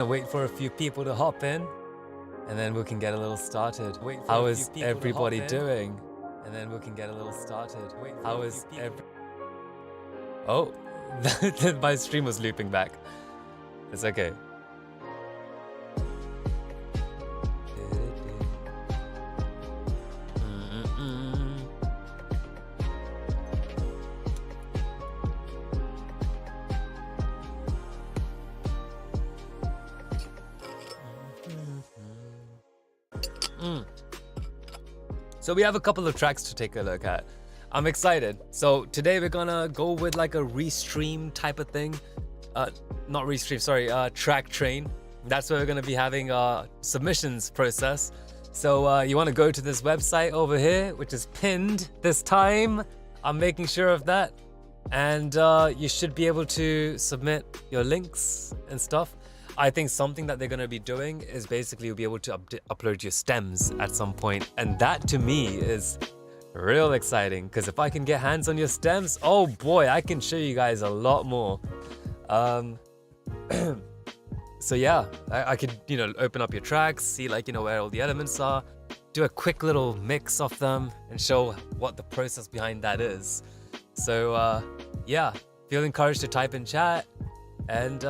Wait for a few people to hop in, and then we can get a little started. How is everybody doing? And then we can get a little started. How is every... Oh, my stream was looping back. It's okay. So we have a couple of tracks to take a look at. I'm excited. So today we're gonna go with like a restream type of thing. Not restream, sorry, track train. That's where we're gonna be having a submissions process. So you wanna go to this website over here, which is pinned this time. I'm making sure of that. And you should be able to submit your links and stuff. I think something that they're going to be doing is basically you'll be able to upload your stems at some point. And that to me is real exciting, because if I can get hands on your stems, oh boy, I can show you guys a lot more. So yeah, I could, you know, open up your tracks, see like, you know, where all the elements are, do a quick little mix of them and show what the process behind that is. So yeah, feel encouraged to type in chat and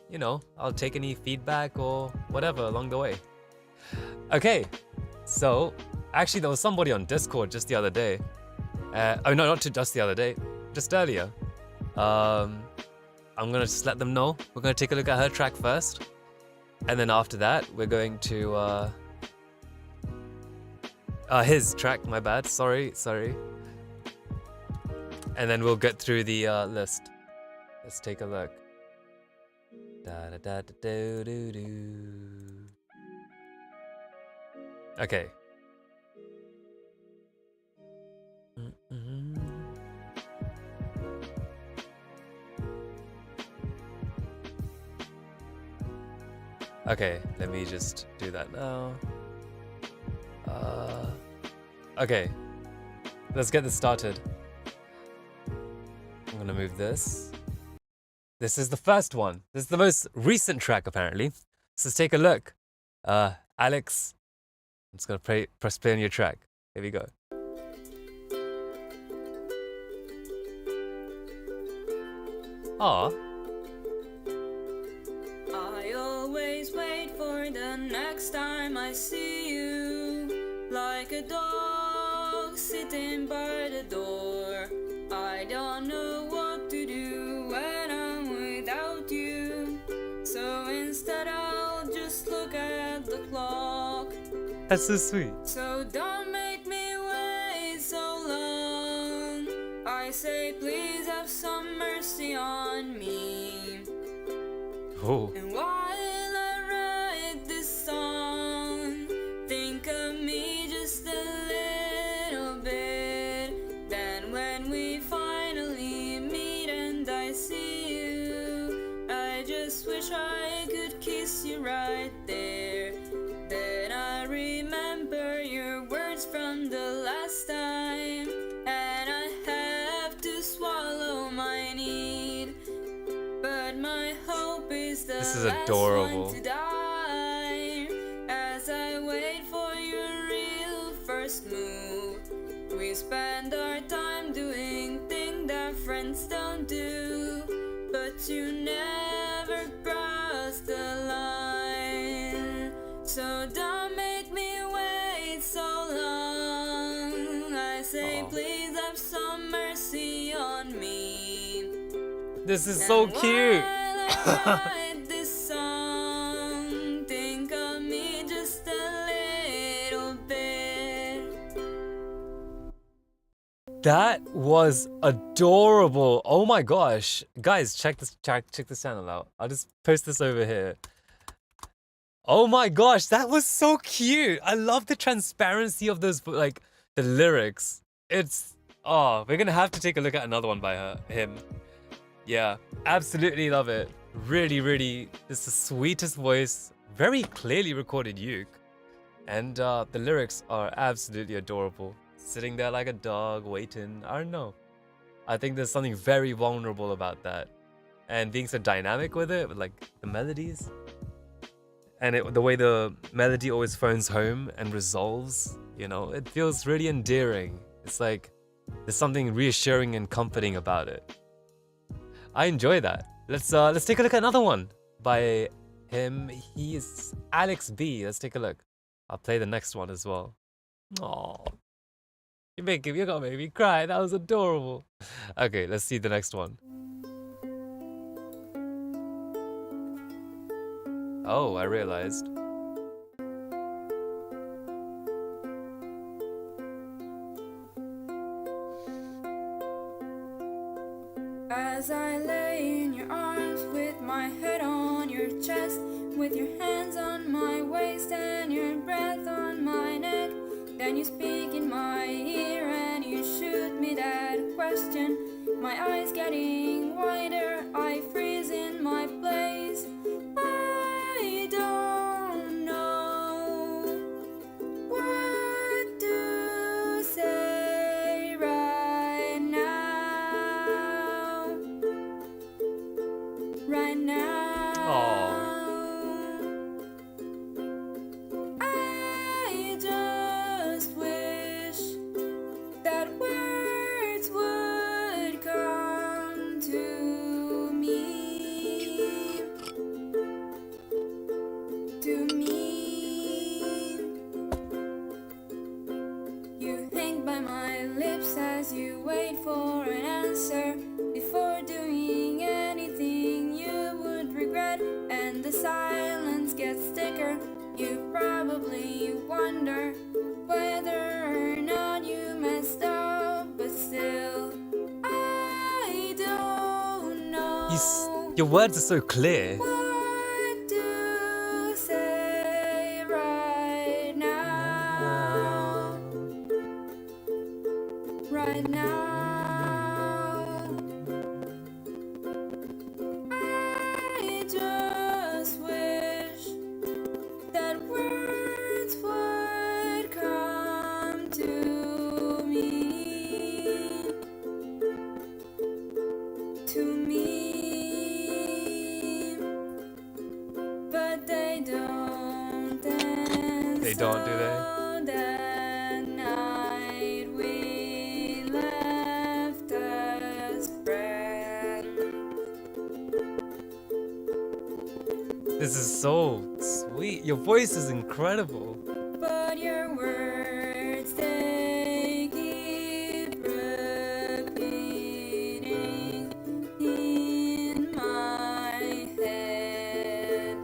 you know, I'll take any feedback or whatever along the way. Okay, so actually there was somebody on Discord just the other day. Oh no, not just the other day, just earlier. I'm gonna just let them know. We're gonna take a look at her track first. And then after that, we're going to his track, my bad, sorry. And then we'll get through the list. Let's take a look. Okay. Okay, let me just do that now. Okay, let's get this started. I'm gonna move this. This is the first one. This is the most recent track, apparently. So let's take a look. Alex, I'm just gonna press play on your track. Here we go. Aw. I always wait for the next time I see you, like a dog sitting by the door. I don't know what to do when I'm without you, so instead I'll just look at the clock. That's so sweet. So don't make me wait so long. I say please have some mercy on me. Oh. And while I write this song, think of me just a little bit. Then when we finally meet and I see you, I just wish I could kiss you right there. Then I remember your words from the last time, and I have to swallow my need. But my hope is the This is adorable. last one to die. As I wait for your real first move, we spend our time doing things that friends don't do. But you never cross the line, so don't make me wait so long. I say please have some mercy on me. This is so cute. This song, think of me just a little bit. That was adorable. Oh my gosh. Guys, check this channel out. I'll just post this over here. Oh my gosh, that was so cute. I love the transparency of those, like, the lyrics. It's, oh, we're gonna have to take a look at another one by him. Yeah, absolutely love it. Really, really, it's the sweetest voice, very clearly recorded uke. And the lyrics are absolutely adorable. Sitting there like a dog, waiting, I don't know. I think there's something very vulnerable about that. And being so dynamic with it, with like the melodies. and the way the melody always phones home and resolves, you know, it feels really endearing. It's like there's something reassuring and comforting about it. I enjoy that. Let's take a look at another one by him. He is Alex B. Let's take a look. I'll play the next one as well. Aww. You're gonna make me cry. That was adorable. Okay, let's see the next one. Oh, I realized. As I lay in your arms with my head on your chest, with your hands on my waist and your breath on my neck, then you speak in my ear and you shoot me that question. My eyes getting wider, I freeze in my place. I don't know what to say right now. Right now. Aww. I just wish that words would come to me. To me. You hang by my lips as you wait for an answer. Before doing anything you would regret, and the silence gets thicker. You probably wonder whether or not you messed up, but still, I don't know Your words are so clear. what to say right now. Right now. I just wish that words would come to me. To me. But they don't. They don't, do they? That night we left as friends. This is so sweet. Your voice is incredible. But your words, they keep repeating in my head.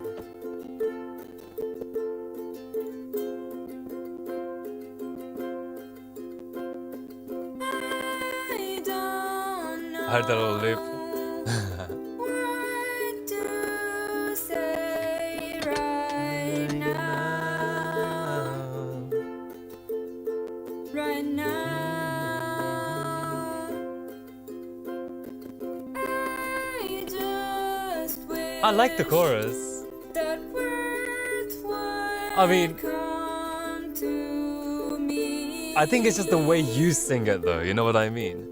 I don't know I heard that little loop. what to say right now. Right now. I just wish I like the chorus. that words would I mean, come to me. I think it's just the way you sing it though, you know what I mean?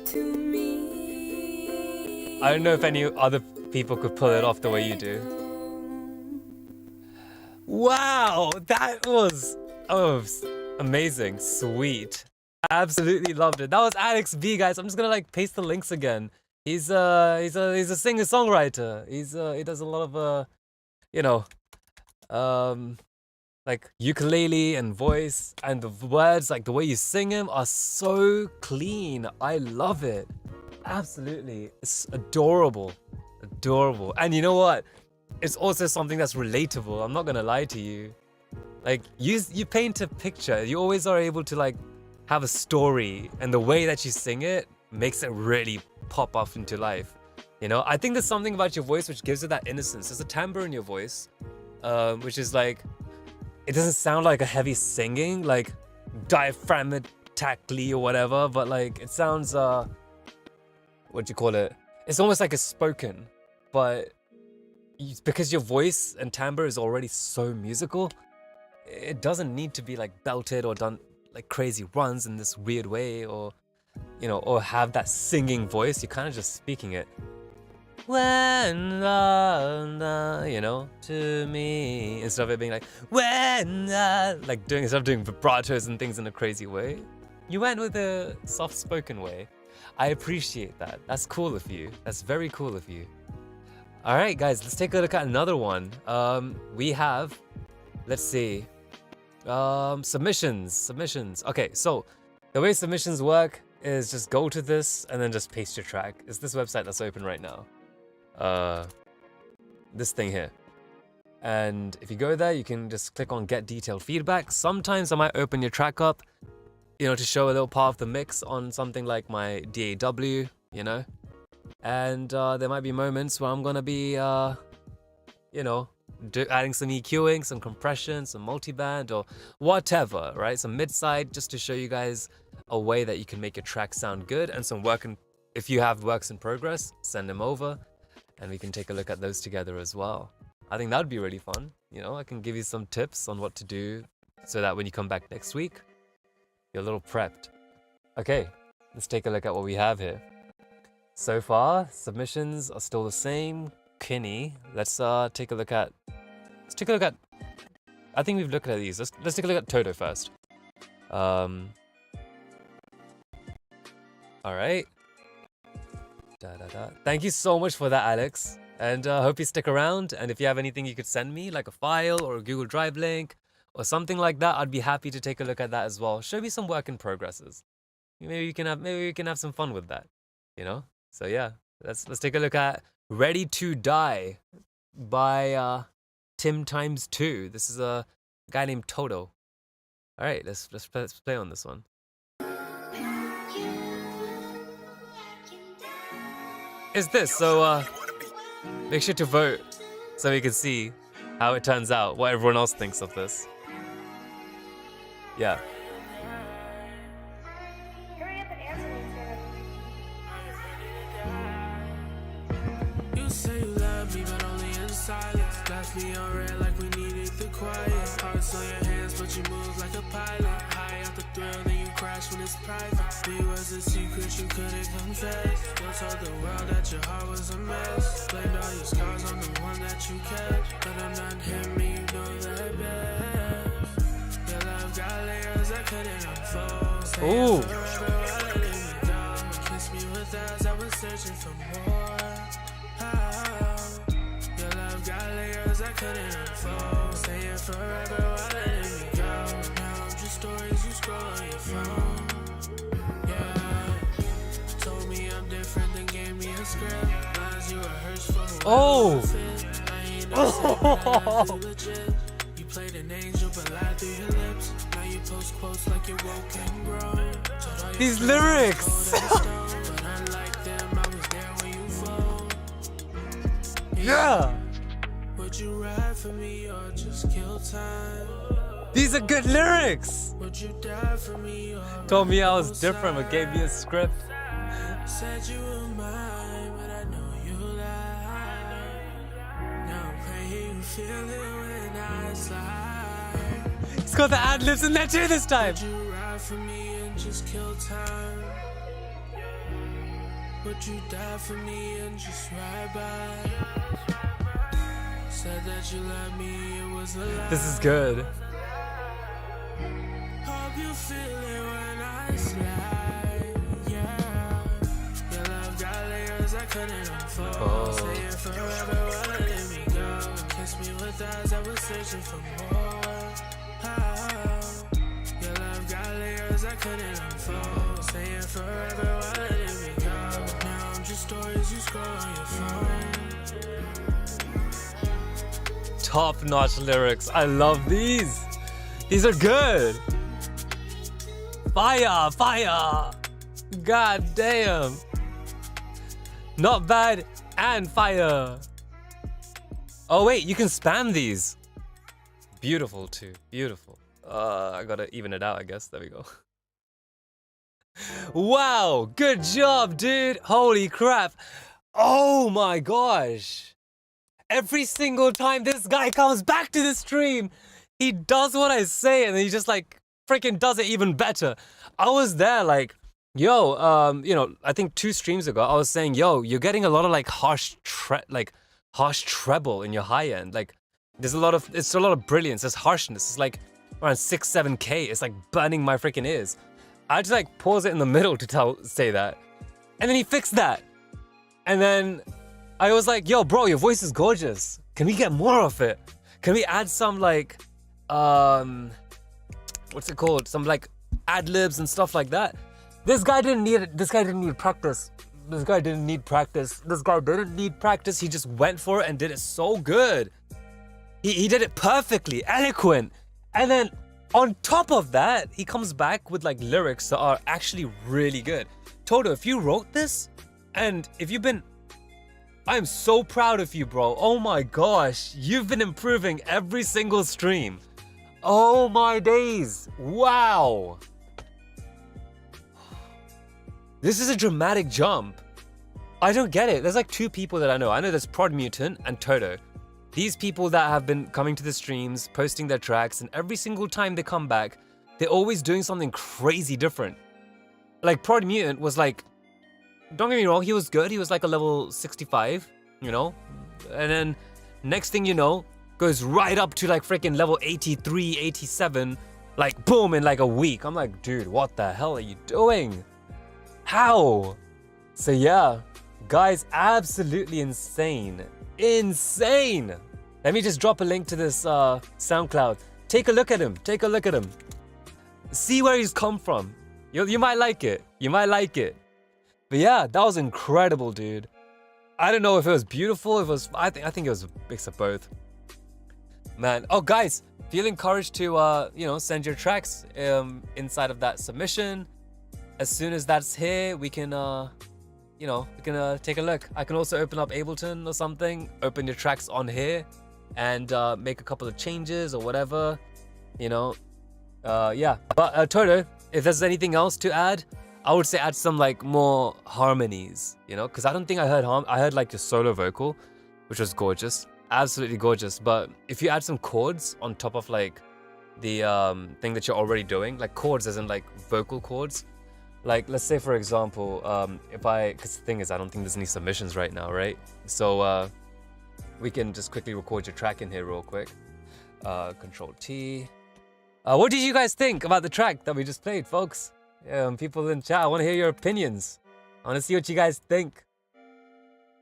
To me. I don't know if any other people could pull it off the way you do. Wow, that was amazing, sweet. Absolutely loved it. That was Alex B, guys. I'm just gonna like paste the links again. He's a singer-songwriter. He does a lot of you know, like ukulele and voice, and the words, like the way you sing them, are so clean. I love it. Absolutely, it's adorable, adorable. And you know what? It's also something that's relatable. I'm not gonna lie to you. Like you paint a picture. You always are able to like have a story, and the way that you sing it makes it really pop off into life. You know, I think there's something about your voice which gives it that innocence. There's a timbre in your voice, which is like, it doesn't sound like a heavy singing, like diaphragmatically or whatever, but like it sounds what do you call it? It's almost like it's spoken, but because your voice and timbre is already so musical, it doesn't need to be like belted or done like crazy runs in this weird way, or you know, or have that singing voice. You're kind of just speaking it. when you know, to me, instead of it being like when like doing instead of doing vibratos and things in a crazy way, you went with a soft-spoken way. I appreciate that. That's cool of you. That's very cool of you. All right, guys, let's take a look at another one. We have, let's see, submissions. Okay, so the way submissions work is just go to this and then just paste your track. It's this website that's open right now. This thing here. And if you go there, you can just click on get detailed feedback. Sometimes I might open your track up, you know, to show a little part of the mix on something like my DAW, you know. And there might be moments where I'm gonna be, you know, adding some EQing, some compression, some multiband, or whatever, right? Some mid-side, just to show you guys a way that you can make your track sound good, and some if you have works in progress, send them over, and we can take a look at those together as well. I think that would be really fun. You know, I can give you some tips on what to do so that when you come back next week, you're a little prepped. Okay, let's take a look at what we have here. So far, submissions are still the same. Kinney. Let's take a look at. I think we've looked at these. Let's take a look at Toto first. All right. Thank you so much for that, Alex. And hope you stick around. And if you have anything you could send me, like a file or a Google Drive link or something like that, I'd be happy to take a look at that as well. Show me some work in progresses. Maybe we can have some fun with that. You know. So yeah, let's take a look at Ready to Die by Tim Times 2. This is a guy named Toto. All right, let's play on this one. It's this, so make sure to vote so we can see how it turns out, what everyone else thinks of this. Yeah. Me on red like we needed the quiet. Hearts on your hands, but you move like a pilot. High out the thrill, then you crash when it's private. It was a secret you couldn't confess. You told the world that your heart was a mess. Blamed all your scars on the one that you kept. But I'm not him, and you know that best. Your love got layers I couldn't unfold. Ooh. Forever, I let me go. Kiss me with eyes, I was searching for more. Got layers I couldn't unfold. Staying forever while letting me go. Now I'm just stories you scroll on your phone. Yeah. Told me I'm different, then gave me a script. Lines you rehearsed for. Oh. I ain't no legit. You played an angel but lied through your lips. Now you post quotes like you're woke and grown. These lyrics. But unlike them, I was there when you fall. Yeah. Would you ride for me or just kill time? These are good lyrics. Would you die for me or Told me I was different, but gave me a script. said you were mine, but I know you lied. Now I'm praying you feel it when I slide. It's got the ad-libs in there too this time. Would you ride for me and just kill time? Would you die for me and just ride by? Said that you love me, it was a lie. This is good. Hope you feel it when I slide, yeah. Your love got layers I couldn't unfold. Oh. Staying forever while letting me go. Kiss me with eyes I was searching for more. Oh. Your love got layers I couldn't unfold. Staying forever while letting me go. Now I'm just stories you scroll on your phone. Top-notch lyrics. I love these. These are good. Fire, fire. God damn. Not bad and fire. Oh wait, you can spam these. Beautiful too. Beautiful. I gotta even it out, I guess. There we go. Wow, good job, dude. Holy crap. Oh my gosh. Every single time this guy comes back to the stream, he does what I say and then he just like freaking does it even better. I was there like Yo, you know, I think 2 streams ago I was saying, yo, you're getting a lot of like harsh treble in your high end. Like, it's a lot of brilliance. There's harshness. It's like around 6-7K. It's like burning my freaking ears. I just like pause it in the middle to say that, and then he fixed that, and then I was like, yo, bro, your voice is gorgeous. Can we get more of it? Can we add some like, what's it called? Some like ad libs and stuff like that. This guy didn't need it. This guy didn't need practice. This guy didn't need practice. This guy didn't need practice. He just went for it and did it so good. He did it perfectly, eloquent. And then on top of that, he comes back with like lyrics that are actually really good. Toto, if you wrote this, and if you've been, I am so proud of you, bro. Oh my gosh, you've been improving every single stream. Oh my days, wow. This is a dramatic jump. I don't get it. There's like 2 people that I know. I know there's Prod Mutant and Toto. These people that have been coming to the streams, posting their tracks, and every single time they come back, they're always doing something crazy different. Like Prod Mutant was like, don't get me wrong, he was good. He was like a level 65, you know? And then next thing you know, goes right up to like freaking level 83, 87, like boom, in like a week. I'm like, dude, what the hell are you doing? How? So yeah, guys, absolutely insane. Insane! Let me just drop a link to this SoundCloud. Take a look at him. Take a look at him. See where he's come from. You might like it. You might like it. But yeah, that was incredible, dude. I don't know if it was beautiful. If it was, I think it was a mix of both. Man. Oh, guys, feel encouraged to you know, send your tracks inside of that submission. As soon as that's here, we can you know, we can take a look. I can also open up Ableton or something, open your tracks on here, and make a couple of changes or whatever, you know. Yeah, but Toto, if there's anything else to add, I would say add some like more harmonies, you know, because I don't think I heard like your solo vocal, which was gorgeous, absolutely gorgeous. But if you add some chords on top of like the thing that you're already doing, like chords as in like vocal chords. Like, let's say, for example, because the thing is, I don't think there's any submissions right now, right? So, we can just quickly record your track in here real quick. Control T. What did you guys think about the track that we just played, folks? People in chat, I want to hear your opinions. I want to see what you guys think.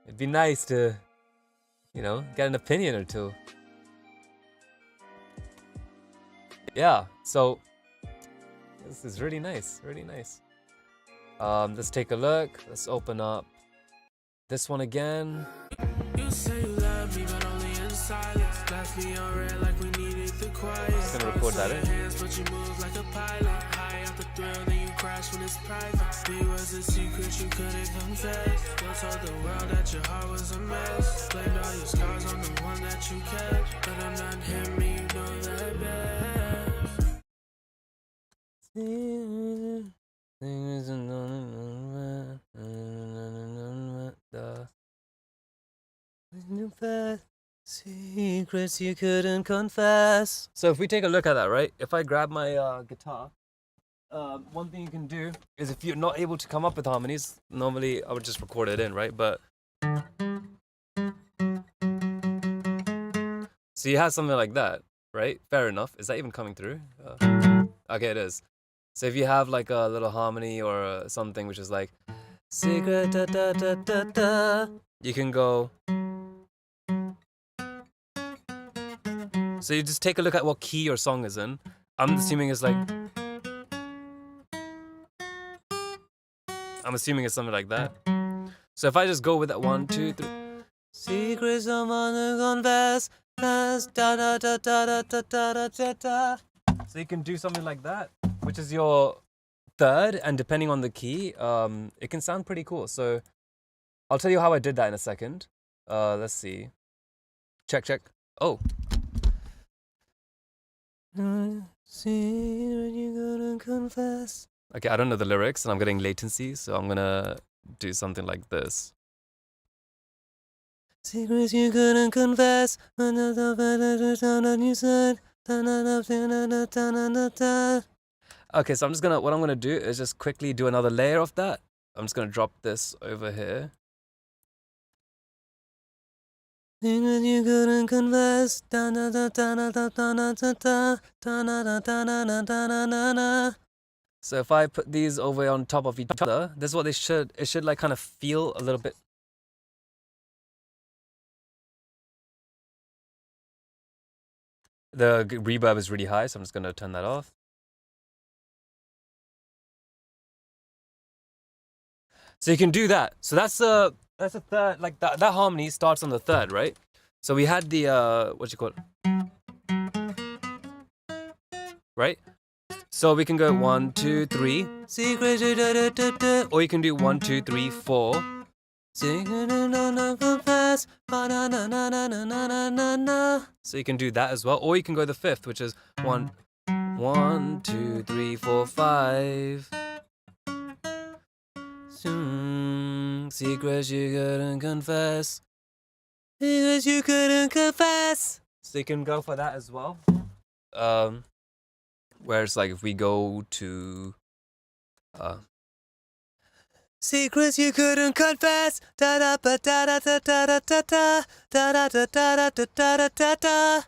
It'd be nice to, you know, get an opinion or two. Yeah, so, this is really nice, really nice. Let's take a look. Let's open up this one again. You say you love me, but only in silence. Left me on red like we needed the quiet. Just gonna record that in. Hands, but you move like a pilot. High off the thrill, then you crash when it's private. It was a secret you couldn't confess. You told the world that your heart was a mess. Blamed all your scars on the one that you kept. But I'm not him, and you know that best. Secrets you couldn't confess. So if we take a look at that, right? If I grab my guitar, one thing you can do is if you're not able to come up with harmonies, normally I would just record it in, right? But so you have something like that, right? Fair enough. Is that even coming through? Okay, it is. So if you have like a little harmony or something which is like secret da da da da da, you can go. So you just take a look at what key your song is in. I'm assuming it's something like that. So if I just go with that 1, 2, 3. Secrets I'm gonna confess. Da da da da da da da da da. So you can do something like that, which is your third, and depending on the key, it can sound pretty cool. So I'll tell you how I did that in a second. Let's see. Check, check. Oh. See what you gonna confess. Okay, I don't know the lyrics and I'm getting latency, so I'm gonna do something like this. Secrets you couldn't confess. Okay, so what I'm gonna do is just quickly do another layer of that. I'm just gonna drop this over here. Things you couldn't confess. So if I put these over on top of each other, this is what it should like kind of feel a little bit. The reverb is really high, so I'm just gonna turn that off. So you can do that. So that's a third, like that harmony starts on the third, right? So we had the what you call it? Right? So we can go 1, 2, 3. Or you can do 1, 2, 3, 4. So you can do that as well. Or you can go the fifth, which is 1, 2, 3, 4, 5. Secrets you couldn't confess. Secrets you couldn't confess. So you can go for that as well. Whereas like if we go to secrets you couldn't confess. Da da da da da da da da da da da da da da da.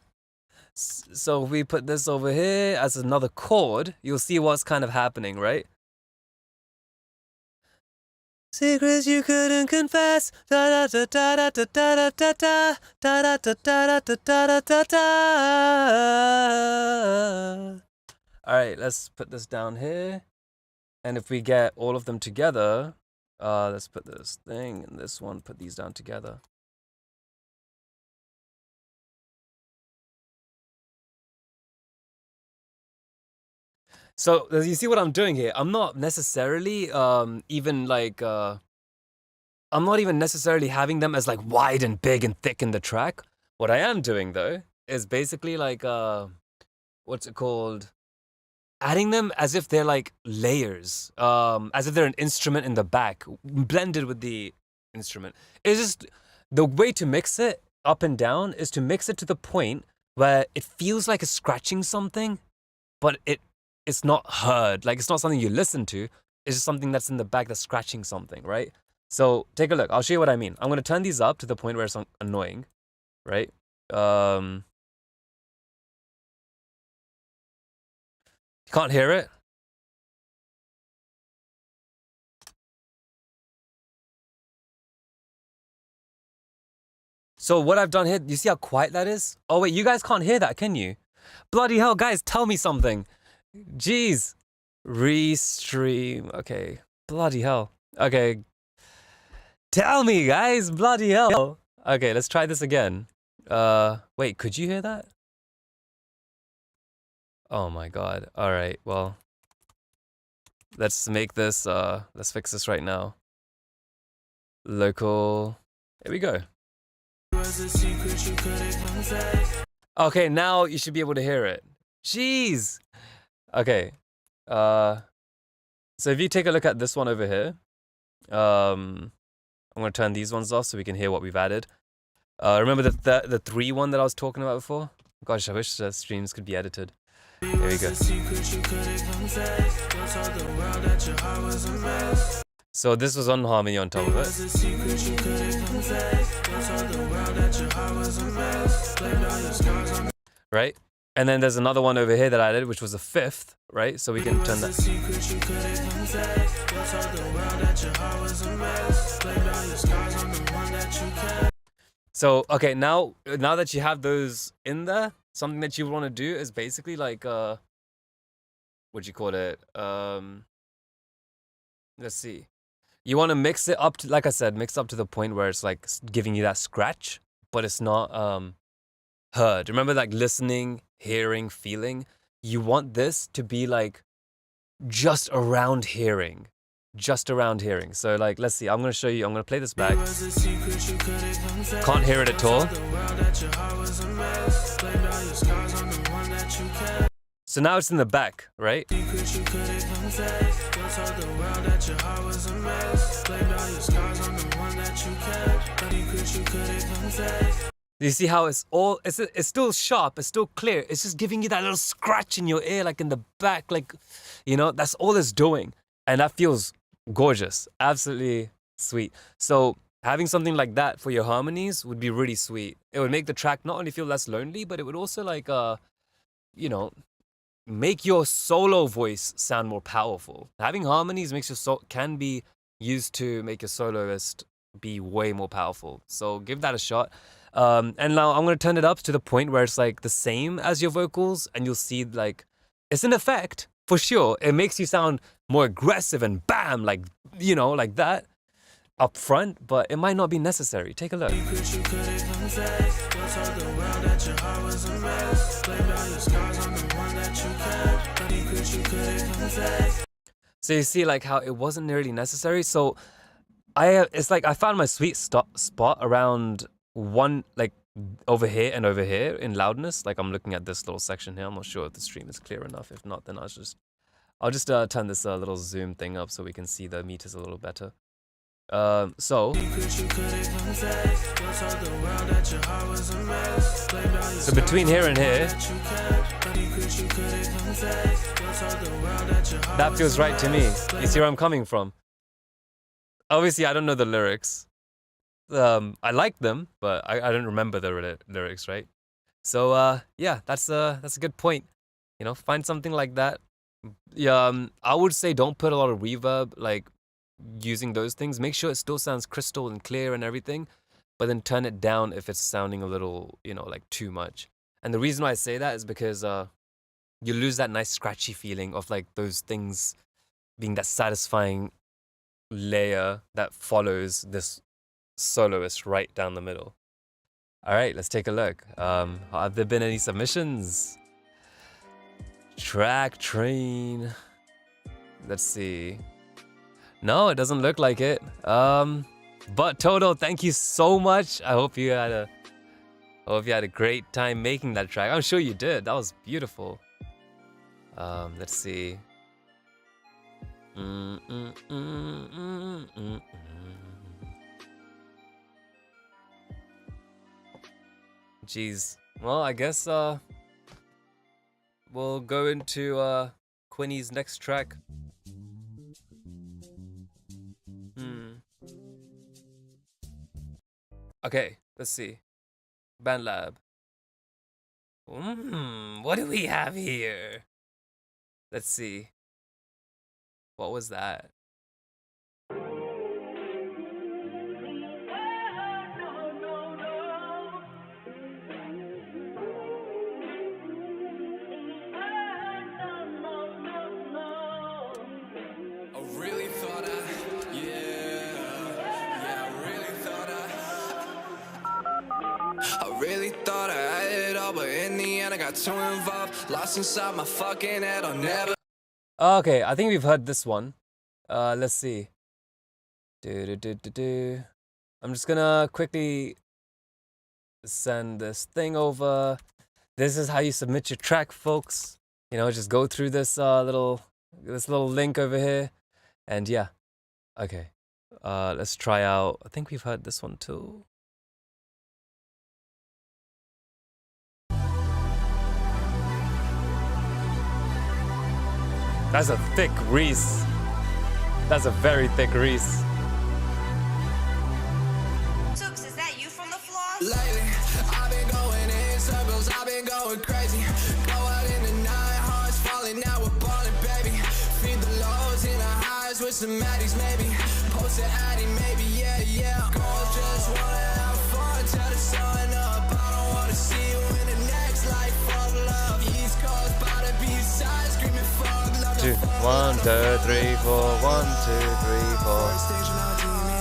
So if we put this over here as another chord, you'll see what's kind of happening, right? Secrets you couldn't confess. Da da da da da da da da da da da da da da da. All right, let's put this down here. And if we get all of them together, let's put this thing and this one, put these down together. So you see what I'm doing here? I'm not necessarily even like I'm not even necessarily having them as like wide and big and thick in the track. What I am doing though is basically like what's it called? Adding them as if they're like layers, as if they're an instrument in the back, blended with the instrument. It's just the way to mix it up and down is to mix it to the point where it feels like it's scratching something, but it's not heard. Like it's not something you listen to. It's just something that's in the back that's scratching something, right? So take a look. I'll show you what I mean. I'm going to turn these up to the point where it's annoying, right? You can't hear it? So what I've done here, you see how quiet that is? Oh wait, you guys can't hear that, can you? Bloody hell, guys, tell me something. Jeez. Restream. Okay. Bloody hell. Okay. Tell me, guys. Bloody hell. Okay, let's try this again. Wait, could you hear that? Oh my god. All right, well, let's make this, let's fix this right now. Local, here we go. Okay, now you should be able to hear it. Jeez. Okay, so if you take a look at this one over here, I'm gonna turn these ones off so we can hear what we've added. Remember the 3 one that I was talking about before? Gosh, I wish the streams could be edited. Here we go. So this was on harmony on top of it. Right? And then there's another one over here that I added, which was a 5th, right? So we can turn that. So, okay, now that you have those in there, something that you want to do is basically like, what do you call it? Let's see. You want to mix it up to, like I said, mix up to the point where it's like giving you that scratch, but it's not heard. Remember, like listening, hearing, feeling. You want this to be like just around hearing. Just around hearing. So like, let's see, I'm going to show you, I'm going to play this back. Can't hear it at all. So now it's in the back, right? You see how it's still sharp, it's still clear. It's just giving you that little scratch in your ear, like in the back, like, that's all it's doing. And that feels gorgeous, absolutely sweet. So having something like that for your harmonies would be really sweet. It would make the track not only feel less lonely, but it would also like, make your solo voice sound more powerful. Having harmonies makes your can be used to make your soloist be way more powerful. So give that a shot. And now I'm gonna turn it up to the point where it's like the same as your vocals, and you'll see like it's an effect for sure. It makes you sound more aggressive and bam, like like that up front, but it might not be necessary. Take a look. So you see like how it wasn't really necessary. So it's like I found my sweet spot around one, like over here and over here in loudness. Like I'm looking at this little section here. I'm not sure if the stream is clear enough. If not, then I'll just turn this little zoom thing up so we can see the meters a little better. So between here and here, that feels right to me. You see where I'm coming from? Obviously, I don't know the lyrics. I like them, but I don't remember the lyrics, right? So yeah, that's a good point. Find something like that. Yeah, I would say don't put a lot of reverb, like using those things. Make sure it still sounds crystal and clear and everything, but then turn it down if it's sounding a little, like too much. And the reason why I say that is because you lose that nice scratchy feeling of like those things being that satisfying layer that follows this soloist right down the middle. All right, let's take a look. Have there been any submissions? Track train. Let's see. No, it doesn't look like it. But Toto, thank you so much. I hope you had a great time making that track. I'm sure you did. That was beautiful. Let's see. Jeez. Well, I guess we'll go into Quinny's next track. Okay, let's see. BandLab. What do we have here? Let's see. What was that? I really thought I had it all, but in the end I got too involved. Lost inside my fucking head, I'll never. Okay, I think we've heard this one. Let's see. I'm just gonna quickly send this thing over. This is how you submit your track, folks. Just go through this little link over here, and yeah. Okay, let's try out. I think we've heard this one too. That's a thick Reese. That's a very thick Reese. Tooks, is that you from the floor? Lately, I've been going in circles, I've been going crazy. Go out in the night, hearts falling, now we're balling, baby. Feed the lows in the highs with some Addies, maybe. Post an Addy, maybe, yeah. Girls just wanna have fun, tell the sun up. I don't wanna see you in the next life, fuck love. East Coast, by the B-side, screaming fuck love. 1, 2, 3, 4. 1, 2, 3, 4.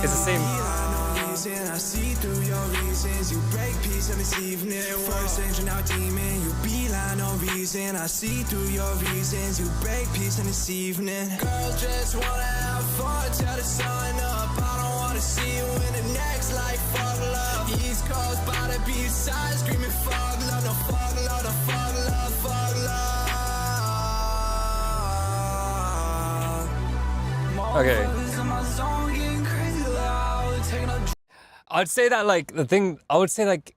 It's the same. I see through your reasons. You break peace of this evening. First angel, now demon. You beeline no reason. I see through your reasons. You break peace in this evening. Girls just wanna have fun, tell the sun up. I don't wanna see you in the next life, fuck love. East Coast by the B-side, screaming fuck love, no fuck love, no fuck love, fuck love. Okay. I'd say that like the thing. I would say like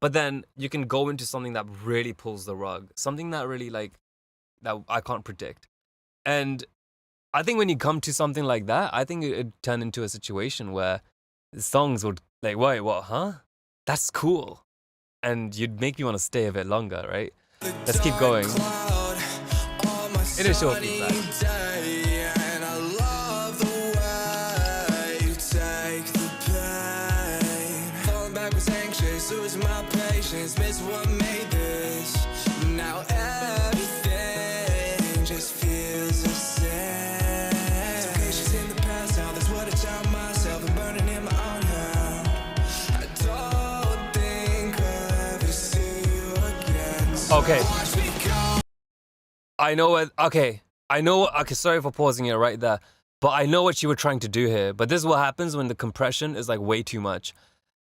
But then you can go into something that really pulls the rug, something that really like that I can't predict. And I think when you come to something like that, I think it'd turn into a situation where the songs would like, wait, what, huh? That's cool. And you'd make me want to stay a bit longer, right? Let's keep going. Initial feedback. Miss what made this. Now everything just feels the same. It's okay, she's in the past now. That's what I tell myself. I'm burning in my own hell. I don't think I'll ever see you again. So Okay. watch me go. I know what. Okay. I know. Okay. Sorry for pausing it right there. But I know what you were trying to do here. But this is what happens when the compression is like way too much.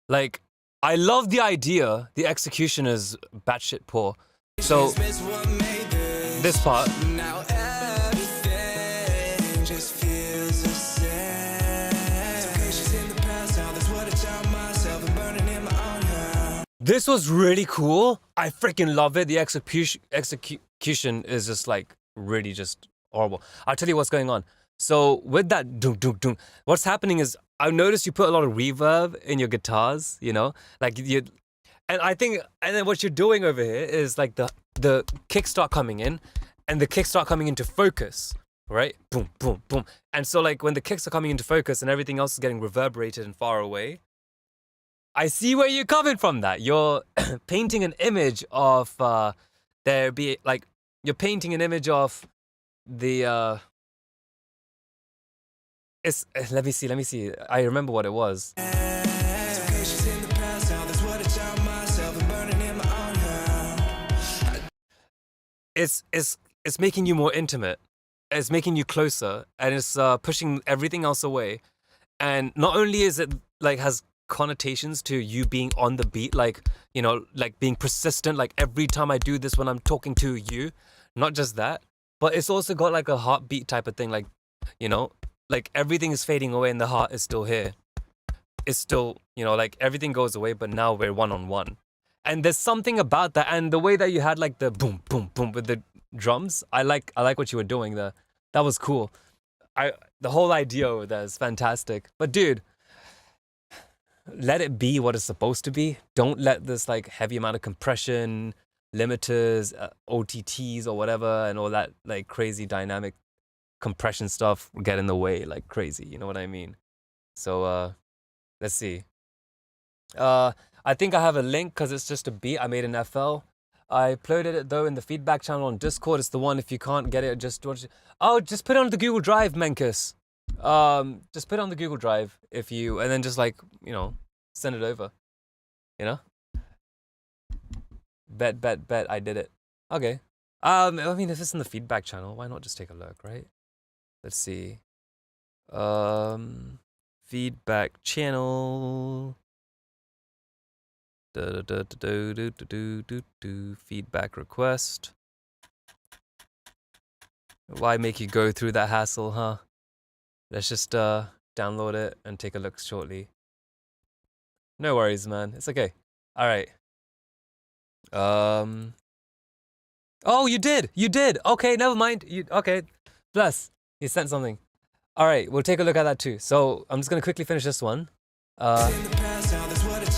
Like, I love the idea. The execution is batshit poor. So Miss what made this. this part. Now everything just feels the same. It's okay, she's in the past now. That's what I tell myself. I'm burning in my own hell. This was really cool. I freaking love it. The execution is just like really just horrible. I'll tell you what's going on. So with that doom doom doom, what's happening is I've noticed you put a lot of reverb in your guitars, you know? Like you and I think and then what you're doing over here is like the kicks start coming in and the kicks start coming into focus, right? Boom, boom, boom. And so like when the kicks are coming into focus and everything else is getting reverberated and far away, I see where you're coming from that. You're painting an image of there be like you're painting an image of the it's let me see. I remember what it was. It's okay, she's in the past now. That's what I tell myself. I'm burning in my own hell. It's making you more intimate. It's making you closer, and it's pushing everything else away. And not only is it like has connotations to you being on the beat, like you know, like being persistent. Like every time I do this when I'm talking to you, not just that, but it's also got like a heartbeat type of thing. Like you know, like everything is fading away and the heart is still here. It's still, you know, like everything goes away, but now we're one on one. And there's something about that, and the way that you had like the boom, boom, boom with the drums. I like what you were doing there. That was cool. The whole idea over there is fantastic. But dude, let it be what it's supposed to be. Don't let this like heavy amount of compression, limiters, OTTs or whatever, and all that like crazy dynamic compression stuff get in the way like crazy. You know what I mean? So let's see. I think I have a link because it's just a beat I made in FL. I uploaded it though in the feedback channel on Discord. It's the one. If you can't get it, just watch it. Oh, just put it on the Google Drive, Menkus. Just put it on the Google Drive if you, and then just like you know, send it over. You know. Bet. I did it. Okay. I mean, if it's in the feedback channel, why not just take a look, right? Let's see. Feedback channel. Feedback request. Why make you go through that hassle, huh? Let's just download it and take a look shortly. No worries, man. It's okay. All right. Oh, you did. Okay, never mind. Okay. Bless. You sent something. All right, we'll take a look at that too. So I'm just gonna quickly finish this one.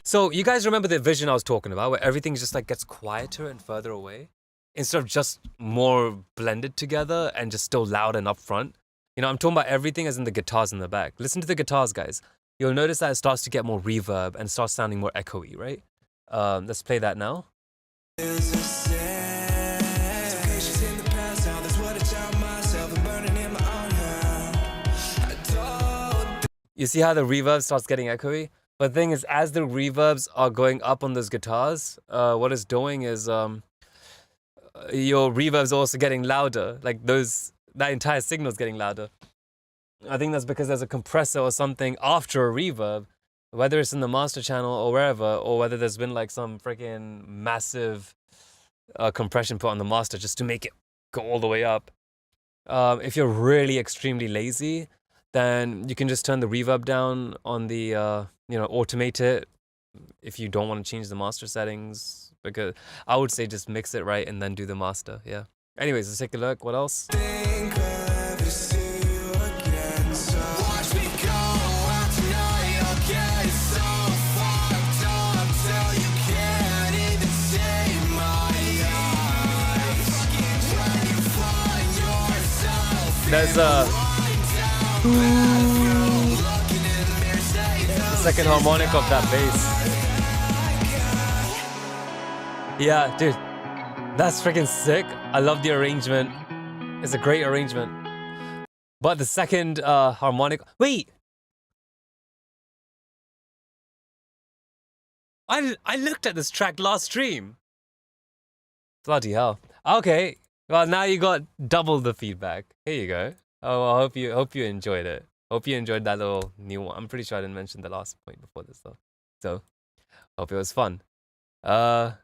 So you guys remember the vision I was talking about, where everything just like gets quieter and further away, instead of just more blended together and just still loud and upfront. You know, I'm talking about everything as in the guitars in the back. Listen to the guitars, guys. You'll notice that it starts to get more reverb and starts sounding more echoey, right? Let's play that now. You see how the reverb starts getting echoey? But the thing is, as the reverbs are going up on those guitars, what it's doing is your reverb's also getting louder. Like that entire signal's getting louder. I think that's because there's a compressor or something after a reverb, whether it's in the master channel or wherever, or whether there's been like some freaking massive compression put on the master just to make it go all the way up. If you're really extremely lazy, then you can just turn the reverb down on the, automate it if you don't want to change the master settings, because I would say just mix it right and then do the master. Yeah. Anyways, let's take a look. What else? There's a second harmonic of that bass. Yeah, dude, that's freaking sick. I love the arrangement. It's a great arrangement. But the second harmonic, wait, I looked at this track last stream. Bloody hell. Okay. Well, now you got double the feedback. Here you go. Oh, I hope you enjoyed it. Hope you enjoyed that little new one. I'm pretty sure I didn't mention the last point before this though. So, hope it was fun. All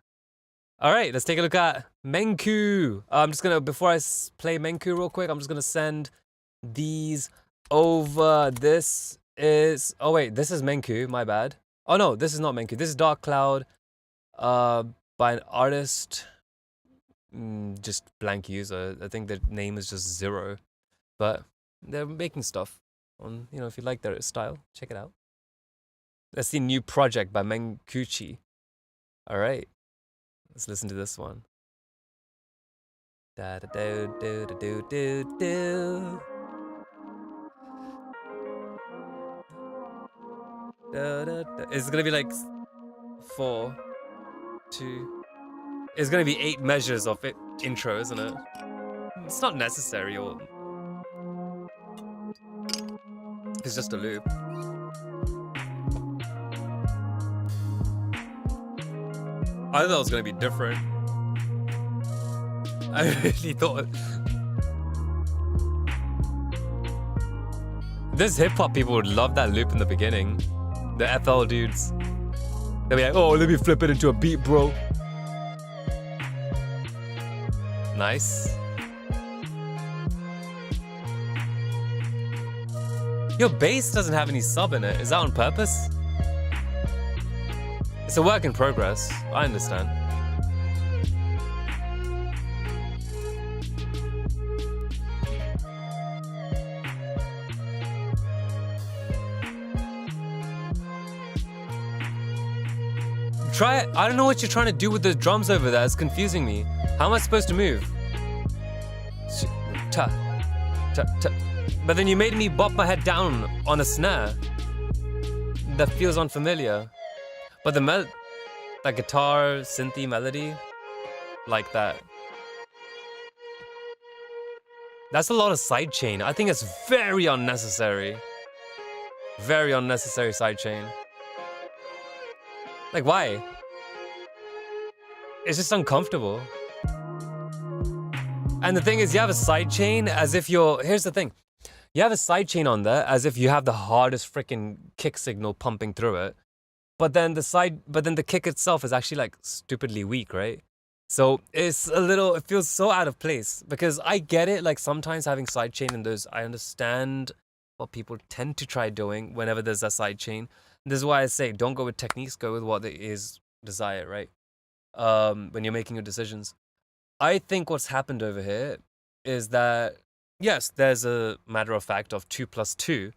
right, let's take a look at Menku. I'm just gonna, before I play Menku real quick, I'm just gonna send these over. This is, oh wait, this is Menku. My bad. Oh no, this is not Menku. This is Dark Cloud, by an artist. Just blank user. I think the name is just Zero, but they're making stuff on, you know, if you like their style, check it out. Let's see new project by Menkuchi. All right, let's listen to this one. Da da do do do do do. Da, da, da. It's gonna be like 4, 2. It's gonna be 8 measures of it intro, isn't it? It's not necessary, or it's just a loop. I thought it was gonna be different. I really thought. This hip hop people would love that loop in the beginning. The FL dudes. They'll be like, oh, let me flip it into a beat, bro. Nice. Your bass doesn't have any sub in it. Is that on purpose? It's a work in progress. I understand. Try it. I don't know what you're trying to do with the drums over there. It's confusing me. How am I supposed to move? Ta, ta, ta. But then you made me bop my head down on a snare. That feels unfamiliar. But the that guitar, synthy melody, like that. That's a lot of sidechain. I think it's very unnecessary. Very unnecessary sidechain. Like, why? It's just uncomfortable. And the thing is, you have a sidechain as if you're... Here's the thing. You have a sidechain on there as if you have the hardest freaking kick signal pumping through it. But then the kick itself is actually like stupidly weak, right? So it's a little... It feels so out of place. Because I get it, like sometimes having sidechain in those... I understand what people tend to try doing whenever there's a sidechain. This is why I say, don't go with techniques, go with what is desired, right? When you're making your decisions. I think what's happened over here is that, yes, there's a matter of fact of 2 plus 2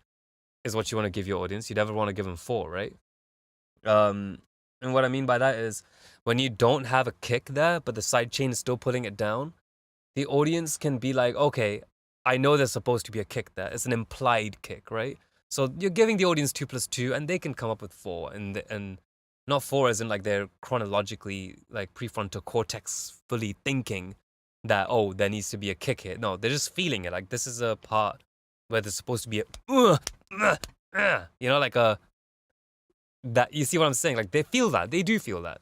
is what you want to give your audience. You never want to give them 4, right? And what I mean by that is when you don't have a kick there, but the sidechain is still pulling it down, the audience can be like, okay, I know there's supposed to be a kick there. It's an implied kick, right? So you're giving the audience 2 plus 2, and they can come up with 4, and not 4 as in like they're chronologically like prefrontal cortex fully thinking that, oh, there needs to be a kick here. No, they're just feeling it. Like this is a part where there's supposed to be a, you know, like a, that, you see what I'm saying? Like they feel that, they do feel that.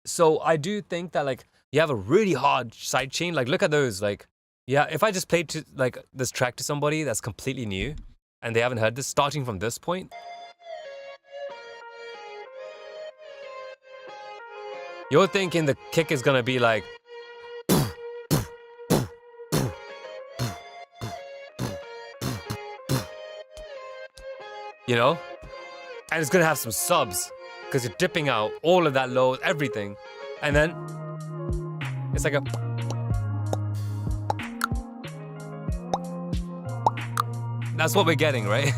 So I do think that like you have a really hard side chain. Like look at those. Like, yeah, if I just played to like this track to somebody that's completely new and they haven't heard this, starting from this point, you're thinking the kick is gonna be like, you know, and it's gonna have some subs. because you're dipping out all of that low, everything. And then it's like a... That's what we're getting, right?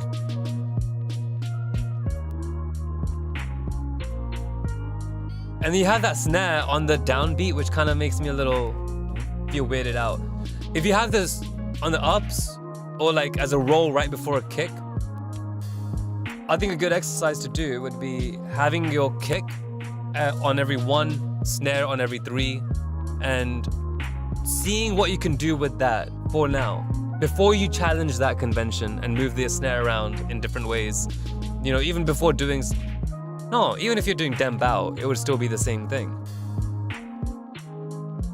And you have that snare on the downbeat, which kind of makes me a little feel weirded out. If you have this on the ups, or like as a roll right before a kick, I think a good exercise to do would be having your kick on every 1, snare on every 3, and seeing what you can do with that for now, before you challenge that convention and move the snare around in different ways. You know, even before doing... No, even if you're doing dembao, it would still be the same thing.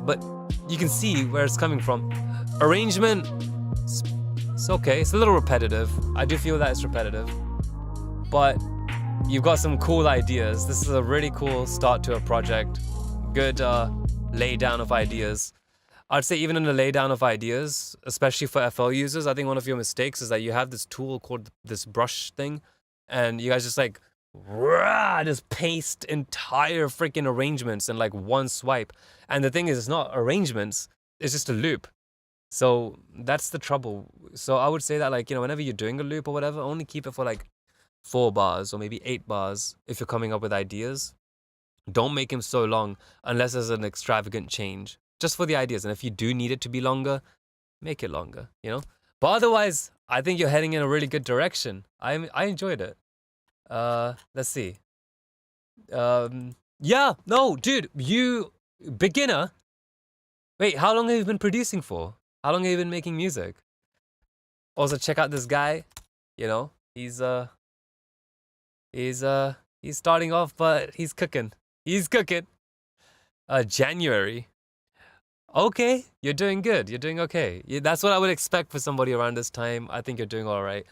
But you can see where it's coming from. Arrangement, it's okay. It's a little repetitive. I do feel that it's repetitive. But you've got some cool ideas. This is a really cool start to a project. Good lay down of ideas. I'd say even in the lay down of ideas, especially for FL users, I think one of your mistakes is that you have this tool called this brush thing, and you guys just like just paste entire freaking arrangements in like one swipe. And the thing is, it's not arrangements, it's just a loop. So that's the trouble. So I would say that, like, you know, whenever you're doing a loop or whatever, only keep it for like 4 bars or maybe 8 bars if you're coming up with ideas. Don't make him so long unless there's an extravagant change, just for the ideas. And if you do need it to be longer, make it longer, you know. But otherwise, I think you're heading in a really good direction. I enjoyed it. Let's see. Yeah, no, dude, you beginner. Wait, how long have you been producing for? How long have you been making music? Also, check out this guy. You know, he's starting off, but he's cooking. He's cooking. January. Okay, you're doing good. You're doing okay. That's what I would expect for somebody around this time. I think you're doing all right.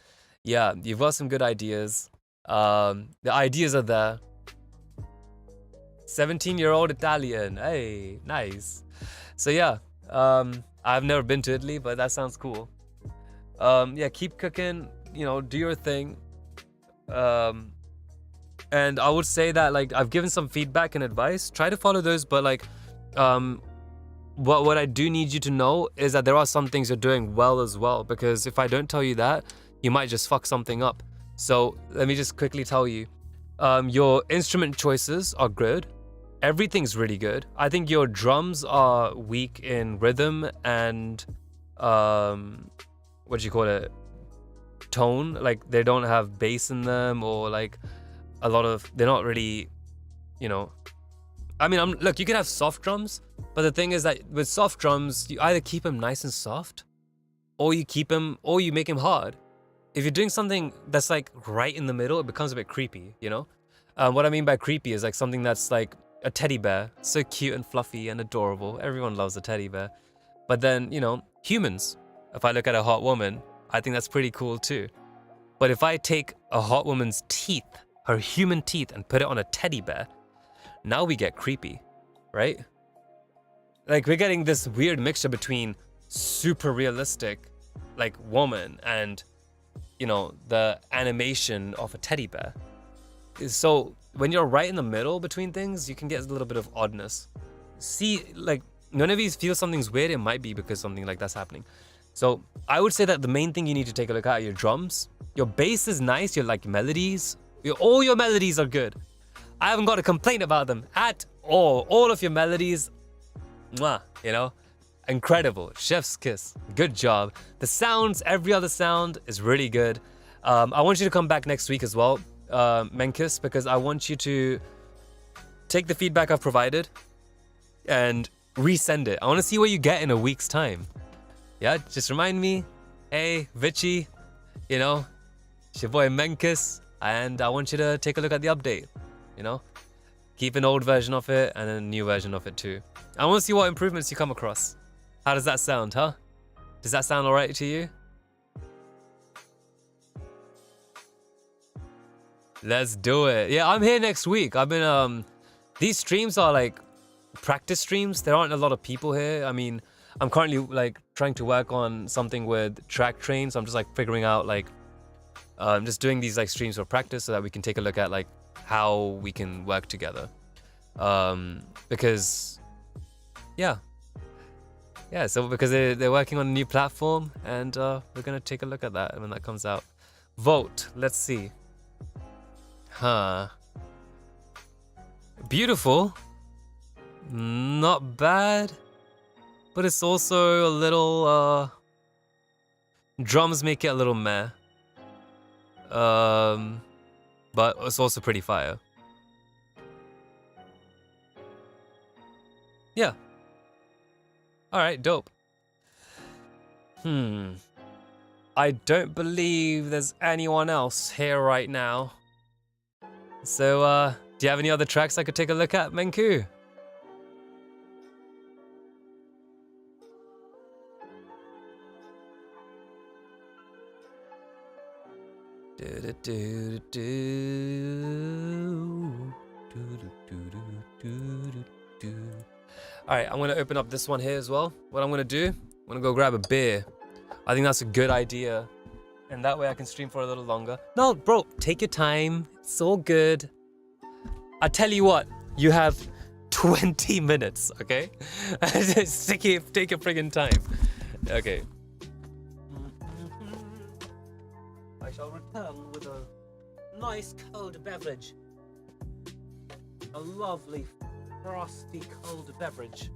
Yeah, you've got some good ideas. The ideas are there. 17-year-old Italian. Hey, nice. So yeah, I've never been to Italy, but that sounds cool. Yeah, keep cooking, you know, do your thing. And I would say that, like, I've given some feedback and advice. Try to follow those, but like, what I do need you to know is that there are some things you're doing well as well, because if I don't tell you that, you might just fuck something up. So let me just quickly tell you, your instrument choices are good. Everything's really good. I think your drums are weak in rhythm and, what do you call it? Tone. Like, they don't have bass in them, or like a lot of, they're not really, you know, I mean, look, you can have soft drums, but the thing is that with soft drums, you either keep them nice and soft, or you make them hard. If you're doing something that's like right in the middle, it becomes a bit creepy, you know? What I mean by creepy is like something that's like a teddy bear, so cute and fluffy and adorable. Everyone loves a teddy bear. But then, you know, humans, if I look at a hot woman, I think that's pretty cool too. But if I take a hot woman's teeth, her human teeth, and put it on a teddy bear, now we get creepy, right? Like, we're getting this weird mixture between super realistic, like, woman and, you know, the animation of a teddy bear. So when you're right in the middle between things, you can get a little bit of oddness. See, like, whenever you feel something's weird, it might be because something like that's happening. So I would say that the main thing you need to take a look at are your drums. Your bass is nice, your like melodies. All your melodies are good. I haven't got a complaint about them at all. All of your melodies, mwah, you know, incredible. Chef's kiss. Good job. The sounds, every other sound is really good. I want you to come back next week as well, Menkis, because I want you to take the feedback I've provided and resend it. I want to see what you get in a week's time. Yeah, just remind me, hey, Vichy, you know, it's your boy Menkis, and I want you to take a look at the update, you know? Keep an old version of it and a new version of it too. I want to see what improvements you come across. How does that sound, huh? Does that sound alright to you? Let's do it. Yeah, I'm here next week. I've been, these streams are like practice streams. There aren't a lot of people here. I mean, I'm currently like trying to work on something with track train. So I'm just like figuring out like, just doing these like streams for practice so that we can take a look at like how we can work together. Because yeah, so because they're working on a new platform, and we're gonna take a look at that when that comes out. Vote. Let's see. Beautiful. Not bad, but it's also a little drums make it a little meh. But it's also pretty fire. Yeah. Alright, dope. I don't believe there's anyone else here right now. So, do you have any other tracks I could take a look at, Menku? Alright, I'm gonna open up this one here as well. What I'm gonna do, I'm gonna go grab a beer. I think that's a good idea. And that way I can stream for a little longer. No, bro, take your time. It's all good. I tell you what, you have 20 minutes, okay? Just take your friggin' time. Okay. I shall return with a nice cold beverage. A lovely, frosty cold beverage.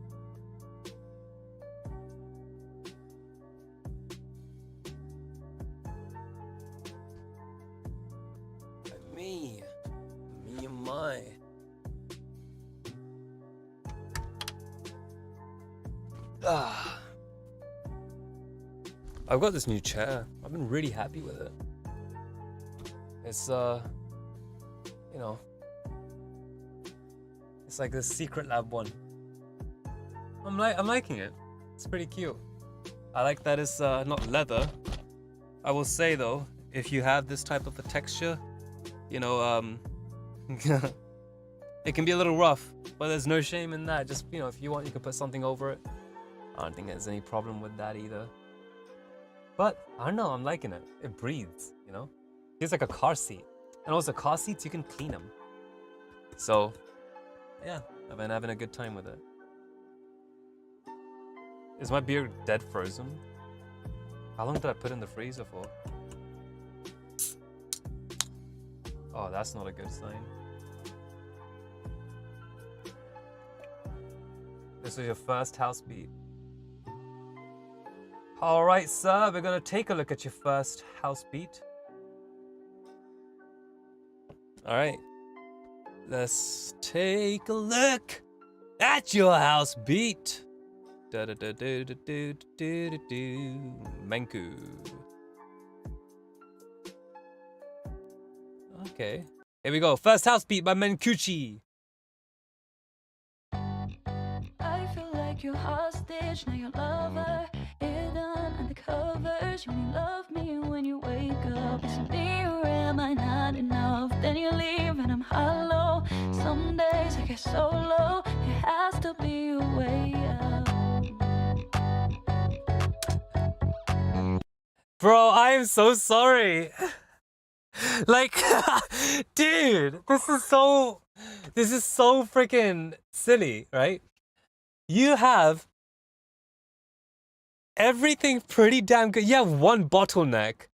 Me and my. I've got this new chair. I've been really happy with it. It's you know, it's like the Secret Lab one. I'm liking it. It's pretty cute. I like that it's not leather. I will say though, if you have this type of a texture, you know, it can be a little rough, but there's no shame in that. Just, you know, if you want, you can put something over it. I don't think there's any problem with that either. But I don't know, I'm liking it. It breathes, you know? It's like a car seat. And also car seats, you can clean them. So, yeah, I've been having a good time with it. Is my beer dead frozen? How long did I put in the freezer for? Oh, that's not a good sign. This is your first house beat. All right, sir, we're gonna take a look at your first house beat. All right, let's take a look at your house beat. Menku. Okay, here we go. First house beat by Menkuchi. I feel like you're hostage, now your lover hidden under covers. You only love me when you wake up. Is it me or am I not enough? Then you leave and I'm hollow. Some days I get so low, there has to be a way out. Bro, I am so sorry. Like, dude, this is so freaking silly, right? You have everything pretty damn good. You have one bottleneck,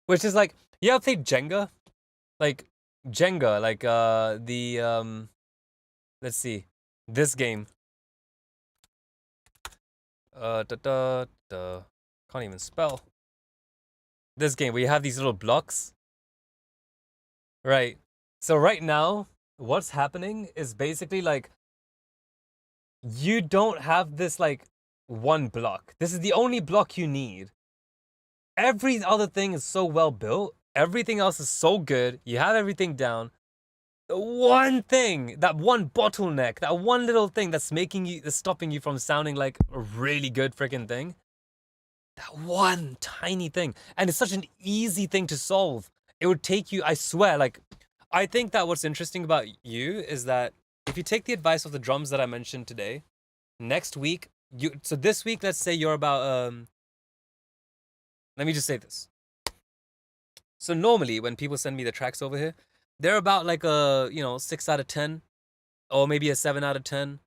which is like, you ever played Jenga? Like, Jenga, like, let's see, this game. Can't even spell. This game where you have these little blocks. Right. So right now, what's happening is basically like, you don't have this like one block. This is the only block you need. Every other thing is so well built. Everything else is so good. You have everything down. The one thing, that one bottleneck, that one little thing that's stopping you from sounding like a really good freaking thing. That one tiny thing. And it's such an easy thing to solve. It would take you, I swear, like, I think that what's interesting about you is that if you take the advice of the drums that I mentioned today, next week, so this week, let's say you're about, let me just say this. So normally when people send me the tracks over here, they're about like a, 6 out of 10 or maybe a 7 out of 10.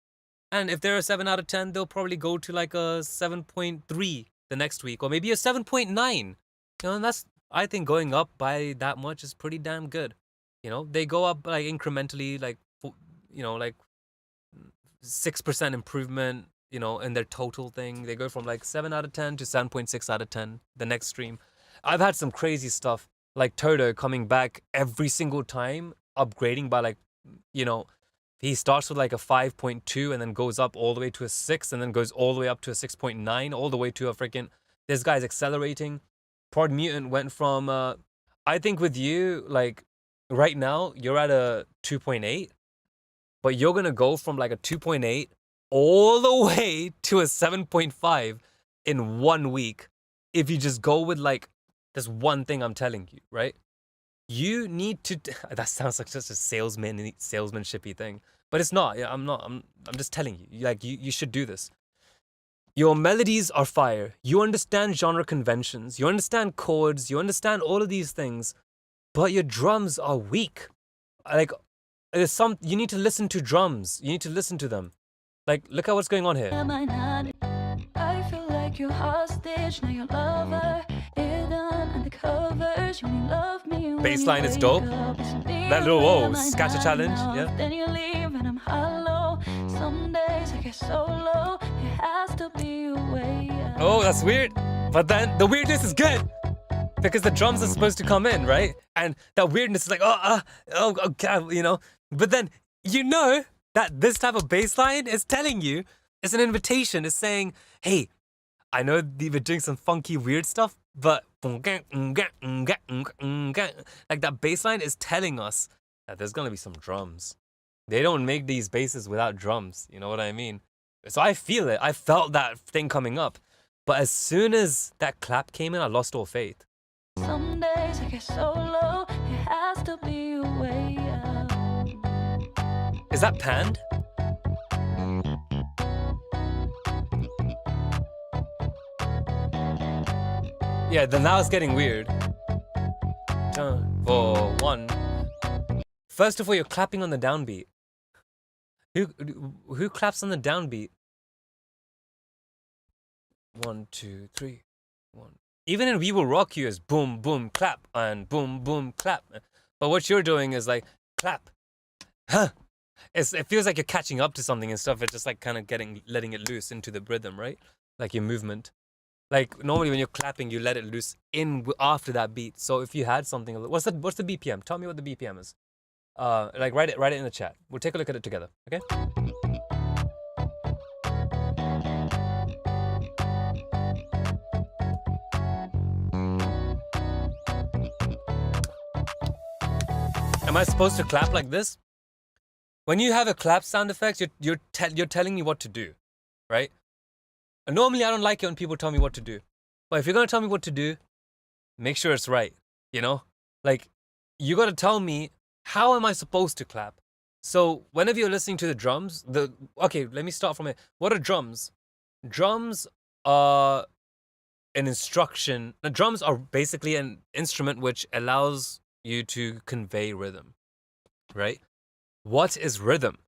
And if they're a 7 out of 10, they'll probably go to like a 7.3 the next week or maybe a 7.9. And that's, I think going up by that much is pretty damn good. They go up like incrementally, like, like 6% improvement, in their total thing. They go from like 7 out of 10 to 7.6 out of 10 the next stream. I've had some crazy stuff like Toto coming back every single time, upgrading by like, he starts with like a 5.2 and then goes up all the way to a 6 and then goes all the way up to a 6.9, all the way to a freaking, this guy's accelerating. Prod Mutant went from, I think with you, like right now, you're at a 2.8, but you're going to go from like a 2.8 all the way to a 7.5 in 1 week. If you just go with like this one thing I'm telling you, right? You need to, that sounds like just a salesmanshipy thing, but it's not. Yeah, I'm just telling you, like you should do this. Your melodies are fire. You understand genre conventions. You understand chords. You understand all of these things, but your drums are weak. Like, you need to listen to drums. You need to listen to them. Like, look at what's going on here. I feel like you're hostage, now your lover, hidden under covers, you only love me when Bassline you is wake dope. up. That little, whoa, scatter challenge, yeah. Then you leave and I'm hollow. Some days I get so low, it has to be a way out. Oh, that's weird. But then the weirdness is good because the drums are supposed to come in, right? And that weirdness is like, oh God, But then that this type of bass line is telling you, it's an invitation. It's saying, hey, I know we're doing some funky, weird stuff, but like that bass line is telling us that there's going to be some drums. They don't make these basses without drums. You know what I mean? So I feel it. I felt that thing coming up. But as soon as that clap came in, I lost all faith. Some days I get so low, it has to be a way out. Is that panned? Yeah, then now it's getting weird. 4, 1. First of all, you're clapping on the downbeat. Who claps on the downbeat? 1, 2, 3, 1. Even in We Will Rock You is boom, boom, clap, and boom, boom, clap. But what you're doing is like, clap. Huh. It feels like you're catching up to something and stuff. It's just like kind of letting it loose into the rhythm, right? Like your movement. Like normally when you're clapping, you let it loose in after that beat. So if you had something, what's the BPM? Tell me what the BPM is. Like write it in the chat. We'll take a look at it together. Okay. Am I supposed to clap like this? When you have a clap sound effect, you're telling me what to do, right? And normally I don't like it when people tell me what to do. But if you're gonna tell me what to do, make sure it's right, Like, you gotta tell me, how am I supposed to clap? So whenever you're listening to the drums, okay, let me start from it. What are drums? Drums are an instruction. The drums are basically an instrument which allows you to convey rhythm, right? What is rhythm?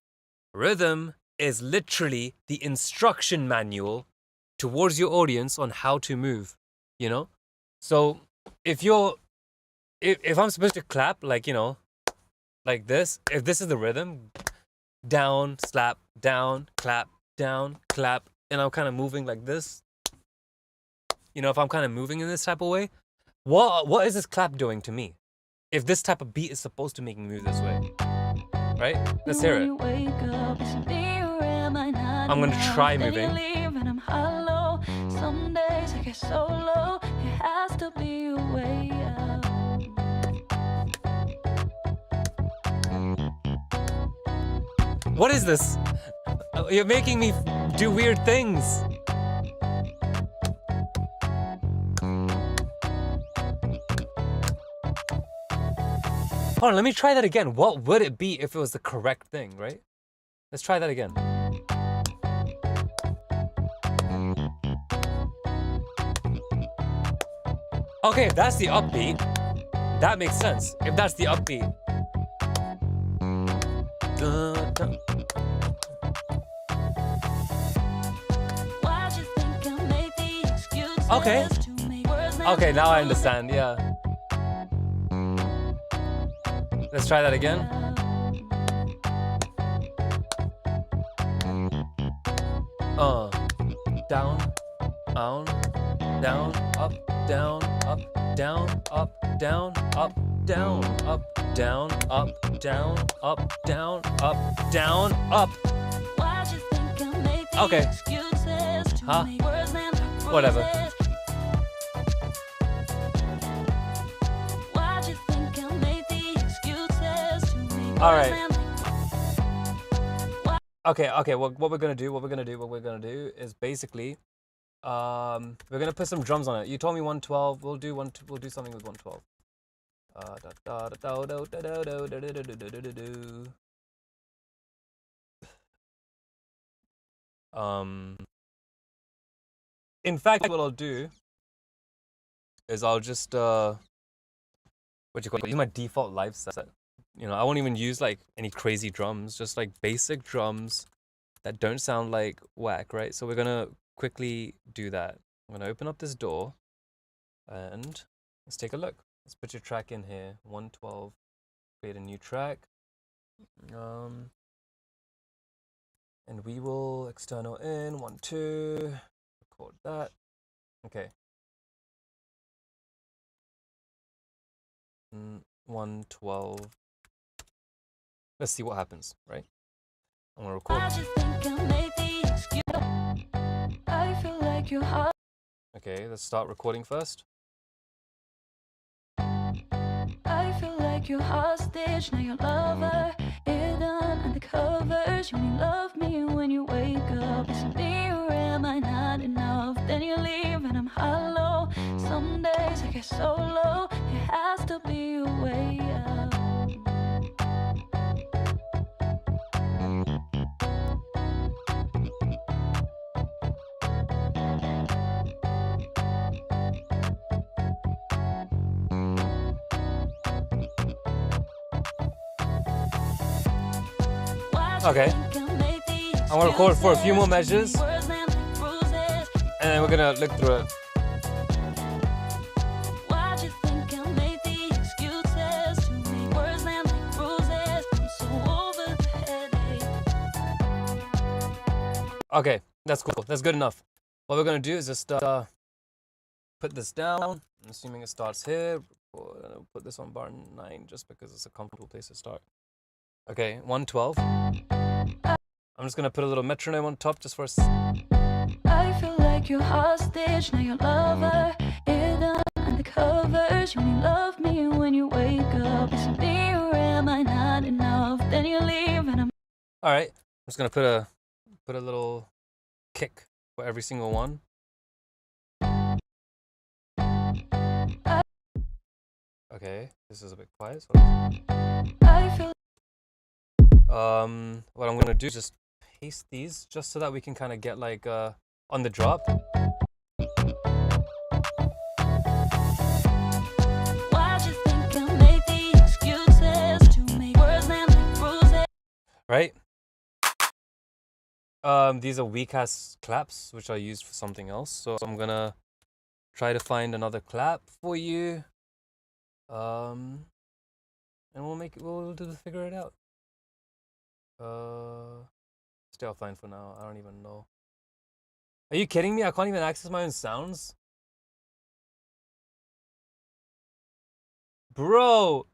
Rhythm is literally the instruction manual towards your audience on how to move, So if I'm supposed to clap, like, like this, if this is the rhythm, down, slap, down, clap, and I'm kind of moving like this, if I'm kind of moving in this type of way, what is this clap doing to me? If this type of beat is supposed to make me move this way, right? Let's hear it. I'm gonna try moving. Some days I get so low, it has to be a way out. What is this? You're making me do weird things. Hold on, let me try that again. What would it be if it was the correct thing, right? Let's try that again. Okay, if that's the upbeat, that makes sense. If that's the upbeat. Dun, dun. Why'd you think I made the excuses Okay. to make words now Okay, now I bruises? understand. Yeah. Let's try that again. Down, down, down, up, down, up, down, up, down, up, down, up, down, up, down, up, down, up, down, up. Why'd you think I made the Okay. excuses to Huh? make words now bruises? Whatever. Why'd you think I made the excuses to make All words right. now? Okay. What we're gonna do is basically, we're gonna put some drums on it. You told me 112. We'll do something with 112. In fact, what I'll do is I'll just use my default live set. You know, I won't even use like any crazy drums, just like basic drums that don't sound like whack, right? So we're gonna quickly do that. I'm gonna open up this door and let's take a look. Let's put your track in here, 112, create a new track. And we will external in, 1, 2, record that. Okay. 112. Let's see what happens, right? I'm gonna record. Why'd you think I made the excuse? I feel like you're hot. Okay, let's start recording first. I feel like you're hostage, now your lover hidden under covers. You only love me when you wake up. Is it me or am I not enough? Then you leave and I'm hollow. Some days I get so low, there has to be a way out. Okay. I'm gonna record for a few more measures, and then we're gonna look through it. Why'd you think I made the excuses to make words land like bruises? I'm so over the headache. Okay, that's cool. That's good enough. What we're gonna do is just put this down. I'm assuming it starts here. I'll put this on bar 9 just because it's a comfortable place to start. Okay, 112. I'm just gonna put a little metronome on top just for a I feel like you're hostage, now your lover hidden under covers. You only love me when you wake up. Is it me or am I not enough? Then you leave and I'm All right, I'm just gonna put a little kick for every single one. Okay, this is a bit quiet. So I feel what I'm gonna do is just paste these just so that we can kind of get like on the drop. why'd you think I made the excuses to make words land like bruises? Right? These are weak ass claps, which I used for something else. So I'm gonna try to find another clap for you. And we'll figure it out. Stay offline for now. I don't even know. Are you kidding me? I can't even access my own sounds? Bro!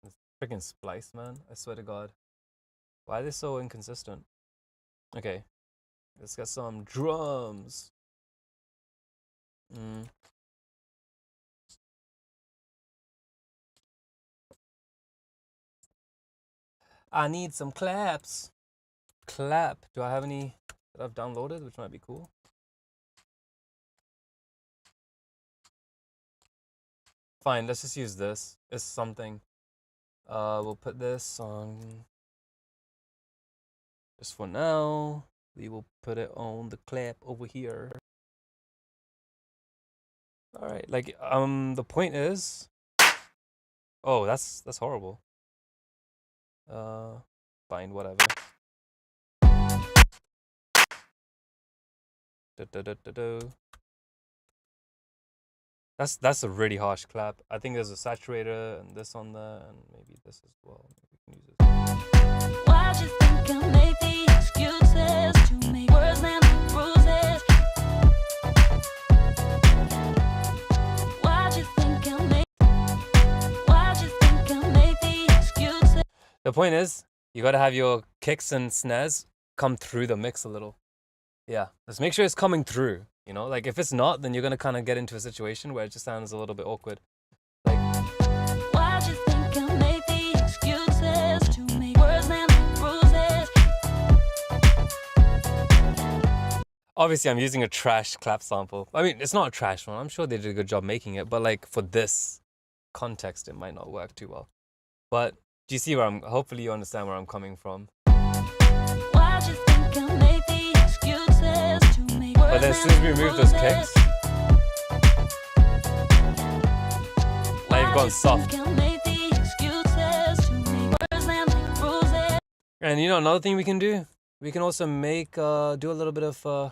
This freaking splice, man. I swear to God. Why are they so inconsistent? Okay. Let's get some drums. I need some claps. Clap. Do I have any that I've downloaded, which might be cool? Fine, let's just use this. It's something. We'll put this on just for now. We will put it on the clap over here. All right. Like the point is. Oh, that's horrible. fine, whatever. That's a really harsh clap. I think there's a saturator and this on there, and maybe this as well. Maybe we can use it. Why'd you think I made the excuses to make words and bruises? Why'd you think I made the excuses? The point is, you gotta have your kicks and snares come through the mix a little. Yeah, let's make sure it's coming through, you know? Like, if it's not, then you're gonna kind of get into a situation where it just sounds a little bit awkward. Like, why'd you think I made the excuses to make words and bruises? obviously, I'm using a trash clap sample. I mean, it's not a trash one. I'm sure they did a good job making it, but like, for this context, it might not work too well. But do you see where hopefully you understand where I'm coming from. Why'd you think I made the excuses to make words? But then as soon as we remove those kicks, now you've gone soft. And you know, another thing we can do, we can also make, do a little bit of,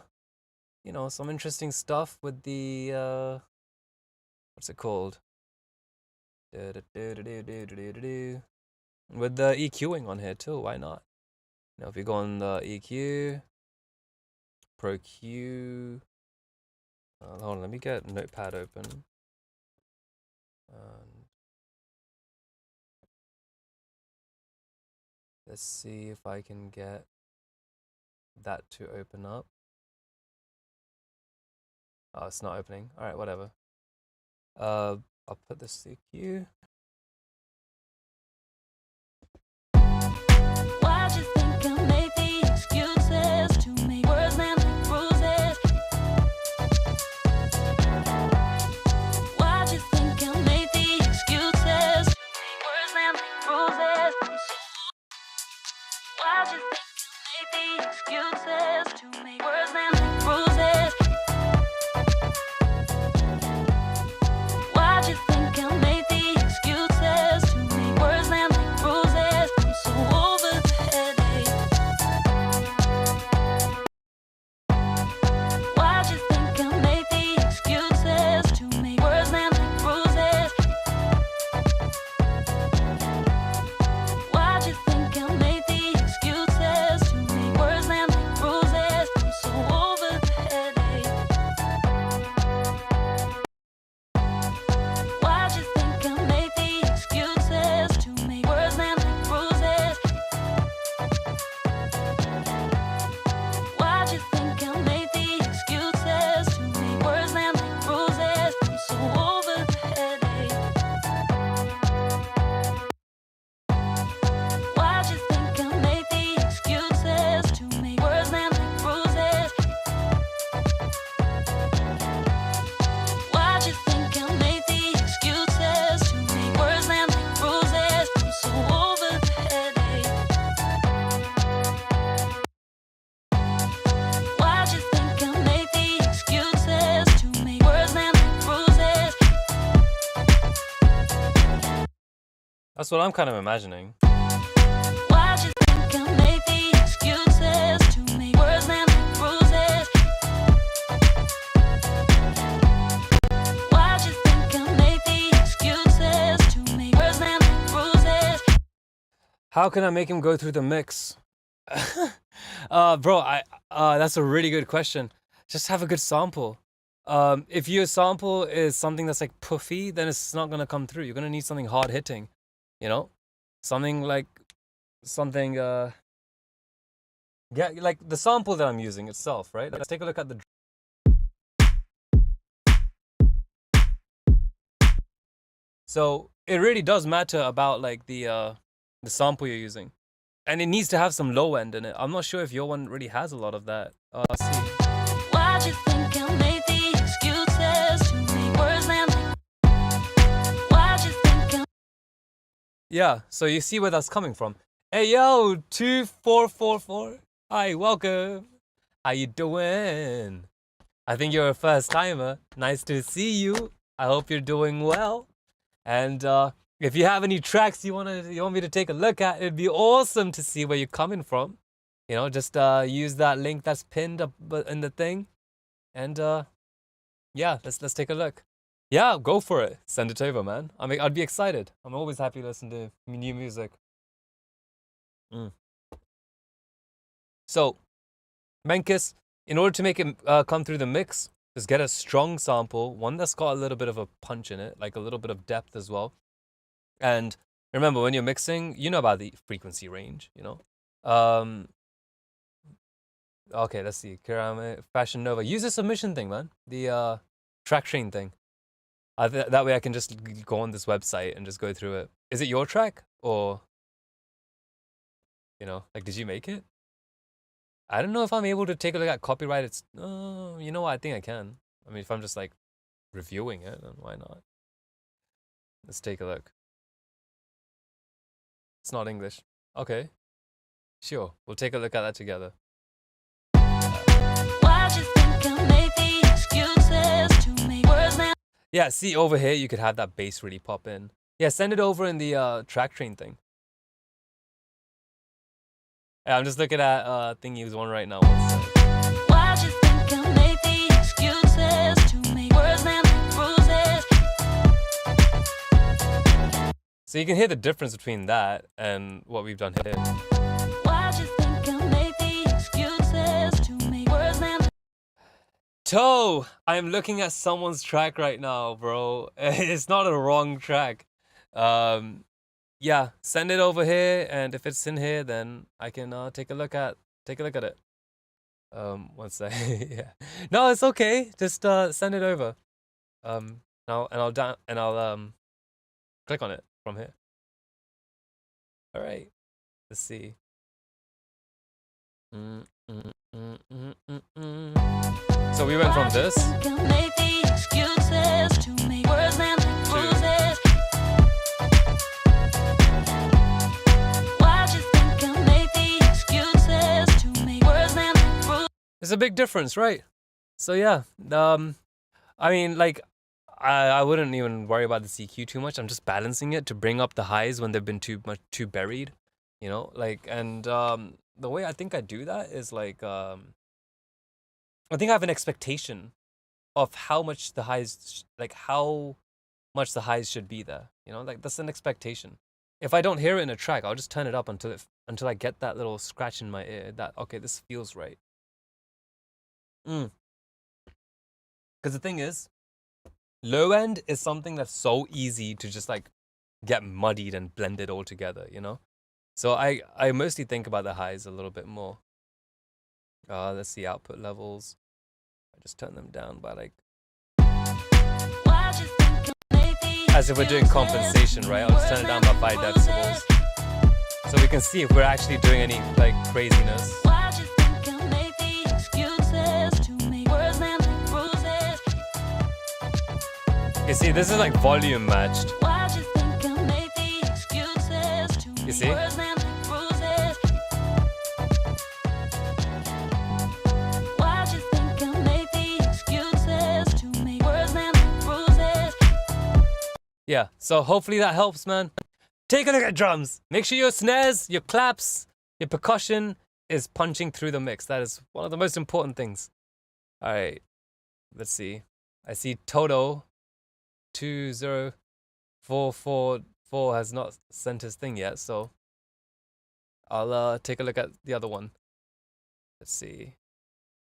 you know, some interesting stuff with the, what's it called? With the EQing on here too, why not? Now if we go on the EQ, Pro Q, hold on, let me get Notepad open. And let's see if I can get that to open up. Oh, it's not opening. All right, whatever. I'll put this EQ. Why'd you think I made the excuses to make words and bruises? Why'd you think I made the excuses to make words and bruises? Why'd you think I made the excuses to make words and bruises? Why'd you think I made the excuses to make words and bruises? I'm so over the headache. Why'd you think I made the excuses to make words and bruises? Why'd you think I made the excuses to make words and bruises? I'm so over the headache. Why'd you think I made the excuses to make words and bruises? Why'd you think I made the excuses to make words and bruises? I'm so over the headache. Why'd you think I made the excuses to make words and bruises? Why'd you think I made the excuses to make words and bruises? I'm so over the headache. Why'd you think I made the excuses to make words and bruises? That's what I'm kind of imagining. Why'd you think I made the excuses to make words and bruises? Why'd you think I made the excuses to make words and bruises? How can I make him go through the mix? Bro, that's a really good question. Just have a good sample. If your sample is something that's like puffy, then it's not gonna come through. You're gonna need something hard hitting, you know? Something, yeah, like the sample that I'm using itself, right? Let's take a look at the. So it really does matter about like the sample you're using, and it needs to have some low end in it. I'm not sure if your one really has a lot of that. Let's see. Why'd you think I made the excuses to make words and why'd you think I Yeah, so you see where that's coming from. Hey yo, 2444. Hi, welcome. How you doing? I think you're a first timer. Nice to see you. I hope you're doing well. And If you have any tracks you want me to take a look at, it'd be awesome to see where you're coming from. You know, just use that link that's pinned up in the thing, and yeah, let's take a look. Yeah, go for it. Send it over, man. I mean, I'd be excited. I'm always happy to listen to new music. So, Menkis, in order to make it come through the mix, just get a strong sample, one that's got a little bit of a punch in it, like a little bit of depth as well. And remember, when you're mixing, you know about the frequency range, you know? Okay, let's see. Fashion Nova. Use the submission thing, man. The track train thing. That way I can just go on this website and just go through it. Is it your track? Or, you know, like, did you make it? I don't know if I'm able to take a look at copyright. It's, you know what? I think I can. I mean, if I'm just, like, reviewing it, then why not? Let's take a look. It's not English. Okay. Sure. We'll take a look at that together. Yeah, see over here, you could have that bass really pop in. Yeah, send it over in the track train thing. Yeah, I'm just looking at Thingy's one right now. So you can hear the difference between that and what we've done here. Toe, I'm looking at someone's track right now, bro. It's not a wrong track. Yeah, send it over here, and if it's in here, then I can take a look at it. One sec. Yeah. No, it's okay. Just send it over. I'll click on it from here. All right. Let's see. So we went from this to it's a big difference, right? So yeah, I mean, like, I wouldn't even worry about the CQ too much. I'm just balancing it to bring up the highs when they've been too buried, you know, like, and the way I think I do that is like, I think I have an expectation of how much the highs, should be there, you know, like that's an expectation. If I don't hear it in a track, I'll just turn it up until I get that little scratch in my ear that, okay, this feels right. Because the thing is, low end is something that's so easy to just like get muddied and blended all together, you know? So I mostly think about the highs a little bit more. Let's see, output levels. I just turn them down by like, as if we're doing compensation, right? I'll just turn it down by 5 decibels. So we can see if we're actually doing any like craziness. You see, this is like volume matched. You see? Yeah, so hopefully that helps, man. Take a look at drums. Make sure your snares, your claps, your percussion is punching through the mix. That is one of the most important things. All right, let's see. I see Toto 20444 has not sent his thing yet, so I'll take a look at the other one. Let's see.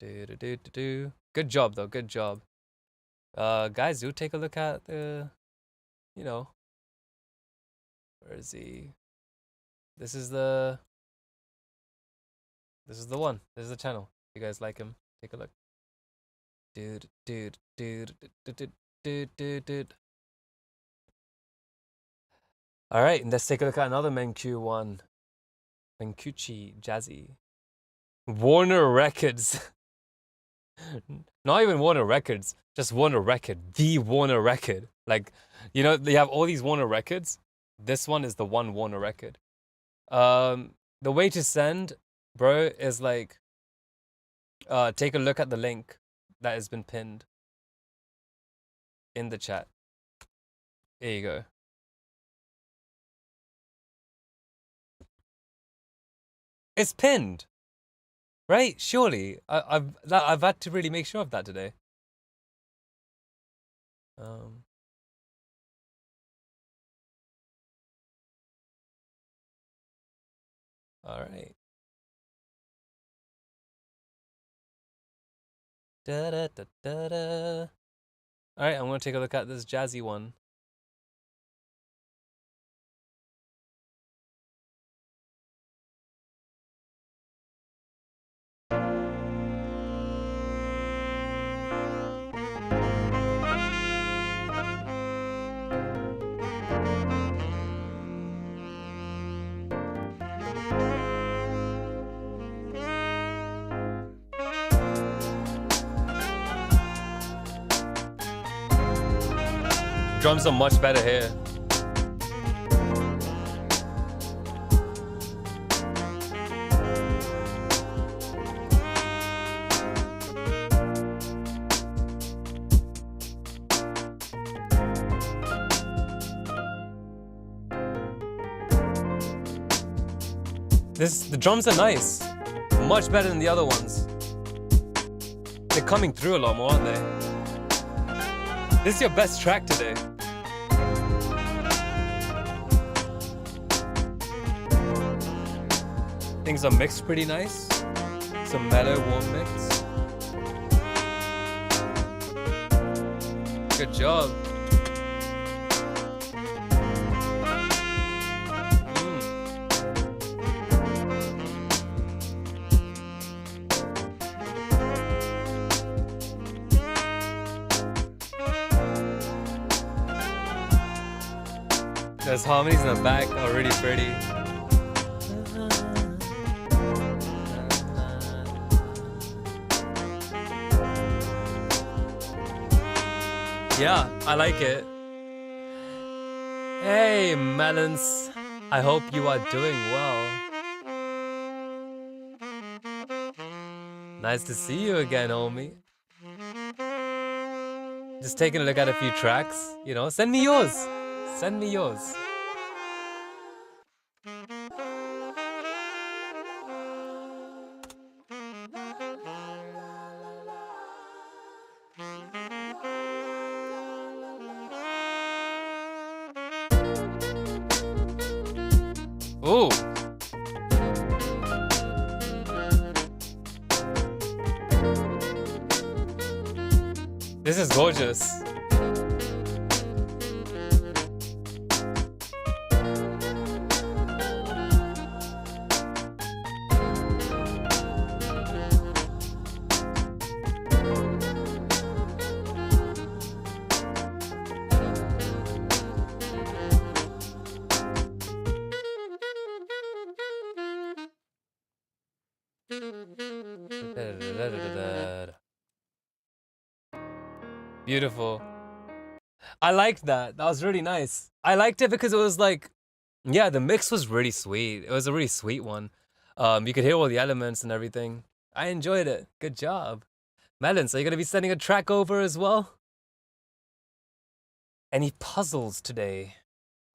Good job though, good job. Guys, do take a look at the, you know, where is he? This is the one. This is the channel. If you guys like him, take a look. Dude. All right, and let's take a look at another Menku one. Menkuchi Jazzy. Warner Records. Not even Warner Records, just Warner Record. The Warner Record. Like, you know, they have all these Warner Records. This one is the one Warner Record. The way to send, bro, is like, take a look at the link that has been pinned in the chat. There you go. It's pinned, right? Surely. I've had to really make sure of that today. Um. All right. Da da da da da. All right, I'm gonna take a look at this jazzy one. Drums are much better here. The drums are nice. Much better than the other ones. They're coming through a lot more, aren't they? This is your best track today. Things are mixed pretty nice. Some mellow, warm mix. Good job. Those harmonies in the back are really pretty. Yeah, I like it. Hey, Melons. I hope you are doing well. Nice to see you again, homie. Just taking a look at a few tracks, you know. Send me yours. Send me yours. Ooh. This is gorgeous. Beautiful. I liked that. That was really nice. I liked it because it was like, yeah, the mix was really sweet. It was a really sweet one. You could hear all the elements and everything. I enjoyed it. Good job. Melons, are you gonna be sending a track over as well? Any puzzles today?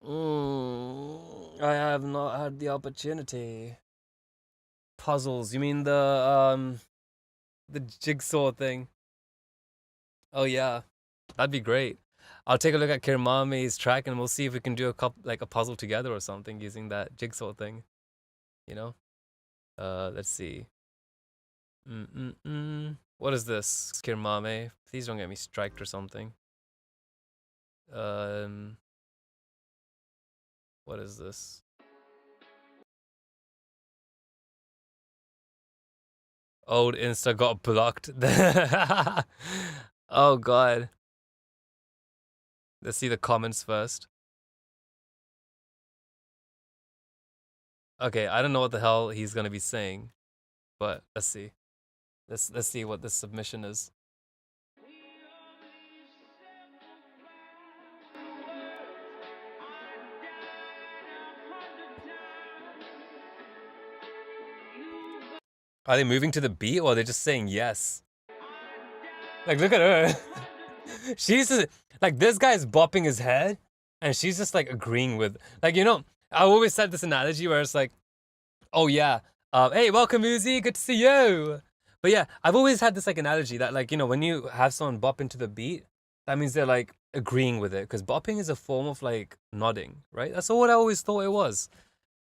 I have not had the opportunity. Puzzles? You mean the jigsaw thing? Oh yeah, that'd be great. I'll take a look at Kirmame's track and we'll see if we can do a puzzle together or something using that jigsaw thing. You know? Let's see. What is this, Kirmame? Please don't get me striked or something. What is this? Old Insta got blocked. Oh god. Let's see the comments first. Okay, I don't know what the hell he's gonna be saying, but let's see. Let's see what this submission is. Are they moving to the beat or are they just saying yes? Like, look at her. She's just, like, this guy's bopping his head and she's just like agreeing with, like, you know, I always said this analogy where it's like, oh yeah, Hey, welcome, Uzi. Good to see you. But yeah, I've always had this like analogy that like, you know, when you have someone bop into the beat, that means they're like agreeing with it. Because bopping is a form of like nodding, right? That's what I always thought it was.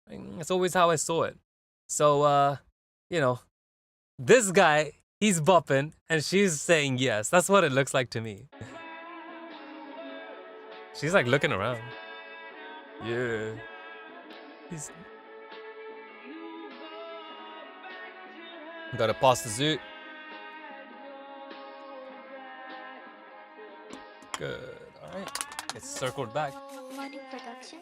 That's always how I saw it. So, you know, this guy, he's bopping and she's saying yes. That's what it looks like to me. She's like looking around. Yeah. He's gotta pass the zoot. Good. Alright. It's circled back. Money Productions.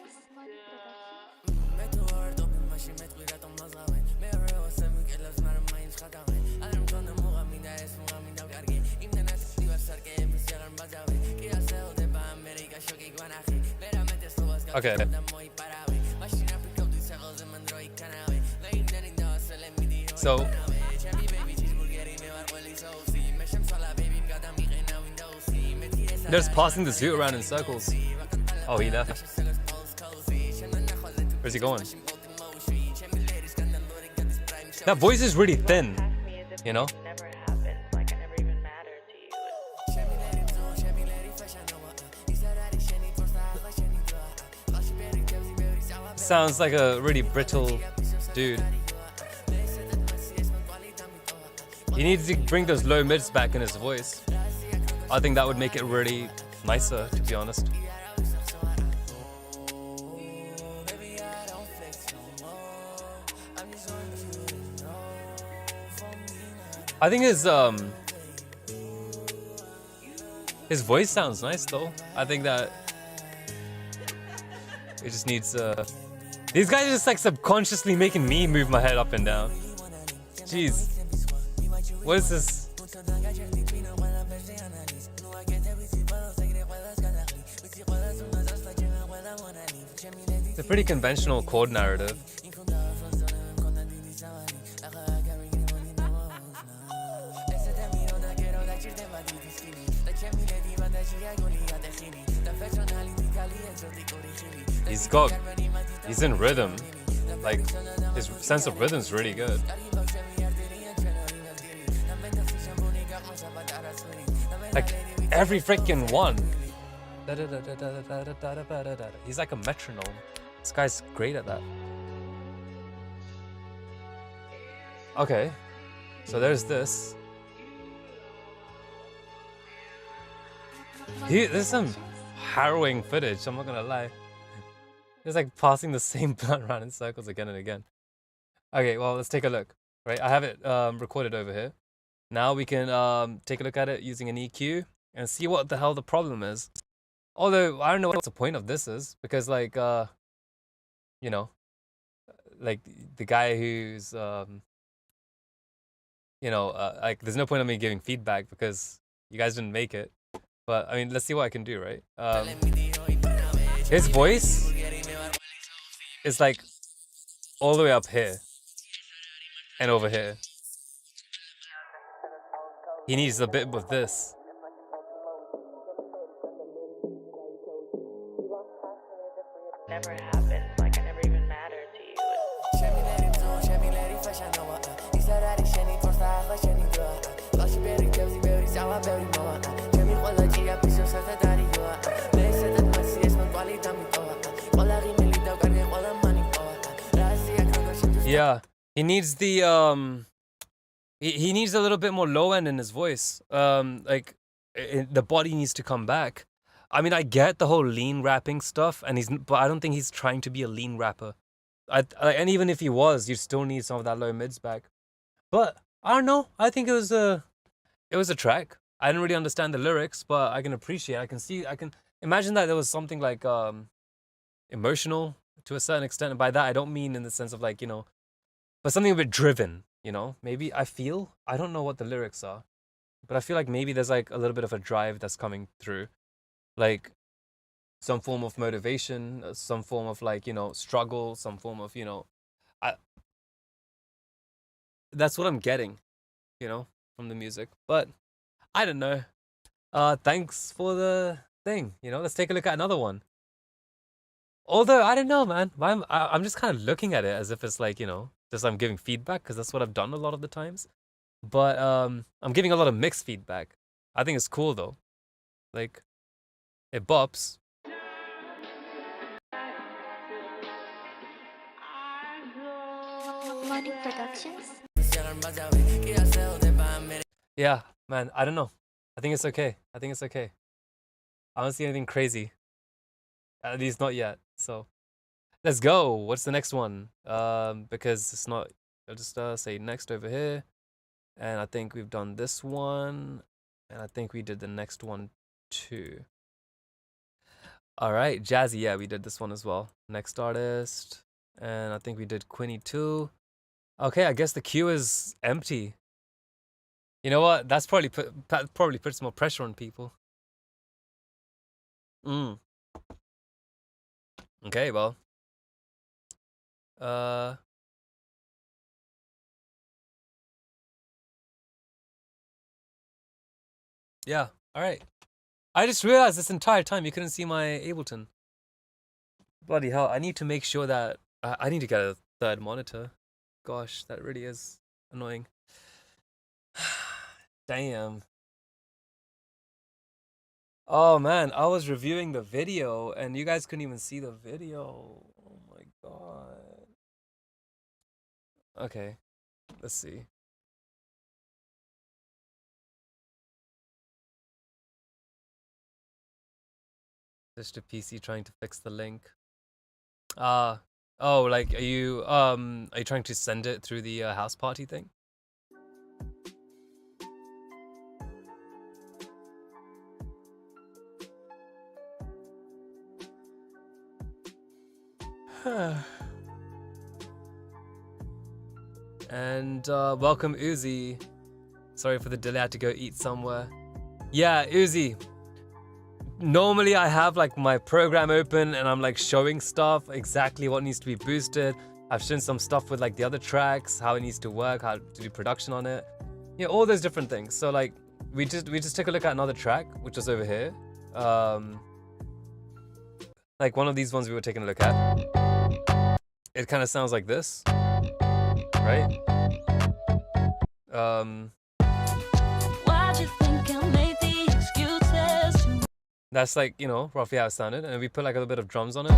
Okay. So they're just passing the zoot around in circles. Oh, he left. Where's he going? That voice is really thin, you know? Sounds like a really brittle dude. He needs to bring those low mids back in his voice. I think that would make it really nicer, to be honest. I think his voice sounds nice though. I think that it just needs these guys are just like subconsciously making me move my head up and down. Jeez. What is this? It's a pretty conventional chord narrative. He's in rhythm. Like, his sense of rhythm is really good. Like, every freaking one. He's like a metronome. This guy's great at that. Okay, so there's this. There's some harrowing footage, I'm not gonna lie. It's like passing the same blunt around in circles again and again. Okay, well, let's take a look. Right, I have it recorded over here. Now we can take a look at it using an EQ and see what the hell the problem is. Although, I don't know what the point of this is, because like, you know, like the guy who's, you know, like there's no point in me giving feedback because you guys didn't make it. But I mean, let's see what I can do, right? His voice is like all the way up here and over here. He needs a bit of this. Never happened, like I never even mattered to you. Yeah, he needs the he needs a little bit more low end in his voice. Like the body needs to come back. I mean, I get the whole lean rapping stuff, but I don't think he's trying to be a lean rapper. And even if he was, you still need some of that low mids back. But I don't know. I think it was a track. I didn't really understand the lyrics, but I can appreciate. I can imagine that there was something like emotional to a certain extent. And by that, I don't mean in the sense of like, you know, but something a bit driven. You know, maybe I don't know what the lyrics are, but I feel like maybe there's like a little bit of a drive that's coming through. Like some form of motivation, some form of like, you know, struggle, some form of, you know, that's what I'm getting, you know, from the music. But I don't know. Thanks for the thing, you know, let's take a look at another one. Although, I don't know, man. I'm just kind of looking at it as if it's like, you know, just I'm giving feedback because that's what I've done a lot of the times. But I'm giving a lot of mixed feedback. I think it's cool though. Like it bops. Morning Productions. Yeah, man, I don't know. I think it's okay. I think it's okay. I don't see anything crazy. At least not yet. So let's go. What's the next one? Because it's not. I'll just say next over here, and I think we've done this one, and I think we did the next one too. All right, Jazzy. Yeah, we did this one as well. Next artist, and I think we did Quinny too. Okay, I guess the queue is empty. You know what? That's probably puts more pressure on people. Okay, well. Yeah. All right. I just realized this entire time you couldn't see my Ableton. Bloody hell! I need to make sure that I need to get a third monitor. Gosh, that really is annoying. Damn. Oh man, I was reviewing the video and you guys couldn't even see the video. Oh my god. Okay, let's see. Just a PC trying to fix the link. Oh, like are you trying to send it through the house party thing? And welcome Uzi. Sorry for the delay, I had to go eat somewhere. Yeah, Uzi. Normally I have like my program open and I'm like showing stuff, exactly what needs to be boosted. I've shown some stuff with like the other tracks, how it needs to work, how to do production on it. Yeah, all those different things. So like we just took a look at another track, which was over here. Like one of these ones we were taking a look at. It kind of sounds like this, right? That's like, you know, roughly how it sounded, and we put like a little bit of drums on it,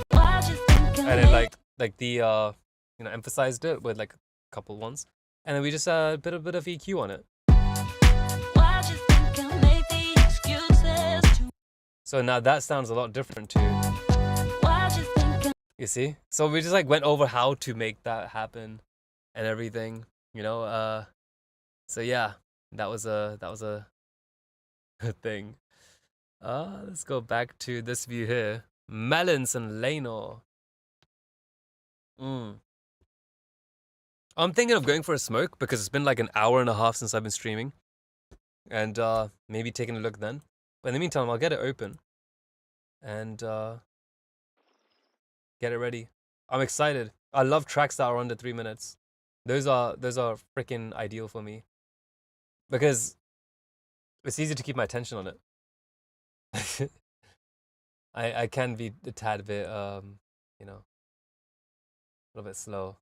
and then like the you know, emphasized it with like a couple ones, and then we just a bit of EQ on it. So now that sounds a lot different too. You see? So we just like went over how to make that happen and everything, you know. So yeah, that was a thing. Let's go back to this view here. Melons and Leno. I'm thinking of going for a smoke because it's been like an hour and a half since I've been streaming. And maybe taking a look then. But in the meantime, I'll get it open. And get it ready. I'm excited. I love tracks that are under 3 minutes. Those are freaking ideal for me. Because it's easy to keep my attention on it. I can be a tad bit you know, a little bit slow.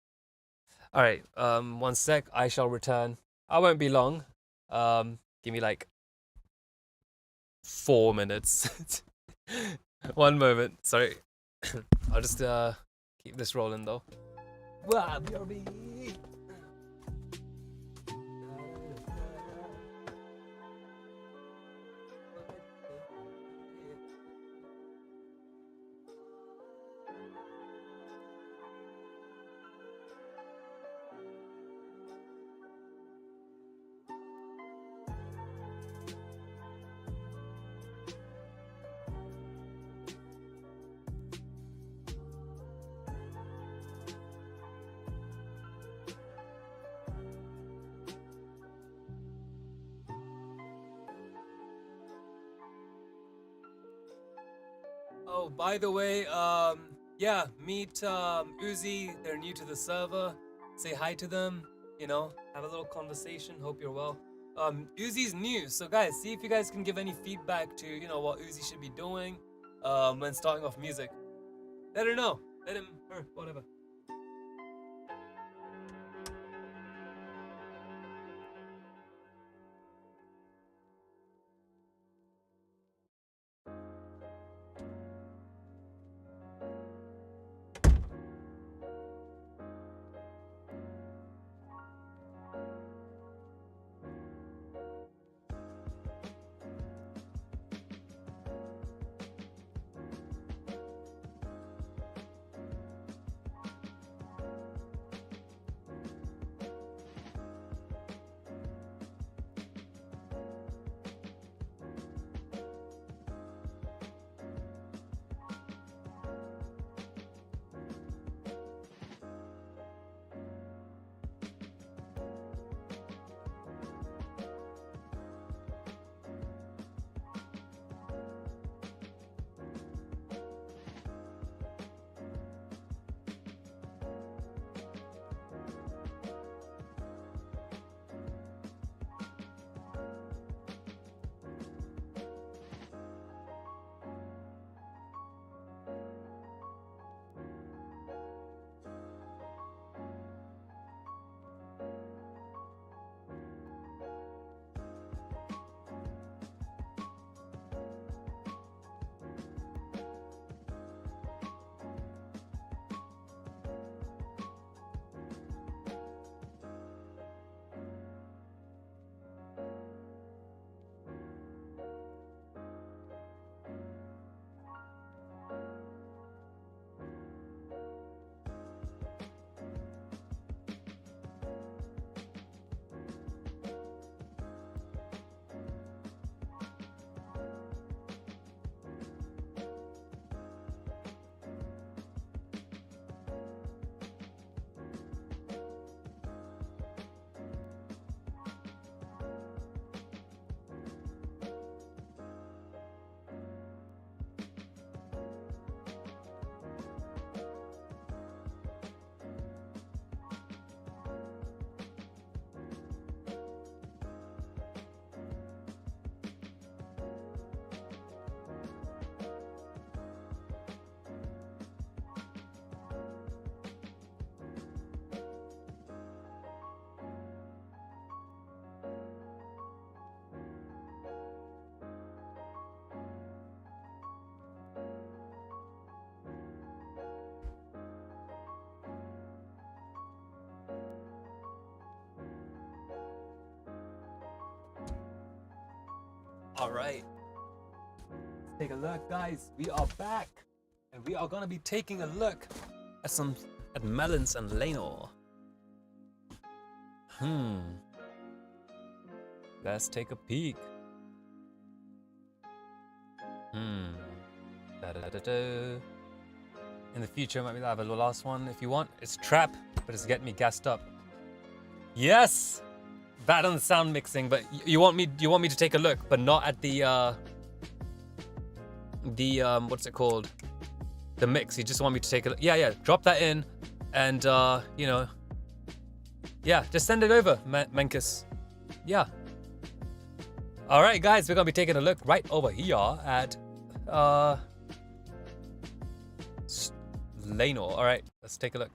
All right, 1 sec. I shall return. I won't be long. Give me like 4 minutes. 1 moment. Sorry. I'll just keep this rolling though. Wow, BRB. Oh, by the way, yeah, meet Uzi. They're new to the server. Say hi to them. You know, have a little conversation. Hope you're well. Uzi's new, so guys, see if you guys can give any feedback to, you know, what Uzi should be doing when starting off music. Let her know. Let him, her, whatever. All right. Let's take a look, guys. We are back, and we are gonna be taking a look at Melons and Leno. Let's take a peek. In the future, maybe I'll have a last one if you want. It's trap, but it's getting me gassed up. Yes, bad on the sound mixing, but you want me to take a look, but not at the what's it called? The mix. You just want me to take a look. Yeah. Drop that in, and you know, yeah, just send it over, Menkus. Yeah. All right, guys, we're gonna be taking a look right over here at Leno. All right, let's take a look.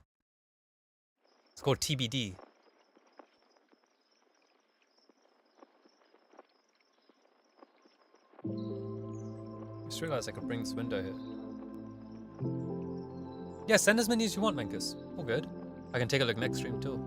It's called TBD. I just realized I could bring this window here. Yeah, send as many as you want, Menkus. All good. I can take a look next stream too.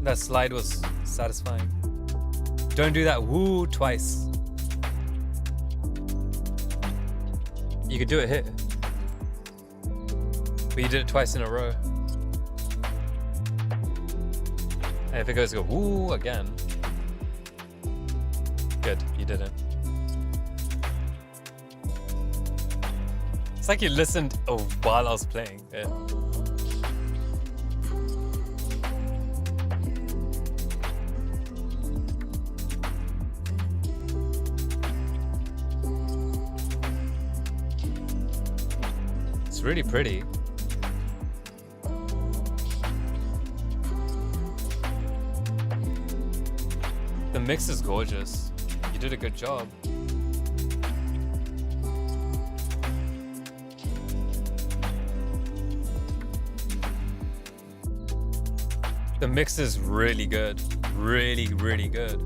That slide was satisfying. Don't do that woo twice. You could do it here, but you did it twice in a row. And if it goes go woo again, good, you didn't. It's like you listened while I was playing. Yeah. It's really pretty. The mix is gorgeous. You did a good job. The mix is really good. Really, really good.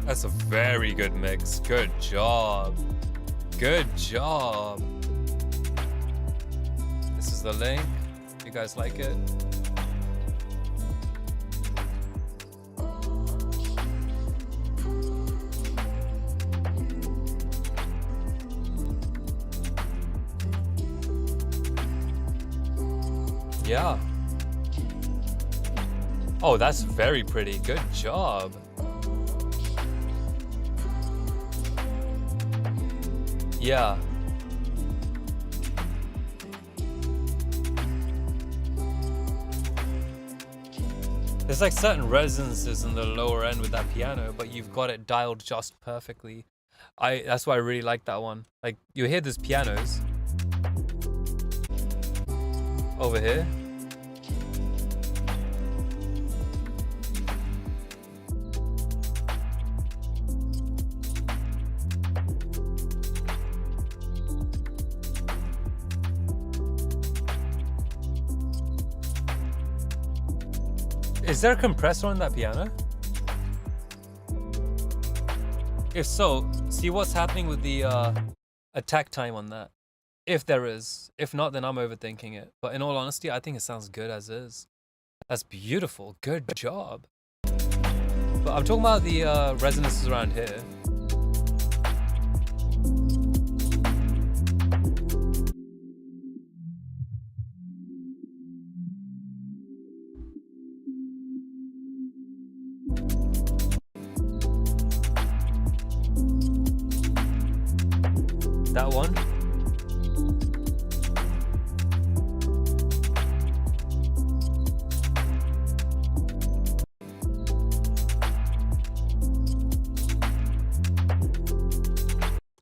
That's a very good mix. Good job. Good job. This is the link. You guys like it? Yeah. Oh, that's very pretty. Good job. Yeah. There's like certain resonances in the lower end with that piano, but you've got it dialed just perfectly. That's why I really like that one. Like you hear these pianos over here. Is there a compressor on that piano? If so, see what's happening with the attack time on that. If there is. If not, then I'm overthinking it. But in all honesty, I think it sounds good as is. That's beautiful. Good job. But I'm talking about the resonances around here. That one.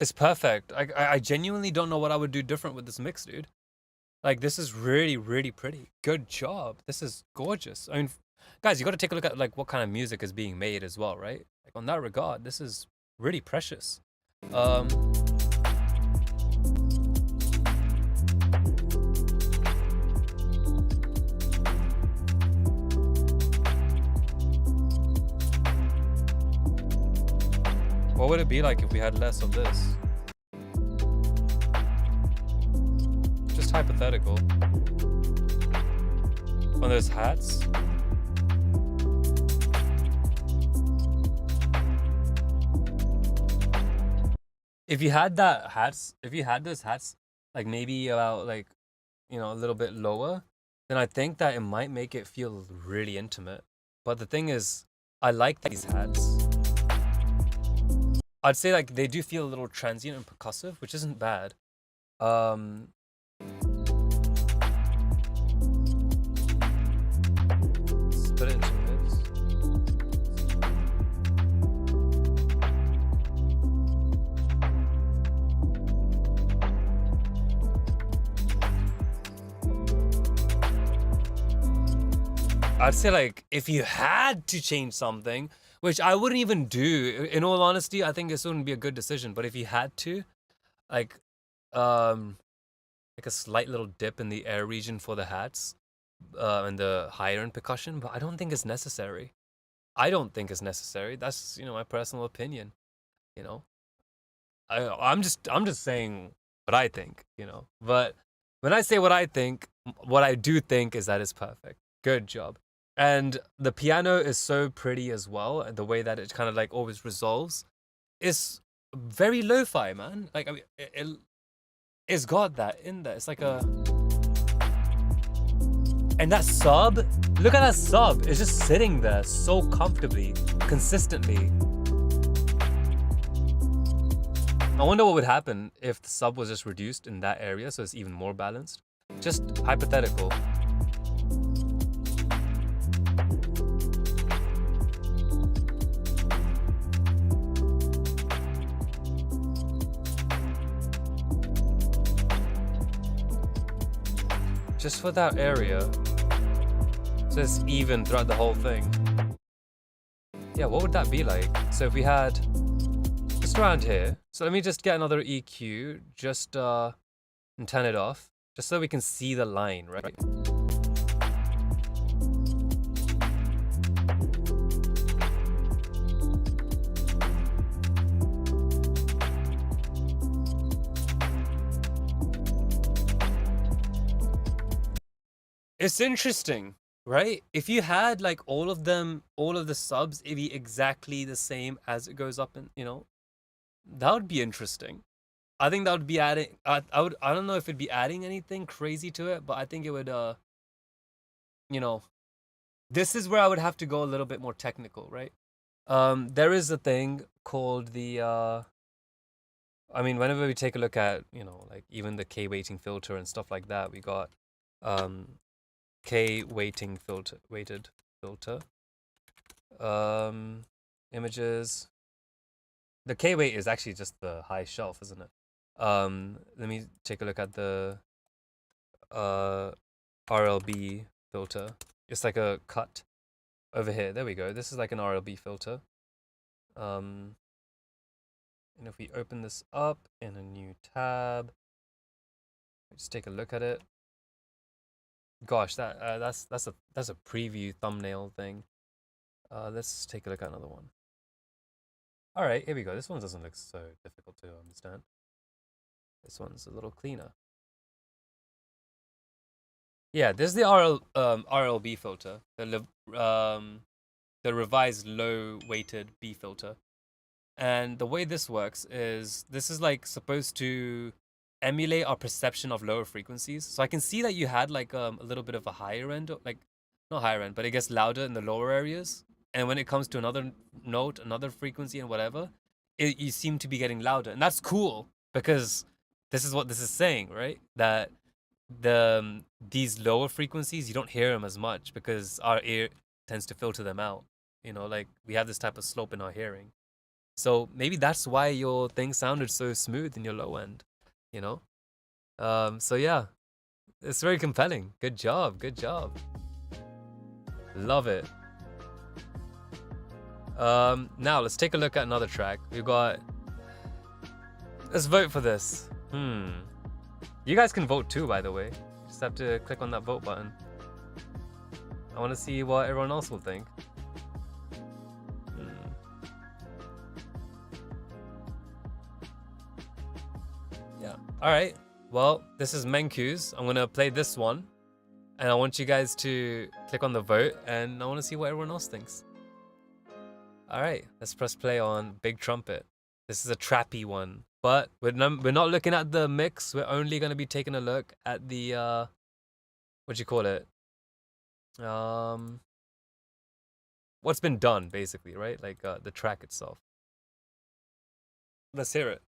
It's perfect. I genuinely don't know what I would do different with this mix, dude. Like, this is really, really pretty. Good job. This is gorgeous. I mean, guys, you got to take a look at like what kind of music is being made as well, right? Like on that regard, this is really precious. Um, what would it be like if we had less of this? Just hypothetical. One of those hats. If you had those hats, like maybe about like, you know, a little bit lower, then I think that it might make it feel really intimate. But the thing is, I like these hats. I'd say like they do feel a little transient and percussive, which isn't bad. Let's put it into mids. I'd say like if you had to change something, which I wouldn't even do, in all honesty, I think this wouldn't be a good decision. But if you had to, like a slight little dip in the air region for the hats, and the higher end percussion, but I don't think it's necessary. I don't think it's necessary. That's, you know, my personal opinion. You know, I'm just saying what I think. You know, but when I say what I think, what I do think is that it's perfect. Good job. And the piano is so pretty as well, and the way that it kind of like always resolves is very lo-fi, man. Like, I mean, it's got that in there. It's like a, and that sub, look at that sub. It's just sitting there so comfortably, consistently. I wonder what would happen if the sub was just reduced in that area so it's even more balanced. Just hypothetical. Just for that area, so it's even throughout the whole thing. Yeah, what would that be like? So if we had just around here, so let me just get another EQ, just and turn it off, just so we can see the line, right? It's interesting, right? If you had like all of them, all of the subs, it'd be exactly the same as it goes up, and you know, that would be interesting. I think that would be adding. I don't know if it'd be adding anything crazy to it, but I think it would. You know, this is where I would have to go a little bit more technical, right? There is a thing called the. I mean, whenever we take a look at, you know, like even the K weighting filter and stuff like that, we got K weighting filter, weighted filter. Images. The K weight is actually just the high shelf, isn't it? Let me take a look at the RLB filter. It's like a cut over here. There we go. This is like an RLB filter. And if we open this up in a new tab, just take a look at it. Gosh, that's a preview thumbnail thing. Let's take a look at another one. All right, here we go. This one doesn't look so difficult to understand. This one's a little cleaner. Yeah, this is the RLB filter, the revised low weighted B filter. And the way this works is this is like supposed to emulate our perception of lower frequencies. So I can see that you had like a little bit of a higher end, like not higher end, but it gets louder in the lower areas. And when it comes to another note, another frequency and whatever, you seem to be getting louder. And that's cool because this is what this is saying, right? That these lower frequencies, you don't hear them as much because our ear tends to filter them out. You know, like we have this type of slope in our hearing. So maybe that's why your thing sounded so smooth in your low end, you know? So yeah, it's very compelling. Good job, good job. Love it. Now let's take a look at another track. We've got, let's vote for this. You guys can vote too, by the way. Just have to click on that vote button. I want to see what everyone else will think. Yeah. All right. Well, this is Menku's. I'm gonna play this one, and I want you guys to click on the vote, and I want to see what everyone else thinks. All right. Let's press play on Big Trumpet. This is a trappy one, but we're not looking at the mix. We're only gonna be taking a look at the what do you call it? What's been done, basically, right? Like the track itself. Let's hear it.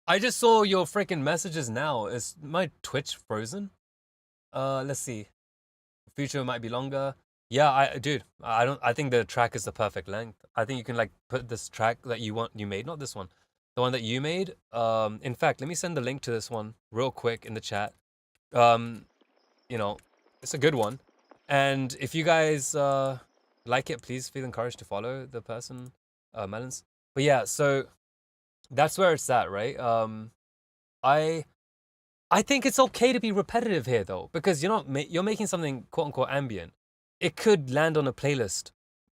I just saw your freaking messages now. Is my Twitch frozen? Let's see. Future might be longer. Yeah, dude, I think the track is the perfect length. I think you can like put this track that you made, not this one, the one that you made. In fact, let me send the link to this one real quick in the chat. You know, it's a good one. And if you guys like it, please feel encouraged to follow the person, Melons. But yeah, so that's where it's at, right? I think it's okay to be repetitive here though, because you're making something quote unquote ambient. It could land on a playlist.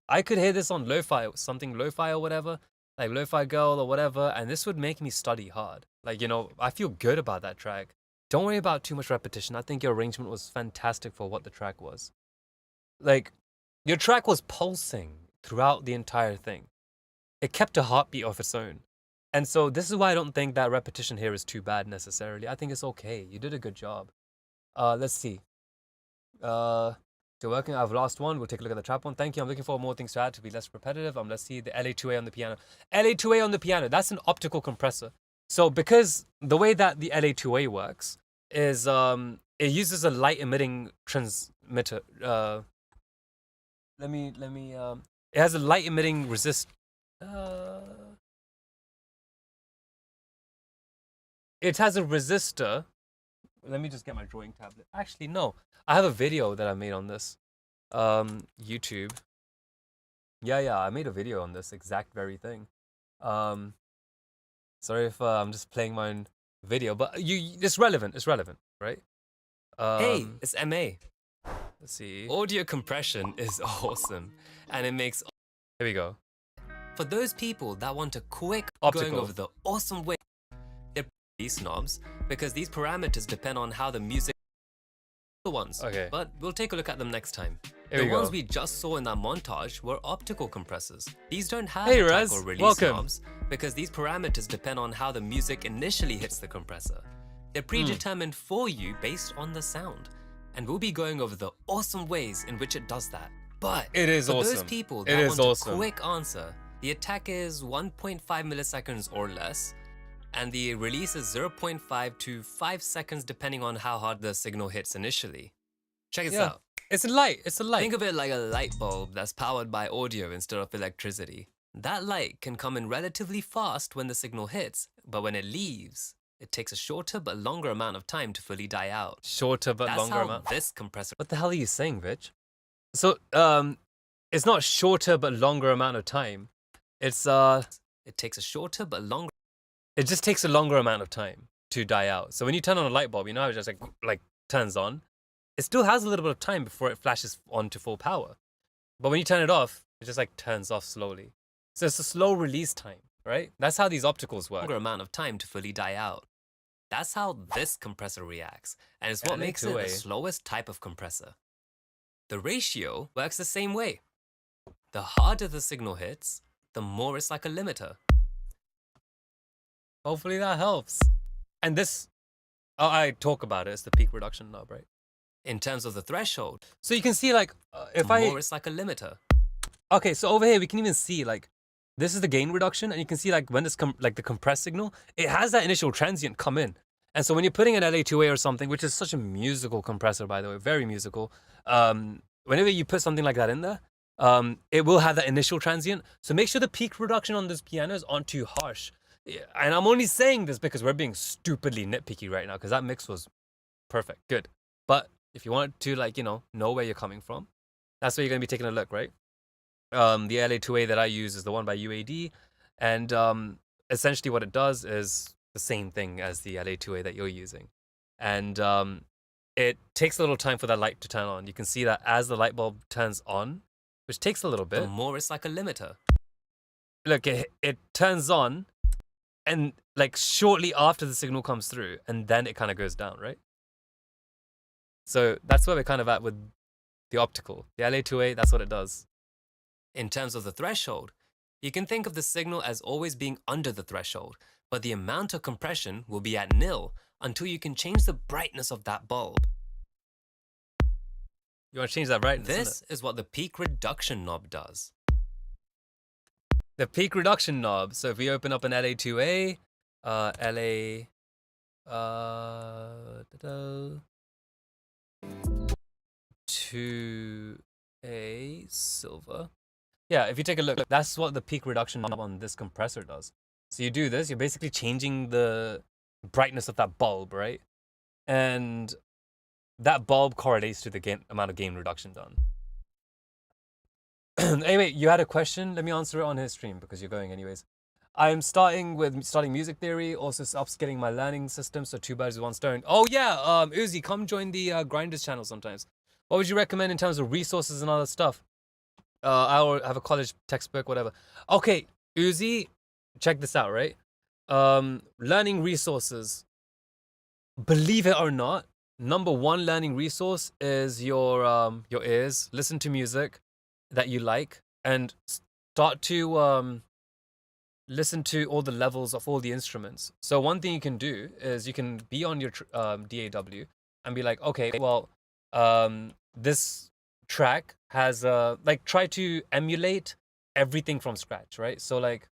I could hear this on lo-fi, something lo-fi or whatever, like Lo-Fi Girl or whatever, and this would make me study hard. Like, I feel good about that track. Don't worry about too much repetition. I think your arrangement was fantastic for what the track was. Like, your track was pulsing throughout the entire thing. It kept a heartbeat of its own. And so this is why I don't think that repetition here is too bad necessarily. I think it's okay. You did a good job. Let's see. Still working. I've lost one. We'll take a look at the trap one. Thank you. I'm looking for more things to add to be less repetitive. Let's see the LA2A on the piano. LA2A on the piano. That's an optical compressor. So because the way that the LA2A works is it uses a light emitting transmitter. It has a light emitting it has a resistor. Let me just get my drawing tablet. Actually, no. I have a video that I made on this. YouTube. Yeah, I made a video on this exact very thing. Sorry if I'm just playing my own video, but it's relevant. It's relevant, right? Hey, it's MA. Let's see. Audio compression is awesome, and it makes. Here we go. For those people that want a quick going over the awesome way, they're these snobs because these parameters depend on how the music. The ones, okay, but we'll take a look at them next time. The ones we just saw in that montage were optical compressors. These don't have attack or release knobs because these parameters depend on how the music initially hits the compressor. They're predetermined for you based on the sound, and we'll be going over the awesome ways in which it does that. But it is for those people that want a quick answer, the attack is 1.5 milliseconds or less, and the release is 0.5 to 5 seconds depending on how hard the signal hits initially. Check this out. It's a light. Think of it like a light bulb that's powered by audio instead of electricity. That light can come in relatively fast when the signal hits, but when it leaves, it takes a shorter but longer amount of time to fully die out. Shorter but longer amount. This compressor. What the hell are you saying, Vich? So, it's not shorter but longer amount of time. It's it takes a shorter but longer. It just takes a longer amount of time to die out. So when you turn on a light bulb, how it just like turns on. It still has a little bit of time before it flashes on to full power. But when you turn it off, it just like turns off slowly. So it's a slow release time, right? That's how these opticals work. Longer amount of time to fully die out. That's how this compressor reacts, and it's what makes it the slowest type of compressor. The ratio works the same way. The harder the signal hits, the more it's like a limiter. Hopefully that helps. And this, I talk about it, it's the peak reduction knob, right? In terms of the threshold. So you can see like, if more it's like a limiter. Okay, so over here we can even see like, this is the gain reduction, and you can see like when this like the compressed signal, it has that initial transient come in. And so when you're putting an LA2A or something, which is such a musical compressor, by the way, very musical, whenever you put something like that in there, it will have that initial transient. So make sure the peak reduction on this pianos aren't too harsh. And I'm only saying this because we're being stupidly nitpicky right now, because that mix was perfect, good. But if you want to, like, know where you're coming from, that's where you're going to be taking a look, right? The LA2A that I use is the one by UAD, and essentially what it does is the same thing as the LA2A that you're using. And it takes a little time for that light to turn on. You can see that as the light bulb turns on, which takes a little bit, the more it's like a limiter. Look, it turns on, and like shortly after the signal comes through, and then it kind of goes down, right? So that's where we're kind of at with the optical. The LA2A, that's what it does. In terms of the threshold, you can think of the signal as always being under the threshold, but the amount of compression will be at nil until you can change the brightness of that bulb. You want to change that brightness? This is what the peak reduction knob does. The peak reduction knob. So if we open up an LA2A, LA2A silver. Yeah, if you take a look, that's what the peak reduction knob on this compressor does. So you do this, you're basically changing the brightness of that bulb, right? And that bulb correlates to the amount of gain reduction done. Anyway, you had a question? Let me answer it on his stream because you're going anyways. I'm starting music theory, also upskilling my learning system, so 2 birds with 1 stone. Oh yeah, Uzi, come join the Grinders channel sometimes. What would you recommend in terms of resources and other stuff? I'll have a college textbook, whatever. Okay, Uzi, check this out, right? Learning resources. Believe it or not, number 1 learning resource is your ears. Listen to music that you like and start to listen to all the levels of all the instruments. So one thing you can do is you can be on your DAW and be like, okay, well, this track has like try to emulate everything from scratch, right? So like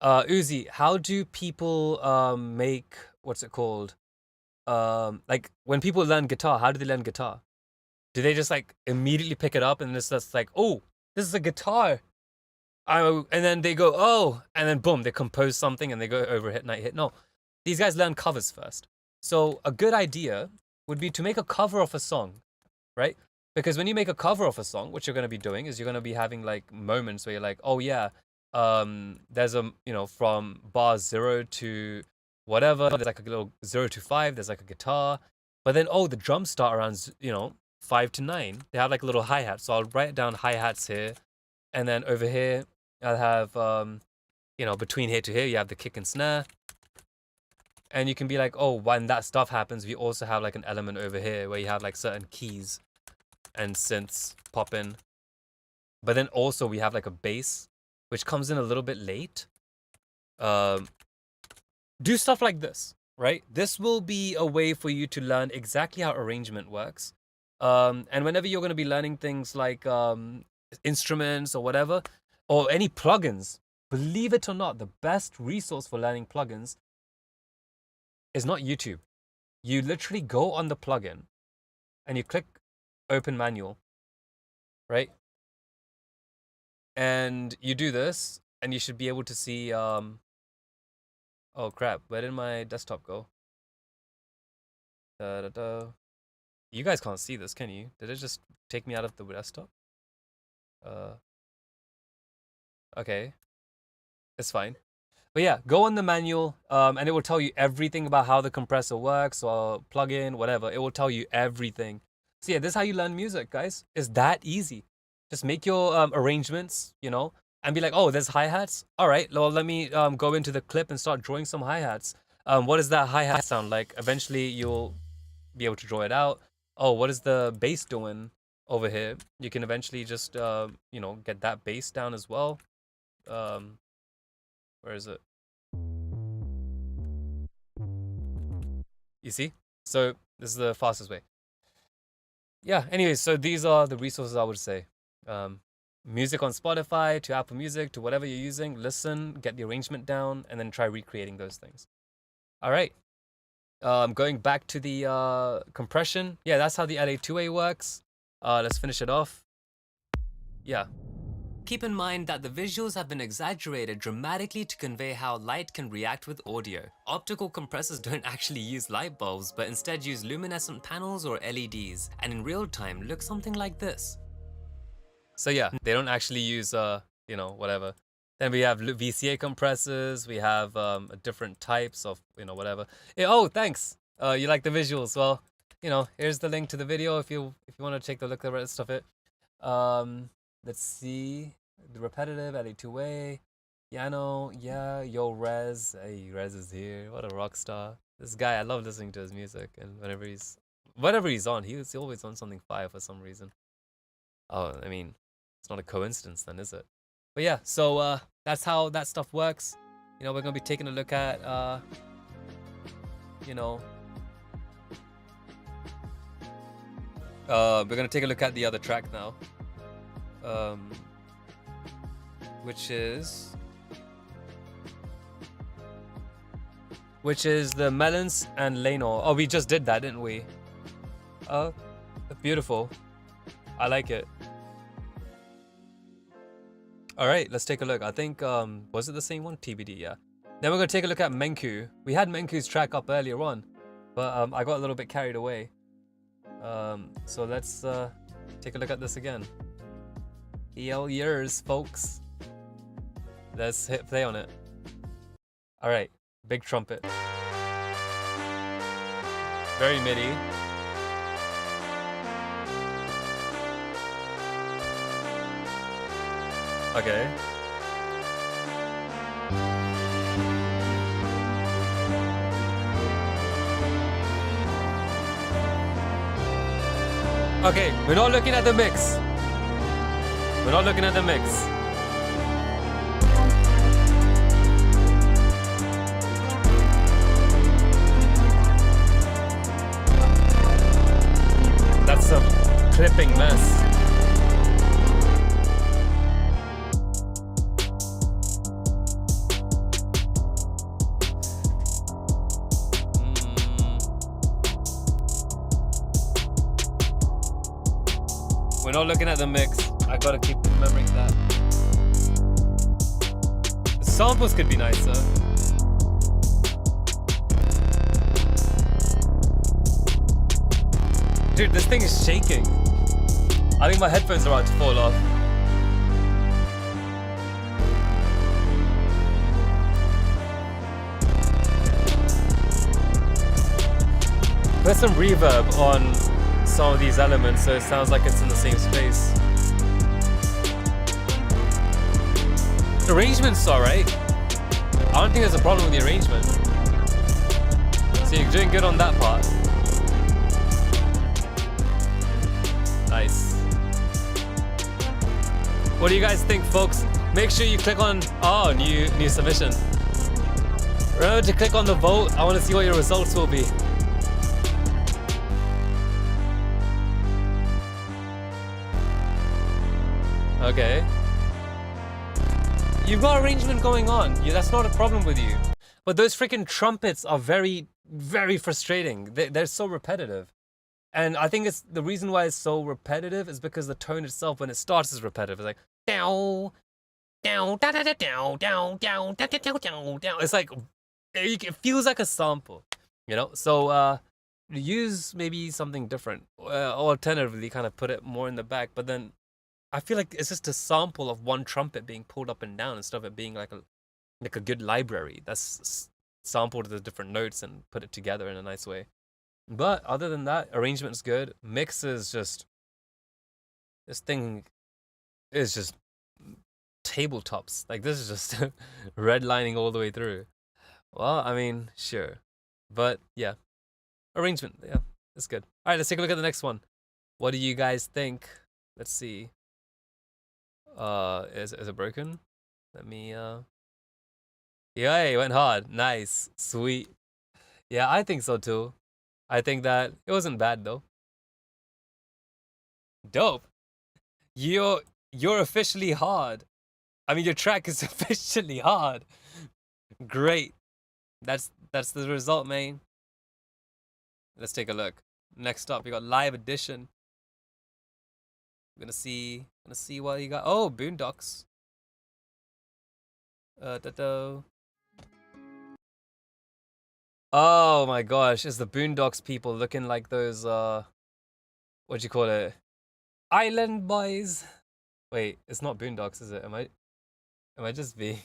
Uzi, how do people make, what's it called, like when people learn guitar, how do they learn guitar? Do they just like immediately pick it up and it's just like, oh, this is a guitar, and then they go, oh, and then boom, they compose something and they go over hit, night hit? No, these guys learn covers first. So a good idea would be to make a cover of a song, right? Because when you make a cover of a song, what you're going to be doing is you're going to be having like moments where you're like, oh yeah, there's a, from bar 0 to whatever, there's like a little 0 to 5, there's like a guitar, but then, oh, the drums start around, 5 to 9. They have like a little hi-hat. So I'll write down hi-hats here, and then over here I'll have, between here to here, you have the kick and snare. And you can be like, oh, when that stuff happens, we also have like an element over here where you have like certain keys and synths pop in. But then also we have like a bass, which comes in a little bit late. Do stuff like this, right? This will be a way for you to learn exactly how arrangement works. And whenever you're going to be learning things like instruments or whatever, or any plugins, believe it or not, the best resource for learning plugins is not YouTube. You literally go on the plugin and you click open manual, right? And you do this and you should be able to see, oh crap, where did my desktop go? You guys can't see this, can you? Did it just take me out of the desktop? Okay, it's fine. But yeah, go on the manual, and it will tell you everything about how the compressor works, or plugin, whatever. It will tell you everything. So yeah, this is how you learn music, guys. It's that easy. Just make your arrangements, and be like, oh, there's hi-hats? All right, well, let me go into the clip and start drawing some hi-hats. What does that hi-hat sound like? Eventually, you'll be able to draw it out. Oh, what is the bass doing over here? You can eventually just, get that bass down as well. Where is it? You see? So this is the fastest way. Yeah, anyways, so these are the resources I would say. music on Spotify to Apple Music to whatever you're using. Listen, get the arrangement down, and then try recreating those things. All right. Going back to the compression. Yeah, that's how the LA2A works. Let's finish it off. Yeah. Keep in mind that the visuals have been exaggerated dramatically to convey how light can react with audio. Optical compressors don't actually use light bulbs, but instead use luminescent panels or LEDs, and in real time look something like this. So yeah, they don't actually use, you know, whatever. Then we have VCA compressors, we have different types of, you know, whatever. Oh, thanks! You like the visuals. Well, you know, here's the link to the video if you want to take a look at the rest of it. Let's see. The repetitive, LA2A, piano, yeah, yo Rez. Hey, Rez is here. What a rock star. This guy, I love listening to his music, and whenever he's on, he's always on something fire for some reason. Oh, I mean, it's not a coincidence then, is it? But yeah, so that's how that stuff works. You know, we're gonna be taking a look at you know, we're gonna take a look at the other track now. Which is the Melons and Lenor. Oh, we just did that, didn't we? Oh, beautiful. I like it. All right, let's take a look. I think, was it the same one? TBD, yeah. Then we're gonna take a look at Menku. We had Menku's track up earlier on, but I got a little bit carried away. So let's take a look at this again. EL years, folks. Let's hit play on it. All right, big trumpet. Very MIDI. Okay. Okay, we're not looking at the mix. We're not looking at the mix. That's a clipping mess. We're not looking at the mix. I gotta keep remembering that. The samples could be nicer. Dude, this thing is shaking. I think my headphones are about to fall off. Put some reverb on some of these elements so it sounds like it's in the same space. The arrangement's alright. I don't think there's a problem with the arrangement. So you're doing good on that part. Nice. What do you guys think, folks? Make sure you click on new submission. Remember to click on the vote. I want to see what your results will be. Okay. You've got arrangement going on. That's not a problem with you. But those freaking trumpets are very, very frustrating. They're so repetitive. And I think it's the reason why it's so repetitive is because the tone itself, when it starts, is repetitive. It's like down, down, da da da down, down, down, da da down, down, down. It's like it feels like a sample, you know. So use maybe something different. Alternatively, kind of put it more in the back. But then I feel like it's just a sample of one trumpet being pulled up and down instead of it being like a good library that's sampled the different notes and put it together in a nice way. But other than that, arrangement's good. Mix is just, this thing is just tabletops. Like this is just redlining all the way through. Well, I mean, sure. But yeah, arrangement, yeah, it's good. All right, let's take a look at the next one. What do you guys think? Let's see. Is it broken? Let me, yeah, it went hard. Nice, sweet. Yeah, I think so too. I think that it wasn't bad though. Dope. You're officially hard. I mean, your track is officially hard. Great. That's the result, man. Let's take a look. Next up, we got live edition. Gonna see what you got. Oh, Boondocks. Oh my gosh, it's the Boondocks people looking like those what do you call it? Island boys. Wait, it's not Boondocks, is it? Am I just being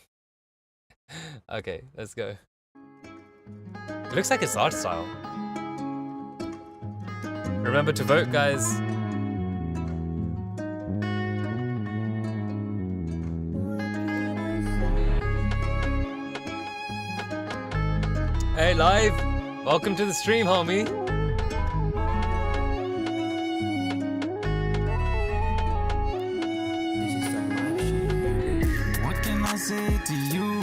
Okay, let's go. It looks like it's art style. Remember to vote, guys. Hey, live. Welcome to the stream, homie. What can I say to you?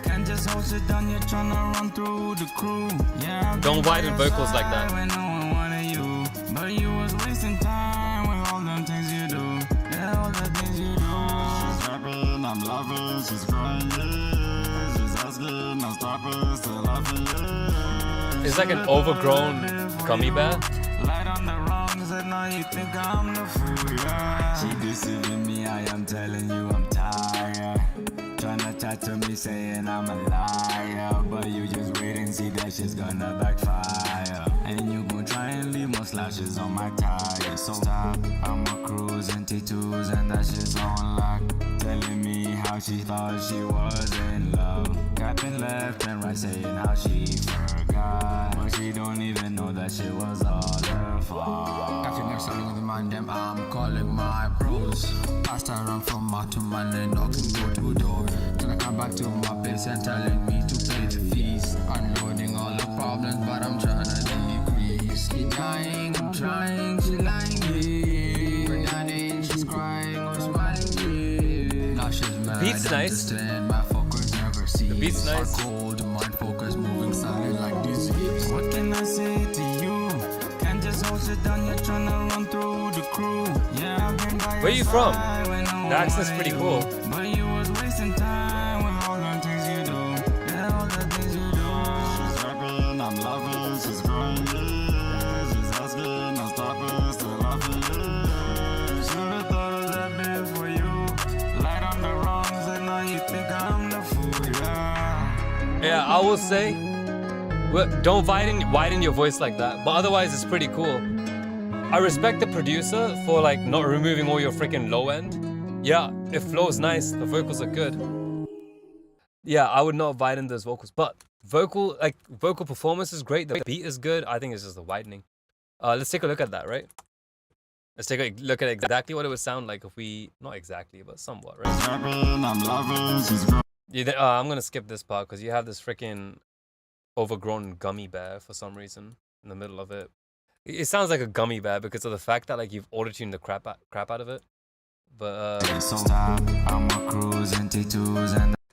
Can't just hold it down, you're trying to run through the crew. Yeah, don't widen vocals like that. When no one wanted you, but you was wasting time with all them things you do. Yeah, all the things you do. She's rapping, I'm loving, she's crying, yeah. She's asking, I'm stopping, still laughing, yeah. It's like an overgrown gummy bear. Light on the wrongs, and now you think I'm the fool, yeah. She deceiving me, I am telling you I'm tired. Tryna chat to me saying I'm a liar, but you just wait and see that shit's gonna backfire. And you gon' try and leave more slashes on my tires. So stop, I'ma cruise in T2s and that shit's on lock. Telling me how she thought she was in love. Capping left and right saying how she forgot, but she don't even know that shit was all her fault. Got you next time with the man, them I'm calling my bros. Passed around from man to man and knocking door to door. Till I come back to my place and telling me to pay the fees. Unloading all the problems, but I'm trying to decrease. She dying, I'm trying, she lying, yeah. Pretending she's crying or smiling, yeah. Now she's mad, Beat's nice. My focus never sees. The beat's nice. Cold, mind focus moving silently like disease. What can I say to you? Can't just hold it down, you're trying to run through the crew. Yeah, I've been by Where your you from? side when no The accent's one pretty wanted cool. you. But you was wasting time with all the things you do. Yeah, all the things you do. She's rapping, I'm loving, she's crying, yeah. She's asking, I'm stopping, still laughing, yeah. Should've thought of that before you. Light on the wrongs, and now you think I'm the fool, yeah. Yeah, I will say, don't widen your voice like that. But otherwise, it's pretty cool. I respect the producer for like not removing all your freaking low end. Yeah, it flows nice. The vocals are good. Yeah, I would not widen those vocals, but vocal performance is great. The beat is good. I think it's just the widening. Let's take a look at that, right? Let's take a look at exactly what it would sound like if we, not exactly, but somewhat, right? I'm gonna skip this part because you have this freaking overgrown gummy bear for some reason in the middle of it. It sounds like a gummy bear because of the fact that like you've auto-tuned the crap out of it. But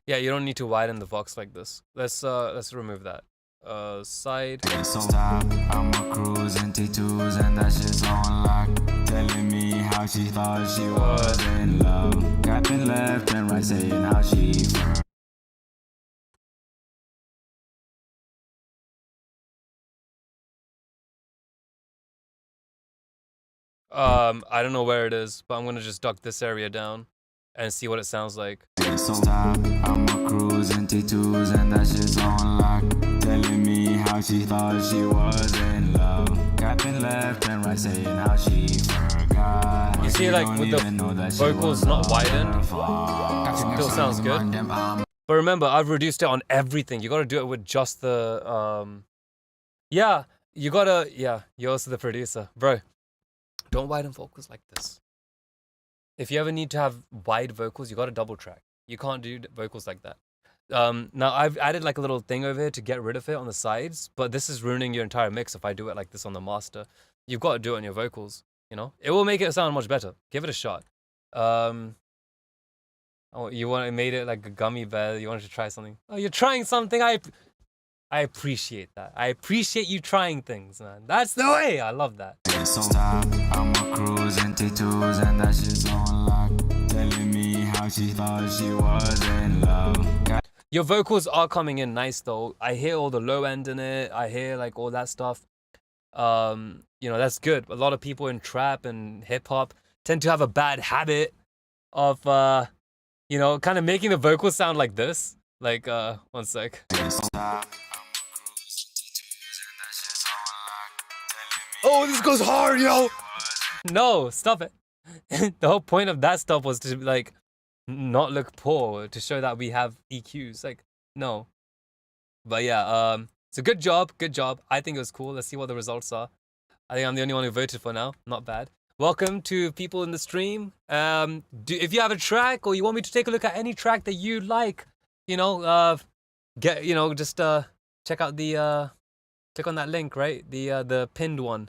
yeah, you don't need to widen the vox like this. Let's remove that. Side. I'ma cruise in T2s and that shit's on lock. Telling me how she thought she was in love. Capping left and right saying how she I don't know where it is, but I'm gonna just duck this area down and see what it sounds like. I'ma cruise in T2s and that shit's on lock. Telling me how she thought she was in love. Capping left and right saying how she forgot. You see, like with the vocals not widened, still sounds good. But remember, I've reduced it on everything. You gotta do it with just the yeah, you're also the producer, bro. Don't widen vocals like this. If you ever need to have wide vocals, you got to double track. You can't do vocals like that. Now I've added like a little thing over here to get rid of it on the sides, but this is ruining your entire mix if I do it like this on the master. You've got to do it on your vocals, you know? It will make it sound much better. Give it a shot. Oh, made it like a gummy bear. You wanted to try something. Oh, you're trying something. I appreciate that. I appreciate you trying things, man. That's the way. I love that. I'ma cruise in T2s and that shit's on lock. she thought she was in love. Your vocals are coming in nice though. I hear all the low end in it. I hear like all that stuff. You know, that's good. A lot of people in trap and hip hop tend to have a bad habit of you know, kind of making the vocals sound like this. Like one sec. Oh, this goes hard, yo. No, stop it. The whole point of that stuff was to like not look poor, to show that we have EQs. Like, no. But yeah, so good job, good job. I think it was cool. Let's see what the results are. I think I'm the only one who voted for now. Not bad. Welcome to people in the stream. If you have a track or you want me to take a look at any track that you like, you know, just check out the click on that link, right? The pinned one.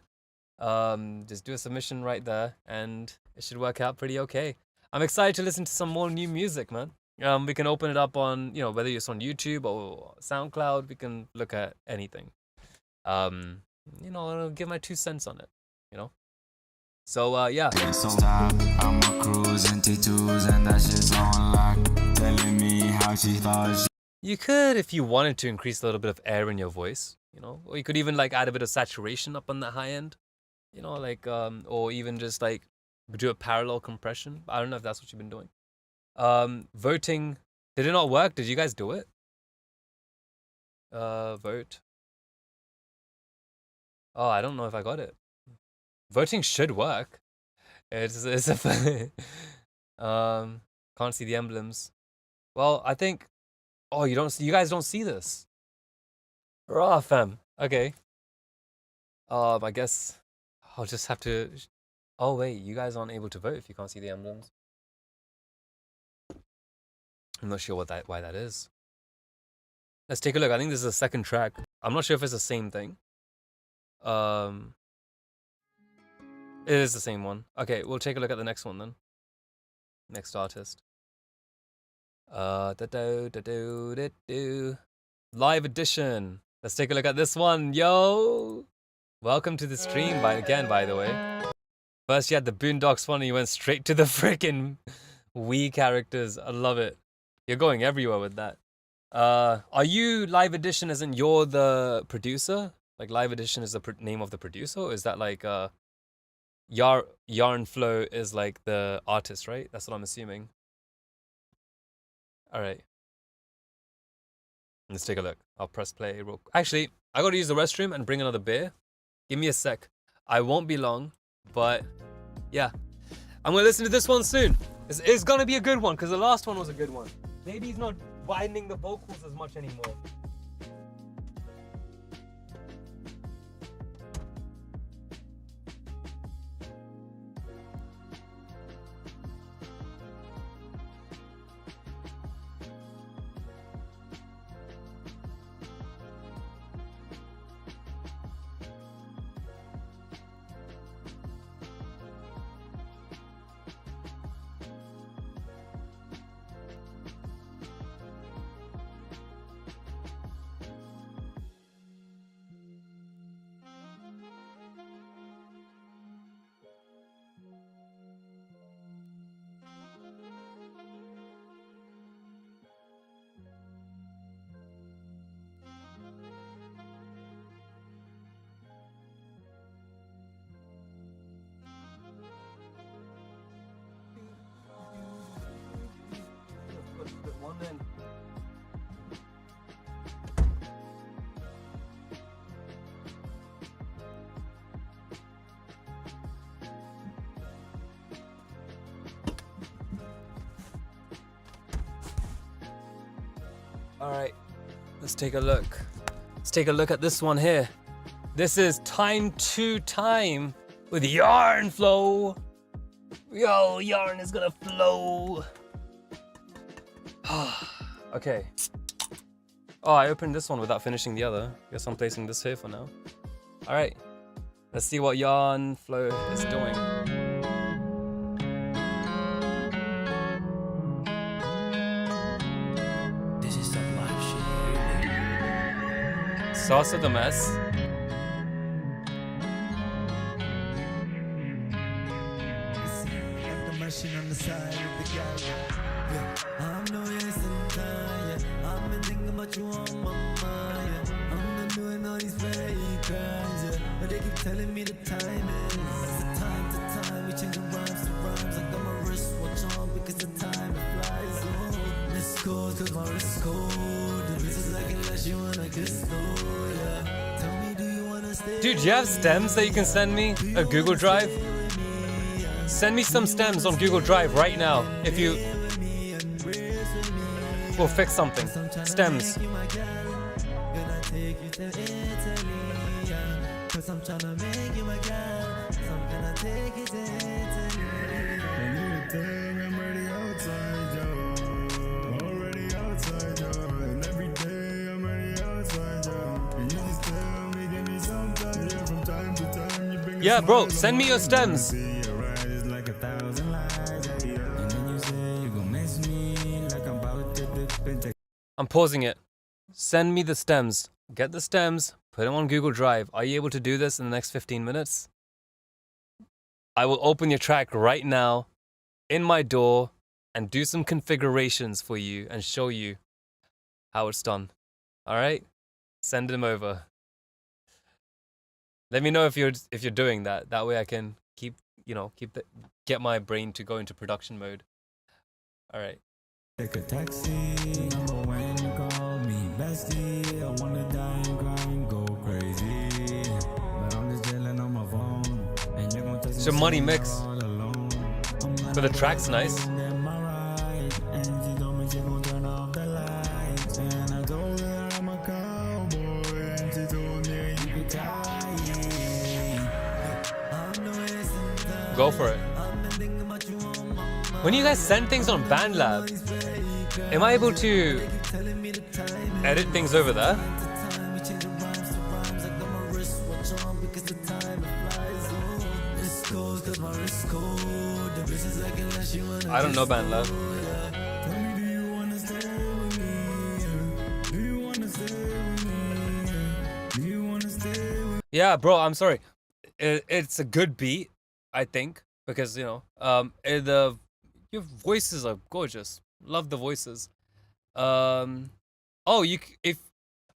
Just do a submission right there, and it should work out pretty okay. I'm excited to listen to some more new music, man. We can open it up on, you know, whether it's on YouTube or SoundCloud. We can look at anything. You know, I'll give my 2 cents on it, you know. So yeah. I'm a cruising T2s and that shit's on lock. Telling me how she thought You could, if you wanted to, increase a little bit of air in your voice, you know, or you could even like add a bit of saturation up on the high end, you know, like or even just like do a parallel compression. I don't know if that's what you've been doing. Voting, did it not work? Did you guys do it? Vote. Oh, I don't know if I got it. Voting should work. It's a can't see the emblems. Well, I think. Oh, you guys don't see this. Raw fam. Okay. I guess I'll just have to. Oh wait, you guys aren't able to vote if you can't see the emblems. I'm not sure why that is. Let's take a look. I think this is the second track. I'm not sure if it's the same thing. It is the same one. Okay, we'll take a look at the next one then. Next artist. Live edition. Let's take a look at this one. Yo! Welcome to the stream by the way. First you had the Boondocks one and you went straight to the freaking Wii characters. I love it. You're going everywhere with that. Are you live edition as in you're the producer? Like live edition is the name of the producer? Or is that like Yarn Flow is like the artist, right? That's what I'm assuming. Alright. Let's take a look. I'll press play real quick. Actually, I gotta use the restroom and bring another beer. Give me a sec. I won't be long, but yeah. I'm gonna listen to this one soon. It's gonna be a good one, because the last one was a good one. Maybe he's not widening the vocals as much anymore. Alright, let's take a look. Let's take a look at this one here. This is Time to Time with Yarn Flow. Yo, yarn is gonna flow. Okay. Oh, I opened this one without finishing the other. Guess I'm placing this here for now. Alright, let's see what Yarn Flow is doing. Sauce of the mess. The machine on the side ride with the gang. Yeah, I'm no wasting time. Yeah, I've been thinking about you on my mind. Yeah, I'm not doing all these fake crimes. Yeah, but they keep telling me the time is time to time. We changing rhymes to rhymes. I got my wristwatch on because the time it flies. Oh, it's cold 'cause my wrist cold. The bitches like unless you wanna kiss. Oh yeah, tell me, do you wanna stay? Dude, do you have stems that you can send me? A Google Drive? Send me some stems on Google Drive right now. If you... We'll fix something. Stems. Cause I'm tryna make you my girl. So I'm gonna take you to Italy. When you tell I'm already outside, yo. Already outside, yo. And every day I'm already outside, yo. And you just tell me, give me some time. Yeah, from time to time you bring Yeah, bro, send me your stems. See your ride is like 1,000 lies, yeah. And then you say you gon' miss me like I'm about to dip into. I'm pausing it. Send me the stems. Get the stems. Put them on Google Drive. Are you able to do this in the next 15 minutes? I will open your track right now in my DAW and do some configurations for you and show you how it's done. All right? Send them over. Let me know if you're doing that. That way I can get my brain to go into production mode. All right. Take a taxi, number when you call me bestie. I wanna die and cry and go crazy, but I'm just chilling on my phone. And you're gonna It's a money mix, but the track's nice. And she told me she gon' turn off the lights. And I told her I'm a cowboy, and she told me you could tie. Go for it. When you guys send things on BandLab, am I able to edit things over there? I don't know BandLab. Yeah, bro, I'm sorry. It's a good beat, I think, because your voices are gorgeous. Love the voices. If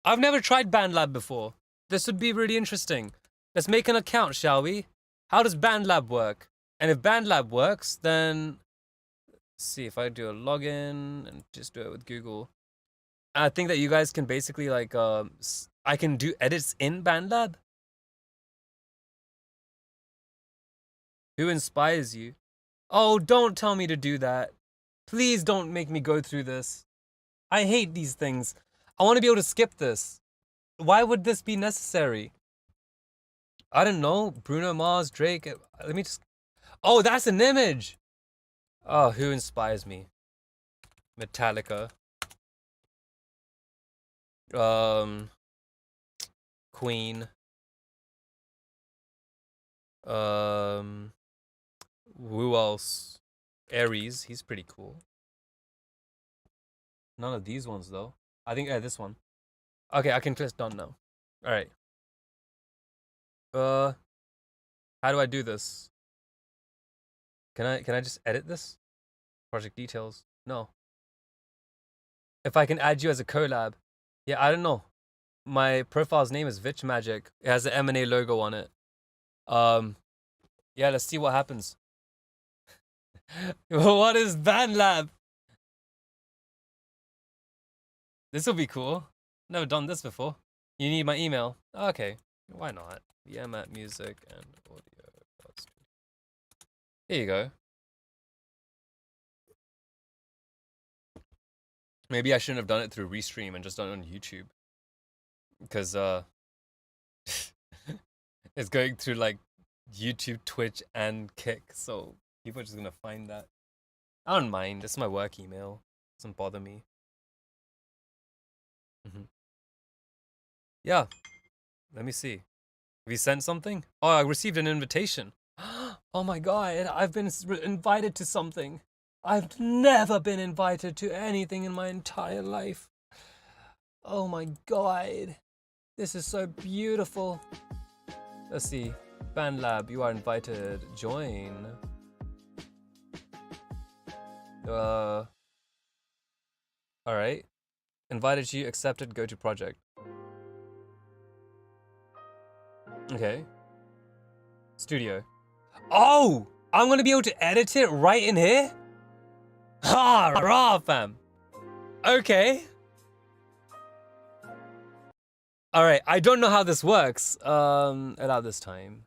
I've never tried BandLab before. This would be really interesting. Let's make an account, shall we? How does BandLab work? And if BandLab works, then let's see if I do a login and just do it with Google. I think that you guys can basically I can do edits in BandLab. Who inspires you? Oh, don't tell me to do that. Please don't make me go through this. I hate these things. I want to be able to skip this. Why would this be necessary? I don't know. Bruno Mars, Drake. Let me just... Oh, that's an image. Oh, who inspires me? Metallica. Queen. Who else? Aries, he's pretty cool. None of these ones though. I think this one. Okay, I can press done now. All right. How do I do this? Can I just edit this? Project details. No. If I can add you as a collab. Yeah, I don't know. My profile's name is Vichy Magic. It has the M&A logo on it. Yeah, let's see what happens. What is BandLab? This will be cool. Never done this before. You need my email. Okay, why not? VM at music and audio. Here you go. Maybe I shouldn't have done it through Restream and just done it on YouTube. Because it's going through like YouTube, Twitch, and Kick, so people are just gonna find that. I don't mind. It's my work email. It doesn't bother me. Yeah. Let me see. Have you sent something? Oh, I received an invitation. Oh my god, I've been invited to something. I've never been invited to anything in my entire life. Oh my god. This is so beautiful. Let's see. BandLab, you are invited. Join. Alright. Invited you, accepted, go to project. Okay. Studio. Oh! I'm gonna be able to edit it right in here? Ha! Rah, fam! Okay. Alright, I don't know how this works. Allow this time.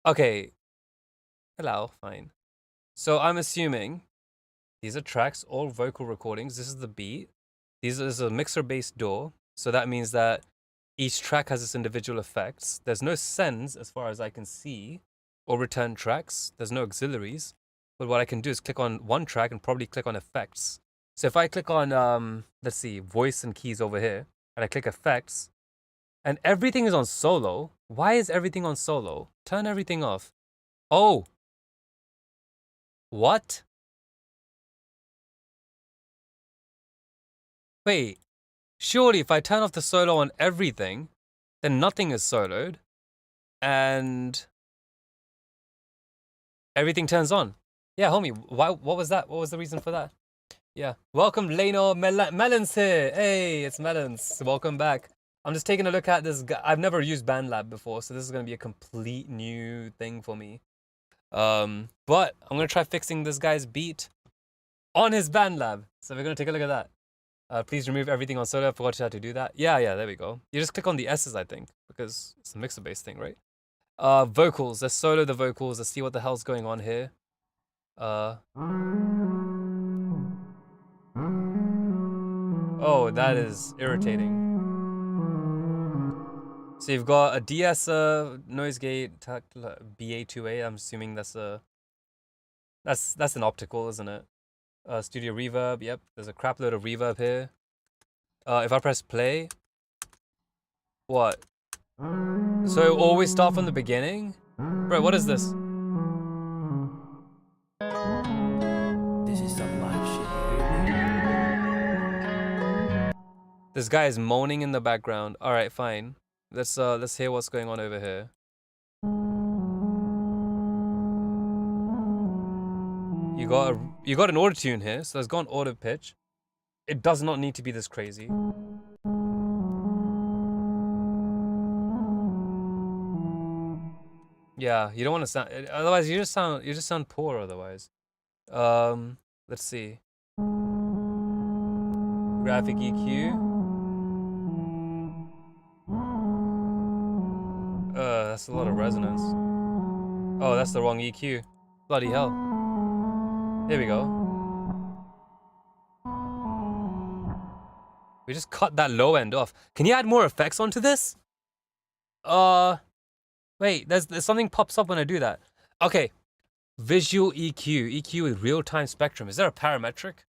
Okay. Allow, fine. So I'm assuming these are tracks, all vocal recordings. This is the beat. This is a mixer-based DAW. So that means that each track has its individual effects. There's no sends as far as I can see, or return tracks. There's no auxiliaries. But what I can do is click on one track and probably click on effects. So if I click on, let's see, voice and keys over here, and I click effects, and everything is on solo. Why is everything on solo? Turn everything off. Oh. What? Wait. Surely if I turn off the solo on everything, then nothing is soloed. And everything turns on. Yeah, homie, what was that? What was the reason for that? Yeah. Welcome, Leno. Melons here. Hey, it's Melons. Welcome back. I'm just taking a look at this guy. I've never used BandLab before, so this is going to be a complete new thing for me. But I'm going to try fixing this guy's beat on his BandLab. So we're going to take a look at that. Please remove everything on solo. I forgot how to do that. Yeah, there we go. You just click on the S's, I think, because it's a mixer-based thing, right? Vocals. Let's solo the vocals. Let's see what the hell's going on here. Oh, that is irritating. So you've got a DS noise gate BA2A. I'm assuming that's an optical, isn't it? Studio reverb. Yep, there's a crap load of reverb here. If I press play, what? So always start from the beginning? Bro, what is this? This is some live shit. This guy is moaning in the background. All right, fine. Let's hear what's going on over here. You got an auto tune here, so it's got an auto pitch. It does not need to be this crazy. Yeah, you don't want to sound. Otherwise, you just sound poor. Otherwise, let's see. Graphic EQ. That's a lot of resonance. Oh, that's the wrong EQ. Bloody hell. Here we go. We just cut that low end off. Can you add more effects onto this? Wait, there's something pops up when I do that. Okay. Visual EQ. EQ with real-time spectrum. Is there a parametric?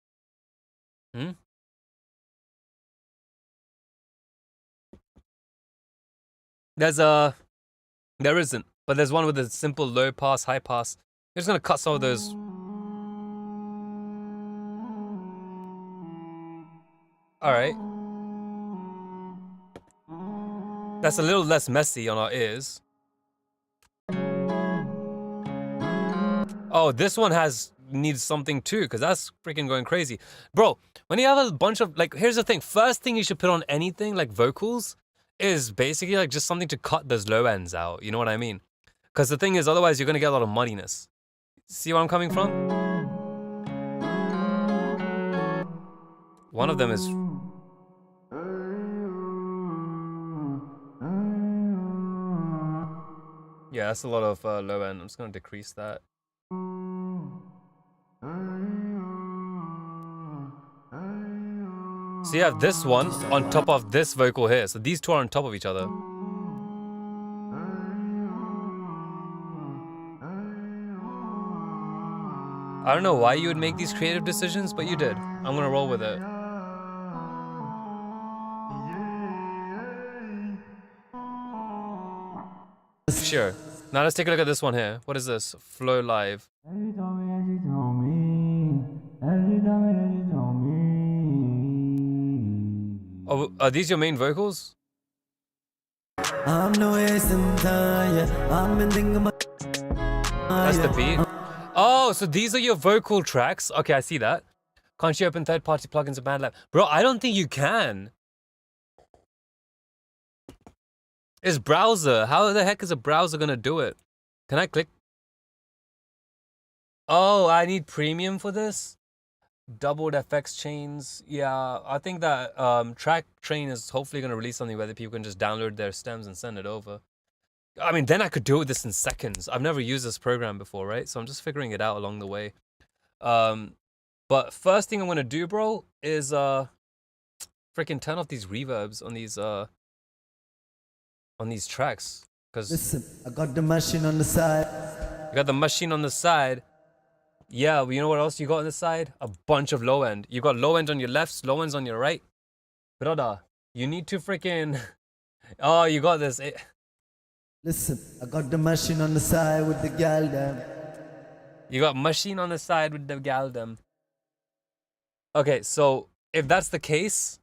There isn't, but there's one with a simple low pass, high pass. I'm just gonna cut some of those. All right. That's a little less messy on our ears. Oh, this one needs something too, because that's freaking going crazy. Bro, when you have a bunch of, like, here's the thing. First thing you should put on anything, like vocals, is basically like just something to cut those low ends out. You know what I mean? Because the thing is, otherwise you're going to get a lot of muddiness. See where I'm coming from? One of them is... Yeah, that's a lot of low end. I'm just going to decrease that. So you have this one on top of this vocal here. So these two are on top of each other. I don't know why you would make these creative decisions, but you did. I'm gonna roll with it. Sure. Now let's take a look at this one here. What is this? Flow Live. Oh, are these your main vocals? That's the beat. Oh, so these are your vocal tracks. Okay, I see that. Can't you open third-party plugins of BandLab? Bro, I don't think you can. It's browser. How the heck is a browser gonna do it? Can I click? Oh, I need premium for this? Doubled FX chains. Yeah, I think that Track Train is hopefully gonna release something where the people can just download their stems and send it over. I mean, then I could do this in seconds. I've never used this program before, right? So I'm just figuring it out along the way. But first thing I'm gonna do, bro, is freaking turn off these reverbs on these tracks. Cause Listen, I got the machine on the side. you got the machine on the side. Yeah, but you know what else you got on the side? A bunch of low end. You got low end on your left, low ends on your right. Brother, you need to freaking. Oh, you got this. Listen, I got the machine on the side with the gal them. You got machine on the side with the galdem. Okay, so if that's the case,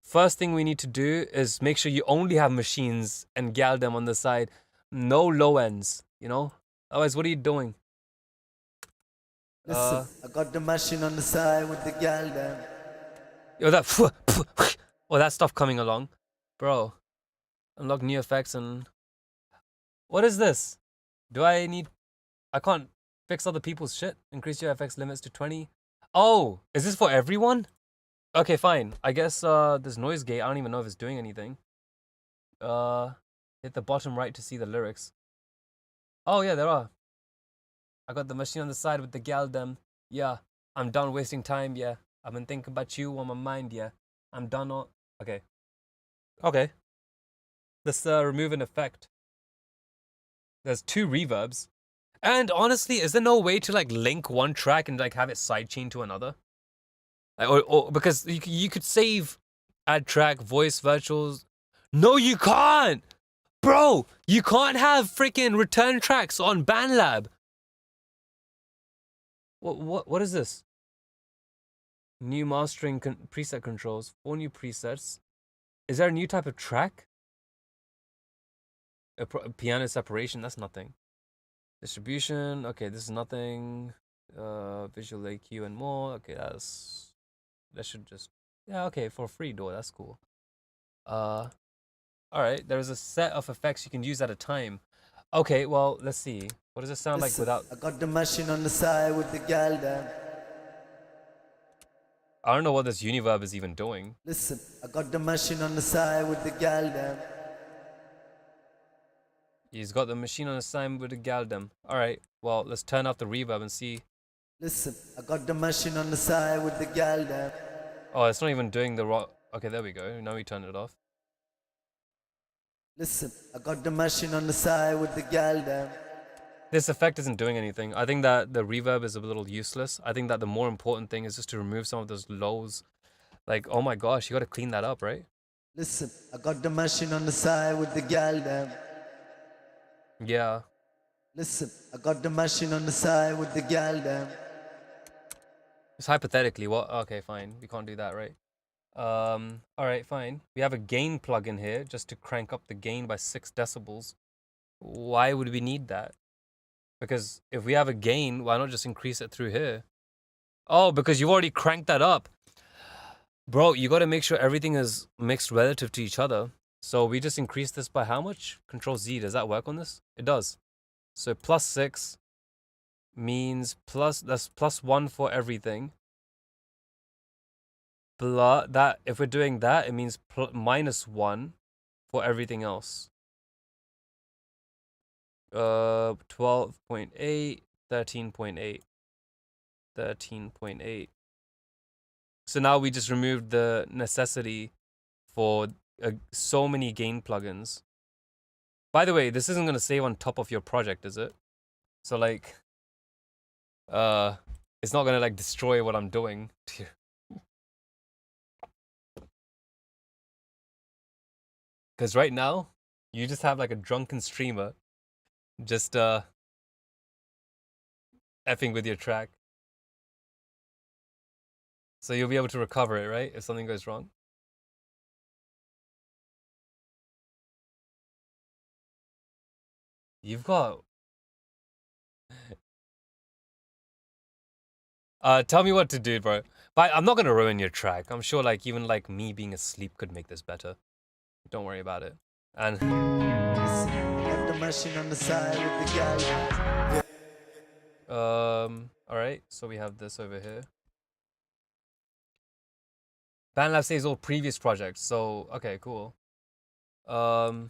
first thing we need to do is make sure you only have machines and galdem on the side. No low ends, you know? Otherwise, what are you doing? Listen, I got the machine on the side with the gal them. Yo, that oh, that stuff coming along. Bro, unlock new effects and... What is this? Do I need... I can't fix other people's shit? Increase your FX limits to 20. Oh, is this for everyone? Okay, fine. I guess this noise gate, I don't even know if it's doing anything. Hit the bottom right to see the lyrics. Oh yeah, there are. I got the machine on the side with the galdem. Yeah, I'm done wasting time, yeah. I've been thinking about you on my mind, yeah. I'm done on... Okay. Okay. Let's remove an effect. There's 2 reverbs. And honestly, is there no way to like link one track and like have it sidechain to another? Like, or because you could save, add track, voice, virtuals. No, you can't! Bro, you can't have freaking return tracks on BandLab. What is this? New mastering preset controls, 4 new presets. Is there a new type of track? A piano separation, that's nothing. Distribution, okay, this is nothing. Visual AQ and more. Okay, that should just, yeah, okay, for a free door, that's cool. All right, there's a set of effects you can use at a time. Okay, well, let's see. What does it sound like without? I got the machine on the side with the gal them. I don't know what this univerb is even doing. Listen, I got the machine on the side with the gal them. He's got the machine on the side with the galdem. All right, well, let's turn off the reverb and see. Listen, I got the machine on the side with the gal them. Oh, it's not even doing the rock. Okay, there we go. Now we turn it off. Listen, I got the machine on the side with the gal them. This effect isn't doing anything. I think that the reverb is a little useless. I think that the more important thing is just to remove some of those lows. Like, oh my gosh, you got to clean that up, right? Listen, I got the machine on the side with the gal them. Yeah. Listen, I got the machine on the side with the gal them. Just hypothetically, what? Okay, fine. We can't do that, right? All right, fine. We have a gain plugin here just to crank up the gain by 6 decibels. Why would we need that? Because if we have a gain, why not just increase it through here? Oh, because you've already cranked that up. Bro, you got to make sure everything is mixed relative to each other. So we just increase this by how much? Control Z, does that work on this? It does. So plus 6 means that's plus 1 for everything. That if we're doing that, it means minus 1 for everything else. 12.8, 13.8, 13.8. So now we just removed the necessity for so many gain plugins. By the way, this isn't going to save on top of your project, is it? So like, it's not going to like destroy what I'm doing. Because right now, you just have like a drunken streamer just effing with your track. So you'll be able to recover it, right? If something goes wrong. You've got... Tell me what to do, bro. But I'm not gonna ruin your track. I'm sure, like, even like me being asleep could make this better. Don't worry about it. And Got the machine on the side with the gal. all right. So we have this over here. BandLab saves all previous projects. So okay, cool. Vocal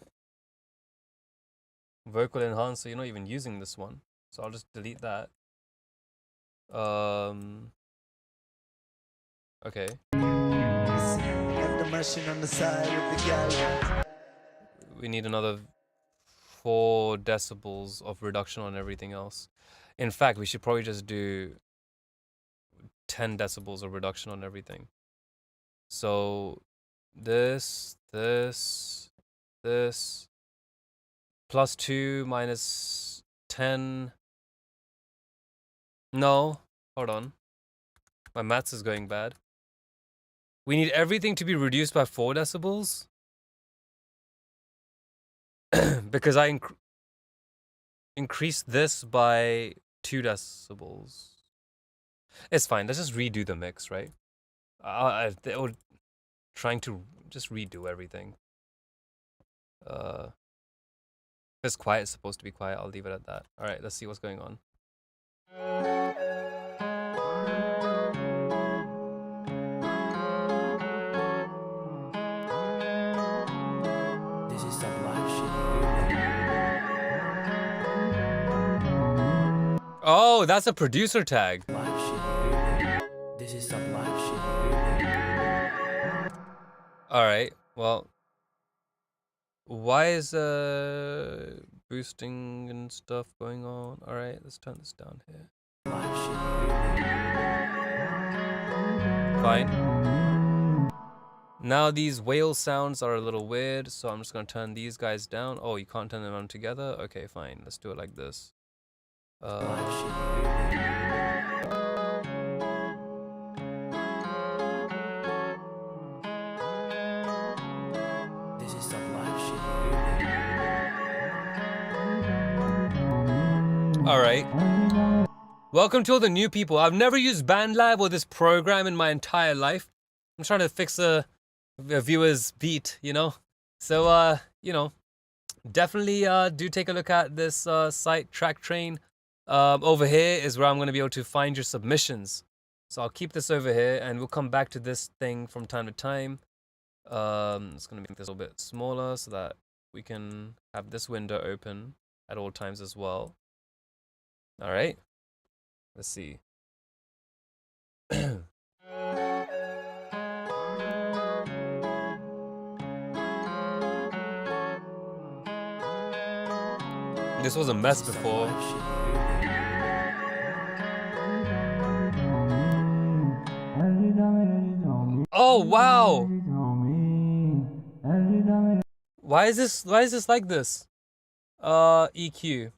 enhancer. You're not even using this one, so I'll just delete that. Okay. Got the machine on the side with the gal. We need another 4 decibels of reduction on everything else. In fact, we should probably just do 10 decibels of reduction on everything. So this, plus 2 minus 10. No, hold on. My maths is going bad. We need everything to be reduced by 4 decibels. Because I increased this by 2 decibels. It's fine. Let's just redo the mix, right? They were trying to just redo everything. If it's quiet, it's supposed to be quiet. I'll leave it at that. All right, let's see what's going on. This is some live shit. Oh, that's a producer tag. Live shit. This is some live shit. All right. Well, why is boosting and stuff going on? All right, let's turn this down here. Live shit. Fine. Now these whale sounds are a little weird, so I'm just gonna turn these guys down. Oh, you can't turn them on together? Okay, fine. Let's do it like this. Live shit. This is some live shit. All right. Welcome to all the new people. I've never used BandLab or this program in my entire life. I'm trying to fix a viewer's beat, you know? So, you know, definitely do take a look at this site, Track Train. Over here is where I'm going to be able to find your submissions. So I'll keep this over here, and we'll come back to this thing from time to time. It's going to make this a little bit smaller so that we can have this window open at all times as well. All right. Let's see. This was a mess before. Oh wow! Why is this like this? EQ.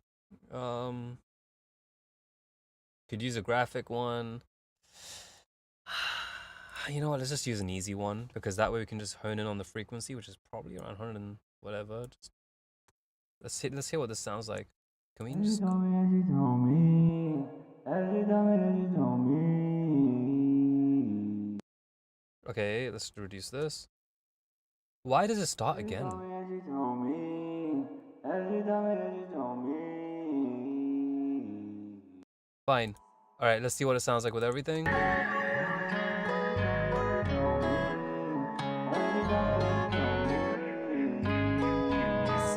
Could use a graphic one. You know what? Let's just use an easy one, because that way we can just hone in on the frequency, which is probably around 100 and whatever. Just let's hear what this sounds like. Can we just? Okay, let's reduce this. Why does it start again? Fine. All right, let's see what it sounds like with everything.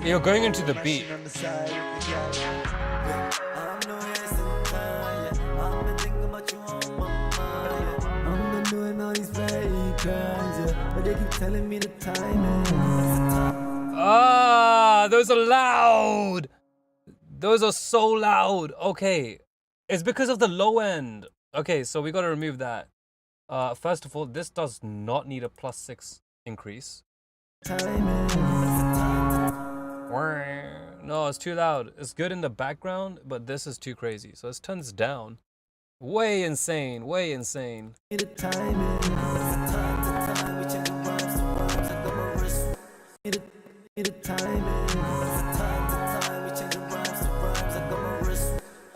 You're going into the beat. Ah, those are loud. Those are so loud. Okay, it's because of the low end. Okay, so we got to remove that. First of all, this does not need a +6 increase. No, it's too loud. It's good in the background, but this is too crazy. So let's turn this down. Way insane, way insane.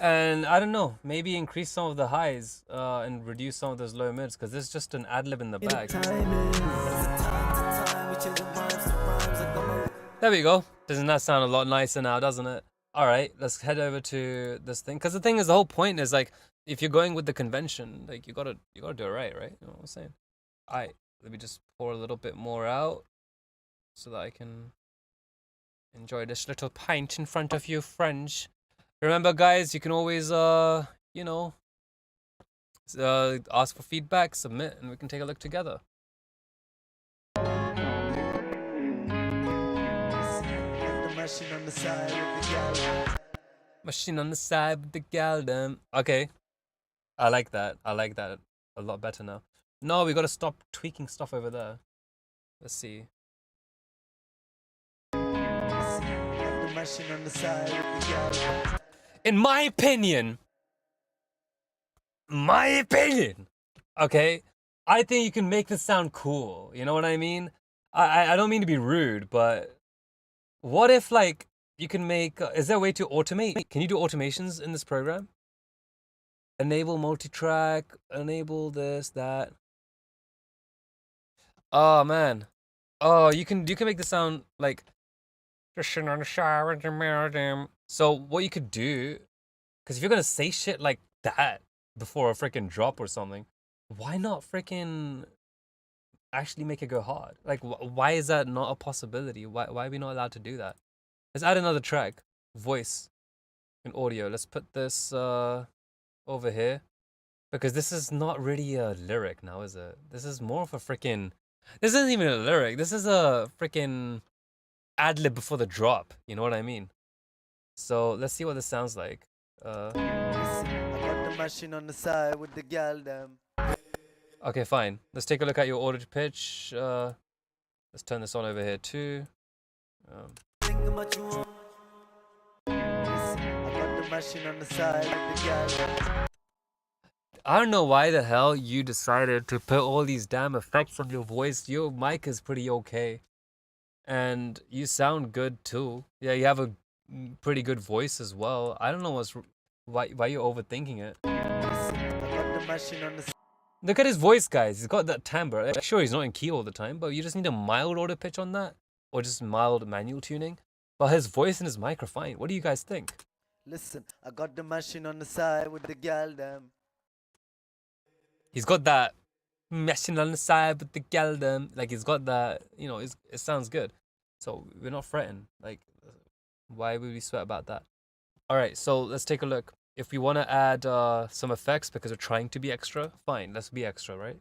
And I don't know, maybe increase some of the highs and reduce some of those low mids, because there's just an ad lib in the back. There we go. Doesn't that sound a lot nicer now, doesn't it? All right, let's head over to this thing, because the thing is, the whole point is like, if you're going with the convention, like you gotta do it right? You know what I'm saying? All right, let me just pour a little bit more out so that I can enjoy this little pint in front of you, friends. Remember, guys, you can always, you know, ask for feedback, submit, and we can take a look together. Machine on the side with the gal. Machine on the side with the gal, damn. Okay, I like that. I like that a lot better now. No, we gotta stop tweaking stuff over there. Let's see. The machine on the side with the gal. In my opinion, okay, I think you can make this sound cool. You know what I mean? I don't mean to be rude, but what if, like, you can make, is there a way to automate? Can you do automations in this program? Enable multi-track, enable this, that. Oh man. Oh, you can make this sound like just sitting on the shower with the mirror. So what you could do, because if you're gonna say shit like that before a freaking drop or something, why not freaking actually make it go hard? Like, why is that not a possibility? Why are we not allowed to do that? Let's add another track, voice and audio. Let's put this over here, because this is not really a lyric now, is it? This is more of a freaking, this isn't even a lyric. This is a freaking ad lib before the drop. You know what I mean? So let's see what this sounds like. I got the machine on the side with the gal them. Okay, fine. Let's take a look at your audio pitch. Let's turn this on over here too. Think about you want. I got the machine on the side with the gal them. I don't know why the hell you decided to put all these damn effects on your voice. Your mic is pretty okay. And you sound good too. Yeah, you have a pretty good voice as well. I don't know why you're overthinking it. I got the machine on the Look at his voice, guys. He's got that timbre. Sure, he's not in key all the time, but you just need a mild auto pitch on that, or just mild manual tuning. But his voice and his mic are fine. What do you guys think? Listen, I got the machine on the side with the gal them. He's got that messing on the side with the galdem. Like, he's got that, you know, it sounds good. So we're not fretting. Like, why would we sweat about that? All right, so let's take a look. If we want to add some effects because we're trying to be extra, fine, let's be extra, right?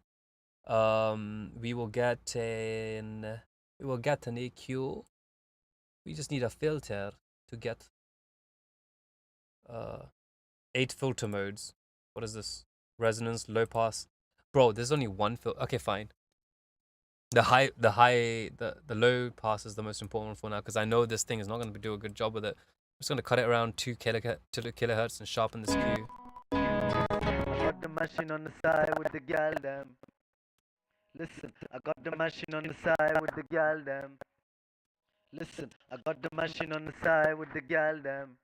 We will get an EQ. We just need a filter to get 8 filter modes. What is this? Resonance, low pass. Bro, there's only one filter. Okay, fine. The low pass is the most important one for now, because I know this thing is not going to do a good job with it. I'm just going to cut it around 2 kilohertz and sharpen this Q. I got the machine on the side with the gal them. Listen, I got the machine on the side with the gal them. Listen, I got the machine on the side with the gal them.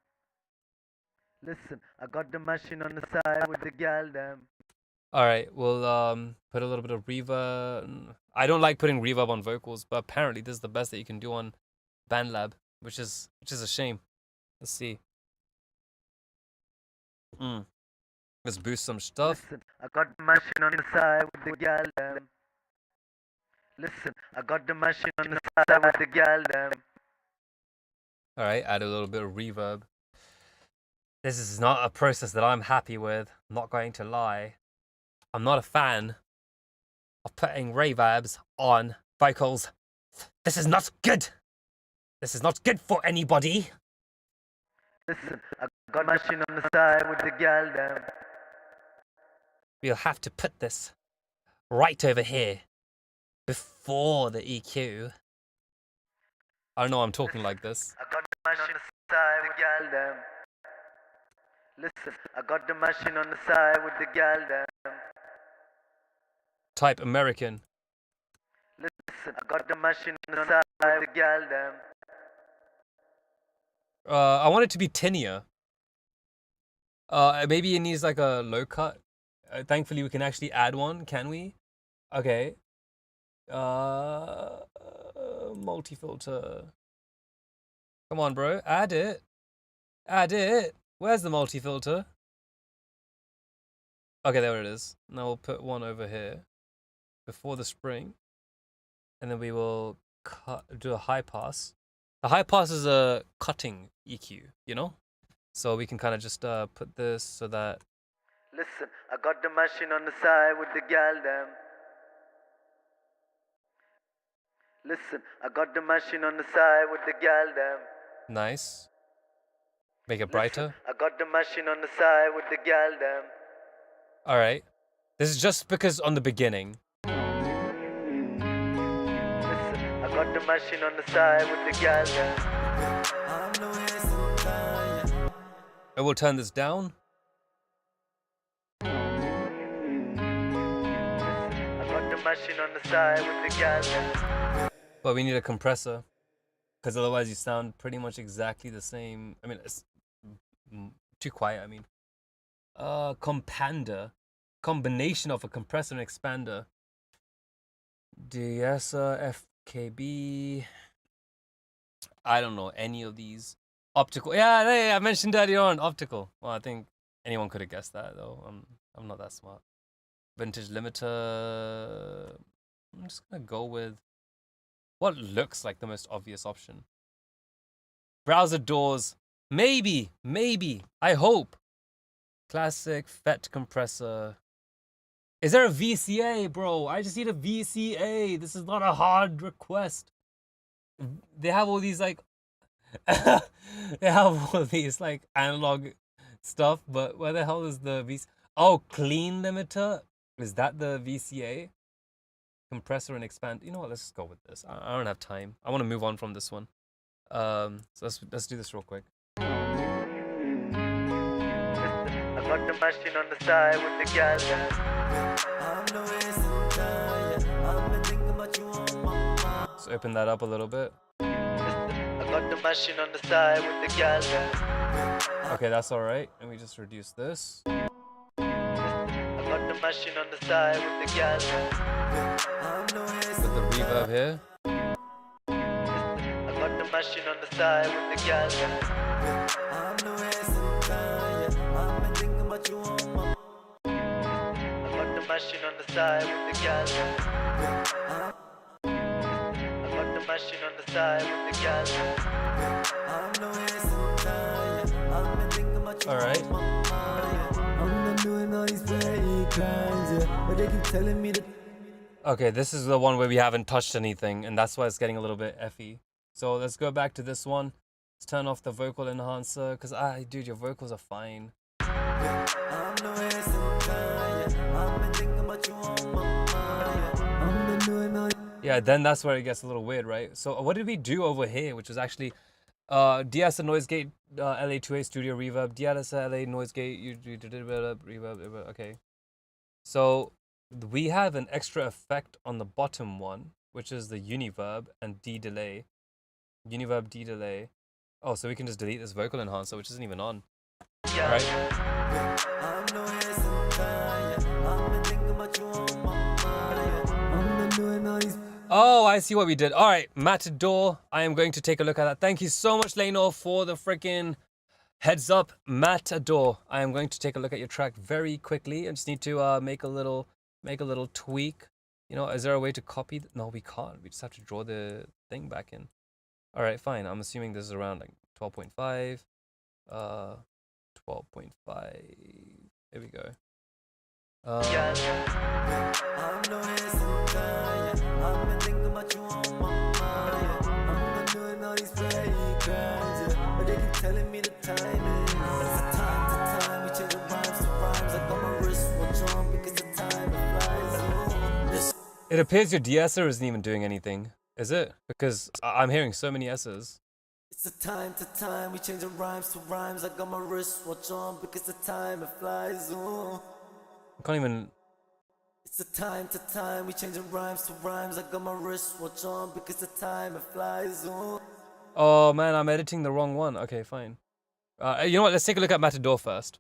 Listen, I got the machine on the side with the gal them. All right, we'll put a little bit of reverb. I don't like putting reverb on vocals, but apparently this is the best that you can do on BandLab, which is a shame. Let's see. Let's boost some stuff. Listen, I got the machine on the side with the gal them. Listen, I got the machine on the side with the gal them. All right, add a little bit of reverb. This is not a process that I'm happy with. I'm not going to lie. I'm not a fan of putting reverbs on vocals. This is not good. This is not good for anybody. Listen, I got the machine on the side with the gal them. We'll have to put this right over here before the EQ. I don't know, I'm talking like this. I got the machine on the side with the gal them. Listen, I got the machine on the side with the gal them. Type American. Listen, I got the machine on the side with the gal them. I want it to be tinier. Maybe it needs like a low cut. Thankfully, we can actually add one. Can we? Okay. Multi-filter. Come on, bro. Add it. Add it. Where's the multi-filter? Okay, there it is. Now we'll put one over here before the spring. And then we will do a high pass. A high pass is a cutting EQ, you know? So we can kind of just put this so that... Listen, I got the machine on the side with the gal them. Listen, I got the machine on the side with the gal them. Nice. Make it brighter. Listen, I got the machine on the side with the gal them. All right. This is just because on the beginning. Listen, I got the machine on the side with the gal them. I will turn this down. I got the machine on the side with the gal them. But we need a compressor. Because otherwise you sound pretty much exactly the same. I mean, it's too quiet, I mean. Compander. Combination of a compressor and expander. De-esser, FKB. I don't know any of these. Optical. Yeah, I mentioned earlier on. Optical. Well, I think anyone could have guessed that, though. I'm not that smart. Vintage limiter. I'm just going to go with what looks like the most obvious option. Browser doors. Maybe. I hope. Classic FET compressor. Is there a VCA, bro? I just need a VCA. This is not a hard request. They have all these like they have all these like analog stuff, but where the hell is the VCA? Oh, clean limiter? Is that the VCA? Compressor and expand. You know what? Let's just go with this. I don't have time. I want to move on from this one. So let's do this real quick. I got the machine on the side with the gal them. Let's open that up a little bit. I got the machine on the side with the gal them. Okay, that's all right. And we just reduce this. I got the machine on the side with the gal them. Put the reverb here. I got the machine on the side with the gal them. I got the machine on the side with the gal them. I got the machine on the side with the gal them. All right. Okay, this is the one where we haven't touched anything, and that's why it's getting a little bit effy. So let's go back to this one. Let's turn off the vocal enhancer, because, dude, your vocals are fine. Yeah, then that's where it gets a little weird, right? So what did we do over here, which was actually de-esser noise gate, LA2A studio reverb, de-esser LA noise gate, reverb, okay. So we have an extra effect on the bottom one, which is the univerb and D-delay. Univerb, D-delay. Oh, so we can just delete this vocal enhancer, which isn't even on. Alright. Oh, I see what we did. All right, Matador. I am going to take a look at that. Thank you so much, Leno, for the freaking heads up. Matador. I am going to take a look at your track very quickly. I just need to make a little tweak. You know, is there a way to copy? No, we can't. We just have to draw the thing back in. All right, fine. I'm assuming this is around like 12.5. 12.5. Here we go. It appears your de-esser isn't even doing anything, is it? Because I'm hearing so many S's. It's a time to time, we change the rhymes to rhymes. I got my wristwatch on because the time it flies on. I can't even... It's a time to time, we change the rhymes to rhymes. I got my wristwatch on because the time it flies on. Oh man, I'm editing the wrong one. Okay, fine. You know what, let's take a look at Matador first.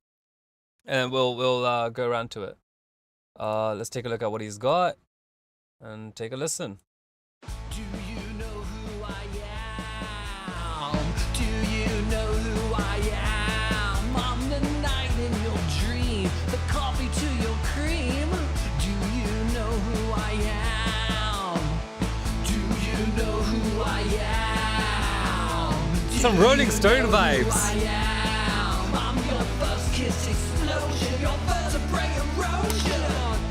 and we'll go around to it. Let's take a look at what he's got and take a listen. Do you know who I am? Do you know who I am? I'm the night in your dream, the coffee to your cream. Do you know who I am? Do you know who I am? Some Rolling Stone vibes. I am. I'm your first kiss explosion, your vertebrae erosion.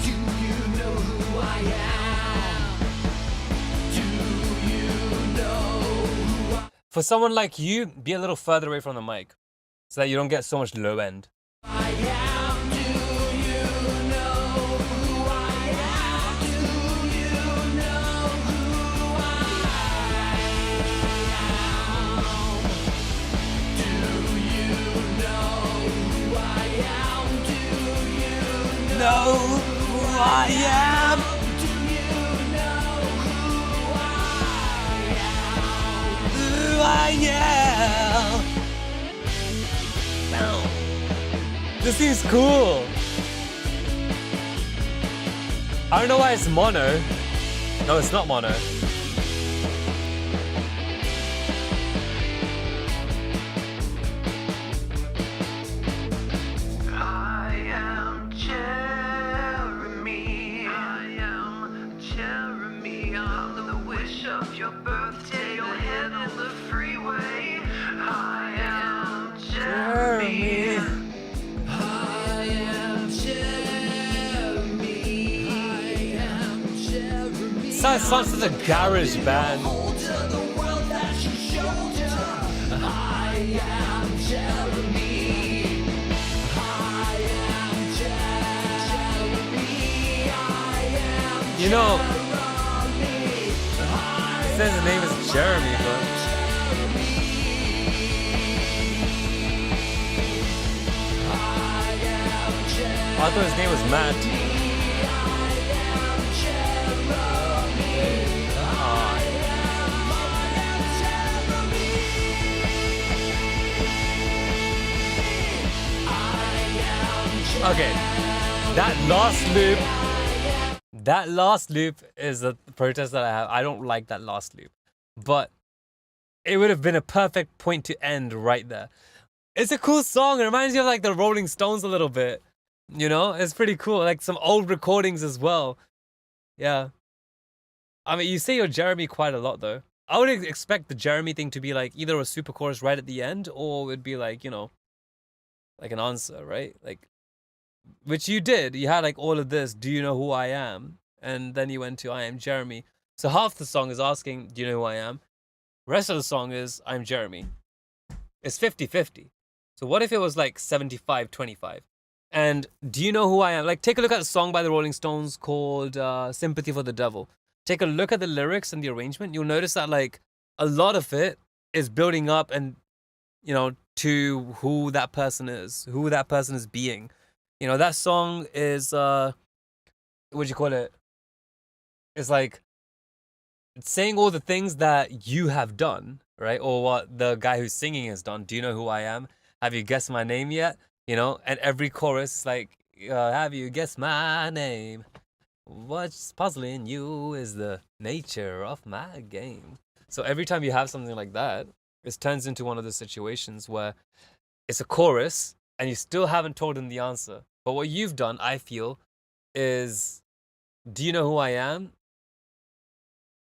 Do you know who I am? Do you know who For someone like you, be a little further away from the mic so that you don't get so much low end. I am? Do you know who I am? Do you know who I am? Do you know who I am? Do you know who I am? Do you know who I am? This seems cool. I don't know why it's mono. No, it's not mono. I am Jeremy. I am Jeremy. I'm the wish of your birthday. Your head on the freeway. I am Jeremy. I am Jeremy. I am Jeremy. Sounds to the garage band. Shoulder the world that you shoulder. I am Jeremy. I am Jeremy. I am You know, Jeremy. it says his name is Jeremy, but I thought his name was Matt. Okay, that last loop is a protest that I have. I don't like that last loop, but it would have been a perfect point to end right there. It's a cool song. It reminds me of like the Rolling Stones a little bit. You know, it's pretty cool. Like some old recordings as well. Yeah. I mean, you say you're Jeremy quite a lot though. I would expect the Jeremy thing to be like either a super chorus right at the end or it would be like, you know, like an answer, right? Like, which you did. You had like all of this, do you know who I am? And then you went to I am Jeremy. So half the song is asking, do you know who I am? Rest of the song is I'm Jeremy. It's 50-50. So what if it was like 75-25? And do you know who I am? Like, take a look at a song by the Rolling Stones called Sympathy for the Devil. Take a look at the lyrics and the arrangement. You'll notice that like a lot of it is building up and, you know, to who that person is being. You know, that song is, what do you call it? It's like, it's saying all the things that you have done, right? Or what the guy who's singing has done. Do you know who I am? Have you guessed my name yet? You know, and every chorus is like, have you guessed my name? What's puzzling you is the nature of my game. So every time you have something like that, it turns into one of those situations where it's a chorus and you still haven't told him the answer. But what you've done, I feel, is, do you know who I am?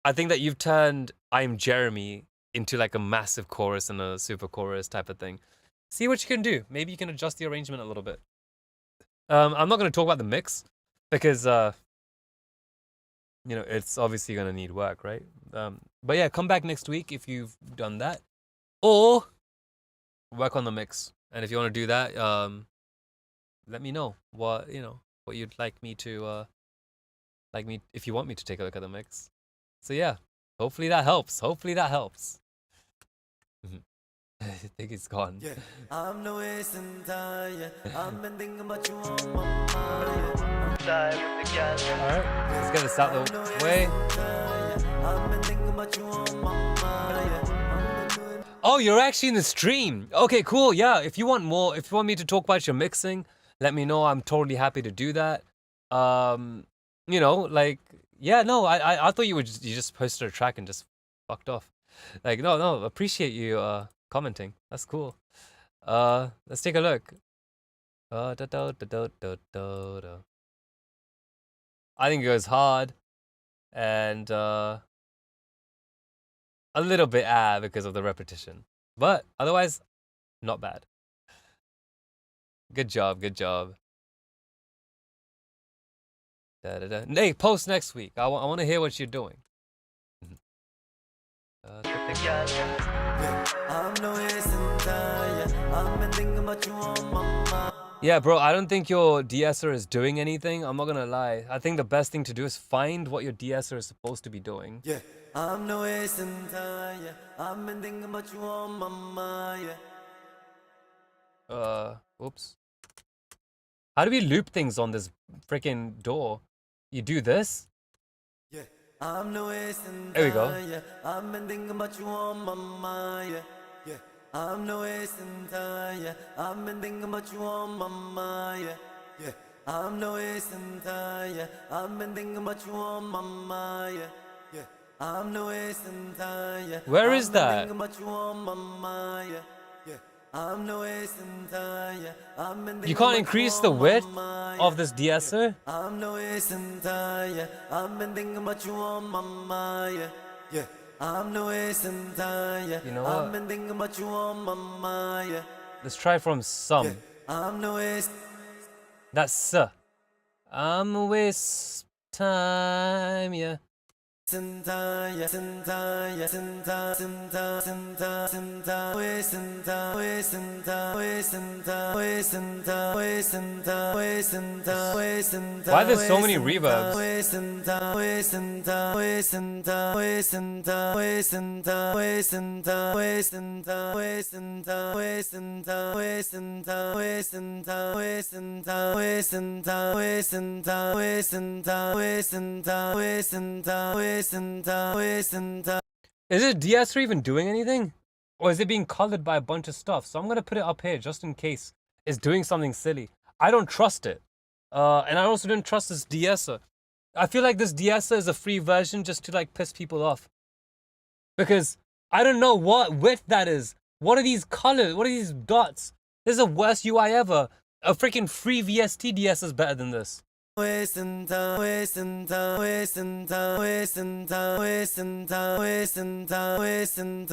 I think that you've turned I'm Jeremy into like a massive chorus and a super chorus type of thing. See what you can do. Maybe you can adjust the arrangement a little bit. I'm not going to talk about the mix because, you know, it's obviously going to need work, right? But yeah, come back next week if you've done that. Or work on the mix. And if you want to do that, let me know what you'd like me to, if you want me to take a look at the mix. So yeah, hopefully that helps. I think it's gone. Yeah, I'm no wasting time. Yeah, I've been thinking about you on my mind. Yeah. Alright, let's get this out of the way. I've been thinking about you on my mind. Yeah. Oh, you're actually in the stream. Okay, cool. Yeah, if you want more, if you want me to talk about your mixing, let me know. I'm totally happy to do that. You know, like, yeah, no, I thought you just posted a track and just fucked off. Like, no, appreciate you commenting. That's cool. Let's take a look. Da, da, da, da, da, da, da. I think it goes hard and a little bit because of the repetition, but otherwise not bad. Good job, good job. Da, da, da. Hey, post next week. I want to hear what you're doing. Yeah, bro, I don't think your de-esser is doing anything. I'm not gonna lie. I think the best thing to do is find what your de-esser is supposed to be doing. Yeah, I'm no wasting time. Yeah, I've been thinking about you on my mind. Yeah. Oops. How do we loop things on this freaking door? You do this? Yeah, I'm no wasting time. There we go. Yeah, I've been thinking about you on my mind. Yeah, yeah, I'm no wasting time. Yeah, I've been thinking about you on my mind. Yeah, yeah, I'm no wasting time. Yeah, I've been thinking about you on my mind. Yeah, yeah, I'm no wasting time. Yeah, where is that? Thinking about you on my mind. Yeah, yeah. I'm no wasting time, yeah. I'm you can't increase the width of this de-esser? I'm no wasting time, yeah. I've been thinking about you on my mind, yeah. Yeah. I'm no wasting time, yeah. You know what? I've been thinking about you on my mind, yeah. Let's try from some. Yeah. I'm no waste. That's I'm a waste time, yeah. Why there's so many reverbs? Is it de-esser even doing anything? Or is it being colored by a bunch of stuff? So I'm gonna put it up here just in case it's doing something silly. I don't trust it. And I also don't trust this de-esser. I feel like this de-esser is a free version just to like piss people off. Because I don't know what width that is. What are these colors? What are these dots? This is the worst UI ever. A freaking free VST de-esser is better than this. Wasting time, wasting time, wasting time, wasting time, wasting time, wasting time, wasting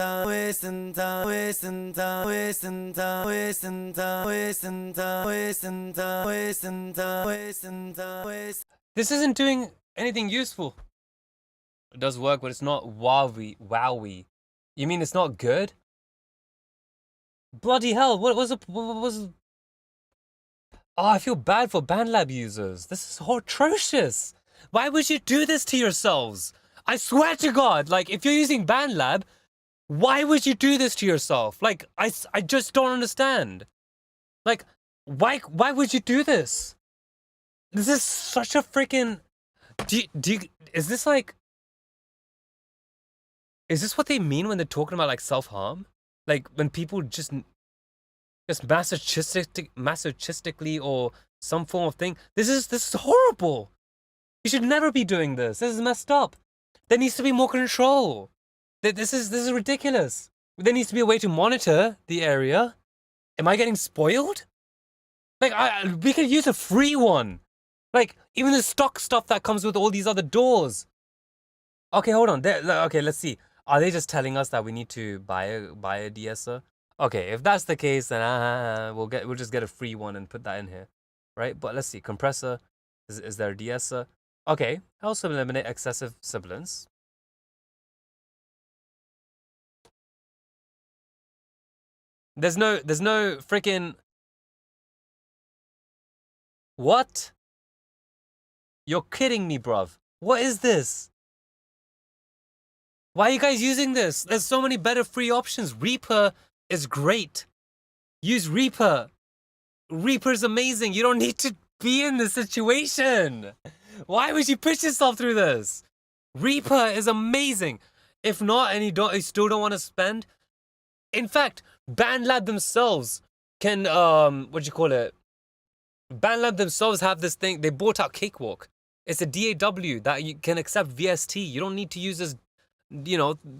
time, wasting time, wasting time, wasting time, wasting time, wasting time, wasting time, wasting time, wasting time, wasting. This isn't doing anything useful. It does work, but it's not wowie. You mean it's not good? Bloody hell! What was? Oh, I feel bad for BandLab users. This is atrocious. Why would you do this to yourselves? I swear to God, like, if you're using BandLab, why would you do this to yourself? Like, I just don't understand. Like, why would you do this? This is such a freaking... Is this like... Is this what they mean when they're talking about, like, self-harm? Like, when people just masochistically or some form of thing. This is horrible. You should never be doing this. This is messed up. There needs to be more control. This is ridiculous. There needs to be a way to monitor the area. Am I getting spoiled? Like, we could use a free one. Like, even the stock stuff that comes with all these other doors. Okay, hold on. Okay, let's see. Are they just telling us that we need to buy a de-esser? Okay, if that's the case, then we'll just get a free one and put that in here, right? But let's see, compressor, is there a de-esser? Okay, also eliminate excessive sibilance. There's no freaking... What? You're kidding me, bruv. What is this? Why are you guys using this? There's so many better free options. Reaper is great. Use Reaper. Reaper is amazing. You don't need to be in this situation. Why would you push yourself through this? Reaper is amazing. If not, and you still don't want to spend. In fact, BandLab themselves can BandLab themselves have this thing. They bought out Cakewalk. It's a DAW that you can accept VST. You don't need to use this, the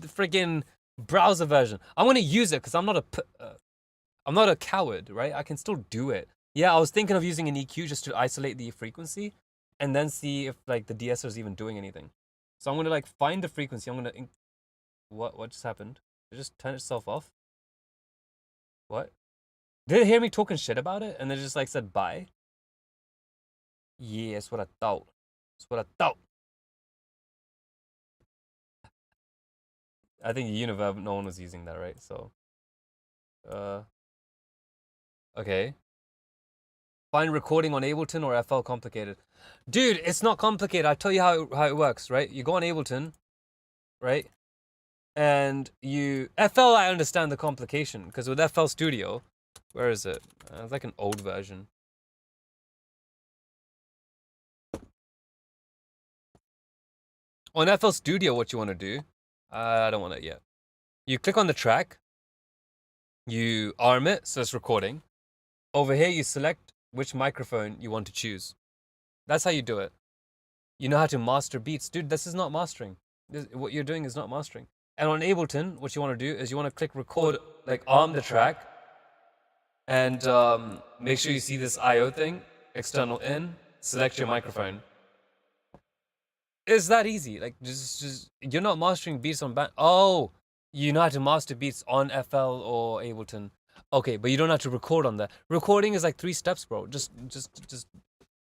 freaking browser version. I'm gonna use it because I'm not a coward, right? I can still do it. Yeah, I was thinking of using an EQ just to isolate the frequency, and then see if like the DSR is even doing anything. So I'm gonna like find the frequency. I'm gonna what just happened? It just turned itself off. What? Did it hear me talking shit about it and then just like said bye? Yeah, that's what I thought. That's what I thought. I think Univerb, no one was using that, right? So, okay. Find recording on Ableton or FL complicated. Dude, it's not complicated. I'll tell you how it works, right? You go on Ableton, right? And you... FL, I understand the complication, because with FL Studio... Where is it? It's like an old version. On FL Studio, what you want to do... I don't want it yet. You click on the track. You arm it, so it's recording. Over here, you select which microphone you want to choose. That's how you do it. You know how to master beats. Dude, this is not mastering. What you're doing is not mastering. And on Ableton, what you want to do is you want to click record, like arm the track. And make sure you see this I/O thing, external in, select your microphone. It's that easy. Like, just you're not mastering beats on band. Oh, you know how to master beats on FL or Ableton. Okay, but you don't have to record on that. Recording is like 3 steps, bro. Just.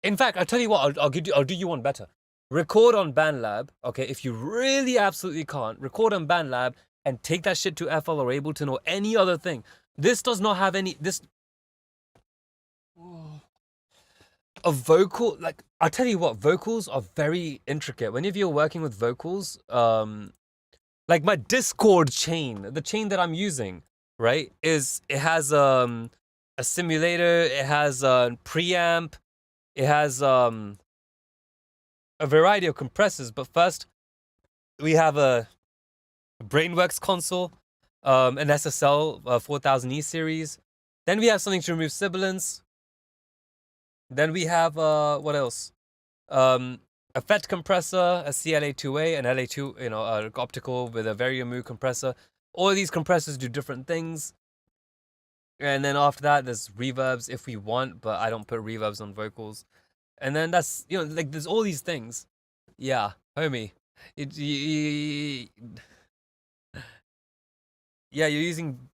In fact, I'll tell you what. I'll do you one better. Record on BandLab. Okay, if you really absolutely can't, record on BandLab and take that shit to FL or Ableton or any other thing. This does not have any. A vocal, like, I'll tell you what, vocals are very intricate. Whenever you're working with vocals, like my Discord chain, the chain that I'm using, right, it has a simulator, it has a preamp, it has a variety of compressors. But first, we have a Brainworks console, an SSL 4000E series. Then we have something to remove sibilance. Then we have, what else? A FET compressor, a CLA2A, an LA2, optical with a Variamu compressor. All of these compressors do different things. And then after that, there's reverbs if we want, but I don't put reverbs on vocals. And then that's, like, there's all these things. Yeah, homie. Yeah, you're using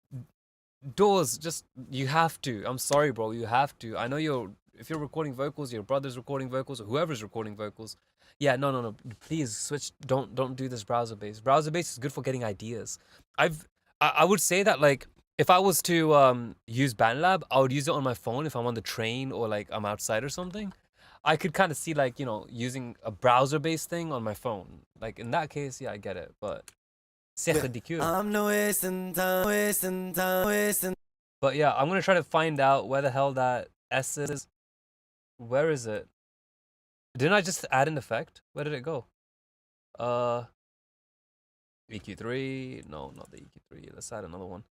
doors. Just, you have to. I'm sorry, bro. You have to. I know if you're recording vocals, your brother's recording vocals, or whoever's recording vocals. Yeah, no. Please switch. Don't do this browser based. Browser based is good for getting ideas. I would say that, like, if I was to use BandLab, I would use it on my phone if I'm on the train or like I'm outside or something. I could kind of see, like, using a browser based thing on my phone. Like, in that case, yeah, I get it. But c'est ridicule. I'm no wasting time. But yeah, I'm gonna try to find out where the hell that S is. Where is it? Didn't I just add an effect? Where did it go? EQ3. No, not the EQ3. Let's add another one.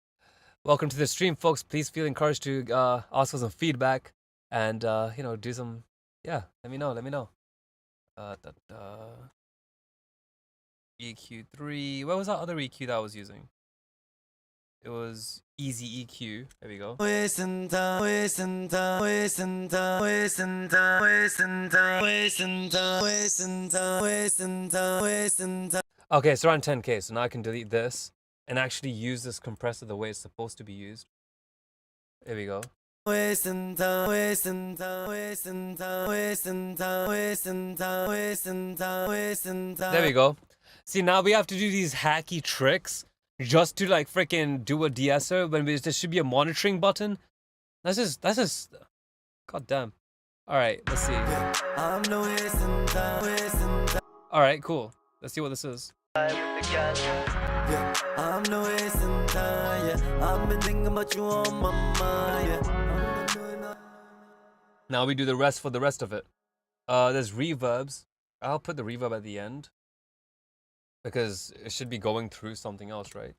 Welcome to the stream, folks. Please feel encouraged to ask for some feedback and do some. Yeah, let me know. EQ3. Where was that other EQ that I was using? It was Easy EQ. There we go. Wasting time. Okay, it's around 10K, so now I can delete this and actually use this compressor the way it's supposed to be used. There we go. There we go. See, now we have to do these hacky tricks just to, like, freaking do a de-esser when there should be a monitoring button. That's just god damn. Alright, let's see. Alright, cool. Let's see what this is. I'm no wasting time, yeah. I've been thinking about you on my mind, yeah. Now we do the rest for the rest of it. There's reverbs. I'll put the reverb at the end because it should be going through something else, right?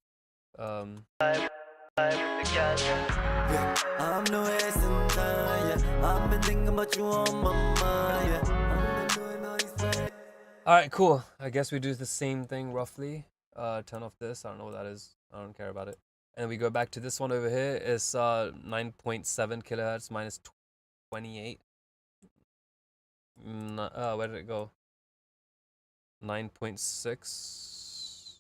with the girl them. Yeah, I'm no wasting time, yeah. I've been thinking about you on my mind, yeah. I'm not doing all these things. Alright, cool. I guess we do the same thing roughly. Turn off this. I don't know what that is. I don't care about it. And we go back to this one over here. It's 9.7 kilohertz minus 28. Where did it go? 9.6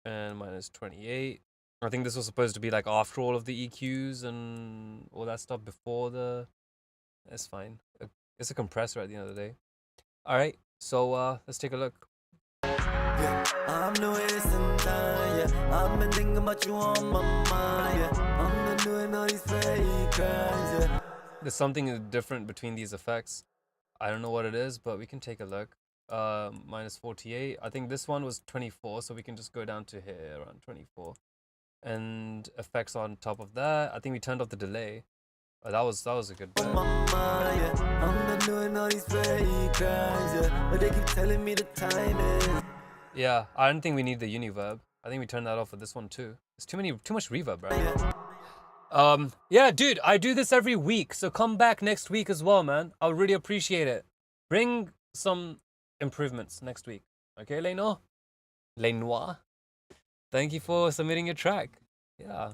and minus 28. I think this was supposed to be like after all of the EQs and all that stuff before the... It's fine. It's a compressor at the end of the day. Alright, so let's take a look. Yeah, I'm no wasting time, yeah. I've been thinking about you on my mind, yeah. I'm not doing all these fake crimes, yeah. There's something different between these effects. I don't know what it is, but we can take a look. Minus 48. I think this one was 24, so we can just go down to here around 24. And effects on top of that. I think we turned off the delay. Oh, that was a good bet. I'm not doing all these fake crimes, yeah. But they keep telling me the time is. Yeah, I don't think we need the univerb. I think we turned that off for this one too. There's too much reverb, right? Yeah, dude, I do this every week, so come back next week as well, man. I'll really appreciate it. Bring some improvements next week. Okay, Leno? Lenoir? Thank you for submitting your track. Yeah.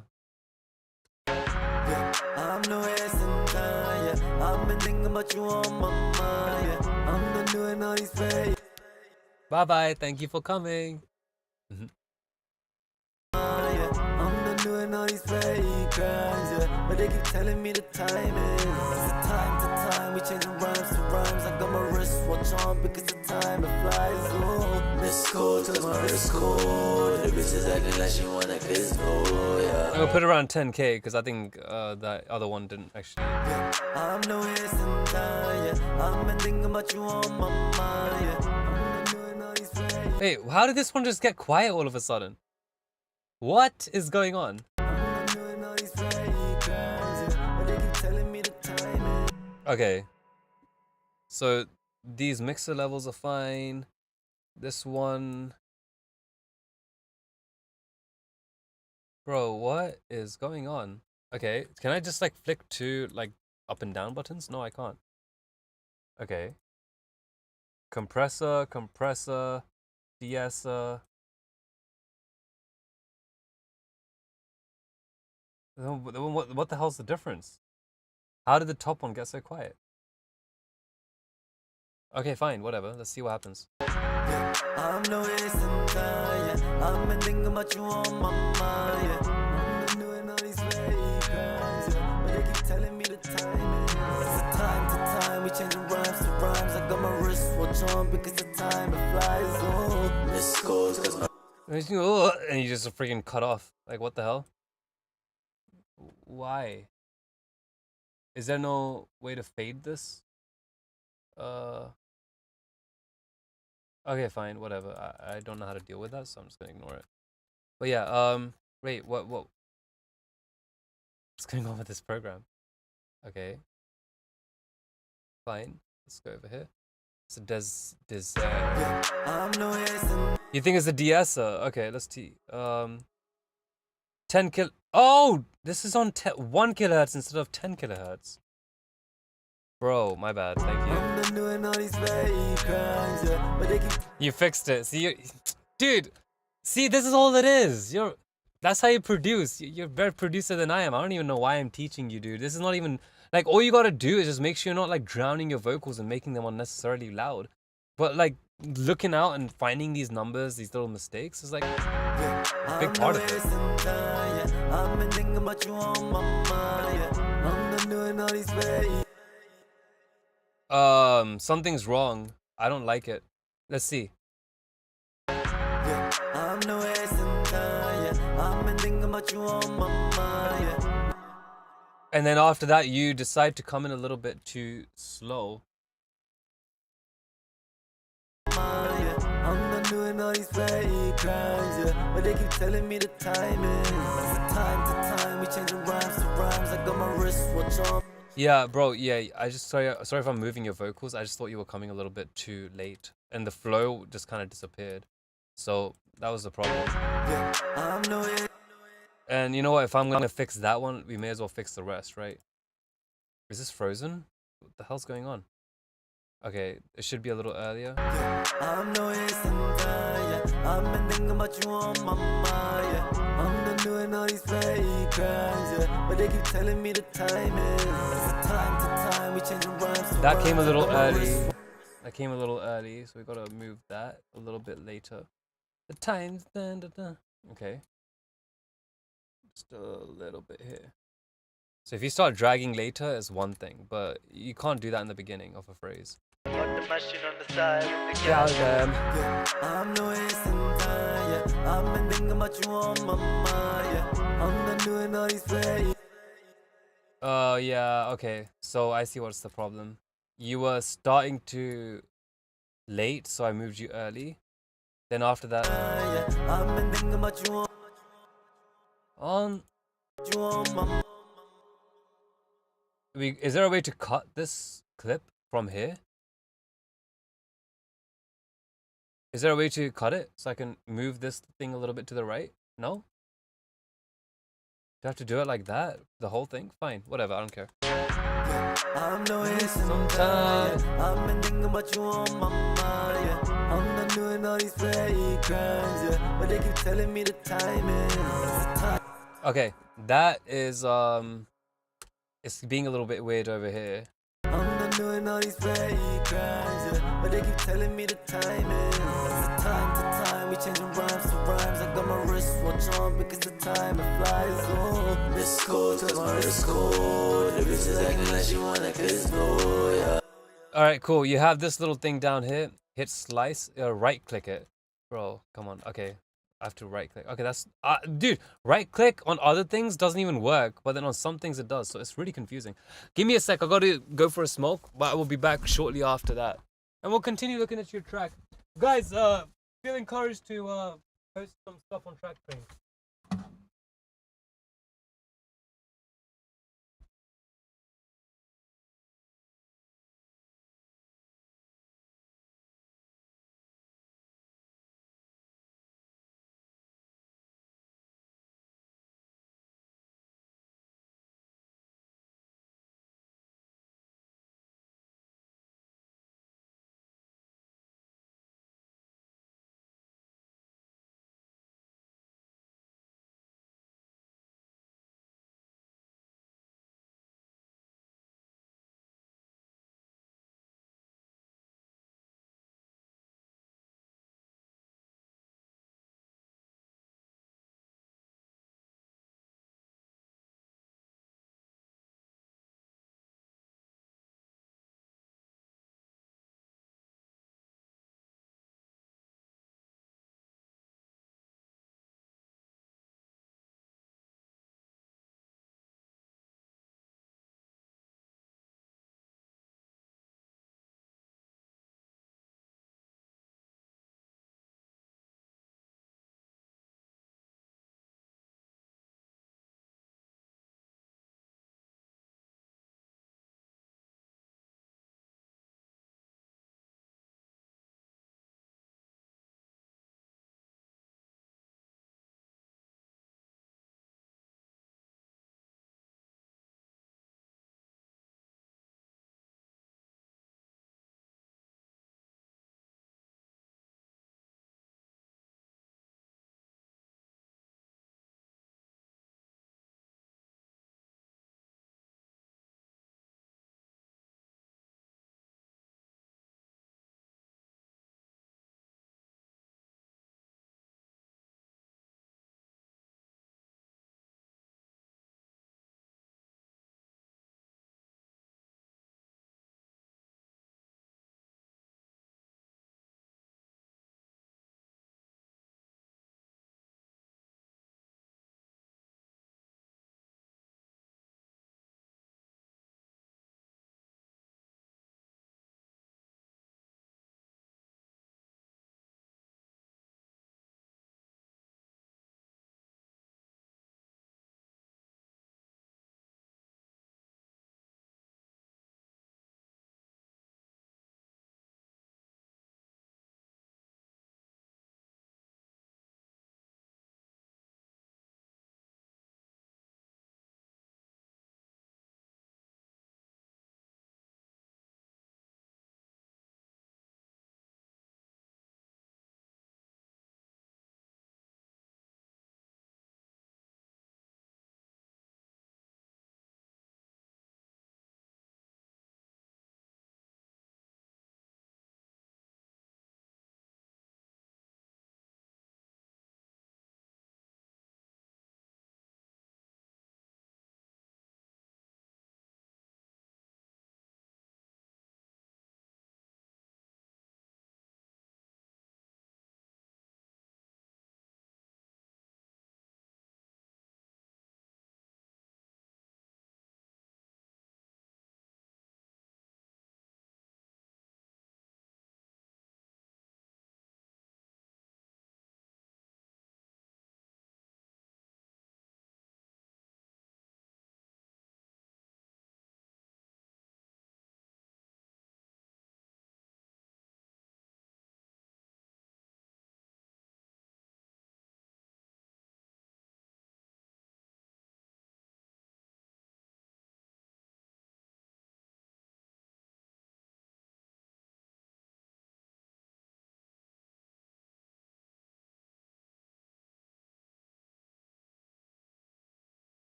Yeah, I'm no wasting time, yeah. I've been thinking about you on my mind, yeah. I'm not doing all these fake. Bye-bye, thank you for coming. Yeah, I'm not doing all these fake crimes, yeah. But they keep telling me the time is. Time to time, we changing rhymes to rhymes. I got my wristwatch on because the time it flies. Oh, miss cold, cause my wrist cold. The bitch is acting like she wanna kiss, oh yeah. I'm gonna put around 10k because I think that other one didn't actually. Yeah, I'm no wasting time, yeah. I've been thinking about you on my mind, yeah. I'm not doing all these fake. Hey, how did this one just get quiet all of a sudden? What is going on? Okay. So these mixer levels are fine. This one... Bro, what is going on? Okay, can I just like flick to like up and down buttons? No, I can't. Okay. Compressor, de-esser. What the hell's the difference? How did the top one get so quiet? Okay, fine, whatever. Let's see what happens. I'm no wasting time, yeah. I've been thinking about you on my mind, yeah. I'm not doing all these fake crimes, yeah. But they keep telling me the time is. Time to time, we changing rhymes to rhymes. I got my wristwatch on because the time it flies. Oh, miss calls cause my... And you just freaking cut off. Like, what the hell? Why? Is there no way to fade this? Okay, fine, whatever. I don't know how to deal with that, so I'm just gonna ignore it. But yeah, wait, what? What's going on with this program? Okay. Fine. Let's go over here. It's a You think it's a de-esser? Okay, let's see. 10 kil. Oh, this is on 1 kilohertz instead of 10 kilohertz. Bro, my bad. Thank you. You fixed it. See, dude. See, this is all it is. That's how you produce. You're a better producer than I am. I don't even know why I'm teaching you, dude. This is not even like all you gotta do is just make sure you're not like drowning your vocals and making them unnecessarily loud. But like looking out and finding these numbers, these little mistakes is like a big part of it. Something's wrong. I don't like it. Let's see. And then after that, you decide to come in a little bit too slow. I'm not doing all these fake crimes, yeah. But they keep telling me the time is. Time to time, we changing rhymes to rhymes. I got my wristwatch on. Yeah, bro. Yeah, I just sorry if I'm moving your vocals. I just thought you were coming a little bit too late, and the flow just kind of disappeared. So that was the problem. Yeah, I'm no And you know what? If I'm gonna fix that one, we may as well fix the rest, right? Is this frozen? What the hell's going on? Okay, it should be a little earlier. I'm no I've been thinking about you on my mind, yeah. I'm done doing all these fake crimes, yeah. But they keep telling me the time is time to time, we changing rhymes to That came a rhymes. little Got my early. wrist- That came a little early, so we gotta move that a little bit later. The times, dun, dun, dun. Okay. Just a little bit here. So if you start dragging later, it's one thing, but you can't do that in the beginning of a phrase. Got the machine on the side with the Yeah, gal. Yeah, I'm no time, yeah. I've been thinking about you on my mind, yeah. I'm done doing all these fake. Yeah, okay. So I see what's the problem. You were starting to late, so I moved you early. Then after that, Yeah, I've been thinking about you on my is there a way to cut this clip from here? Is there a way to cut it so I can move this thing a little bit to the right? No? Do I have to do it like that? The whole thing? Fine, whatever, I don't care. I'm no sometime. I've been thinking about you on my mind, yeah. I'm not doing all these fake crimes, yeah. But they keep telling me the time is time. Okay, that is it's being a little bit weird over here. I'm not doing all these fake crimes, yeah. But they keep telling me the time is time to time. We changing rhymes to rhymes. I got my wristwatch on because the time it flies on. Miss cold, cause my wrist cold. The bitch is acting like she wanna kiss no, yeah. Alright, cool. You have this little thing down here. Hit slice, right click it. Bro, come on. Okay. I have to right click. Okay, that's dude, right click on other things doesn't even work, but then on some things it does. So it's really confusing. Give me a sec. I got to go for a smoke, but I will be back shortly after that. And we'll continue looking at your track. Guys, feel encouraged to post some stuff on Track Train.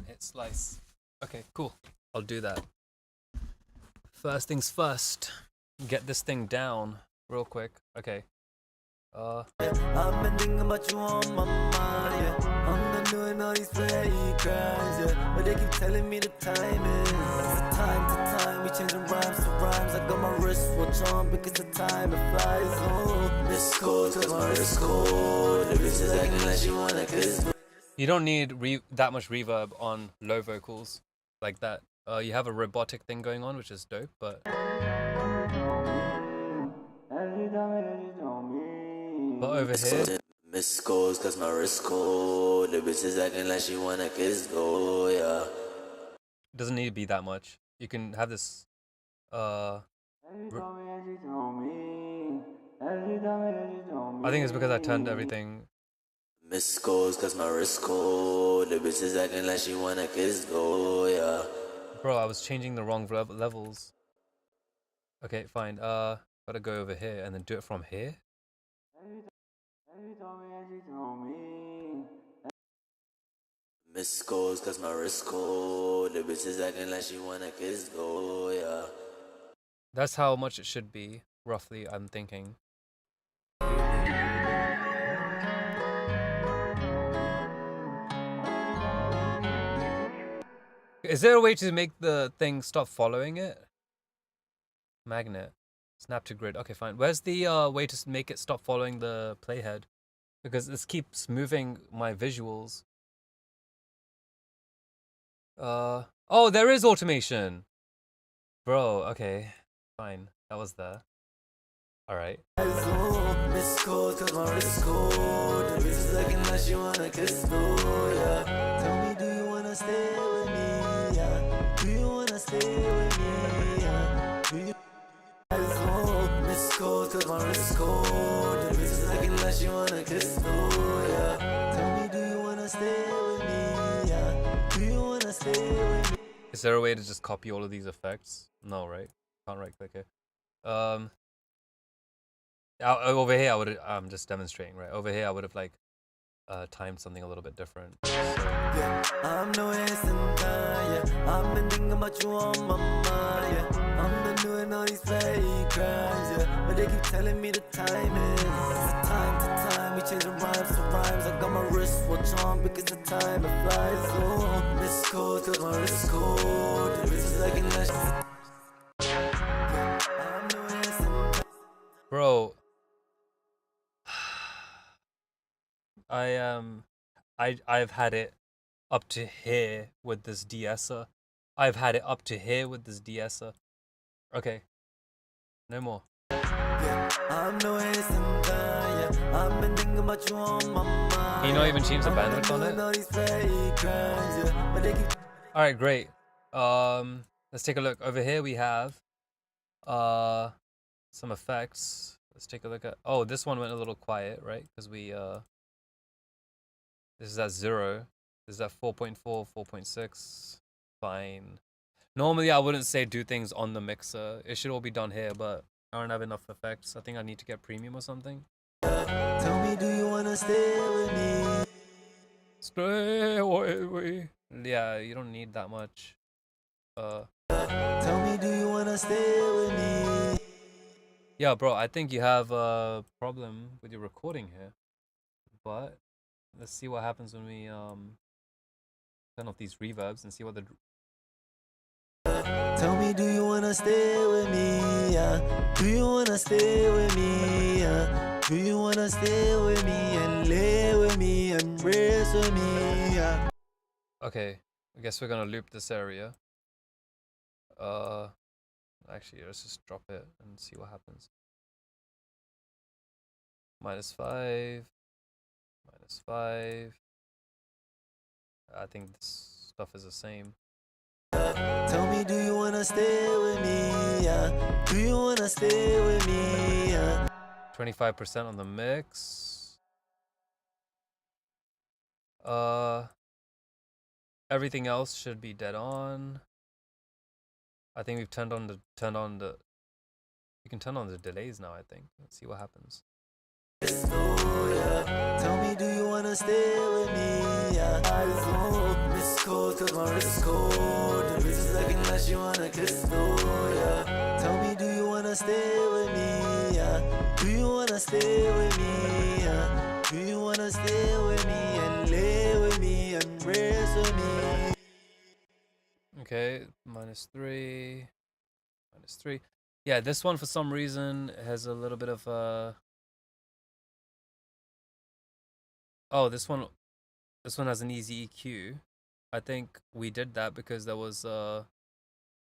hit slice. Okay, cool. I'll do that. First things first. Get this thing down real quick. Okay. I've been thinking about you on my mind, yeah. I'm not doing all these petty crimes, yeah. But they keep telling me the time is time to time. We changing rhymes to rhymes. I got my wristwatch on because the time it flies. Oh, this cold cause my wrist cold. The bitch is acting like she wanna kiss me. You don't need that much reverb on low vocals like that. You have a robotic thing going on, which is dope, but over here, Miss calls cause my wrist cold. The bitch is acting like she wanna kiss go, yeah. it doesn't need to be that much. You can have this. I think it's because I turned everything. Miss calls cause my wrist cold. The bitch is acting like she wanna kiss go, yeah. Bro, I was changing the wrong levels. Okay, fine. Gotta go over here and then do it from here. Miss calls cause my wrist cold. The bitch is acting like she wanna kiss go, yeah. That's how much it should be, roughly, I'm thinking. Is there a way to make the thing stop following it? Magnet. Snap to grid. Okay, fine. Where's the way to make it stop following the playhead? Because this keeps moving my visuals. Oh, there is automation. Bro, okay. Fine. That was there. Alright. Miss calls cause my wrist cold. The bitch is acting like she wanna kiss go, yeah. Tell me, do you wanna stay with me, yeah? Do you wanna stay with me, yeah? Do you Miss calls cause my wrist cold. The bitch is acting like she wanna kiss go, yeah. Tell me, do you wanna stay with me, yeah? Do you wanna stay with me? Is there a way to just copy all of these effects? No, right? Can't right click it. Over here I would I'm just demonstrating, right? Over here I would have like timed something a little bit different. So. Yeah, I'm no wasting time, yeah. I've been thinking about you on my mind, yeah. I've been doing all these petty crimes, yeah. But they keep telling me the time is time to time. We changing rhymes to rhymes. I got my wristwatch on because the time it flies. Oh, this cold cause my wrist cold. The bitch is acting like I'm no wasting time. Bro, I've had it up to here with this de-esser. I've had it up to here with this de-esser. Okay. No more. I'm no wasting time, yeah. I've been thinking about you on my mind. Can you not even change the bandwidth on it? Alright, great. Let's take a look. Over here we have some effects. Let's take a look at this one went a little quiet, right? Because we this is at 0. This is at 4.4, 4.6. Fine. Normally I wouldn't say do things on the mixer. It should all be done here, but I don't have enough effects. I think I need to get premium or something. Tell me, do you wanna stay with me? Stay with me. Yeah, you don't need that much. Tell me, do you wanna stay with me? Yeah, bro, I think you have a problem with your recording here. But let's see what happens when we turn off these reverbs and see what the Tell me, do you wanna stay with me? Yeah. Do you wanna stay with me? Yeah. Do you wanna stay with me and lay with me and rest with me? Yeah. Okay, I guess we're gonna loop this area. Actually, let's just drop it and see what happens. -5, -5. I think this stuff is the same. Tell me, do you wanna stay with me? Yeah. Do you wanna stay with me? Yeah. 25% on the mix. Everything else should be dead on. I think we've turned on the you can turn on the delays now, I think. Let's see what happens. yeah. Tell me, do you wanna stay with me? Yeah. Eyes on, miss cold, cause my wrist cold. The bitches looking like she wanna kiss though, yeah. Tell me, do you wanna stay with me? Yeah. Do you wanna stay with me? Yeah. Do you wanna stay with me and lay with me and rest with me? Okay, -3, -3. Yeah, this one for some reason has a little bit of oh, this one has an easy EQ. I think we did that because there was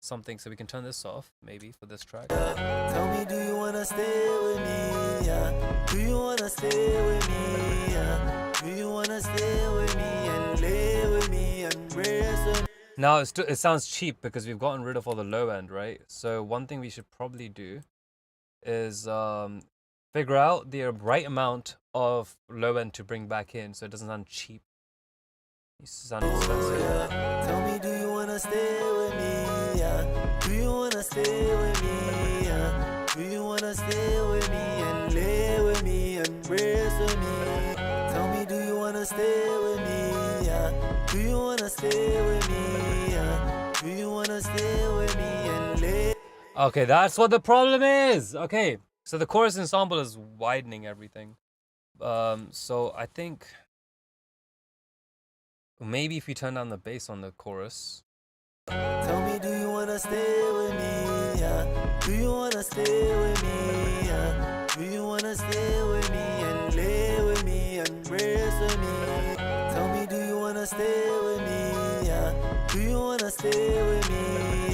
something, so we can turn this off maybe for this track. Tell me, do you wanna stay with me? Yeah. Do you wanna stay with me? Yeah. Do you wanna stay with me and lay with me and rest with me? Now it sounds cheap because we've gotten rid of all the low end, right? So one thing we should probably do is figure out the right amount of low end to bring back in so it doesn't sound cheap. It needs to sound expensive. Yeah. Tell me, do you wanna stay with me? Yeah. Do you wanna stay with me? Yeah. Do you wanna stay with me and lay with me and rest with me? Tell me, do you wanna stay with me? Yeah. Do you wanna stay with me? Yeah. Do you wanna stay with me and lay? Okay, that's what the problem is. Okay, so the chorus ensemble is widening everything. So I think maybe if we turn down the bass on the chorus. Tell me, do you wanna stay with me? Yeah. Do you wanna stay with me? Yeah. Do you wanna stay with me and lay with me and rest with me? Tell me, do you wanna stay with me? Yeah. Do you wanna stay with me?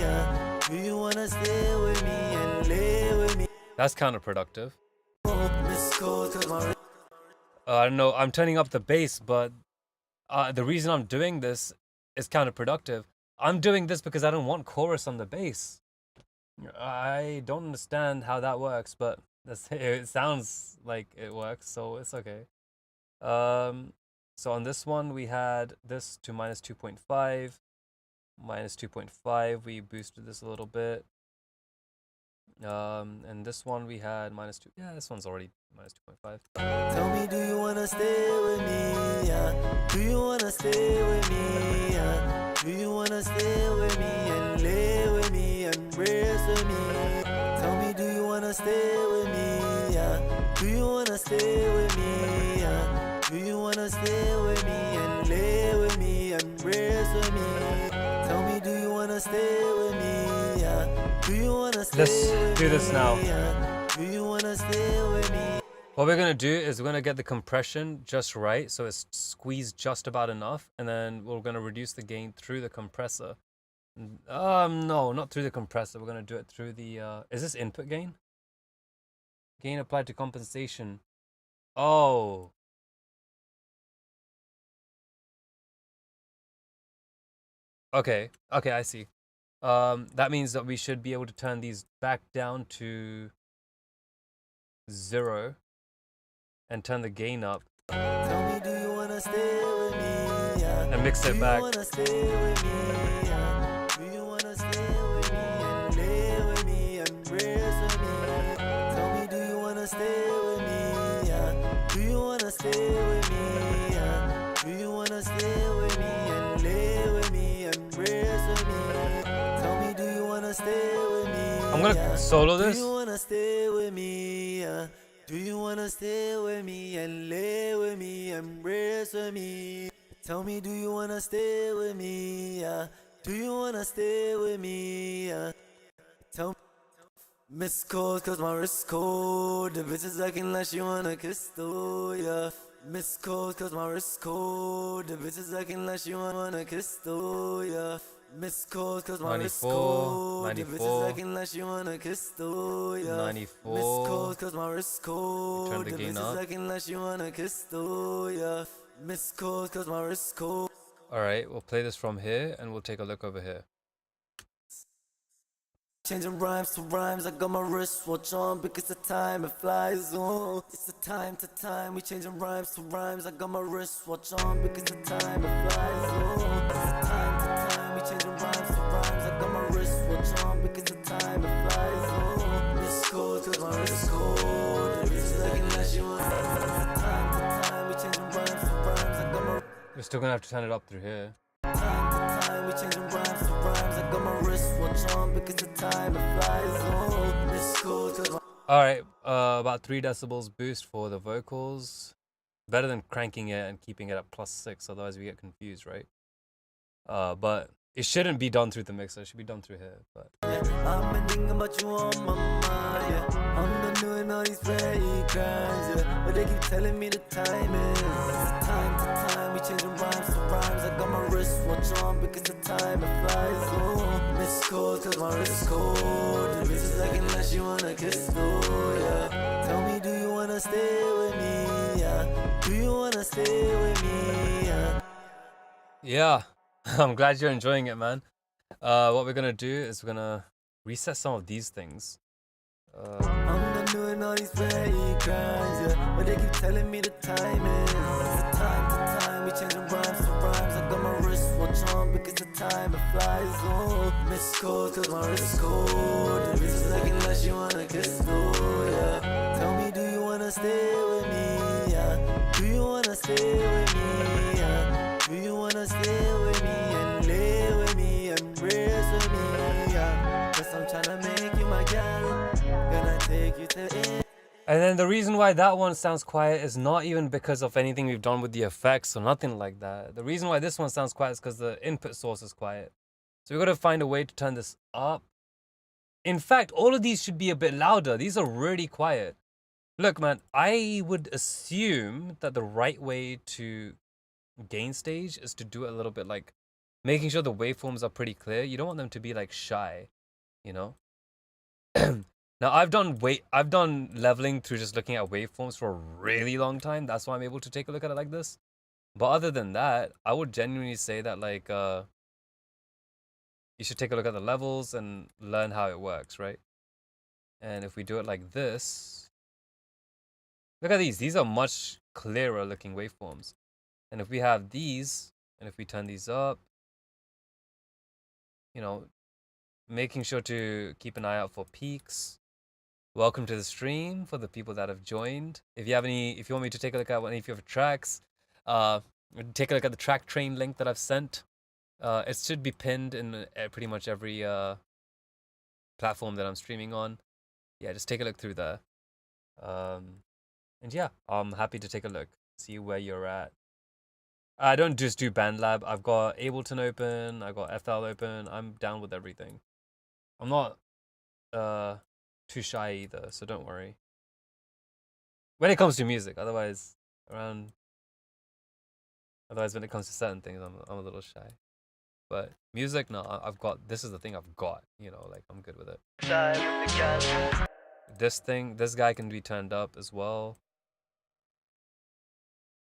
Yeah. Do you wanna stay with me and lay with me? That's counterproductive. Miss cold, 'cause my I don't know, I'm turning up the bass, but the reason I'm doing this is counterproductive. I'm doing this because I don't want chorus on the bass. I don't understand how that works, but it sounds like it works, so it's okay. So on this one, we had this to -2.5. -2.5, we boosted this a little bit. And this one we had -2. Yeah, this one's already -2.5. Tell me, do you wanna stay with me? Yeah. Do you wanna stay with me? Yeah. Do you wanna stay with me and lay with me and rest with me? Tell me, do you wanna stay with me? Yeah. Do you wanna stay with me? Yeah. Do you wanna stay with me and lay with me and rest with me? Tell me, do you wanna stay with me? Yeah. Do you wanna stay Let's with do this me? now. Yeah. Do you wanna stay with me? What we're gonna do is we're gonna get the compression just right, so it's squeezed just about enough, and then we're gonna reduce the gain through the compressor. No, not through the compressor. We're gonna do it through the. Is this input gain? Gain applied to compensation. Oh. Okay. Okay, I see. That means that we should be able to turn these back down to 0 and turn the gain up Tell me, do you wanna stay with me? Yeah. and mix it back. Do you wanna stay with me? Yeah. Do you wanna stay with me and lay with me and rest with me? Tell me, do you wanna stay with me? Yeah. Do you wanna stay with me? Yeah. Do you wanna stay with me and lay with me and rest with me? Tell me, do you wanna stay with me? I'm gonna Yeah. solo Do this. you wanna stay with me? Yeah. Do you wanna stay with me and lay with me and rest with me? Tell me, do you wanna stay with me? Yeah. Do you wanna stay with me? Yeah. Tell me. Miss cold, cause my wrist cold. The bitch is acting like she wanna kiss though, yeah. Miss cold, cause my wrist cold. The bitch is acting like she wanna kiss though, yeah. Miss cold, cause my wrist 94, cold. The bitch 94, is acting like she wanna kiss though, yeah. 94. Miss cold, cause my wrist cold. Turn the The gain bitch up. is acting like she wanna kiss though, yeah. Miss cold, cause my wrist cold. Alright, we'll play this from here and we'll take a look over here. Changing rhymes to rhymes, I got my wristwatch on because the time it flies on. It's the time to time, we changing rhymes to rhymes. I got my wristwatch on because the time it flies on. It's the time to time, we changing rhymes to rhymes. I got my wristwatch on because the time it flies on. Miss cold, cause my wrist cold. The bitch is looking like she wants. It's the time to still gonna have to turn it up through here. Time to time, we changing rhymes to rhymes. I got my wristwatch on because the time it flies. Oh, it's cool 'cause my Alright, about 3 decibels boost for the vocals. Better than cranking it and keeping it at +6, otherwise we get confused, right? But it shouldn't be done through the mixer, it should be done through here, but... I've been thinking about you on my mind, yeah. I'm done doing all these fake crimes, yeah. But they keep telling me the time is time to time, we changing rhymes to rhymes. I got my wristwatch on because the time it flies. Oh, miss cold cause my wrist cold. The bitch is acting like she wanna kiss though, yeah. Tell me, do you wanna stay with me, yeah? Do you wanna stay with me, yeah? Yeah, I'm glad you're enjoying it, man. What we're gonna do is we're gonna reset some of these things. I'm done doing all these fake crimes, yeah. But they keep telling me the time is time to time, we changing rhymes to rhymes. I got my wristwatch on because the time it flies. Oh, miss cold cause my wrist cold. The bitch is acting like she wanna kiss though, yeah. Tell me, do you wanna stay with me, yeah? Do you wanna stay with me, yeah? Do you wanna stay with me and lay with me, embrace with me, yeah? Cause I'm tryna make you my girl. Gonna take you to it. And then the reason why that one sounds quiet is not even because of anything we've done with the effects or nothing like that. The reason why this one sounds quiet is because the input source is quiet. So we've got to find a way to turn this up. In fact, all of these should be a bit louder. These are really quiet. Look, man, I would assume that the right way to gain stage is to do it a little bit like making sure the waveforms are pretty clear. You don't want them to be like shy, you know? Now I've done leveling through just looking at waveforms for a really long time. That's why I'm able to take a look at it like this. But other than that, I would genuinely say that like you should take a look at the levels and learn how it works, right? And if we do it like this, look at these. These are much clearer looking waveforms. And if we have these, and if we turn these up, you know, making sure to keep an eye out for peaks. Welcome to the stream for the people that have joined. If you want me to take a look at any of your tracks, take a look at the track train link that I've sent. It should be pinned in pretty much every platform that I'm streaming on. Yeah, just take a look through there. And yeah, I'm happy to take a look, see where you're at. I don't just do BandLab. I've got Ableton open, I've got FL open. I'm down with everything. I'm not too shy either, so don't worry. When it comes to music, otherwise when it comes to certain things, I'm a little shy. But music, no, this is the thing I've got, you know, like I'm good with it. This guy can be turned up as well.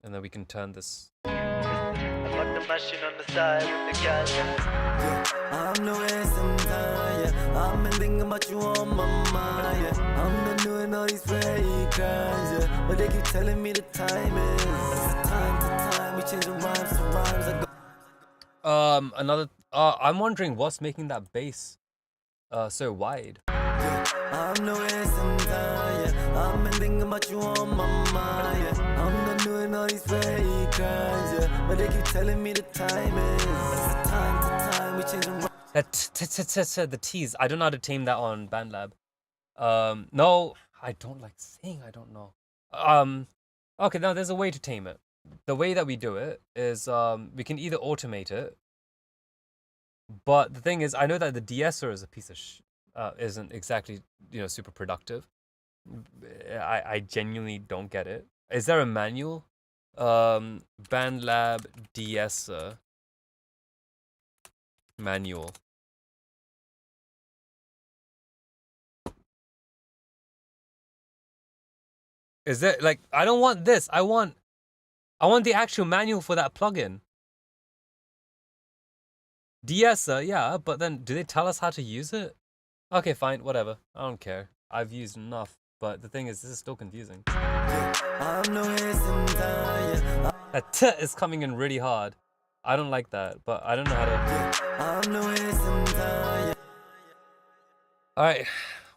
And then we can turn this. I got the machine on the side with the gal. I'm no wasting time, yeah. I've been thinking about you on my mind, yeah. I'm done doing all these fake crimes, yeah. But they keep telling me the time is time to time, we changing rhymes to rhymes. I'm wondering what's making that bass so wide. I'm no wasting time, yeah. I've been thinking about you on my mind, yeah. I'm done doing all these fake crimes, yeah. But they keep telling me the time is time to time, we changing rhymes. The T's. I don't know how to tame that on BandLab. No, I don't like saying I don't know. Okay, now there's a way to tame it. The way that we do it is we can either automate it, but the thing is, I know that the de-esser is a piece of isn't exactly, you know, super productive. I genuinely don't get it. Is there a manual? BandLab de-esser manual. Is there like I don't want this. I want the actual manual for that plugin. De-esser, yeah, but then do they tell us how to use it? Okay, fine, whatever. I don't care. I've used enough, but the thing is, this is still confusing. That T is coming in really hard. I don't like that, but I don't know how to. Alright,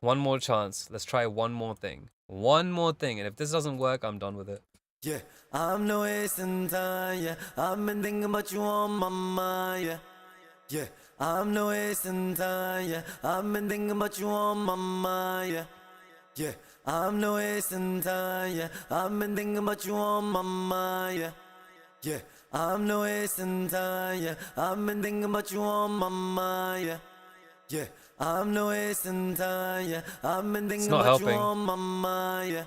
one more chance. Let's try one more thing. One more thing, and if this doesn't work, I'm done with it. Yeah, I'm no wasting time, yeah. I've been thinking about you on my mind, yeah. Yeah, I'm no wasting time, yeah. I've been thinking about you on my mind, yeah. Yeah, I'm no wasting time, yeah. I've been thinking about you on my mind, yeah. Yeah, I'm no wasting time, yeah. I've been thinking about you on my mind, yeah. Yeah, I'm no wasting time, yeah. I've been thinking not about you helping. on my mind, yeah.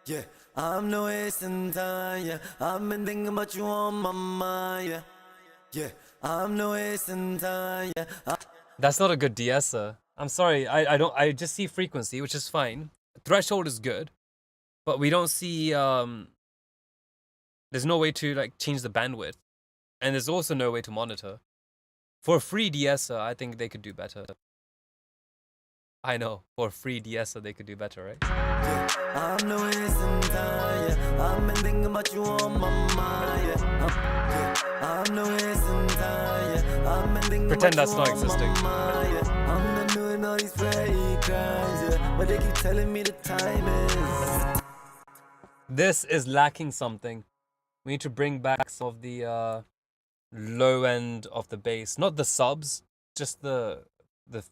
Yeah, I'm no wasting time, yeah. I've been thinking about you on my mind, yeah. Yeah, I'm no wasting time, yeah. That's not a good de-esser. I'm sorry, I just see frequency, which is fine. Threshold is good, but we don't see there's no way to like change the bandwidth. And there's also no way to monitor. For a free de-esser, I think they could do better. I know, for a free de-esser they could do better, right? I'm no wasting time, yeah. I've been thinking about you on my mind, yeah. I'm no wasting time, yeah. I've been thinking Pretend about that's you not on existing. my mind, yeah. I'm not doing all these fake crimes, yeah. But they keep telling me the time is. This is lacking something. We need to bring back some of the low end of the bass. Not the subs, just the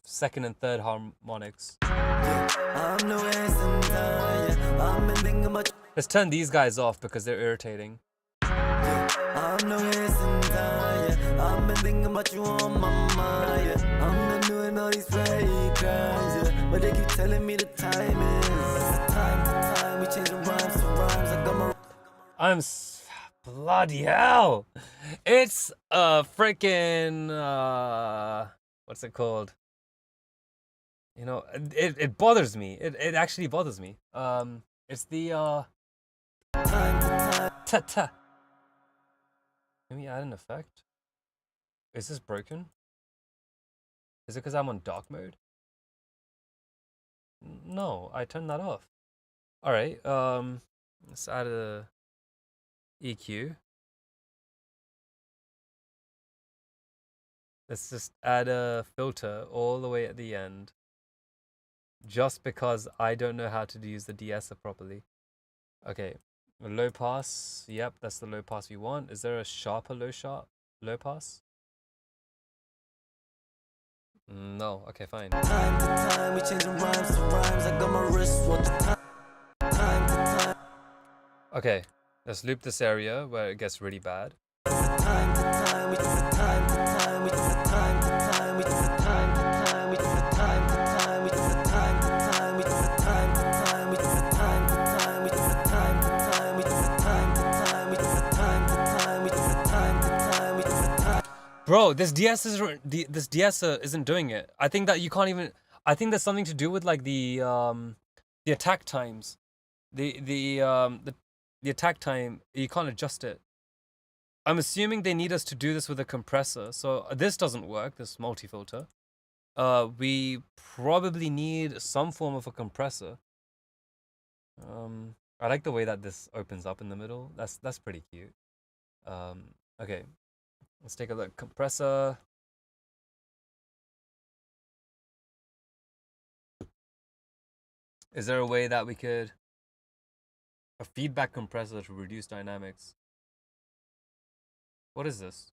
second and third harmonics. I'm no wasting time, yeah. I've been thinking about you. Let's turn these guys off because they're irritating. I'm no wasting time, yeah. I've been thinking about you on my mind, yeah. I'm not doing all these fake crimes, yeah. But they keep telling me the time is. Time to time, we change the rhymes to rhymes. I got my. Bloody hell! It's a freaking what's it called? You know, it bothers me. It actually bothers me. It's the ta. Let me add an effect. Is this broken? Is it because I'm on dark mode? No, I turned that off. All right. Let's add a EQ. Let's just add a filter all the way at the end. Just because I don't know how to use the de-esser properly. Okay, low pass. Yep, that's the low pass we want. Is there a sharper low pass? No. Okay, fine. Time to time, we change the rhymes to rhymes. I got my wrist watch. Time to time. Okay, let's loop this area where it gets really bad. Time to time, we time to time, we time to time, we time to time, we time to time, we time to time, we time to time, we time to time, we time to time, we time to time, we time to time, we time to time, we time. Bro, this de-esser isn't doing it. I think that you can't even. I think there's something to do with like the attack times, the attack time. You can't adjust it. I'm assuming they need us to do this with a compressor. So this doesn't work, this multi-filter. We probably need some form of a compressor. I like the way that this opens up in the middle. That's pretty cute. Okay, let's take a look. Compressor. Is there a way that we could... A feedback compressor to reduce dynamics? What is this?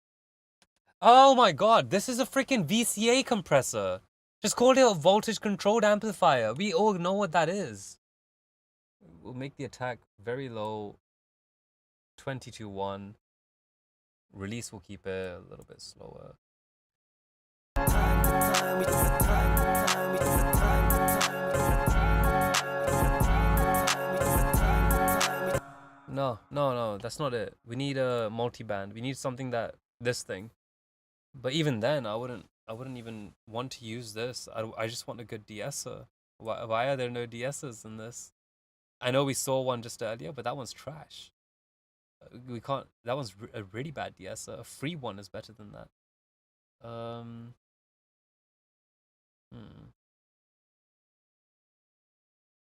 Oh my god, this is a freaking VCA compressor. Just call it a voltage controlled amplifier. We all know what that is. We'll make the attack very low. 20 to 1. Release will keep it a little bit slower. No, that's not it. We need a multi-band. We need something that this thing. But even then, I wouldn't even want to use this. I just want a good de-esser. Why are there no de-essers in this? I know we saw one just earlier, but that one's trash. We can't. That one's a really bad de-esser. A free one is better than that.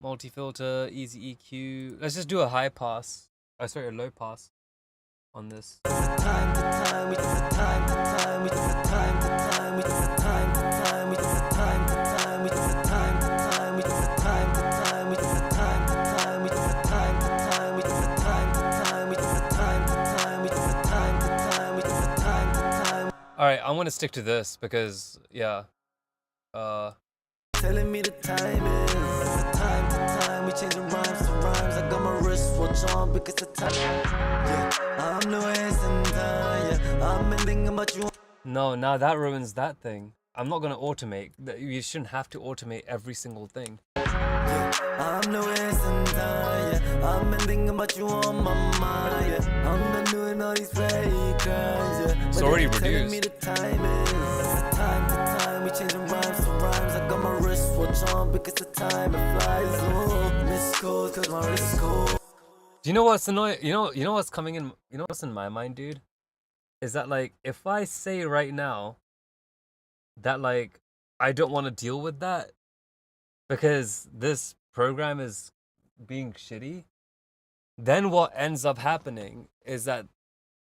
Multi-filter, easy EQ. Let's just do a high pass. Oh, sorry, a low pass on this. I'm gonna stick to this because yeah. Telling me the time is time to time. We changing rhymes to rhymes. I got my wristwatch on because the time. Yeah, I'm no wasting time. Yeah, I'm been thinking about you. No, now that ruins that thing. I'm not gonna automate. You shouldn't have to automate every single thing. Yeah, I'm no wasting time. Yeah, I've been thinking about you on my mind. Yeah, I'm not doing all these fake crimes. Yeah, It's already telling me reduced. the time is time to time. We changing rhymes to rhymes. I got my wristwatch on because the time it flies. Oh, miss calls 'cause my wrist cold. Do you know what's annoying? You know what's coming in? You know what's in my mind, dude? Is that like if I say right now that like I don't want to deal with that because this program is being shitty, then what ends up happening is that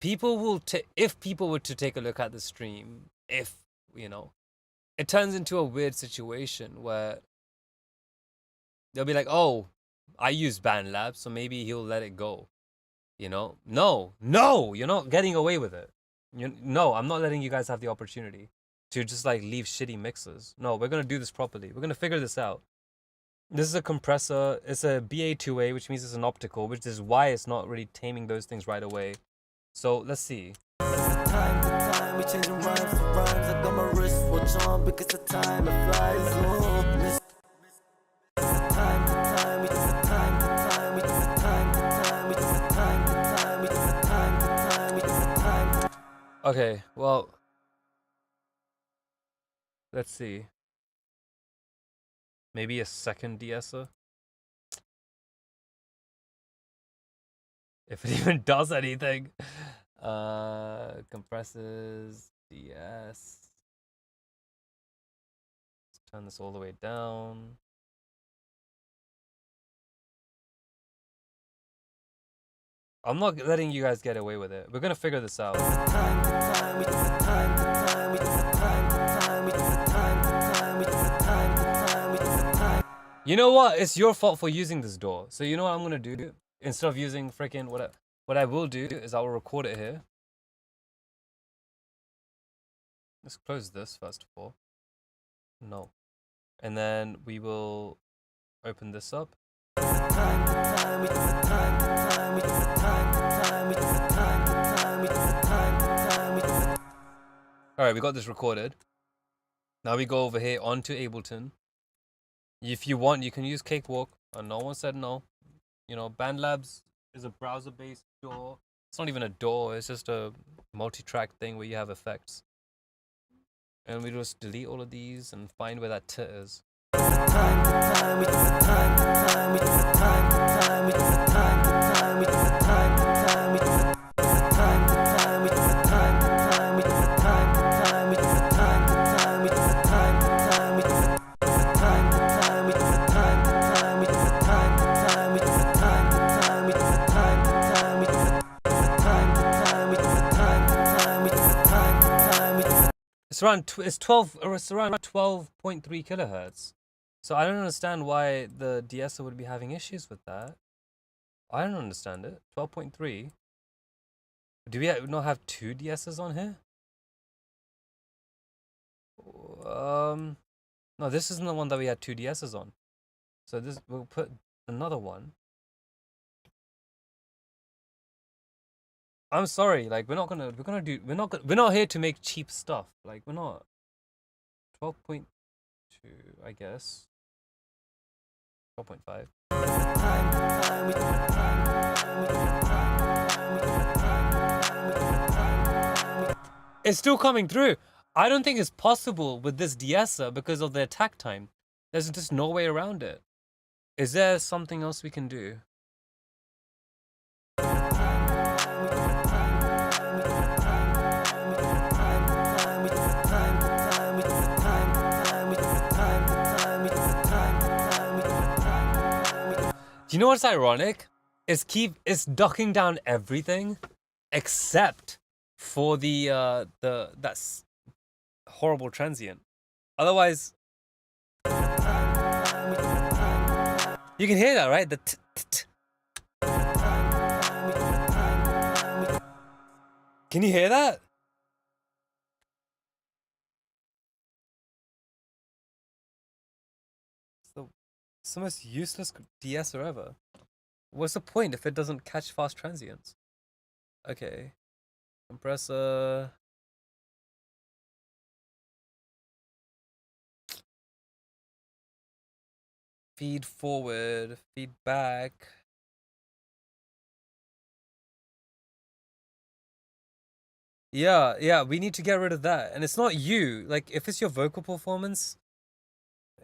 people will if people were to take a look at the stream, if you know, it turns into a weird situation where they'll be like, "Oh, I use BandLab, so maybe he'll let it go." You know? No, you're not getting away with it. No, I'm not letting you guys have the opportunity to just like leave shitty mixes. No, we're gonna do this properly. We're gonna figure this out. This is a compressor. It's a BA2A, which means it's an optical, which is why it's not really taming those things right away. So let's see. Time to time, we changing rhymes to rhymes. I got my wristwatch on because the time it flies. Oh, miss. Time to time, we just time to time, we just time to time, we just time to time, we just time to time, we just time. Okay, well, let's see. Maybe a second de-esser? If it even does anything. Compresses, DS. Let's turn this all the way down. I'm not letting you guys get away with it. We're gonna figure this out. Time to time, we just time to time, we just time to time, we just time to time, we just time to time, we just time. You know what? It's your fault for using this door. So you know what I'm gonna do? Instead of using freaking what I will do is I will record it here. Let's close this first of all. No. And then we will open this up. Time to time, we just time to time, we just time to time, we just time to time, we just time to time, we just. Alright, we got this recorded. Now we go over here onto Ableton. If you want, you can use Cakewalk. No one said no. You know, BandLabs is a browser-based DAW. It's not even a DAW, it's just a multi-track thing where you have effects. And we just delete all of these and find where that tit is. Time to time, we just time to time, we just time to time, we just time to time, we just time to time, we just time to time, we just time to time, we just time to time, we just time to time, we just time to time, we just time to time, we just time to time, we just time to time, we just time to time, we just time to time, we just time to time, we just time to time, we just time to time, we just. It's around 12.3 kilohertz. So I don't understand why the de-esser would be having issues with that. I don't understand it. 12.3. Do we not have two de-essers on here? No, this isn't the one that we had two de-essers on. So this we'll put another one. I'm sorry, like we're not here to make cheap stuff. Like we're not. 12.2, I guess. 12.5. It's still coming through. I don't think it's possible with this de-esser because of the attack time. There's just no way around it. Is there something else we can do? Do you know what's ironic? It's ducking down everything except for that's horrible transient. Otherwise, you can hear that, right? The Can you hear that? It's the most useless de-esser ever. What's the point if it doesn't catch fast transients? Okay. Compressor. Feed forward, feed back. Yeah, we need to get rid of that. And it's not you. Like, if it's your vocal performance,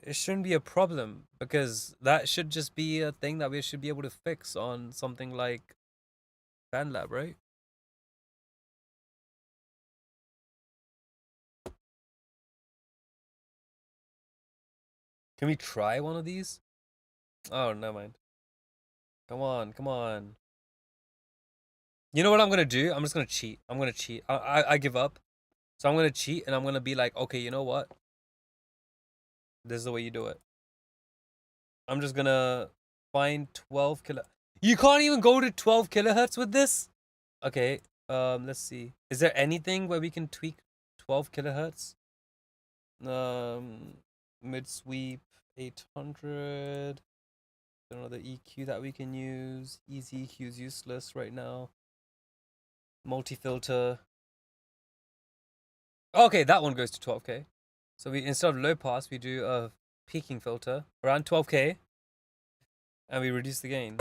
it shouldn't be a problem because that should just be a thing that we should be able to fix on something like BandLab, right? Can we try one of these? Oh, never mind. Come on, come on. You know what I'm gonna do? I'm just gonna cheat. I'm gonna cheat. I give up. So I'm gonna cheat and I'm gonna be like, okay, you know what? This is the way you do it. I'm just gonna find 12 kilo. You can't even go to 12 kilohertz with this? Okay, let's see. Is there anything where we can tweak 12 kilohertz? Mid sweep 800. Another EQ that we can use. Easy EQ is useless right now. Multi-filter. Okay, that one goes to 12k. So we, instead of low pass, we do a peaking filter around 12k, and we reduce the gain.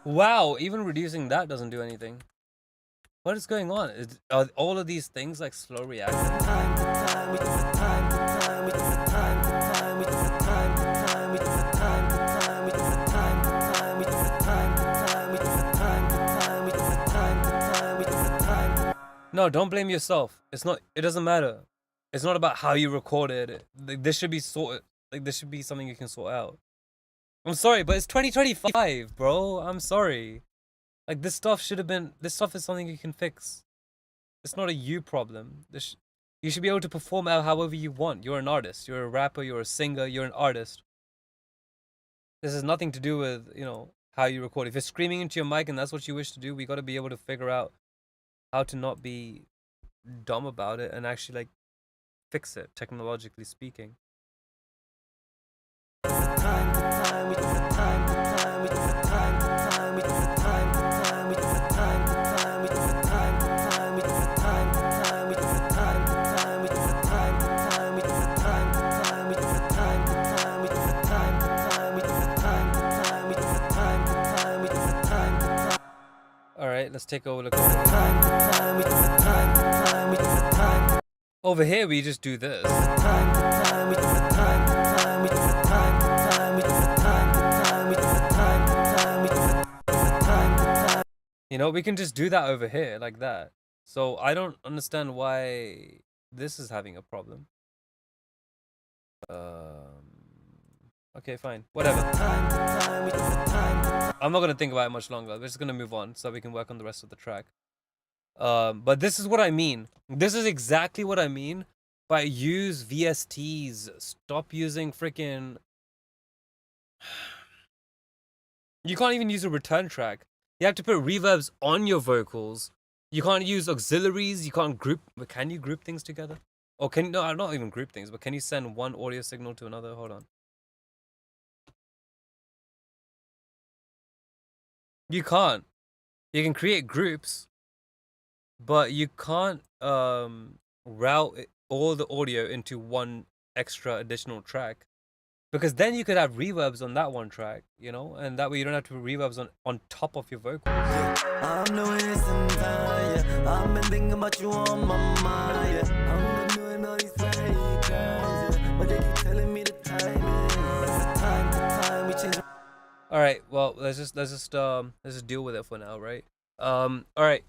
Wow, even reducing that doesn't do anything. What is going on? Are all of these things like slow reacting? No, don't blame yourself. It's not. It doesn't matter. It's not about how you recorded it. Like, this should be sorted. Like, this should be something you can sort out. I'm sorry, but it's 2025, bro. I'm sorry. Like, this stuff should have been. This stuff is something you can fix. It's not a you problem. You should be able to perform out however you want. You're an artist. You're a rapper. You're a singer. You're an artist. This has nothing to do with, you know, how you record. If you're screaming into your mic and that's what you wish to do, we got to be able to figure out how to not be dumb about it and actually, like, fix it, technologically speaking. Alright, let's take a look. Over here, we just do this. You know, we can just do that over here, like that. So I don't understand why this is having a problem. Okay, fine. Whatever. I'm not gonna think about it much longer. We're just gonna move on so we can work on the rest of the track. But this is what I mean. This is exactly what I mean by use VSTs. Stop using freaking... You can't even use a return track. You have to put reverbs on your vocals. You can't use auxiliaries. You can't group... Can you group things together? Or can... No, not even group things, but can you send one audio signal to another? Hold on. You can't. You can create groups, but you can't route all the audio into one extra additional track, because then you could have reverbs on that one track, you know, and that way you don't have to put reverbs on top of your vocals. I'm no wasting time, yeah. I've been thinking about you on my mind, yeah. I'm been doing all these fake girls, yeah. But they keep telling me the timing. All right. Well, let's just deal with it for now, right? All right.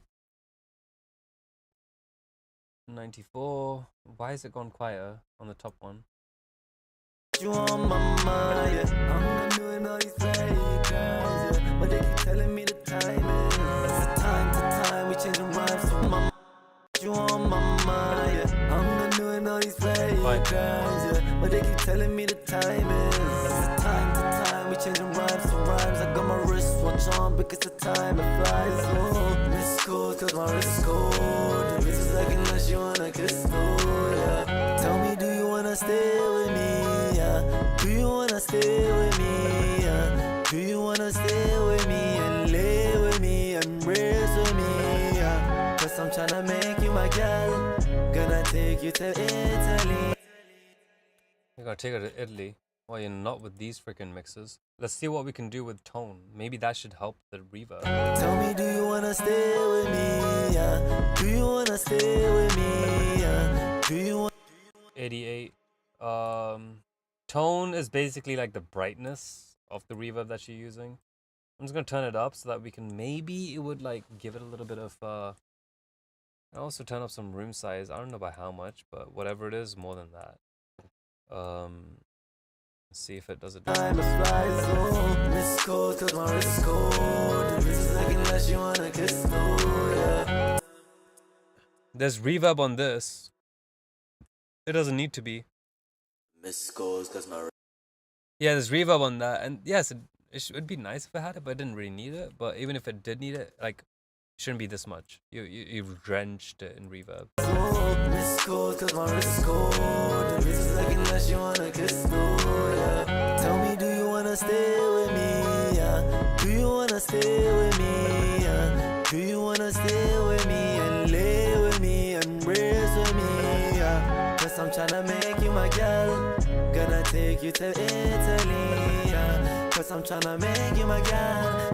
94. Why is it gone quieter on the top one? You on my mind, yeah. I'm not doing all these fake guys, yeah. But they keep telling me the time is. It's time to time, we changing rhymes to my. You on my mind, yeah. I'm not doing all these fake guys, yeah. But they keep telling me the time is. It's time to time, we changing rhymes to rhymes. I got my wristwatch on because the time it flies. Oh, miss cold cause my wrist cold. The bitch is like unless you wanna kiss, oh yeah. Tell me, do you wanna stay with me? Yeah. Do you wanna stay with me? Yeah. Do you wanna stay with me and lay with me and embrace with me? Yeah. Cause I'm tryna make you my girl. Gonna take you to Italy. You're gonna take her to Italy. Well, you're not with these freaking mixes. Let's see what we can do with tone. Maybe that should help the reverb. Tell me, do you wanna stay with me? Yeah. Do you wanna stay with me? Yeah. Do you want 88. Tone is basically like the brightness of the reverb that you're using. I'm just gonna turn it up so that we can, maybe it would like give it a little bit of I also turn up some room size. I don't know by how much, but whatever it is, more than that. Let's see if it does it. time to fly, so miss cold cause my wrist cold. The bitch is like unless you wanna kiss, oh yeah. There's reverb on this. It doesn't need to be. Miss cold cause my Yeah, there's reverb on that, and yes, it'd be nice if it had it, but it didn't really need it. But even if it did need it, like, shouldn't be this much. You've drenched it in reverb. miss cold cause my wrist cold. The bitch is like unless you wanna kiss, oh yeah. Tell me, do you wanna stay with me? Yeah. Do you wanna stay with me? Yeah. Do you wanna stay with me and lay with me and embrace with me? Yeah. Cause I'm tryna make you my girl. Gonna take you to Italy. Yeah. Cause I'm tryna make you my girl.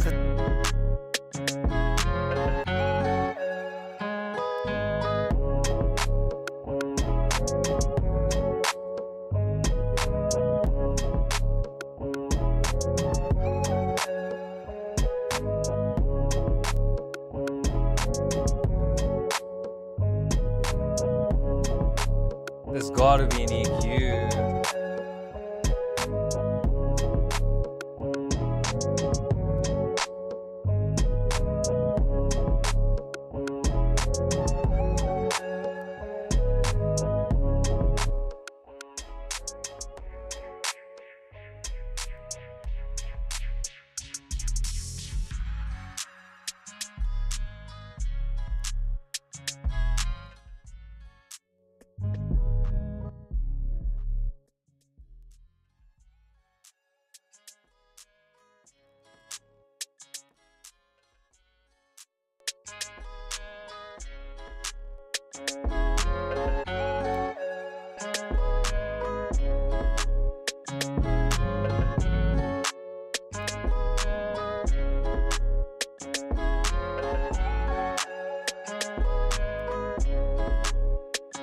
There's gotta be an EQ.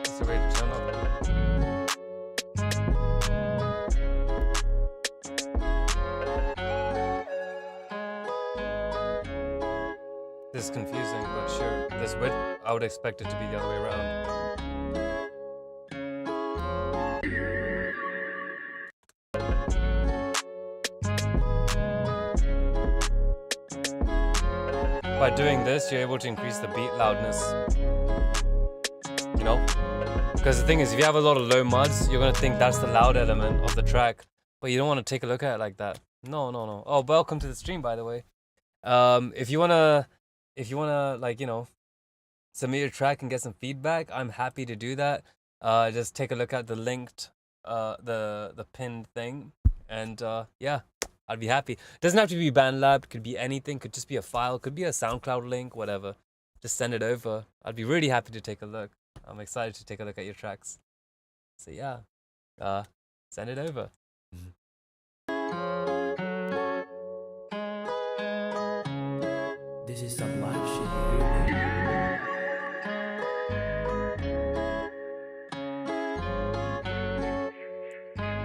It's a way to turn up. This is confusing, but sure. This width, I would expect it to be the other way around. By doing this, you're able to increase the beat loudness. You know? Because the thing is, if you have a lot of low muds, you're gonna think that's the loud element of the track. But you don't want to take a look at it like that. No. Oh, welcome to the stream, by the way. If you wanna, like, you know, submit your track and get some feedback, I'm happy to do that. Just take a look at the linked, the pinned thing, and yeah, I'd be happy. Doesn't have to be BandLab, could be anything, could just be a file, could be a SoundCloud link, whatever. Just send it over. I'd be really happy to take a look. I'm excited to take a look at your tracks. So yeah, send it over. This is some live shit.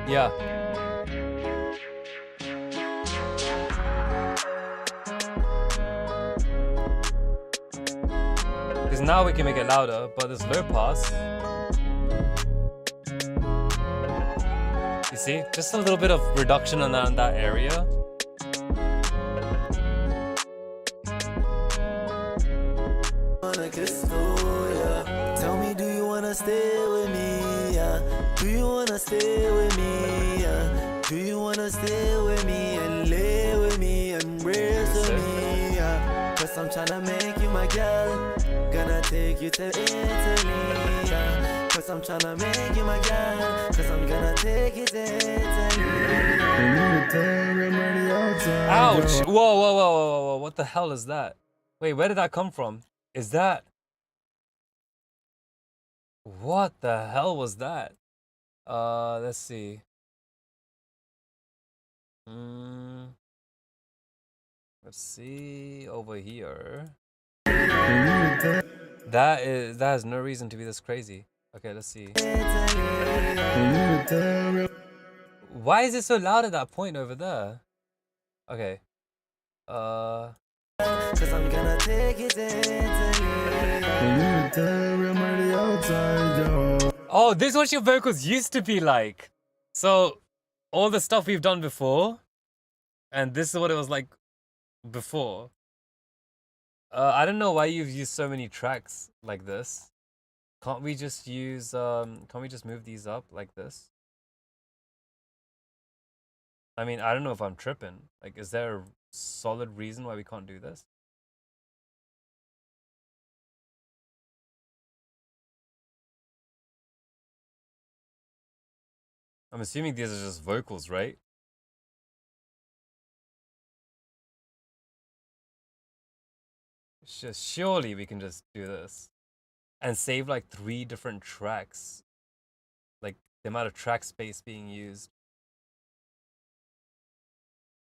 Yeah. now we can make it louder, but this low pass. You see, just a little bit of reduction on that area. Tell me, do you wanna stay with me? Do you wanna stay with me? Do you wanna stay with me and lay with me, embrace with me? Cause I'm tryna make you my girl. Gonna take you to Italy. Cause I'm tryna make you my girl. Cause I'm gonna take you to Italy. Ouch! Whoa. What the hell is that? Wait, where did that come from? Is that... What the hell was that? Let's see. Let's see over here. That has no reason to be this crazy. Okay, let's see. Why is it so loud at that point over there? Okay. Cause I'm gonna take it to Oh, this is what your vocals used to be like. So, all the stuff we've done before, and this is what it was like before. I don't know why you've used so many tracks like this. Can't we just use, can't we just move these up like this? I mean, I don't know if I'm tripping. Like, is there a solid reason why we can't do this? I'm assuming these are just vocals, right? Surely we can just do this and save like 3 different tracks. Like the amount of track space being used.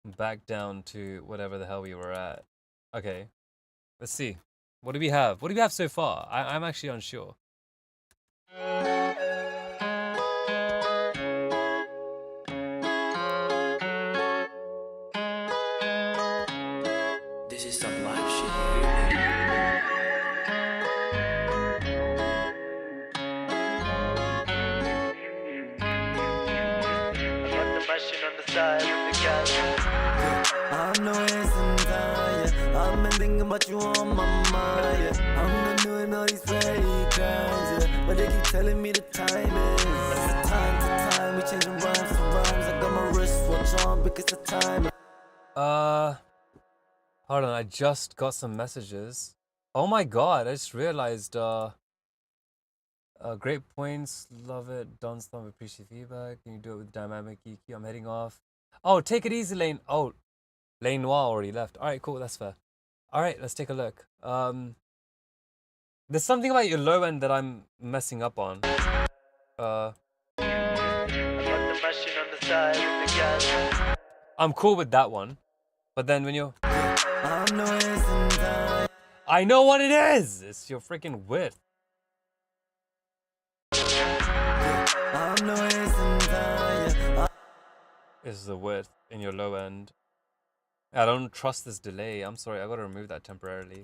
Back down to whatever the hell we were at. Okay, let's see. What do we have? What do we have so far? I'm actually unsure. This is some live shit. I'm no I've been thinking about you on my mind, yeah. I'm not doing all these fake crimes, yeah. But they keep telling me the time is time to time. We changing rhymes to rhymes. I got my wristwatch on because the time. Hold on, I just got some messages. Oh my god, I just realized, great points, love it, don't stop, appreciate feedback. Can you do it with dynamic EQ? I'm heading off. Oh, take it easy, Lane. Oh, Lane Noir already left. Alright, cool, that's fair. Alright, let's take a look. There's something about your low end that I'm messing up on. I'm cool with that one. But then when you're... I know what it is! It's your freaking width. It's the width in your low end. I don't trust this delay. I'm sorry, I gotta remove that temporarily.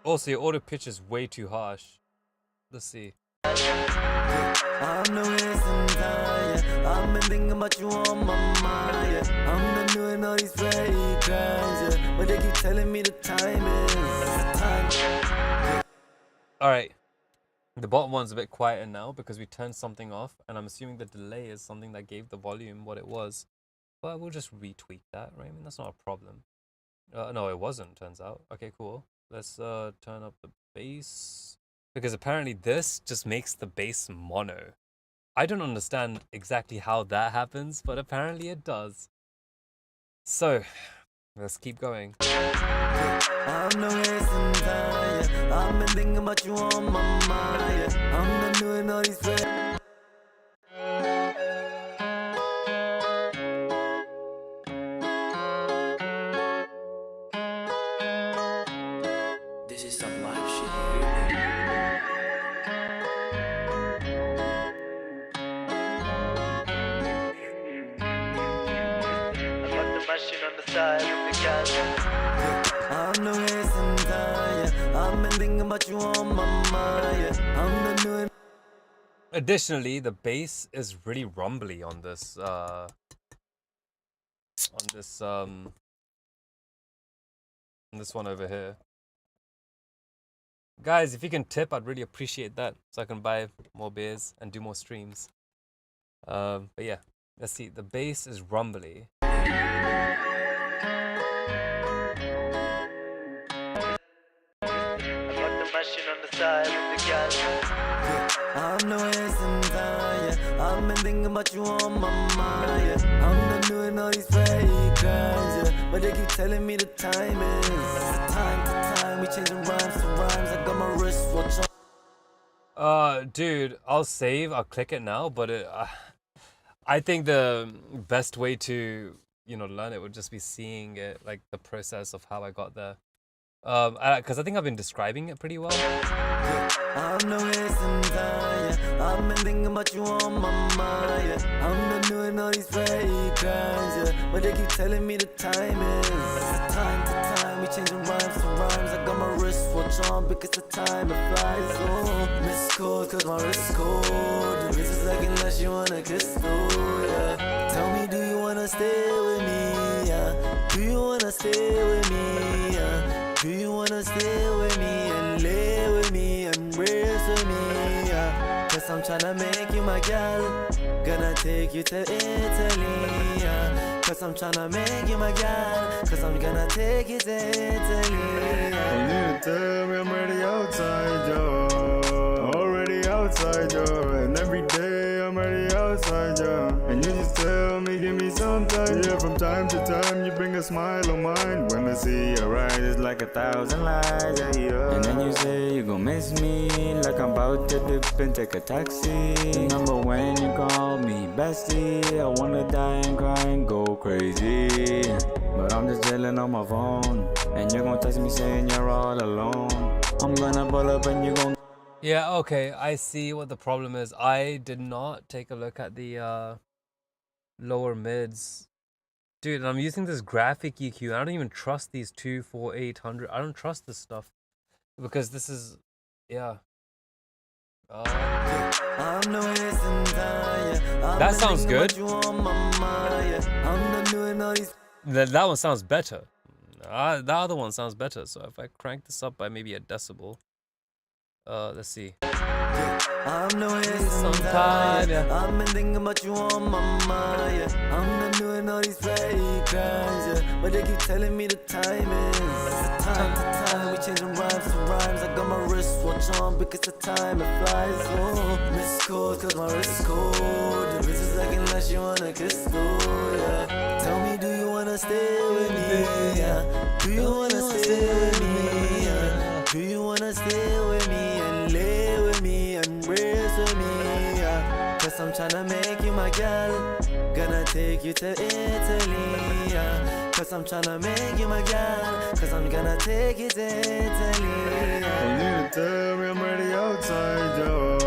Also, your auto pitch is way too harsh. Let's see. I've been thinking about you on my mind, yeah. I'm not doing all these fake crimes, yeah. But they keep telling me the time is time. Alright. The bottom one's a bit quieter now because we turned something off, and I'm assuming the delay is something that gave the volume what it was. But we'll just retweak that, right? I mean, that's not a problem. No, it wasn't, turns out. Okay, cool. Let's turn up the bass. Because apparently this just makes the bass mono. I don't understand exactly how that happens, but apparently it does. So, let's keep going. I'm no wasting time, yeah. I've been thinking about you on my mind, yeah. I'm not doing all these fake. This is some live shit. On the side with the gas. I'm no wasting time, yeah. I've been thinking about you on my mind, yeah. I'm not doing. Additionally, the bass is really rumbly on this one over here. Guys, if you can tip, I'd really appreciate that, so I can buy more beers and do more streams. But yeah, let's see. The bass is rumbly. I got the machine on the side with the gal. I'm no wasting time, yeah. I've been thinking about you on my mind, yeah. I'm not doing all these fake crimes, yeah. But they keep telling me the time is time to time. We changing rhymes to rhymes. I got my wristwatch on. Dude, I'll save. I'll click it now, but I think the best way to, learn it would just be seeing it, like the process of how I got there. Because I think I've been describing it pretty well. I'm no wasting time, yeah. I've been thinking about you on my mind, yeah. I'm not doing all these fake crimes, yeah. But they keep telling me the time is time to time. We changing rhymes to rhymes. I got my wristwatch on because the time it flies. Oh, miss calls cause my wrist cold. The bitch is like unless you wanna kiss though, yeah. Tell me, do you wanna stay with me, yeah? Do you wanna stay with me, yeah? Do you wanna stay with me and lay with me and race with me, yeah? Cause I'm tryna make you my gal. Gonna take you to Italy, yeah. Cause I'm tryna make you my gal. Cause I'm gonna take you to Italy, yeah. You need to tell me I'm already outside, yo. Already outside, yo. And every day I'm already outside, yo. And you just tell me, give me some time. Yeah, from time to time you bring a smile on mine. When I see your eyes, it's like 1,000 lies, yeah, yeah. And then you say you gon' miss me, like I'm about to dip and take a taxi. Remember when you called me bestie? I wanna die and cry and go crazy. But I'm just chilling on my phone, and you're gonna text me saying you're all alone. I'm gonna pull up and you gon' Yeah, okay, I see what the problem is. I did not take a look at the lower mids. Dude, I'm using this graphic EQ. I don't even trust these 2, 4, 800. I don't trust this stuff. Because this is, yeah. I'm no wasting time, yeah. That sounds good. You on my mind, yeah. I'm not doing all these. That one sounds better. The other one sounds better. So if I crank this up by maybe a decibel. Let's see. I'm no wasting time, yeah. I've been thinking about you on my mind, yeah. I'm not doing all these fake crimes, yeah. But they keep telling me the time is time to time. We changing rhymes to rhymes. I got my wristwatch on because the time it flies. Oh, miss calls cause my wrist cold. The bitch is like unless you wanna kiss though, yeah. Tell me, do you wanna stay with me, yeah? Do you wanna stay with me, yeah? Do you wanna stay with me and lay with me and race with me, yeah? Cause I'm tryna make you my gal. Gonna take you to Italy, yeah. Cause I'm tryna make you my gal. Cause I'm gonna take you to Italy, yeah. You need to tell me I'm already outside, yo.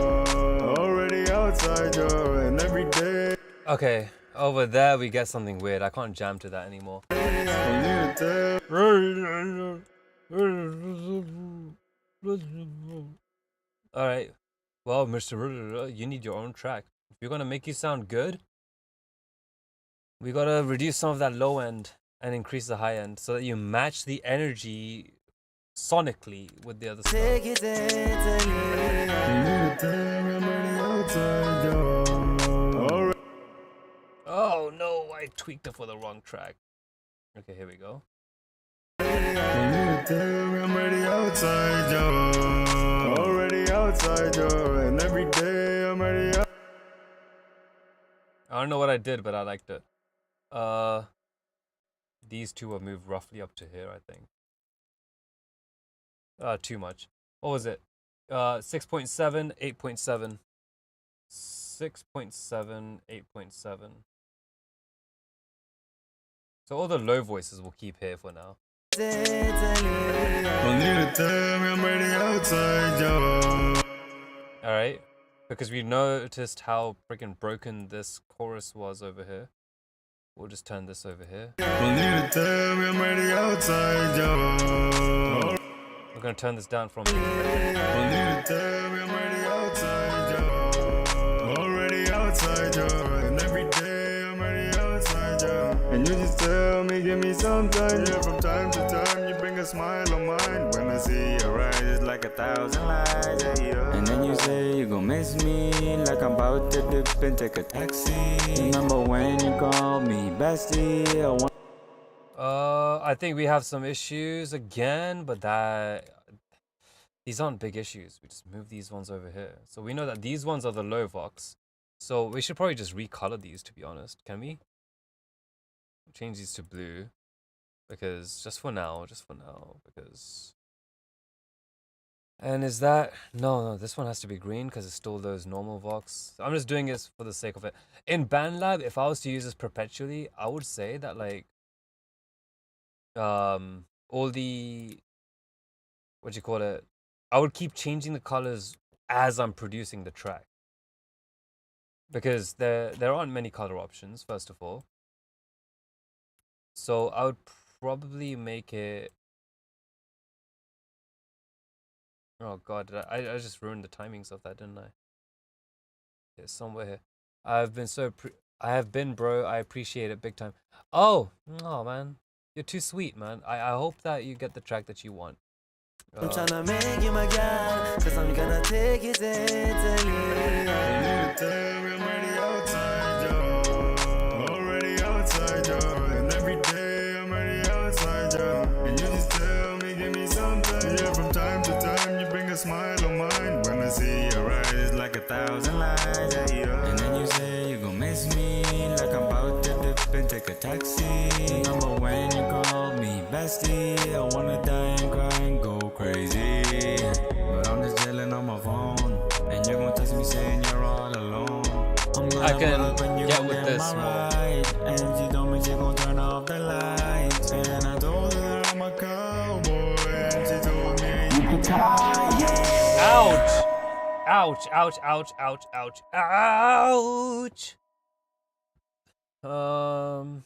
Already outside, yo. And every day. Okay, over there we get something weird. I can't jam to that anymore. You need to Alright. Well, Mr. You need your own track. If you're gonna make you sound good, we gotta reduce some of that low end and increase the high end so that you match the energy sonically with the other stuff. Take it to Italy, Oh no, I tweaked it for the wrong track. Okay, here we go. I'm already outside, yo. Already outside, yo. And every day I'm already out. I don't know what I did, but I liked it. These two will move roughly up to here, I think. Too much. What was it? 6.7, 8.7. 6.7, 8.7. So all the low voices will keep here for now. Alright. Because we noticed how freaking broken this chorus was over here. We'll just turn this over here. Don't need to tell me I'm ready outside, yo. We're gonna turn this down from. Don't need to tell me I'm ready outside, yo. Already outside, yo. And every day I'm ready outside, yo. And you just tell me, give me some time, yeah. From time to time, you bring a smile on mine. When I see your eyes, it's like 1,000 lies, yeah. And then you say you gon' miss me, like I'm about to dip and take a taxi. Remember when you called me bestie? I think we have some issues again, but these aren't big issues. We just move these ones over here. So we know that these ones are the low vox. So we should probably just recolor these, to be honest. Can we? Change these to blue. Because, just for now, because... And is that... No, this one has to be green because it's still those normal vox. I'm just doing this for the sake of it. In BandLab, if I was to use this perpetually, I would say that, like... all the... What do you call it? I would keep changing the colors as I'm producing the track. Because there aren't many color options, first of all. So I would probably make it... Oh god, I just ruined the timings of that, didn't I? It's somewhere here. I have been, bro. I appreciate it big time. Oh man, you're too sweet, man. I hope that you get the track that you want. I'm tryna make you my guy, cause I'm gonna take you to Italy. I'm ready outside, yo. Already outside, yo. And every day I'm ready outside, yo. And you just tell me, give me some time. Yeah, from time to time you bring a smile on mine. When I see your eyes, it's like 1,000 lies, yeah. And then you say you gon' miss me, like I'm about to dip and take a taxi. Remember when you called me bestie? I wanna die and cry and go crazy, but I'm just chilling on my phone, and you're gonna text me saying you're all alone. I can get with this more. And she told me she gon' turn off the lights, and I told her I'm a cowboy, and she told me you can tie, yeah. Ouch! Ouch! Ouch! Ouch! Ouch! Ouch! Ouch!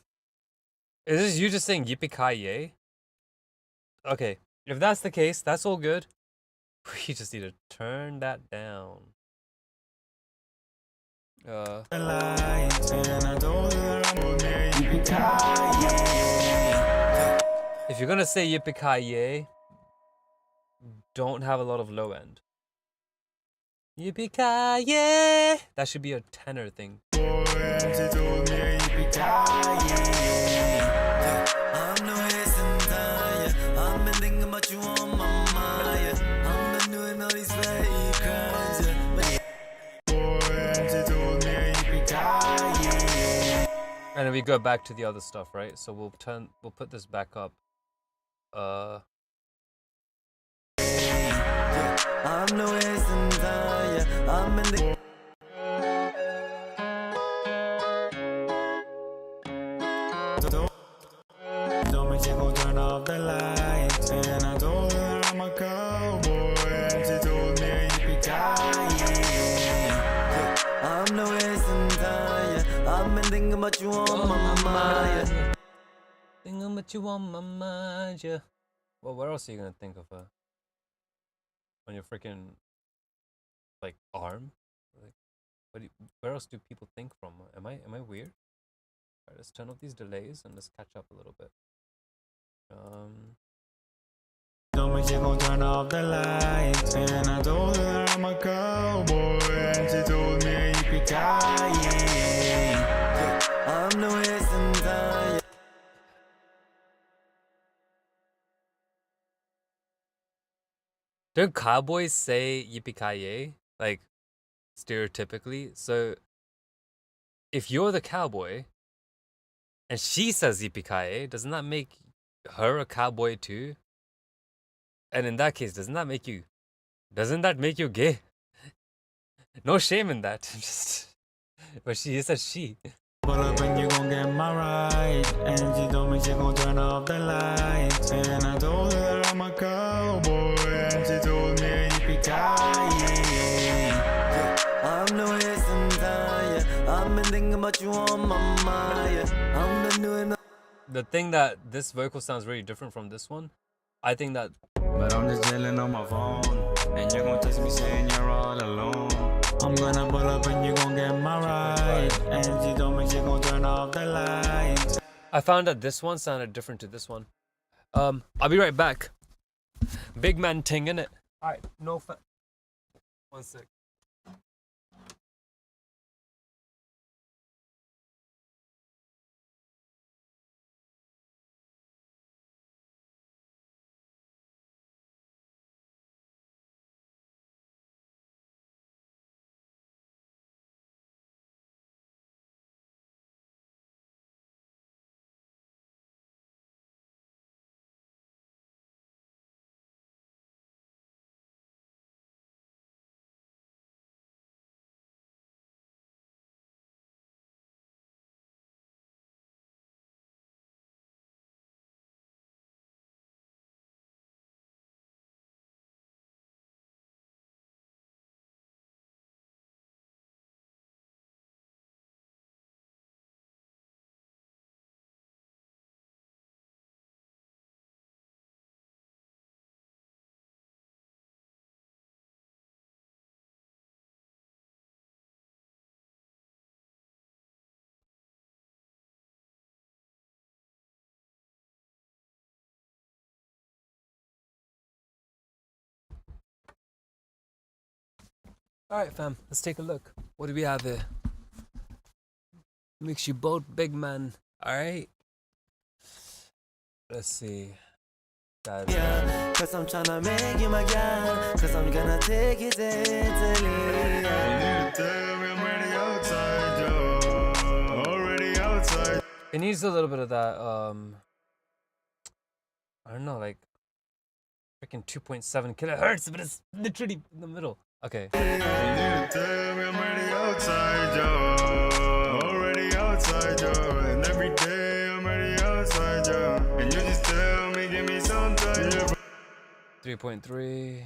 Is this you just saying yippee-ki-yay? Okay. If that's the case, that's all good. We just need to turn that down. If you're gonna say yippee-ki-yay, don't have a lot of low end. Yippee-ki-yay! That should be a tenor thing. I'm no wasting time, yeah. I've been thinking about you on my mind, yeah. I've been doing all these fake crimes, yeah. And then we go back to the other stuff, right? So we'll put this back up. I'm no wasting time, yeah. I've been thinking. Told me she gon' turn off the lights, and I told her I'm a cowboy, and she told me yippee-ki-yay. I'm no wasting time, yeah. I've been thinking about you on my mind, yeah. Thinking about you on my mind, yeah. Well, where else are you gonna think of her? On your freaking like arm? Like, where else do people think from? Am I weird? Alright, let's turn off these delays and let's catch up a little bit. Told me she gon' turn off the lights, and I told her I'm a cowboy, and she told me yippee-ki-yay. I'm no wasting time, yeah. Don't cowboys say yippee-ki-yay? Like, stereotypically? So, if you're the cowboy, and she says yippee-ki-yay, doesn't that make her a cowboy too? And in that case, doesn't that make you gay? No shame in that. Just, but she says she. Pull up and you gon' get my ride, and she told me she gon' turn off the lights, and I told her I'm a cowboy, and she told me yippee-ki-yay. I'm no wasting time, yeah. I've been thinking about you on my mind, yeah. I'm done doing The thing that this vocal sounds really different from this one, I think that. But I'm just chilling on my phone, and you're gonna text me saying you're all alone. I'm gonna pull up and you're gonna get my ride, and she told me she gonna turn off the lights. I found that this one sounded different to this one. I'll be right back. Big man ting, innit? Alright, no fa- 1 sec. Alright, fam, let's take a look. What do we have here? Mix you both, big man. Alright. Let's see. That's yeah, cause I'm tryna make you my guy, cause I'm gonna take you to Italy. It needs a little bit of that, I don't know, like freaking 2.7 kilohertz, but it's literally in the middle. Okay. Already outside, yo. And every day I'm already outside, yo. And you just tell me, give me some time. 3.3.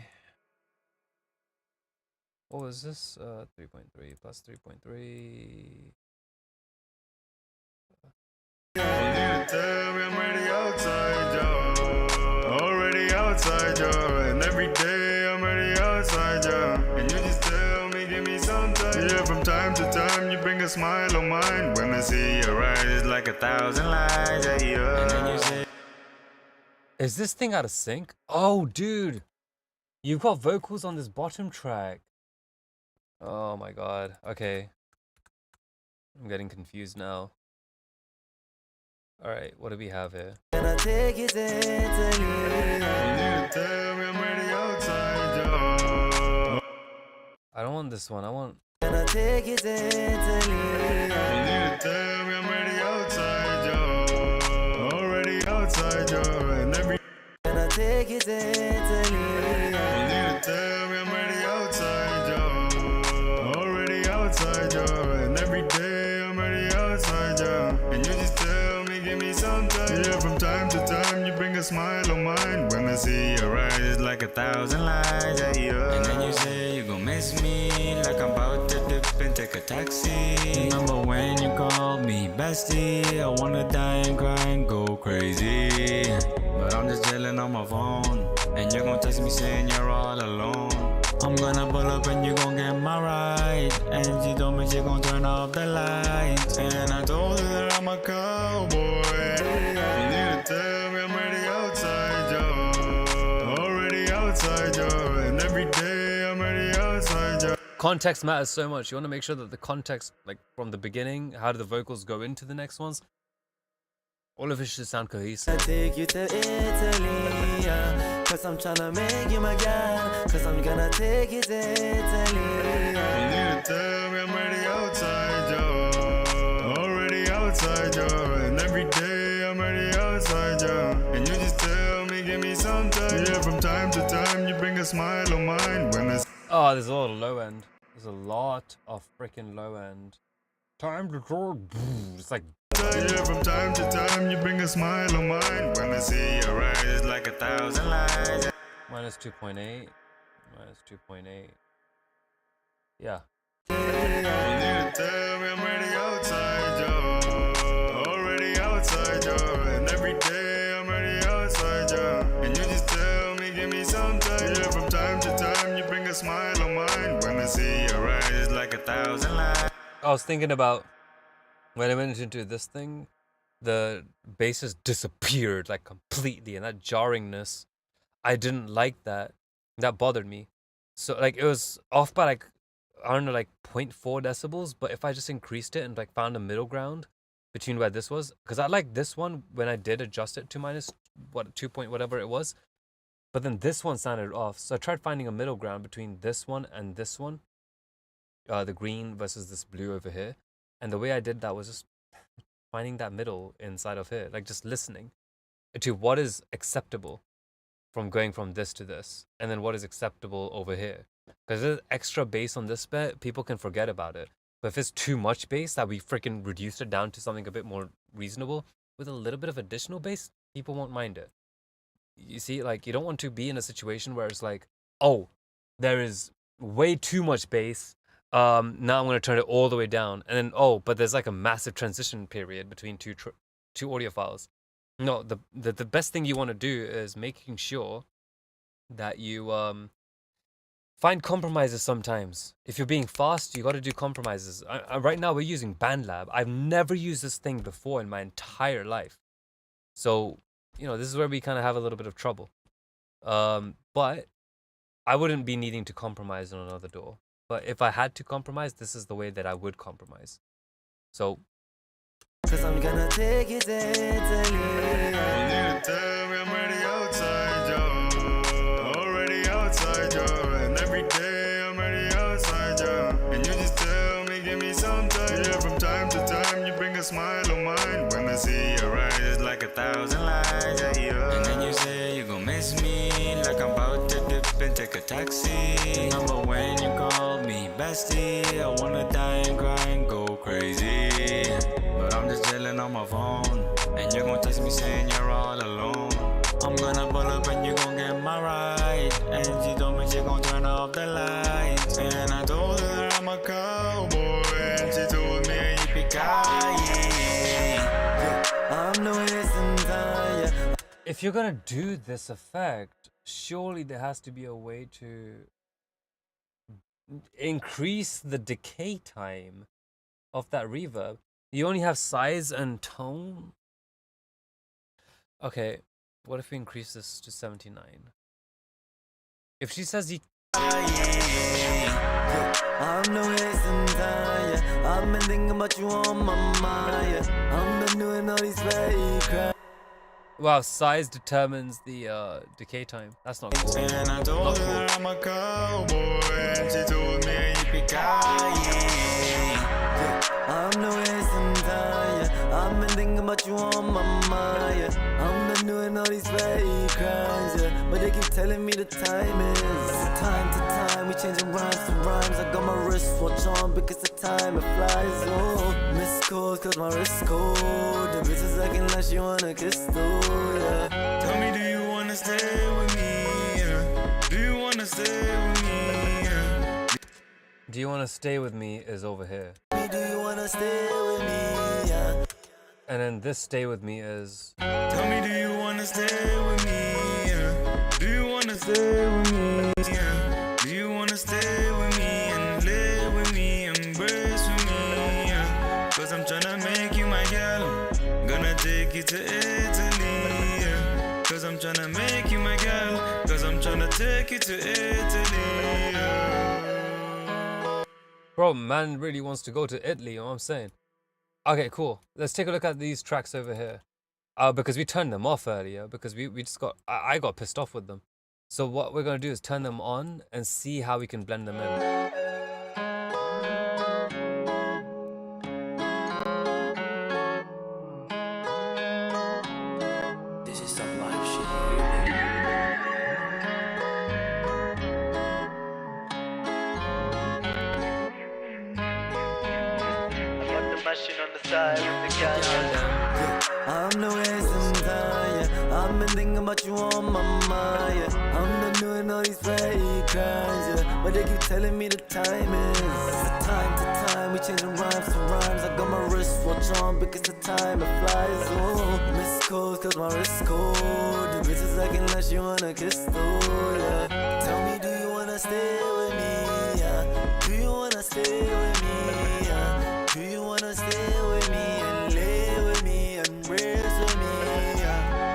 What was this? 3.3 plus 3.3. You tell me I'm already outside, yo. Already outside, yo. And every day I'm already outside, yo. And you just tell me, give me some time. Yeah, from time to time you bring a smile on mine. When I see your eyes, it's like 1,000 lies, yeah, yeah. And then you say, Is this thing out of sync? Oh, dude. You've got vocals on this bottom track. Oh my god. Okay. I'm getting confused now. Alright, what do we have here? Gonna take you to Italy. you tell me I'm already outside, yo. I don't want this one. I want. Gonna take you to Italy. You tell me I'm already outside, yo. Already outside, yo. And every Gonna take you to Italy. you tell me I'm already outside, yo. Already outside, yo. And every day I'm already outside, yo. And you just tell me, give me some time. Yeah, from time to time you bring a smile on mine. When I see your eyes, it's like 1,000 lies, yeah, yeah. And then you say you gon' miss me, like I'm about to dip and take a taxi. Remember when you called me bestie? I wanna die and cry and go crazy. But I'm just chilling on my phone, and you're gonna text me saying you're all alone. I'm gonna pull up and you gon' get my ride, and she told me she gon' turn off the lights. And I told her that I'm a cowboy. You need to tell me I'm already outside, yo. Already outside, yo. And every day I'm already outside, yo. Context matters so much. You want to make sure that the context, like from the beginning, how do the vocals go into the next ones? All of it should sound cohesive. I take you to Italy, yeah, cause I'm tryna make you my guy, cause I'm gonna take you to Italy. You need to tell me I'm already outside, yo. Already outside, yo. And every day I'm already outside, yo. And you just tell me, give me some time. Yeah, from time to time you bring a smile on mine. When I Oh, there's a lot of low end. There's a lot of freaking low end. Time to draw. It's like. yeah, from time to time you bring a smile on mine. When I see your eyes, it's like 1,000 lies. Minus 2.8. Minus 2.8. Yeah. You need to tell me I'm ready 1,000 lies. I was thinking about when I went into this thing, the bass just disappeared like completely, and that jarringness, I didn't like that. That bothered me. So like it was off by like, I don't know, like 0.4 decibels, but if I just increased it and like found a middle ground between where this was, because I like this one when I did adjust it to minus 2 point whatever it was, but then this one sounded off. So I tried finding a middle ground between this one and this one, the green versus this blue over here. And the way I did that was just finding that middle inside of here, like just listening to what is acceptable from going from this to this, and then what is acceptable over here. Because there's extra bass on this bit, people can forget about it. But if it's too much bass, that we freaking reduced it down to something a bit more reasonable with a little bit of additional bass, people won't mind it. You see, like, you don't want to be in a situation where it's like, oh, there is way too much bass. Now I'm going to turn it all the way down. And then, oh, but there's like a massive transition period between two audio files. No, the best thing you want to do is making sure that you find compromises sometimes. If you're being fast, you got to do compromises. Right now, we're using BandLab. I've never used this thing before in my entire life. So, you know, this is where we kind of have a little bit of trouble. But I wouldn't be needing to compromise on another door. But if I had to compromise, this is the way that I would compromise. So... Cause I'm gonna take it to Italy. You need to tell me I'm already outside, yo. Already outside, yo. And every day I'm already outside, yo. And you just tell me, give me some time. Yeah, from time to time you bring a smile on mine. When I see your eyes, it's like 1,000 lies, yeah, yo. And then you say you gon' miss me, like I'm about to dip and take a taxi. Remember when you called me bestie? I wanna die and cry and go crazy. But I'm just chilling on my phone, and you're gonna text me saying you're all alone. I'm gonna pull up and you gon' get my ride. And she told me she gon' turn off the lights. And I told her that I'm a cowboy, and she told me yippee-ki-yay. I'm no time. If you're gonna do this effect, surely there has to be a way to increase the decay time of that reverb. You only have size and tone? Okay, what if we increase this to 79? If she says you... I'm no wasting time. I've been thinking about you on my mind. I've been doing all these fake crimes. Wow, size determines the decay time. That's not cool. And I told her I'm a cowboy, and she told me yippee-ki-yay. I'm no wasting time. I've been thinking about you on my mind. I've been doing all these fake crimes, yeah. But they keep telling me the time is time to time. We changing rhymes to rhymes. I got my wristwatch on because the time it flies. Oh, miss calls cause my wrist cold. The bitches acting like she wanna kiss though, yeah. Tell me, do you wanna stay with me? Yeah. Do you wanna stay with me? Yeah. Do you want to stay with me is over here. Do you wanna stay with me? Yeah. And then this stay with me is... Tell me, do you wanna stay with me? Yeah. Do you wanna stay with me? Yeah. Do you wanna stay with me and live with me, embrace with me? Yeah. Cause I'm tryna make you my girl. Gonna take you to Italy. Yeah. Cause I'm tryna make you my girl. Cause I'm tryna take you to Italy. Yeah. Bro, man really wants to go to Italy, you know what I'm saying? Okay, cool. Let's take a look at these tracks over here. Because we turned them off earlier, because we just got... I got pissed off with them. So what we're going to do is turn them on and see how we can blend them in. This is some live shit. Machine on the side with the goddamn. I'm no wasting time. I've been thinking about you on my mind. I'm not doing all these fake crimes, but they keep telling me the time is time to time. We changing rhymes to rhymes. I got my wristwatch on because the time it flies. Oh, miss calls cause my wrist cold. The bitches acting like she wanna kiss though, yeah. Tell me, do you wanna stay with me? Yeah. Do you wanna stay with me? Do you wanna stay with me and lay with me and embrace with me?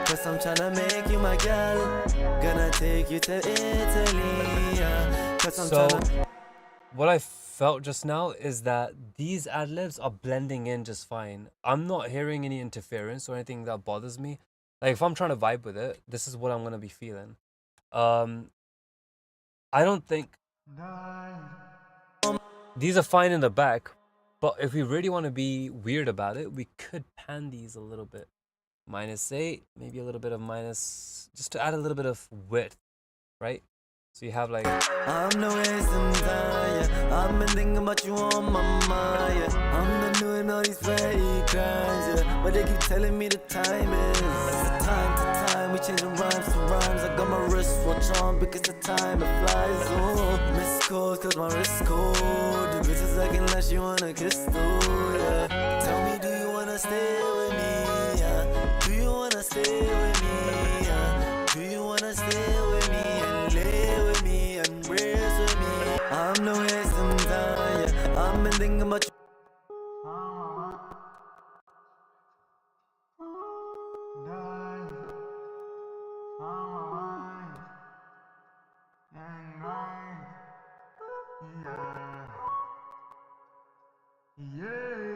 Cause I'm tryna make you my girl. Gonna take you to Italy. Cause I'm So, tryna. what I felt just now is that these ad-libs are blending in just fine. I'm not hearing any interference or anything that bothers me. Like, if I'm trying to vibe with it, this is what I'm gonna be feeling. I don't think these are fine in the back, but if we really want to be weird about it, we could pan these a little bit. -8, maybe a little bit of minus, just to add a little bit of width, right? So you have like, I'm no wasting time, yeah. I've been thinking about you on my mind, yeah. I'm not doing all these fake crimes, yeah. But they keep telling me the time is time to time. We changing rhymes to rhymes. I got my wristwatch on because the time it flies. Oh, miss calls cause my wrist cold. The bitches acting like she wanna kiss too, yeah. Tell me, do you wanna stay with me, yeah? Do you wanna stay with me, yeah? Do you wanna stay with me and lay with me and embrace with me? I'm no wasting time, yeah. I've been thinking about you.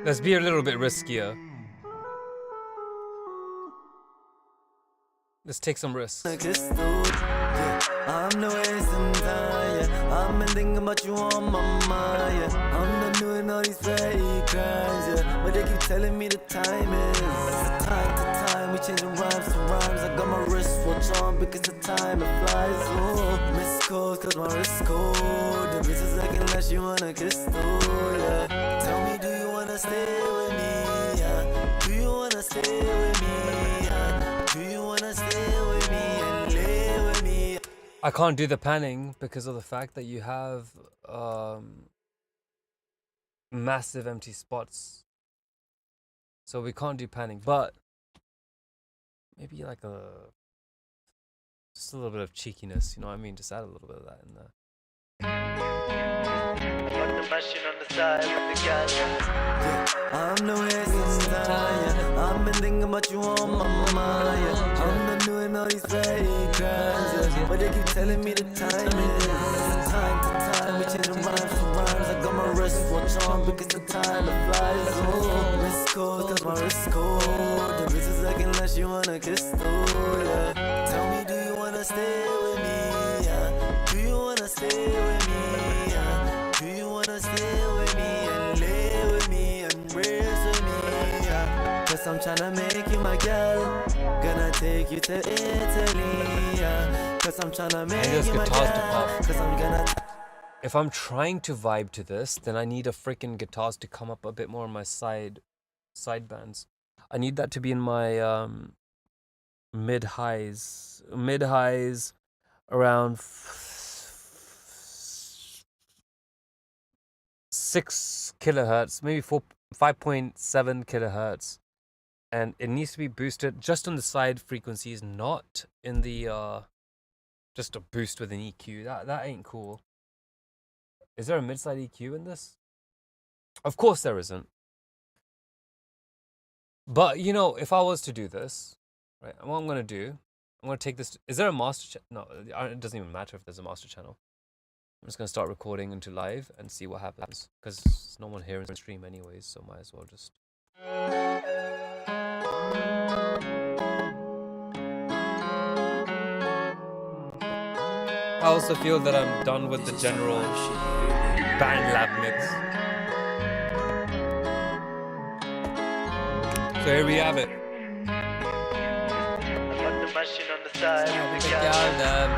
let's be a little bit riskier. Let's take some risks. I'm no wasting time, yeah. I've been thinking about you on my mind, yeah. I'm not doing all these fake crimes, yeah. But they keep telling me the time is time to time. We changing rhymes to rhymes. I got my wristwatch on because the time it flies. Oh, miss calls cause my wrist cold. The bitches acting like she wanna kiss too, yeah. Tell me, do you wanna stay with me, yeah? Do you wanna stay with me, yeah? Do you wanna stay with me and lay with me? I can't do the panning because of the fact that you have massive empty spots. So we can't do panning, but maybe like just a little bit of cheekiness, you know what I mean? Just add a little bit of that in there. Got the machine on the side with the gal. I'm no wasting time, yeah. I've been thinking about you on my mind, yeah. I'm not doing all these fake crimes, yeah. But they keep telling me the time is time to time. We changing rhymes to rhymes. I got my wristwatch on because the time it flies. Oh, miss calls cause my wrist cold. The bitches acting like she wanna kiss too, yeah. Tell me, do you wanna stay with me, yeah? Do you wanna stay with me, yeah? Do you wanna stay with me and lay with me and embrace with me, yeah? Cause I'm tryna make you my girl. Gonna take you to Italy, yeah. Cause I'm tryna make you my girl. Cause I'm gonna. If I'm trying to vibe to this, then I need a freaking guitars to come up a bit more on my side bands. I need that to be in my mid highs around 6 kilohertz, maybe 5.7 kilohertz, and it needs to be boosted just on the side frequencies, not in the just a boost with an EQ. That ain't cool. Is there a mid-side EQ in this? Of course there isn't. But you know, if I was to do this, right, what I'm gonna do, I'm gonna take this. Is there a master? No, it doesn't even matter if there's a master channel. I'm just gonna start recording into live and see what happens, because there's no one here in the stream anyways, so might as well just. I also feel that I'm done with the general band lab mix. So here we have it. Got the machine on the side with the gal.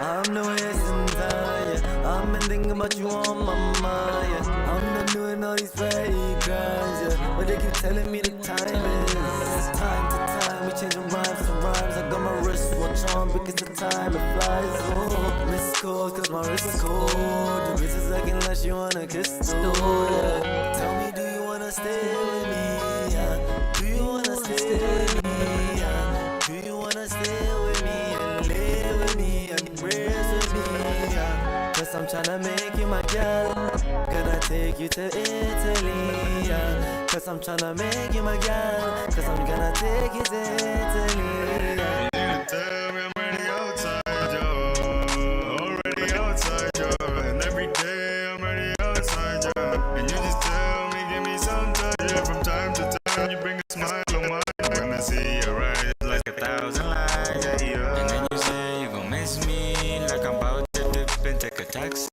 I'm no wasting time, yeah. I've been thinking about you on my mind, yeah. I'm not doing all these fake crimes, yeah. But they keep telling me the time is time to time. We changing rhymes to rhymes. I got my wristwatch on because the time it flies. Oh, miss calls cause my wrist cold. The bitches acting like she wanna kiss too, yeah. Tell me, do you wanna stay with me, yeah? Do you wanna stay with me, yeah? Do you wanna stay with me and lay with me and embrace with me, yeah? Cause I'm tryna make you my girl. Gonna take you to Italy, yeah. Cause I'm tryna make you my girl. Cause I'm gonna take you to Italy, yeah. You need to tell me I'm already outside, yo. Already outside, yo. And every day I'm already outside, yo. And you just tell me, give me some touch, yeah. From time to time you bring a smile on mine. When I see your eyes, like 1,000 lies, yeah, yeah. And then you say you gon' miss me, like I'm about to dip and take a taxi.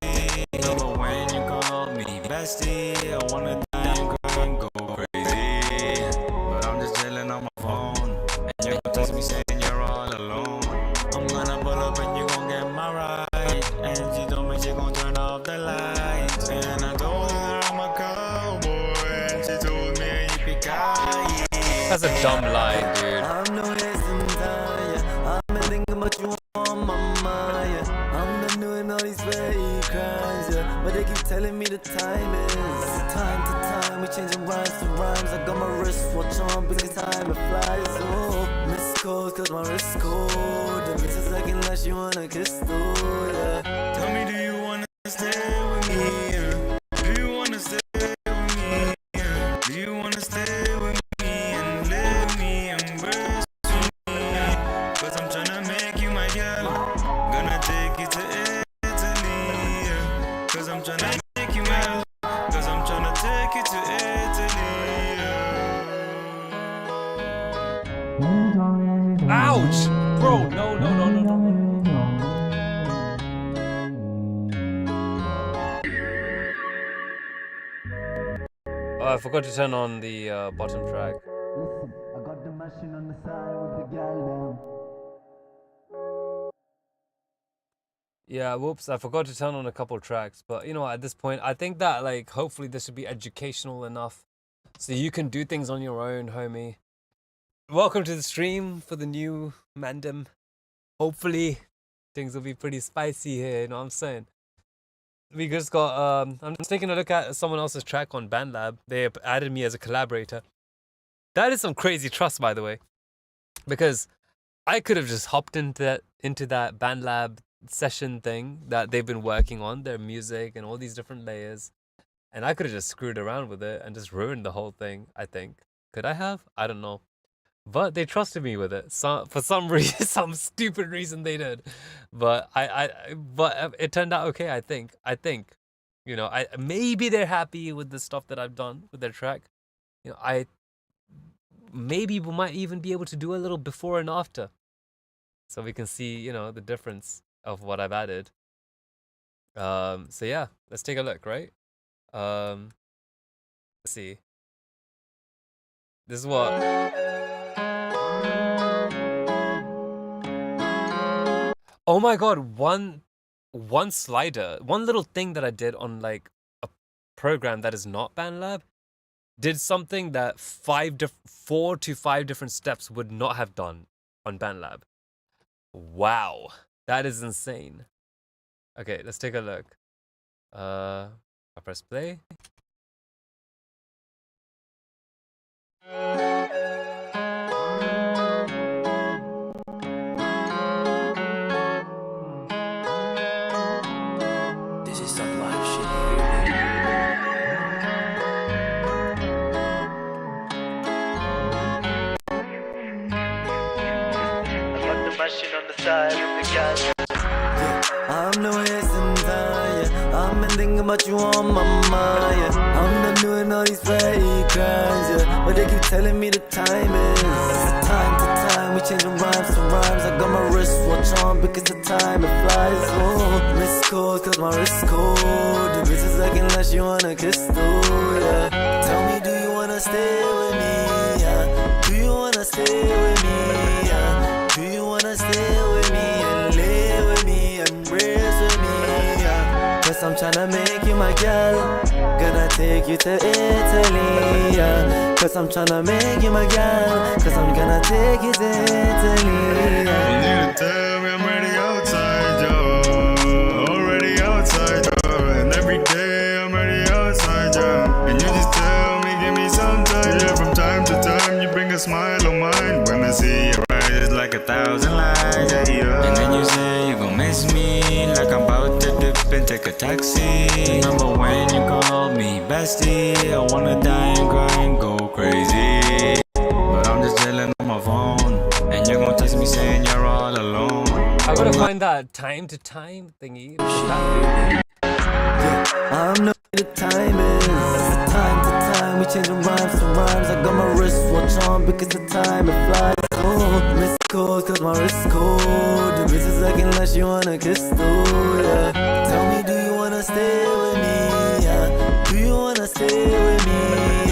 But when you call me bestie, I wanna die and cry and go crazy. But I'm just chilling on my phone, and you text me saying you're all alone. I'm gonna pull up and you gon' get my ride. And she told me she gon' turn off the lights. And I told her I'm a cowboy, and she told me yippee-ki-yay. That's a dumb line, dude. I'm no wasting time, yeah. I've been thinking about you on my mind, yeah. I'm not doing all these fake crimes, yeah. But they keep telling me the time is time to time. We changing rhymes to rhymes. I got my wristwatch on because time it flies. Oh, miss calls cause my wrist cold. The bitches acting like she wanna kiss too, yeah. Tell me, do you wanna stay with me? Do you wanna stay with me? Do you wanna stay with me and live with me, embrace me? Cause I'm tryna make you my girl. Gonna take you to Italy. Cause I'm tryna make you my. Cause I'm tryna take you to Italy. Ouch! Bro, no. Oh, I forgot to turn on the bottom track. Listen, I got the machine on the side with the gal Yeah, whoops, I forgot to turn on a couple tracks. But you know what, at this point, I think that like hopefully this should be educational enough so you can do things on your own, homie. Welcome to the stream for the new Mandem. Hopefully things will be pretty spicy here, you know what I'm saying? We just got I'm just taking a look at someone else's track on BandLab. They added me as a collaborator. That is some crazy trust, by the way, because I could have just hopped into that BandLab session thing that they've been working on, their music and all these different layers, and I could have just screwed around with it and just ruined the whole thing. I think. Could I have? I don't know. But they trusted me with it. So for some reason, some stupid reason they did. But but it turned out okay. I think. You know, maybe they're happy with the stuff that I've done with their track. You know, maybe we might even be able to do a little before and after, so we can see, you know, the difference of what I've added. So yeah, let's take a look. Right. Let's see. This is what. Oh my god, one slider, one little thing that I did on like a program that is not BandLab did something that 4 to 5 different steps would not have done on BandLab. Wow, that is insane. Okay, let's take a look. I press play. Machine on the side with the gal. I'm no wasting time, yeah. I've been thinking about you on my mind, yeah. I'm not doing all these fake crimes, yeah. But they keep telling me the time is time to time. We changing rhymes to rhymes. I got my wristwatch on because the time it flies. Oh, miss calls cause my wrist cold. The bitches acting like she wanna kiss too, yeah. Tell me, do you wanna stay with me, yeah? Do you wanna stay with me, yeah? Do you wanna stay with me and live with me, embrace with me, yeah? Cause I'm tryna make you my girl. Gonna take you to Italy, yeah. Cause I'm tryna make you my girl. Cause I'm gonna take you to Italy, yeah. You need to tell me I'm already outside, yo. Already outside, yo. And every day I'm already outside, yo. And you just tell me, give me some time, yeah. From time to time you bring a smile on mine. When I see your eyes, it's like 1,000 lies, yeah, yeah. And then you say you gon' miss me, like I'm about to dip and take a taxi. Remember when you called me bestie? I wanna die and cry and go crazy. But I'm just chilling on my phone, and you're gonna text me saying you're all alone. I gotta find that time to time thingy. I'm know the time is time to time. We changing rhymes to rhymes. I got my wristwatch on because the time it flies. Oh, miss calls cause my wrist cold. The bitch is looking like she wanna kiss too, yeah. Tell me, do you wanna stay with me, yeah? Do you wanna stay with me,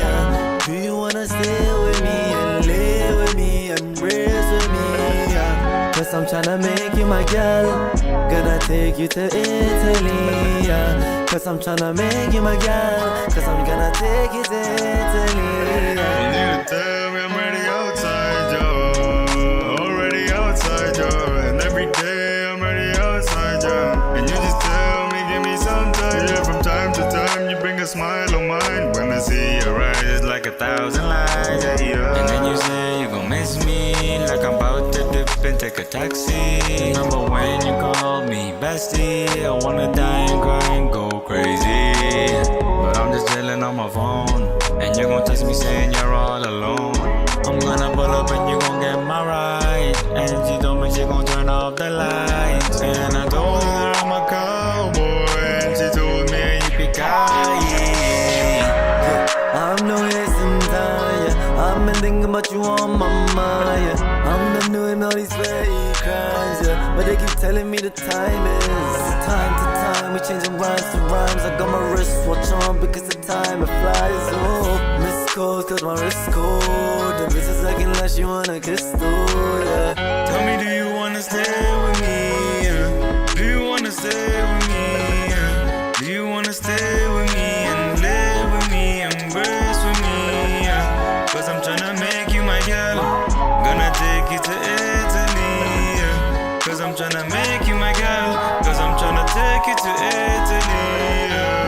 yeah? Do you wanna stay with me and live with me and embrace with me, yeah? Cause I'm tryna make you my girl. Gonna take you to Italy, yeah. Cause I'm tryna make you my girl. Cause I'm gonna take you to Italy, yeah. You need to tell me I'm ready outside, yo. Already outside, yo. And every day I'm ready outside, yo. And you just tell me, give me some time. Yeah, from time to time you bring a smile on mine. When I see your eyes, it's like 1,000 lies, yeah, yeah. And then you say you gon' miss me, like I'm about to dip and take a taxi. Remember when you called me bestie? I wanna die and cry and go crazy. But I'm just chilling on my phone, and you're gonna text me saying you're all alone. I'm gonna pull up and you gon' get my ride. And she told me she gon' turn off the lights. And I told her I'm a cowboy, and she told me yippee-ki-yay. I'm no wasting time, yeah. I've been thinking about you on my mind, yeah. I'm done doing all these fake crimes, yeah. But they keep telling me the time is time to time. We changing rhymes to rhymes. I got my wristwatch on because the time it flies. Oh, miss calls cause my wrist cold. The bitch is looking like she wanna kiss too, yeah. Tell me, do you wanna stay with me? Yeah? Do you wanna stay with me? Yeah? Do you wanna stay with me and live with me, embrace with me? Yeah? Cause I'm tryna make you my girl. Gonna take you to Italy. Yeah? Cause I'm tryna make you my girl. Cause I'm tryna take you to Italy. Yeah?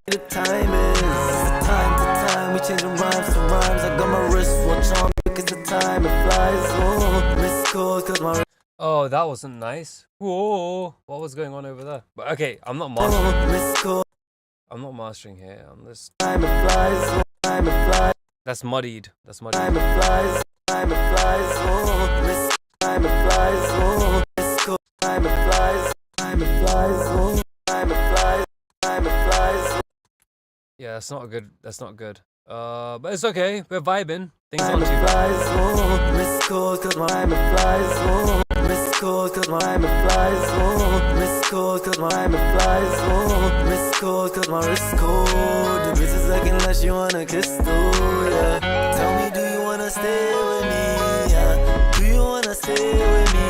The time is time to time. We changing rhymes to rhymes. I got my wristwatch on because the time it flies. Oh, miss calls cause my Oh, that wasn't nice. Whoa, what was going on over there? But okay, I'm not mastering. miss calls. I'm not mastering here. I'm just. Time it flies. Time it flies. That's muddied. That's muddied. Time it flies. Time it flies. Oh, miss. Time it flies. Oh, miss calls. Time it flies. Time it flies. Oh, time it flies. Time it flies. Yeah, that's not good. That's not good. But it's okay. We're vibing. Things Time aren't it too bad. flies. Oh, miss calls cause my time it flies. Oh, miss calls cause my time it flies. Oh, miss calls cause my time it flies. Oh, miss calls cause my wrist cold. The bitch is looking like she wanna kiss too, yeah. Tell me, do you wanna stay with me, yeah? Do you wanna stay with me,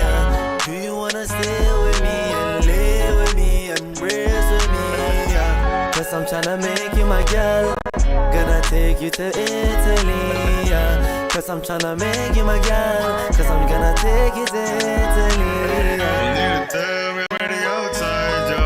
yeah? Do you wanna stay with me and live with me and embrace with me, yeah? Cause I'm tryna make you my girl. Gonna take you to Italy, yeah. Cause I'm tryna make you my girl. Cause I'm gonna take you to Italy, yeah. You need to tell me I'm ready outside, yo.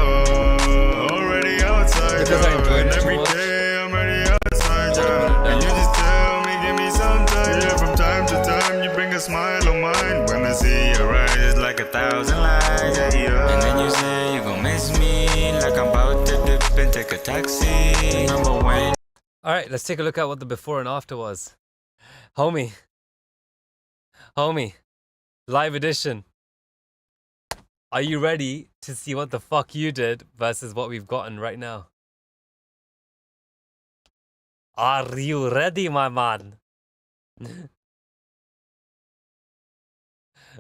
Already outside, Because I yo. enjoyed And it too every much. day I'm ready outside, yo. Put it And you down. just tell me, give me some time. Yeah, from time to time you bring a smile on mine. When I see your eyes, it's like 1,000 lies, yeah, yeah. And then you say you gon' miss me, like I'm about to dip and take a taxi. Remember when? All right, let's take a look at what the before and after was. Homie, live edition. Are you ready to see what the fuck you did versus what we've gotten right now? Are you ready, my man?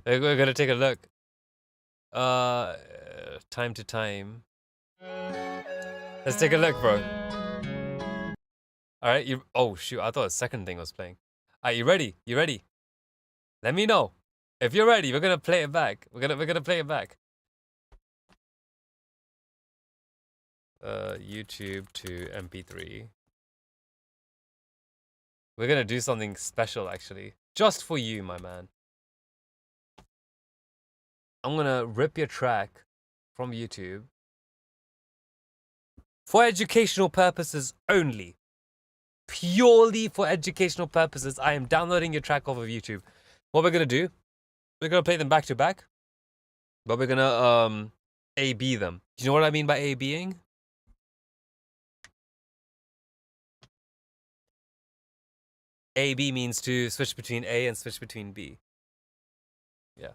We're gonna take a look. Time to time. Let's take a look, bro. All right, you. Oh shoot! I thought a second thing was playing. Are you ready? You ready? Let me know if you're ready. We're gonna play it back. We're gonna play it back. YouTube to MP3. We're gonna do something special, actually, just for you, my man. I'm gonna rip your track from YouTube for educational purposes only. Purely for educational purposes, I am downloading your track off of YouTube. What we're gonna do, we're gonna play them back to back. but we're gonna A-B them. Do you know what I mean by A-Bing? A-B means to switch between A and switch between B. Yeah.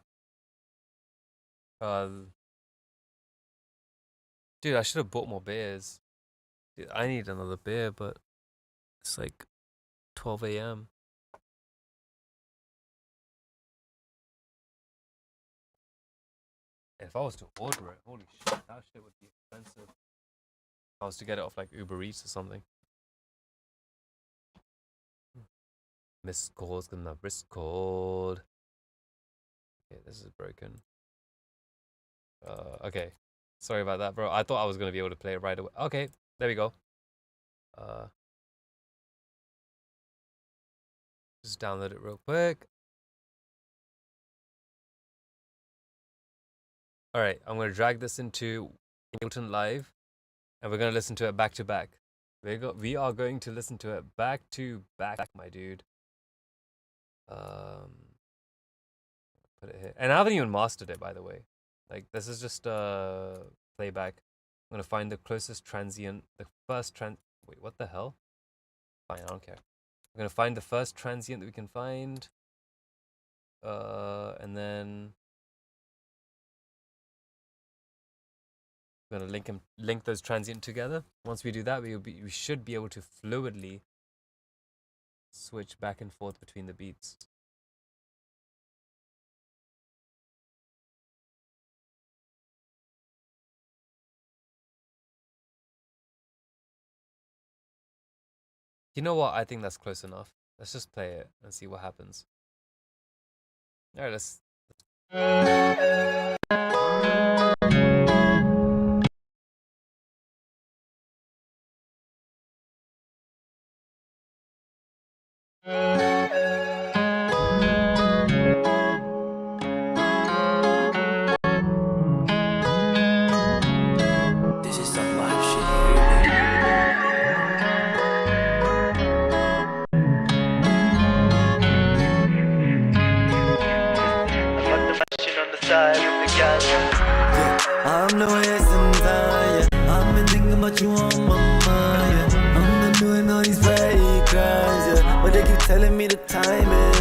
Dude, I should have bought more beers. Dude, I need another beer, but it's like 12 a.m. If I was to order it, holy shit, that shit would be expensive. If I was to get it off like Uber Eats or something. Missed call's gonna wrist called. Okay, this is broken. Okay. Sorry about that, bro. I thought I was gonna be able to play it right away. Okay, there we go. Just download it real quick. All right, I'm gonna drag this into Ableton Live, and we're gonna listen to it back to back. We are going to listen to it back to back, my dude. Put it here, and I haven't even mastered it, by the way. Like, this is just playback. I'm gonna find the closest transient, the first wait, what the hell? Fine, I don't care. I'm gonna find the first transient that we can find, and then we're gonna link those transient together. Once we do that, we should be able to fluidly switch back and forth between the beats. You know what? I think that's close enough. Let's just play it and see what happens. All right, let's. This is some live shit here, I got the machine on the side with the gal. I'm the wasting time, yeah. I've been thinking about you on my mind, yeah. I'm not doing all these fake crimes, yeah. But they keep telling me the time is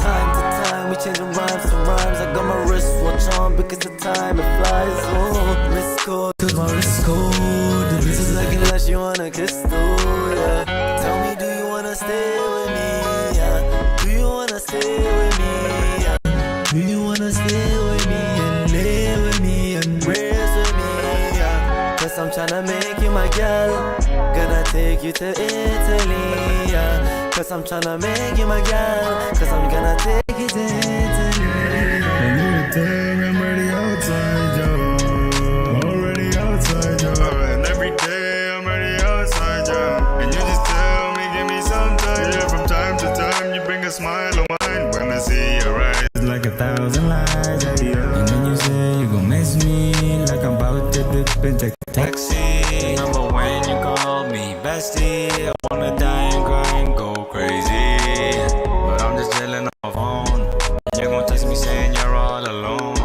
time to time. We changing rhymes to rhymes. I got my wristwatch on because the time it flies. Oh, wrist cold, cause my wrist cold. The bitch is like unless you wanna kiss though, yeah. Tell me, do you wanna stay with me, yeah? Do you wanna stay with me, yeah? Do you wanna stay with me and live with me and race with me, yeah? Cause I'm tryna make you my girl. Gonna take you to Italy, yeah. Cause I'm tryna make you my girl. Cause I'm gonna take you to Italy. And you tell I'm already outside, yo. Already outside, yo. And every day I'm already outside, yo. And you just tell me, give me some time. Yeah, from time to time you bring a smile on mine. When I see your eyes, it's like 1,000 lies, yeah. And then you say you gon' miss me, like I'm about to dip and take a taxi. Remember when you called me bestie? I wanna die and cry and go crazy, but I'm just chilling on my phone. You're gon' text me saying you're all alone.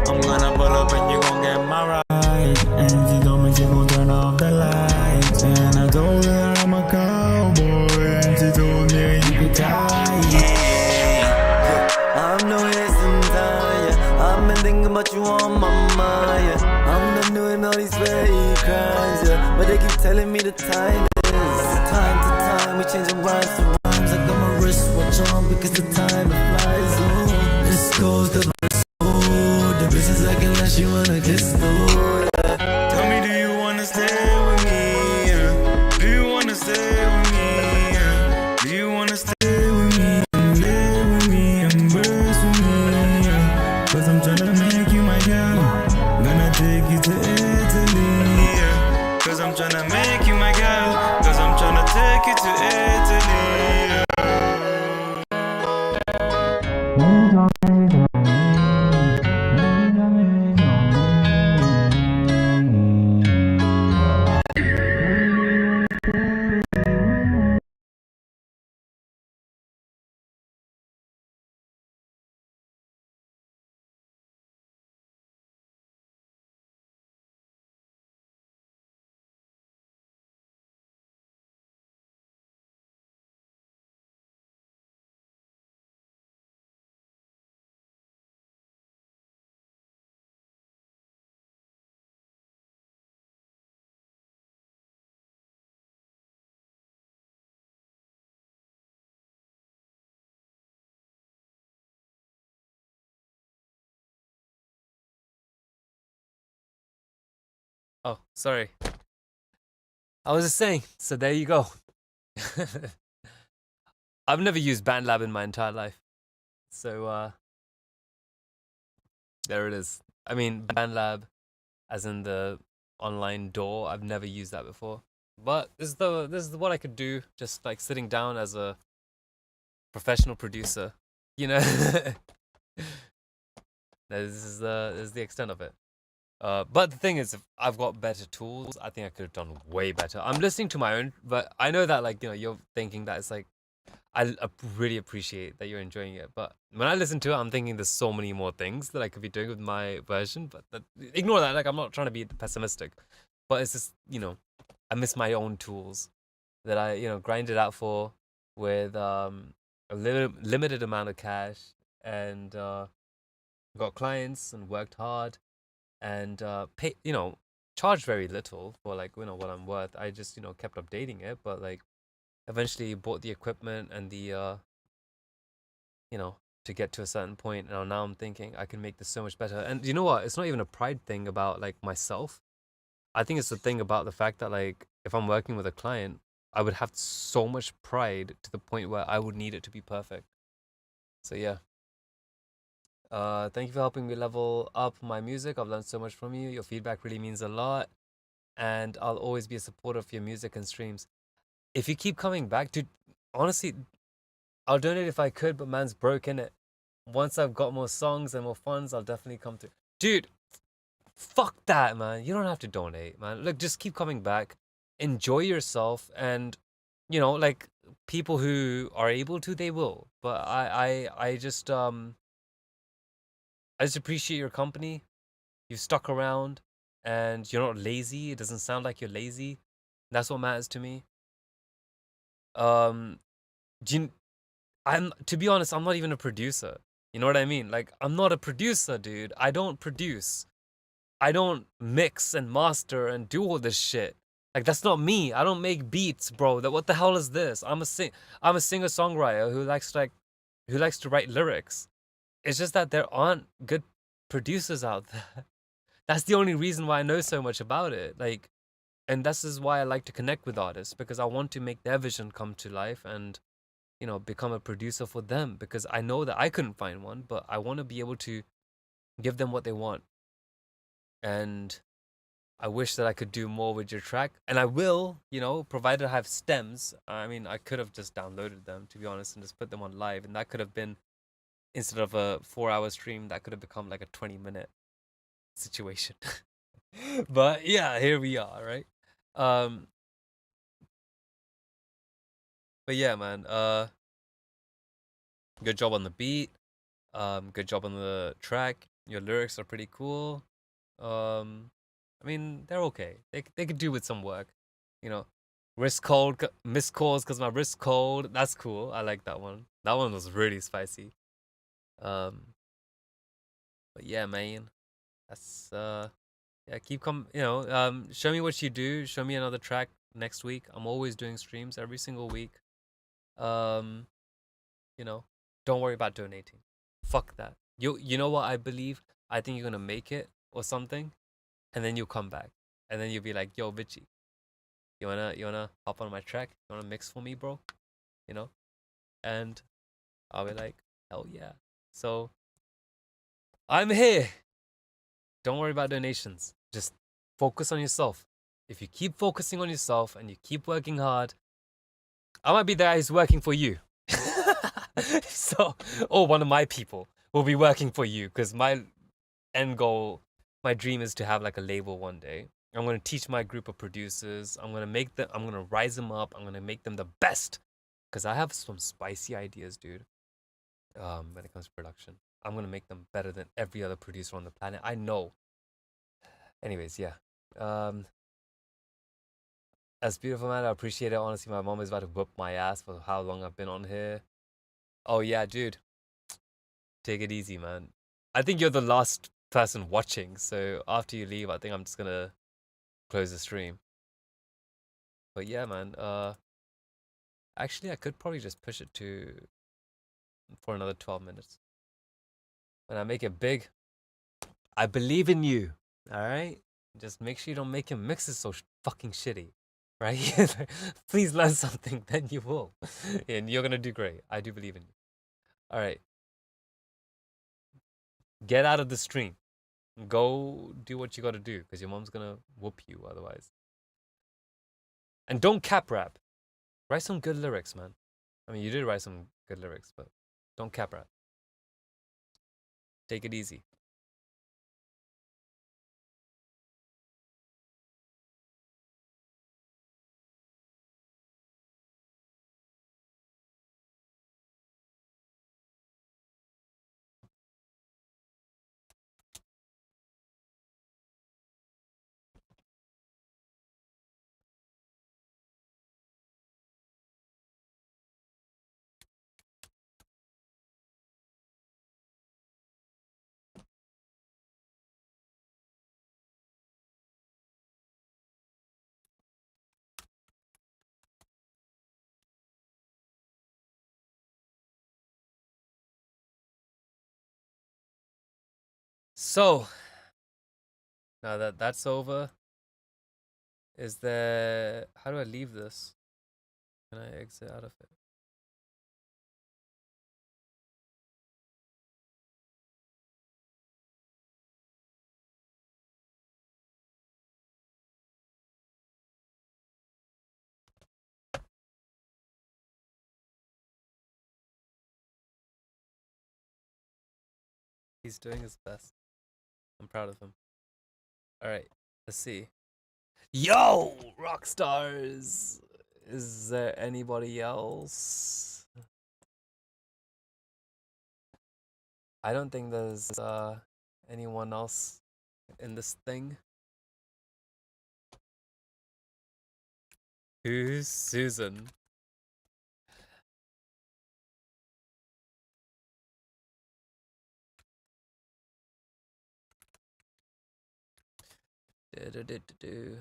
I'm gonna pull up and you gon' get my ride. And she told me she gon' turn off the lights. And I told her I'm a cowboy. And she told me you could die, yeah. I'm no wasting time, yeah. I've been thinking about you on my mind, yeah. I'm not doing all these fake crimes, yeah. But they keep telling me the time is time to time. We changing rhymes to rhymes. I got my wristwatch on because the time it flies. Oh, this goes the wrist. Oh, the bitch is like unless you wanna kiss though, yeah. Tell me, do you wanna stay with me? Yeah? Do you wanna stay with me? Yeah? Do you wanna stay with me and live with me and embrace with me? Yeah? Cause I'm tryna make you my girl. Gonna take you to Italy. Yeah? Cause I'm tryna make you my girl. Cause I'm tryna take you to Italy. Oh, sorry. I was just saying. So there you go. I've never used BandLab in my entire life. So there it is. I mean, BandLab, as in the online DAW. I've never used that before. But this is what I could do, just like sitting down as a professional producer. You know, this is the extent of it. But the thing is, if I've got better tools, I think I could have done way better. I'm listening to my own, but I know that like you're thinking that it's like really appreciate that you're enjoying it. But when I listen to it, I'm thinking there's so many more things that I could be doing with my version. But ignore that. Like I'm not trying to be pessimistic, but it's just I miss my own tools that I grinded out for with a limited amount of cash and got clients and worked hard and pay charged very little for like what I'm worth. I just kept updating it, but like eventually bought the equipment and the to get to a certain point. And now I'm thinking I can make this so much better. And you know what, it's not even a pride thing about like myself. I think it's the thing about the fact that like if I'm working with a client, I would have so much pride to the point where I would need it to be perfect. So yeah. Thank you for helping me level up my music. I've learned so much from you. Your feedback really means a lot. And I'll always be a supporter of your music and streams. If you keep coming back, dude, honestly, I'll donate if I could, but man's broke in it. Once I've got more songs and more funds, I'll definitely come through. Dude, fuck that, man. You don't have to donate, man. Look, just keep coming back. Enjoy yourself, and like people who are able to, they will. But I just appreciate your company. You've stuck around, and you're not lazy. It doesn't sound like you're lazy. That's what matters to me. Um, to be honest, I'm not even a producer. You know what I mean? Like, I'm not a producer, dude. I don't produce. I don't mix and master and do all this shit. Like, that's not me. I don't make beats, bro. What the hell is this? I'm a singer-songwriter who likes to write lyrics. It's just that there aren't good producers out there. That's the only reason why I know so much about it. Like, and this is why I like to connect with artists, because I want to make their vision come to life and become a producer for them, because I know that I couldn't find one, but I want to be able to give them what they want. And I wish that I could do more with your track, and I will, provided I have stems. I mean, I could have just downloaded them, to be honest, and just put them on live, and that could have been, instead of a 4-hour stream, that could have become like a 20-minute situation. But yeah, here we are, right? But yeah, man, good job on the beat. Good job on the track. Your lyrics are pretty cool. I mean, they're okay. They could do with some work. Wrist cold, missed calls because my wrist cold. That's cool. I like that one. That one was really spicy. But yeah, man, that's yeah. Keep show me what you do. Show me another track next week. I'm always doing streams every single week. Don't worry about donating. Fuck that. You know what I believe? I think you're gonna make it or something, and then you'll come back, and then you'll be like, "Yo, Vichy, you wanna hop on my track? You wanna mix for me, bro? And I'll be like, "Hell yeah!" So I'm here. Don't worry about donations. Just focus on yourself. If you keep focusing on yourself and you keep working hard, I might be the guy who's working for you. So, or one of my people will be working for you, because my end goal, my dream is to have like a label one day. I'm going to teach my group of producers. I'm going to rise them up. I'm going to make them the best, because I have some spicy ideas, dude. When it comes to production, I'm going to make them better than every other producer on the planet. I know. Anyways, yeah. That's beautiful, man. I appreciate it. Honestly, my mom is about to whoop my ass for how long I've been on here. Oh yeah, dude. Take it easy, man. I think you're the last person watching, so after you leave, I think I'm just gonna close the stream. But yeah, man. Actually, I could probably just push it for another 12 minutes. When I make it big, I believe in you. All right. Just make sure you don't make your mixes so fucking shitty, right? Please learn something, then you will, and you're gonna do great. I do believe in you. All right, get out of the stream. Go do what you gotta do, because your mom's gonna whoop you otherwise. And don't cap rap. Write some good lyrics, man. I mean, you did write some good lyrics, but don't cap rap. Take it easy. So, now that that's over, is there... How do I leave this? Can I exit out of it? He's doing his best. I'm proud of him. All right, let's see. Yo, rock stars. Is there anybody else? I don't think there's anyone else in this thing. Who's Susan? Do.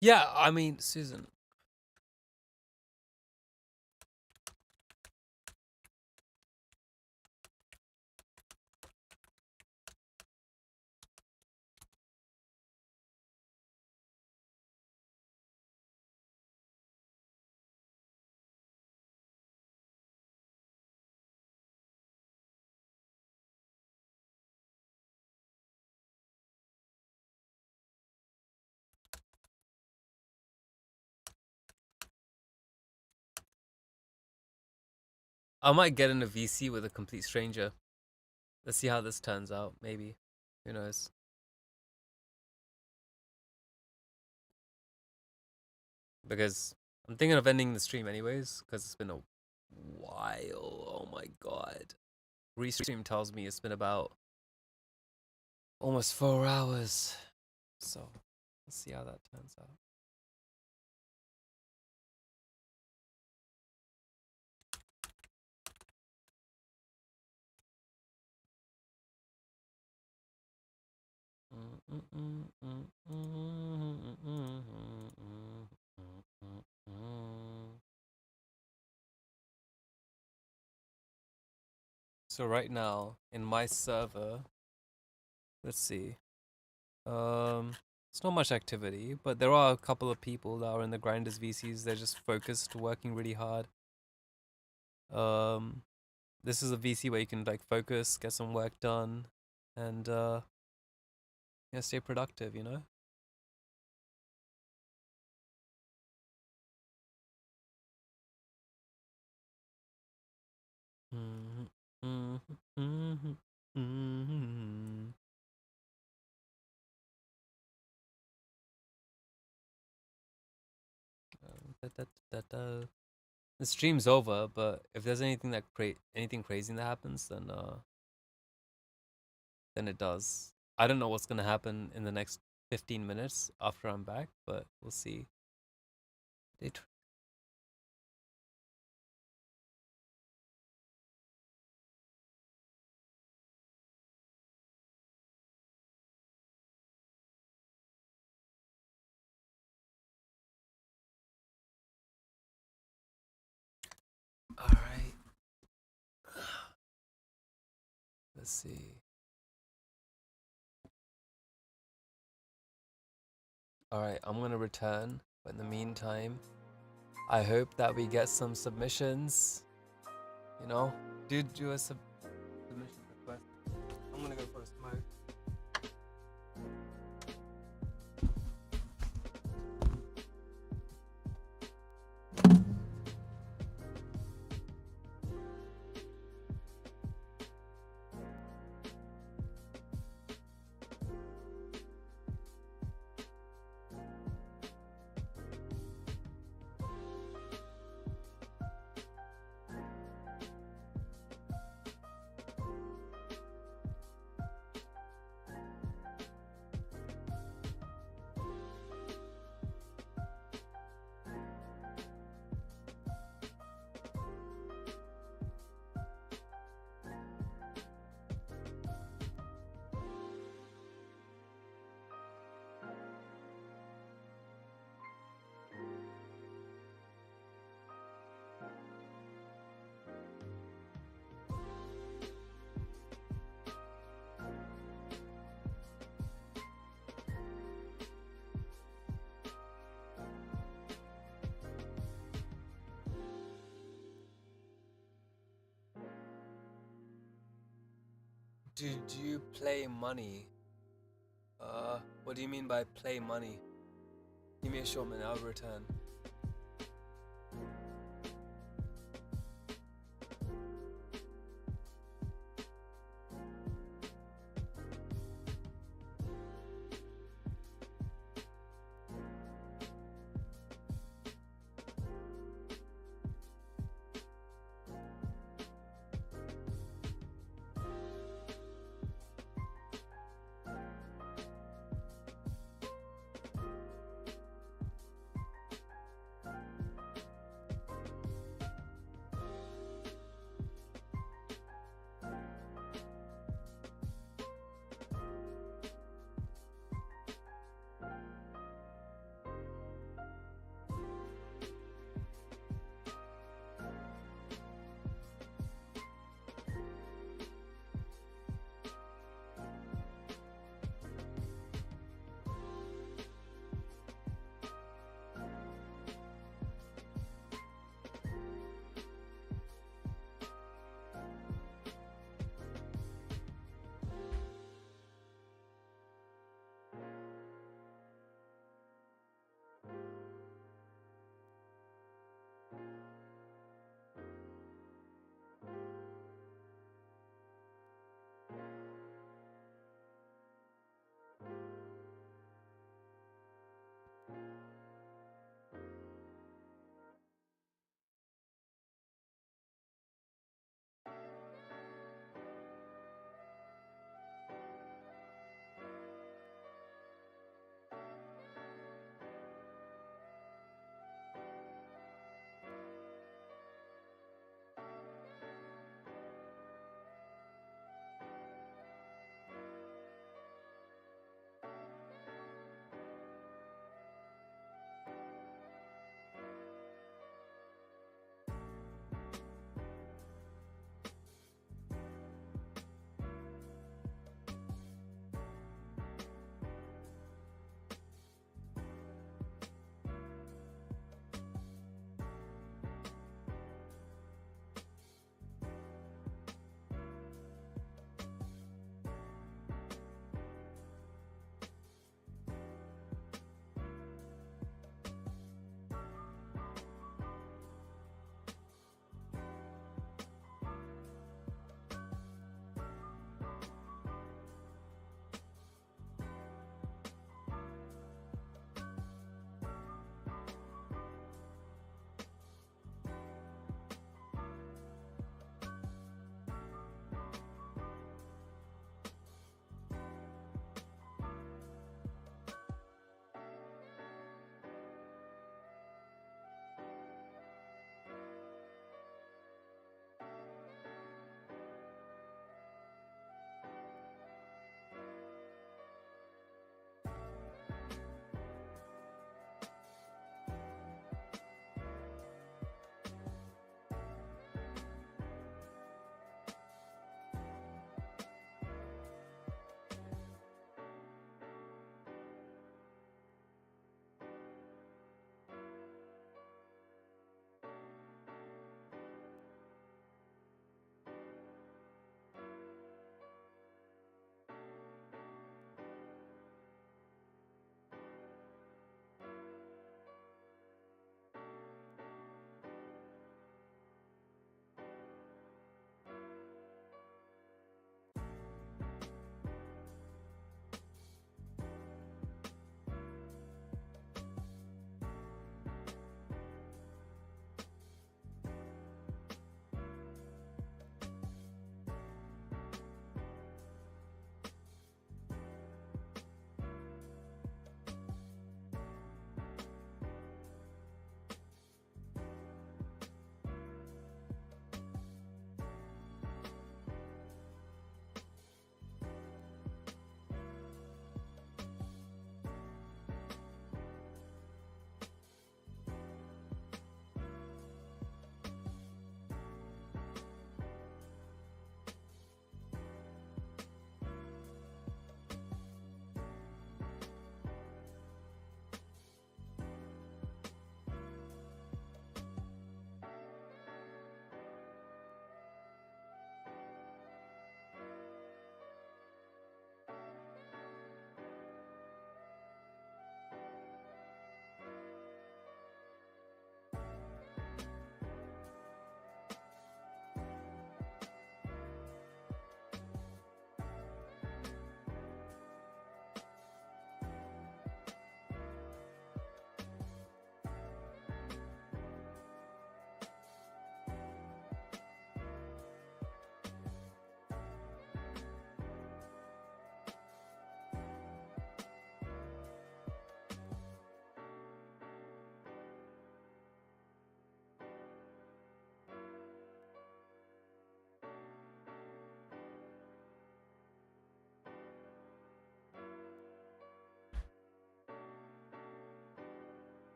Yeah, I mean, Susan. I might get in a VC with a complete stranger. Let's see how this turns out, maybe. Who knows? Because I'm thinking of ending the stream anyways, because it's been a while. Oh my god. Restream tells me it's been about almost 4 hours. So, let's see how that turns out. So right now in my server, let's see. It's not much activity, but there are a couple of people that are in the grinders VCs. They're just focused, working really hard. This is a VC where you can like focus, get some work done, and yeah, stay productive, you know? The stream's over, but if there's anything that anything crazy that happens, then it does. I don't know what's gonna happen in the next 15 minutes after I'm back, but we'll see. All right. Let's see. All right, I'm gonna return, but in the meantime, I hope that we get some submissions. You know, do a submission request. I'm gonna go for a smoke. Do you play money? What do you mean by play money? Give me a short minute, I'll return.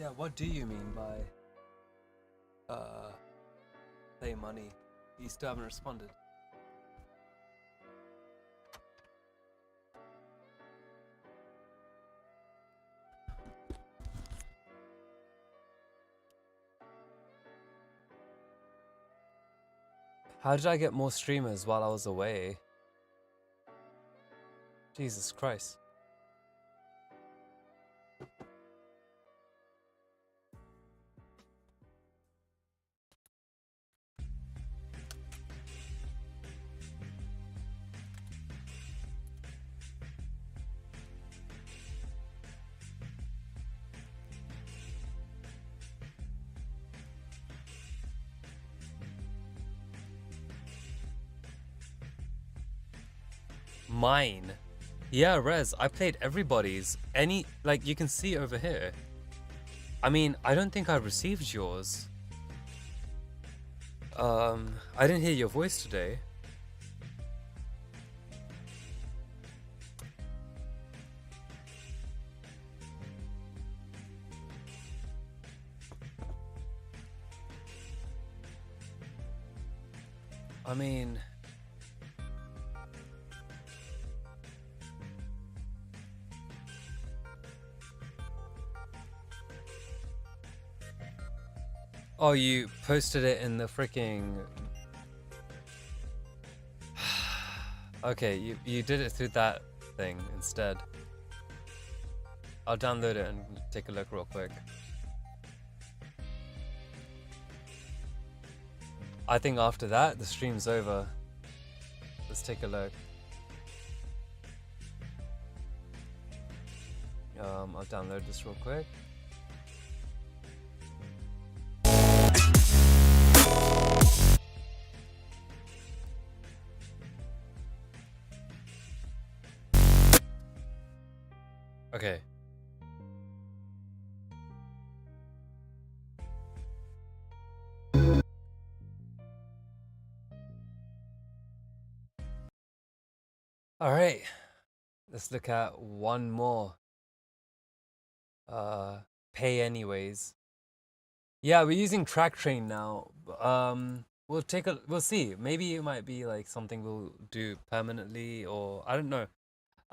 Yeah, what do you mean by pay money? You still haven't responded. How did I get more streamers while I was away? Jesus Christ. Mine. Yeah, Rez, I played everybody's. Like, you can see over here. I mean, I don't think I received yours. I didn't hear your voice today. I mean... Oh, you posted it in the freaking... Okay, you did it through that thing instead. I'll download it and take a look real quick. I think after that, the stream's over. Let's take a look. I'll download this real quick. Okay. All right. Let's look at one more. Pay anyways. Yeah, we're using Track Train now. We'll see. Maybe it might be like something we'll do permanently, or I don't know.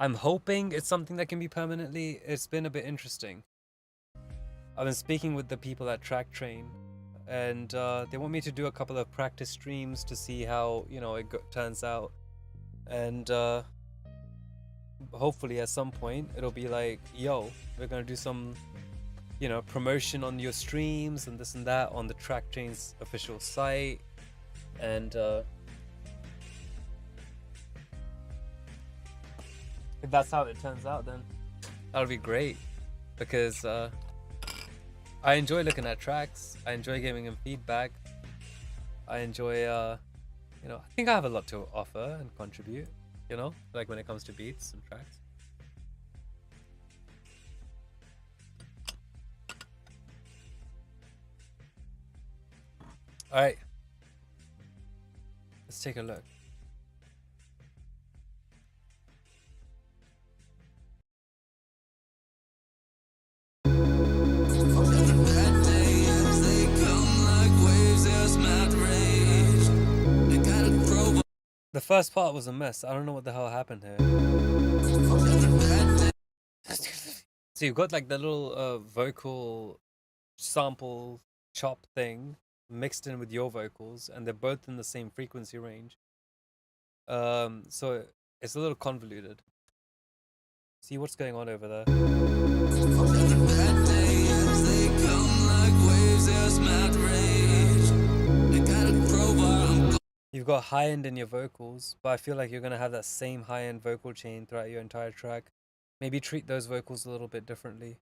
I'm hoping it's something that can be permanently. It's been a bit interesting. I've been speaking with the people at Track Train, and they want me to do a couple of practice streams to see how, you know, it turns out. And hopefully at some point it'll be like, yo, we're gonna do some, you know, promotion on your streams and this and that on the Track Train's official site. And if that's how it turns out, then that'll be great, because I enjoy looking at tracks. I enjoy giving them feedback. I enjoy, you know, I think I have a lot to offer and contribute, you know, like when it comes to beats and tracks. All right, let's take a look. The first part was a mess. I don't know what the hell happened here. So you've got like the little vocal sample chop thing mixed in with your vocals, and they're both in the same frequency range. So it's a little convoluted. See what's going on over there. You've got high end in your vocals, but I feel like you're gonna have that same high end vocal chain throughout your entire track. Maybe treat those vocals a little bit differently.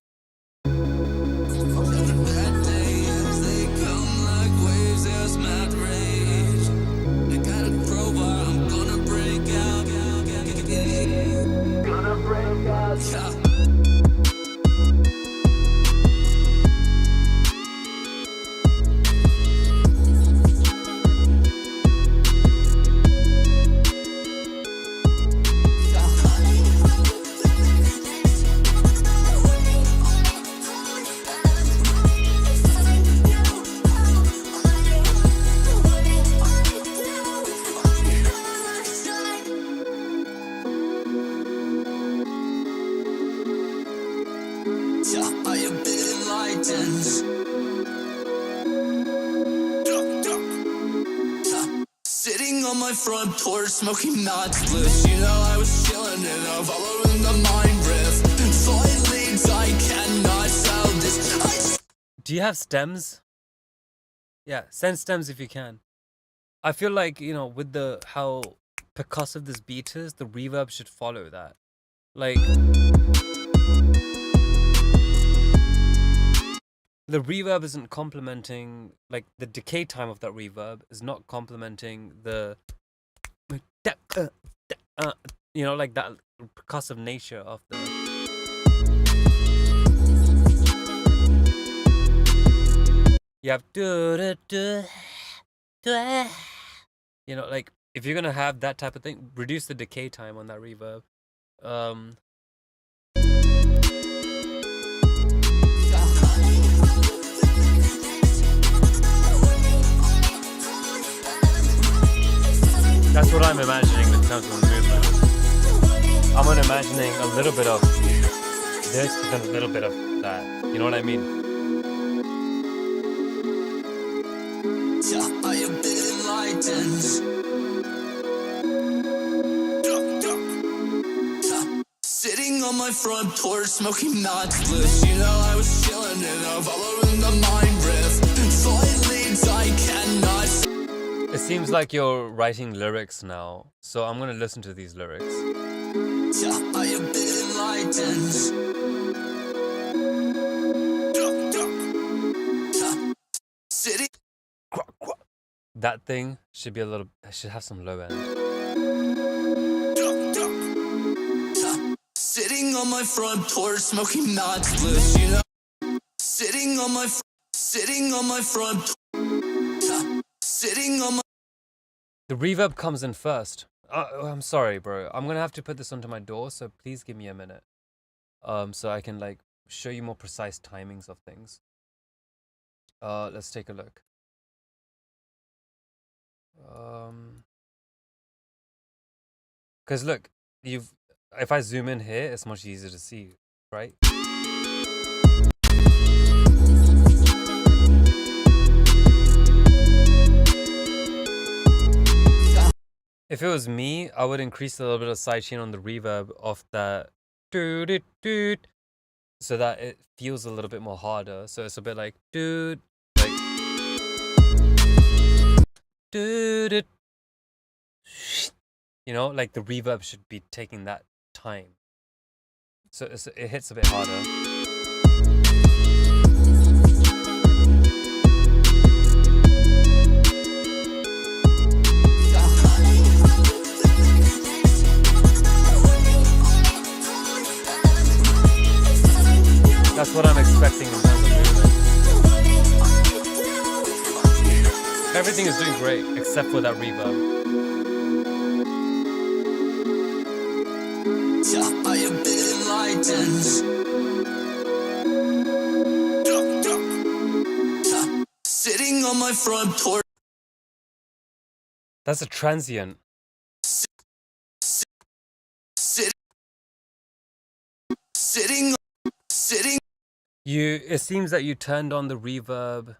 Yeah, I have been enlightened. Sitting on my front porch, smoking mad spliffs. You know I was chilling and I'm following the mind drift. Flight leads, I cannot sell this. Do you have stems? Yeah, send stems if you can. I feel like, you know, with the how percussive this beat is, the reverb should follow that. Like, the reverb isn't complementing, like, the decay time of that reverb is not complementing the, you know, like that percussive nature of the. You have you know, like, if you're gonna have that type of thing, reduce the decay time on that reverb. That's what I'm imagining in terms of the movement. I'm imagining a little bit of this, but then a little bit of that. You know what I mean? Yeah, I have been enlightened. Sitting on my front porch, smoking mad spliffs. You know I was chilling and I'm following the mind drift. Flight leads, I cannot. It seems like you're writing lyrics now, so I'm gonna listen to these lyrics. Yeah, I have been enlightened. Sitting. That thing should be a little. Should have some low end. Sitting on my front porch, smoking mad spliffs. You know, sitting on my front. Sitting on my. The reverb comes in first. I'm sorry, bro. I'm gonna have to put this onto my door, so please give me a minute. So I can like show you more precise timings of things. Let's take a look. Because look, if I zoom in here, it's much easier to see, right? If it was me, I would increase a little bit of sidechain on the reverb of that, so that it feels a little bit more harder. So it's a bit like, like, you know, like the reverb should be taking that time. So it hits a bit harder. That's what I'm expecting in terms of movement. Everything is doing great, except for that reverb. Yeah, I have been enlightened. Sitting on my front porch. That's a transient. Sitting. It seems that you turned on the reverb.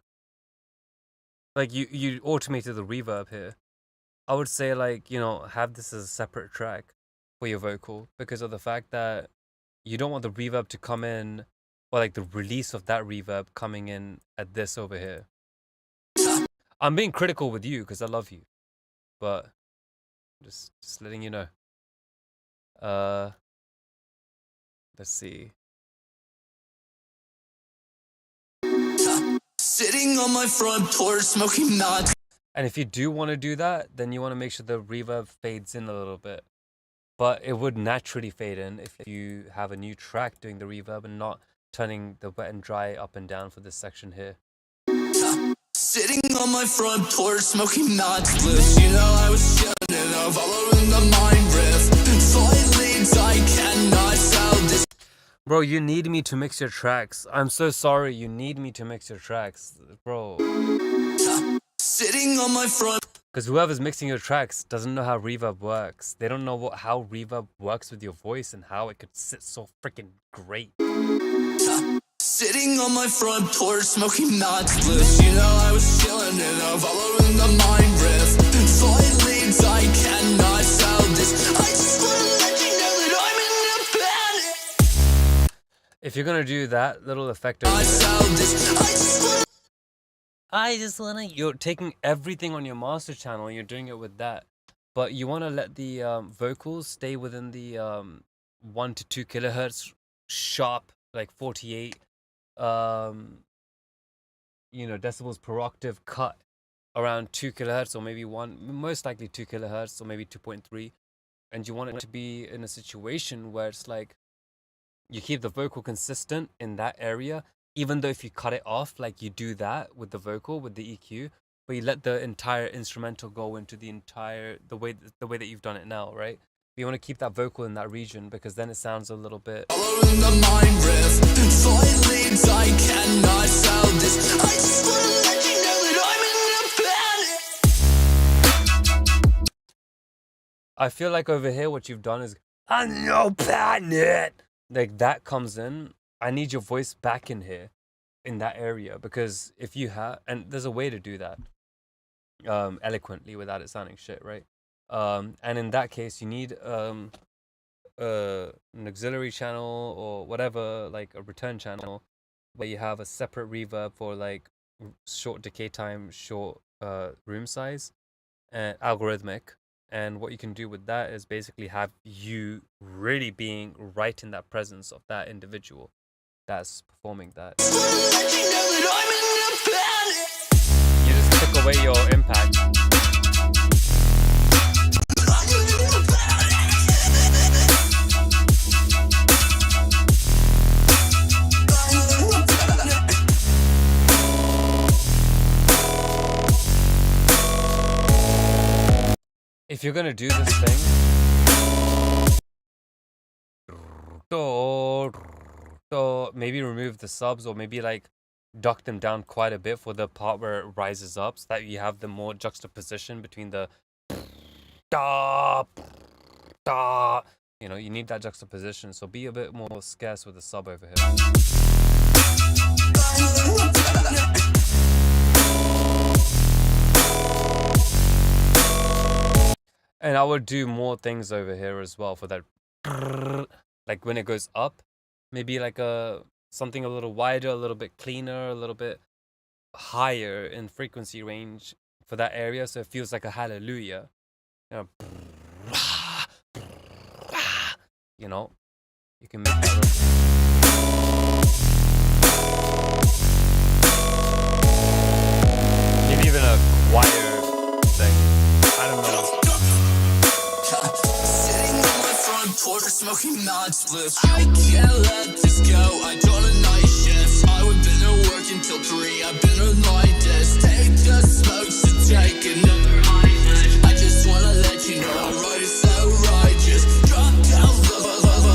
Like you automated the reverb here. I would say, like, you know, have this as a separate track for your vocal, because of the fact that you don't want the reverb to come in, or like the release of that reverb coming in at this over here. I'm being critical with you because I love you, but just letting you know. Let's see. Sitting on my front porch, smoking mad. And if you do want to do that, then you want to make sure the reverb fades in a little bit. But it would naturally fade in if you have a new track doing the reverb and not turning the wet and dry up and down for this section here. Sitting on my front porch, smoking mad spliffs. You know I was chilling and I'm following the mind drift. Flight leads, I cannot sell this. Bro, you need me to mix your tracks. I'm so sorry. You need me to mix your tracks, bro. Sitting on my front. Because whoever's mixing your tracks doesn't know how reverb works. They don't know how reverb works with your voice and how it could sit so freaking great. Sitting on my front porch, smoking nuts bliss. You know I was chilling and I'm following the mind riff. Flight leads, I cannot sell this. I just wanna let you know that I'm in a panic. If you're gonna do that little effect over I there, sell this. I just wanna. You're taking everything on your master channel. You're doing it with that, but you wanna let the vocals stay within the 1 to 2 kilohertz sharp, like 48 decibels per octave, cut around 2 kilohertz or maybe most likely 2 kilohertz or maybe 2.3, and you want it to be in a situation where it's like you keep the vocal consistent in that area, even though if you cut it off, like you do that with the vocal with the EQ, but you let the entire instrumental go into the way that you've done it now, right? You want to keep that vocal in that region because then it sounds a little bit. Following the mind riff. Flight leads, I cannot sell this. I just wanna let you know that I'm in a panic. I feel like over here what you've done is I'm no panic. Like that comes in. I need your voice back in here, in that area, because if you have, and there's a way to do that, eloquently without it sounding shit, right? And in that case, you need an auxiliary channel or whatever, like a return channel, where you have a separate reverb for like short decay time, short room size, and algorithmic. And what you can do with that is basically have you really being right in that presence of that individual that's performing that. You just took away your impact. If you're gonna do this thing, maybe remove the subs or maybe like duck them down quite a bit for the part where it rises up, so that you have the more juxtaposition between the you need that juxtaposition, so be a bit more scarce with the sub over here. And I would do more things over here as well for that. Like when it goes up, maybe like something a little wider, a little bit cleaner, a little bit higher in frequency range for that area, so it feels like a hallelujah. You can make that maybe even a choir thing. I don't know. Sitting on my front porch, smoking nuts bliss. I can't let this go. I don't a night shift. I would been at work until 3. I've been a night this. Take the smokes to take another high. I just wanna let you know I'm right, it's so righteous. Drop down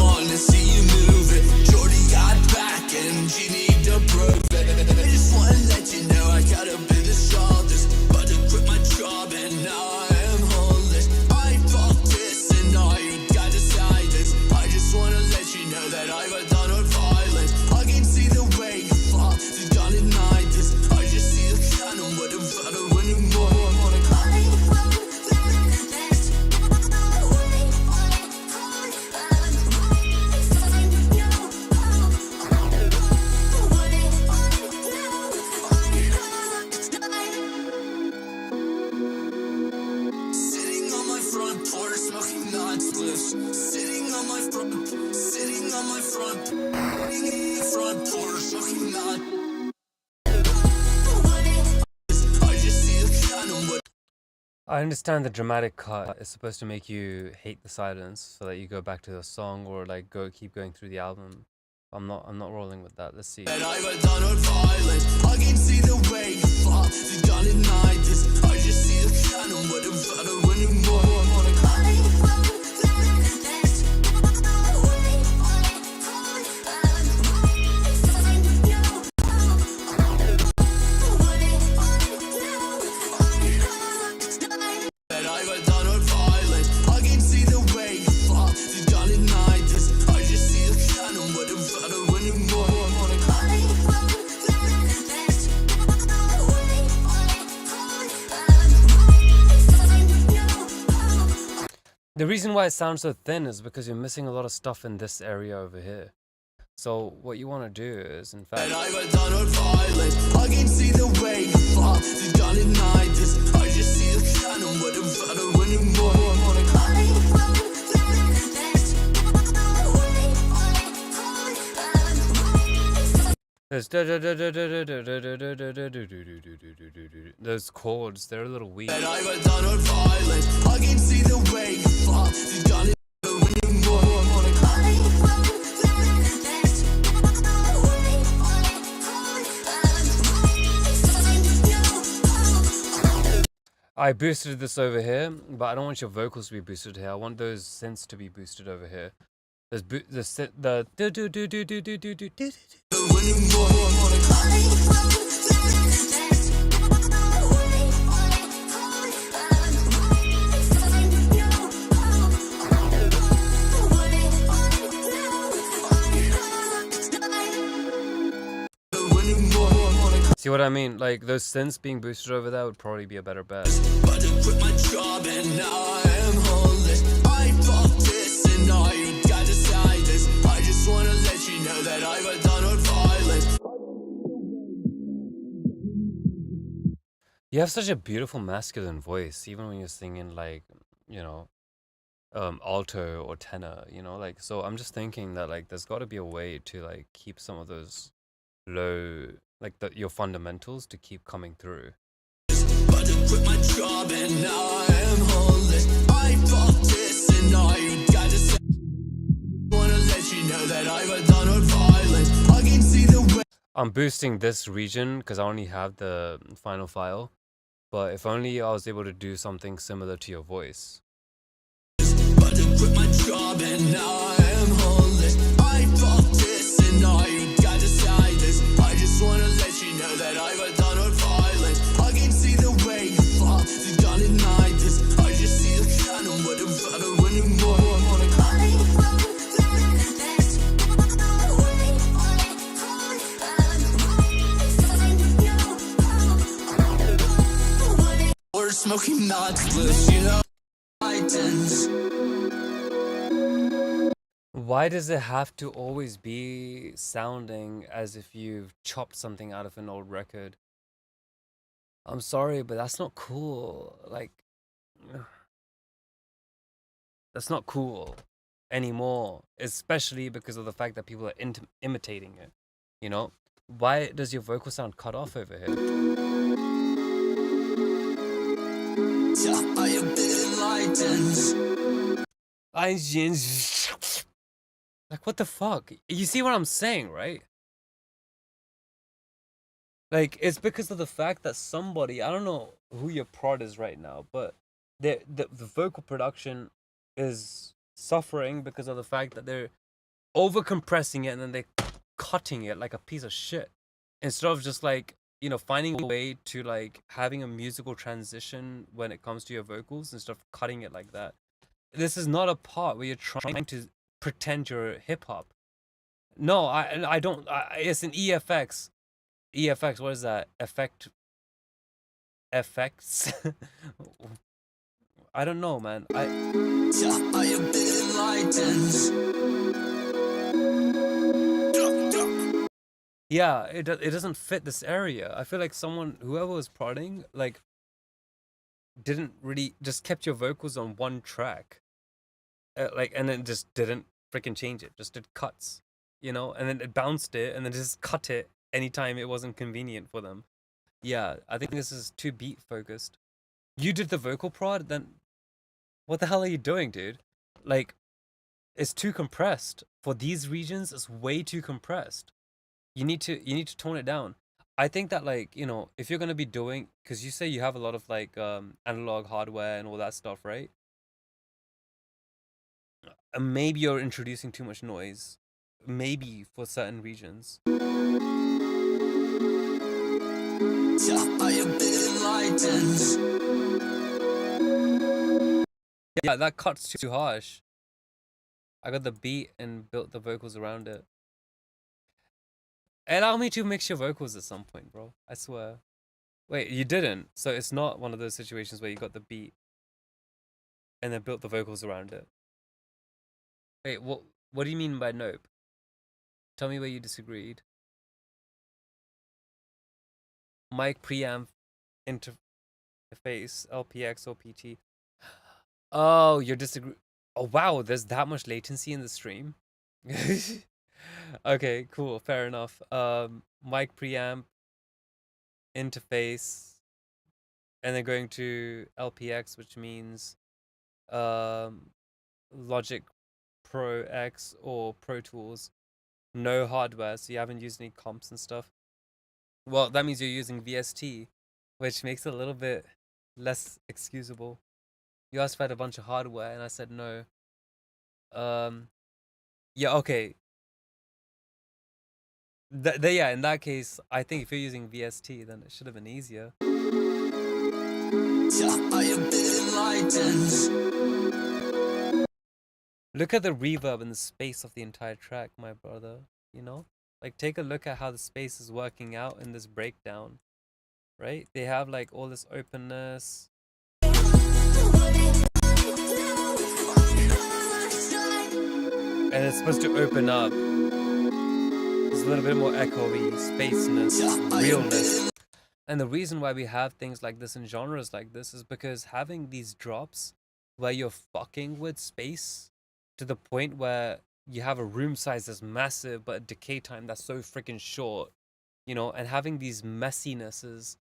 on and see you move it. Jordy got back and she need to prove it. I just wanna let you know I gotta be the strongest. But to quit my job and now I am homeless. I fucked this and now you gotta decide this. I just wanna let you know that I've done on violence. I can see the way you fall, you gotta deny this. I just see the kind of what about it when you more. Sitting on my front porch, smoking nuts. I just see the kind of what. I understand the dramatic cut is supposed to make you hate the silence, so that you go back to the song or like keep going through the album. I'm not rolling with that. Let's see. And I've done on violence. I can see the way you fall, you gotta deny this. I just see the kind of what about it when you more. The reason why it sounds so thin is because you're missing a lot of stuff in this area over here. So what you want to do is, in fact, I can see the way you fall. You don't deny this. I just see the kind of what about it when you more. those chords, they're a little weak. I can see the way you fall. You don't when you more. I boosted this over here, but I don't want your vocals to be boosted here. I want those synths to be boosted over here. There's the do do do do do do do do do. See what I mean? Like those synths being boosted over there would probably be a better bet. But I quit my job and now I am homeless. I fucked this and now you got to decide this. I just wanna let you know that I've done it violent. You have such a beautiful masculine voice, even when you're singing like, you know, alto or tenor, you know, like, so I'm just thinking that like there's got to be a way to like keep some of those low, like your fundamentals to keep coming through. But I quit my job and now I am homeless. I fucked this and now you got to say. Wanna let you know that I've done it violent. I can see the way. I'm boosting this region because I only have the final file, but if only I was able to do something similar to your voice. But I quit my job and now I am homeless. I fucked this and now you got to decide this. I just wanna let you know that I've done it violent. I can see the way you fall. You don't deny this. I just see the kind of what about it when you more. Or smoking nuts, you know. Why does it have to always be sounding as if you've chopped something out of an old record? I'm sorry, but that's not cool. Like, that's not cool anymore, especially because of the fact that people are imitating it. You know, why does your vocal sound cut off over here? I have been enlightened. Like, what the fuck? You see what I'm saying, right? Like, it's because of the fact that somebody, I don't know who your prod is right now, but the vocal production is suffering because of the fact that they're over compressing it and then they're cutting it like a piece of shit. Instead of just like, you know, finding a way to like having a musical transition when it comes to your vocals instead of cutting it like that. This is not a part where you're trying to pretend you're hip hop. No, I don't. It's an EFX. EFX. What is that? Effects. I don't know, man. I have been enlightened. Yeah, it doesn't fit this area. I feel like whoever was prodding, like, didn't really just kept your vocals on one track, like, and then just didn't freaking change it. Just did cuts, you know, and then it bounced it, and then just cut it anytime it wasn't convenient for them. Yeah, I think this is too beat focused. You did the vocal prod, then what the hell are you doing, dude? Like, it's too compressed for these regions. It's way too compressed. You need to tone it down. I think that, like, you know, if you're gonna be doing, because you say you have a lot of like analog hardware and all that stuff, right? Maybe you're introducing too much noise, maybe for certain regions. I have been enlightened. Yeah, that cut's too harsh. I got the beat and built the vocals around it. Allow me to mix your vocals at some point, bro. I swear. Wait, you didn't? So it's not one of those situations where you got the beat. and then built the vocals around it. Wait, what do you mean by nope? Tell me where you disagreed. Mic preamp interface LPX OPT. Oh, you're disagree. Oh wow, there's that much latency in the stream. Okay, cool, fair enough. Mic preamp interface, and then going to LPX, which means Logic Pro X or Pro Tools. No hardware, so you haven't used any comps and stuff. Well, that means you're using VST, which makes it a little bit less excusable. You asked if I had a bunch of hardware, and I said no. Yeah, okay. Yeah, in that case, I think if you're using VST, then it should have been easier. Look at the reverb and the space of the entire track, my brother. You know? Like, take a look at how the space is working out in this breakdown. Right? They have, like, all this openness. And it's supposed to open up. There's a little bit more echoey, spaceness, realness. And the reason why we have things like this in genres like this is because having these drops where you're fucking with space to the point where you have a room size that's massive but a decay time that's so freaking short, you know, and having these messinesses,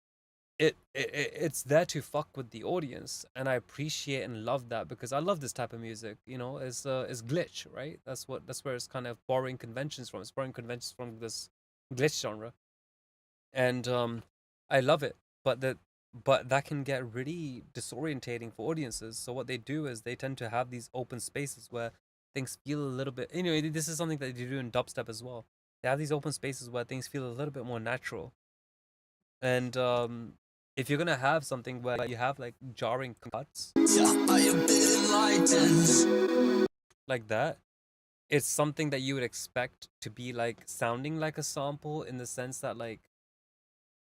it's there to fuck with the audience, and I appreciate and love that because I love this type of music. You know, it's glitch, right? That's where it's kind of borrowing conventions from. It's borrowing conventions from this glitch genre, and I love it. But that can get really disorientating for audiences. So what they do is they tend to have these open spaces where things feel a little bit. Anyway, this is something that they do in dubstep as well. They have these open spaces where things feel a little bit more natural. And if you're gonna have something where you have like jarring cuts like that, it's something that you would expect to be like sounding like a sample in the sense that, like,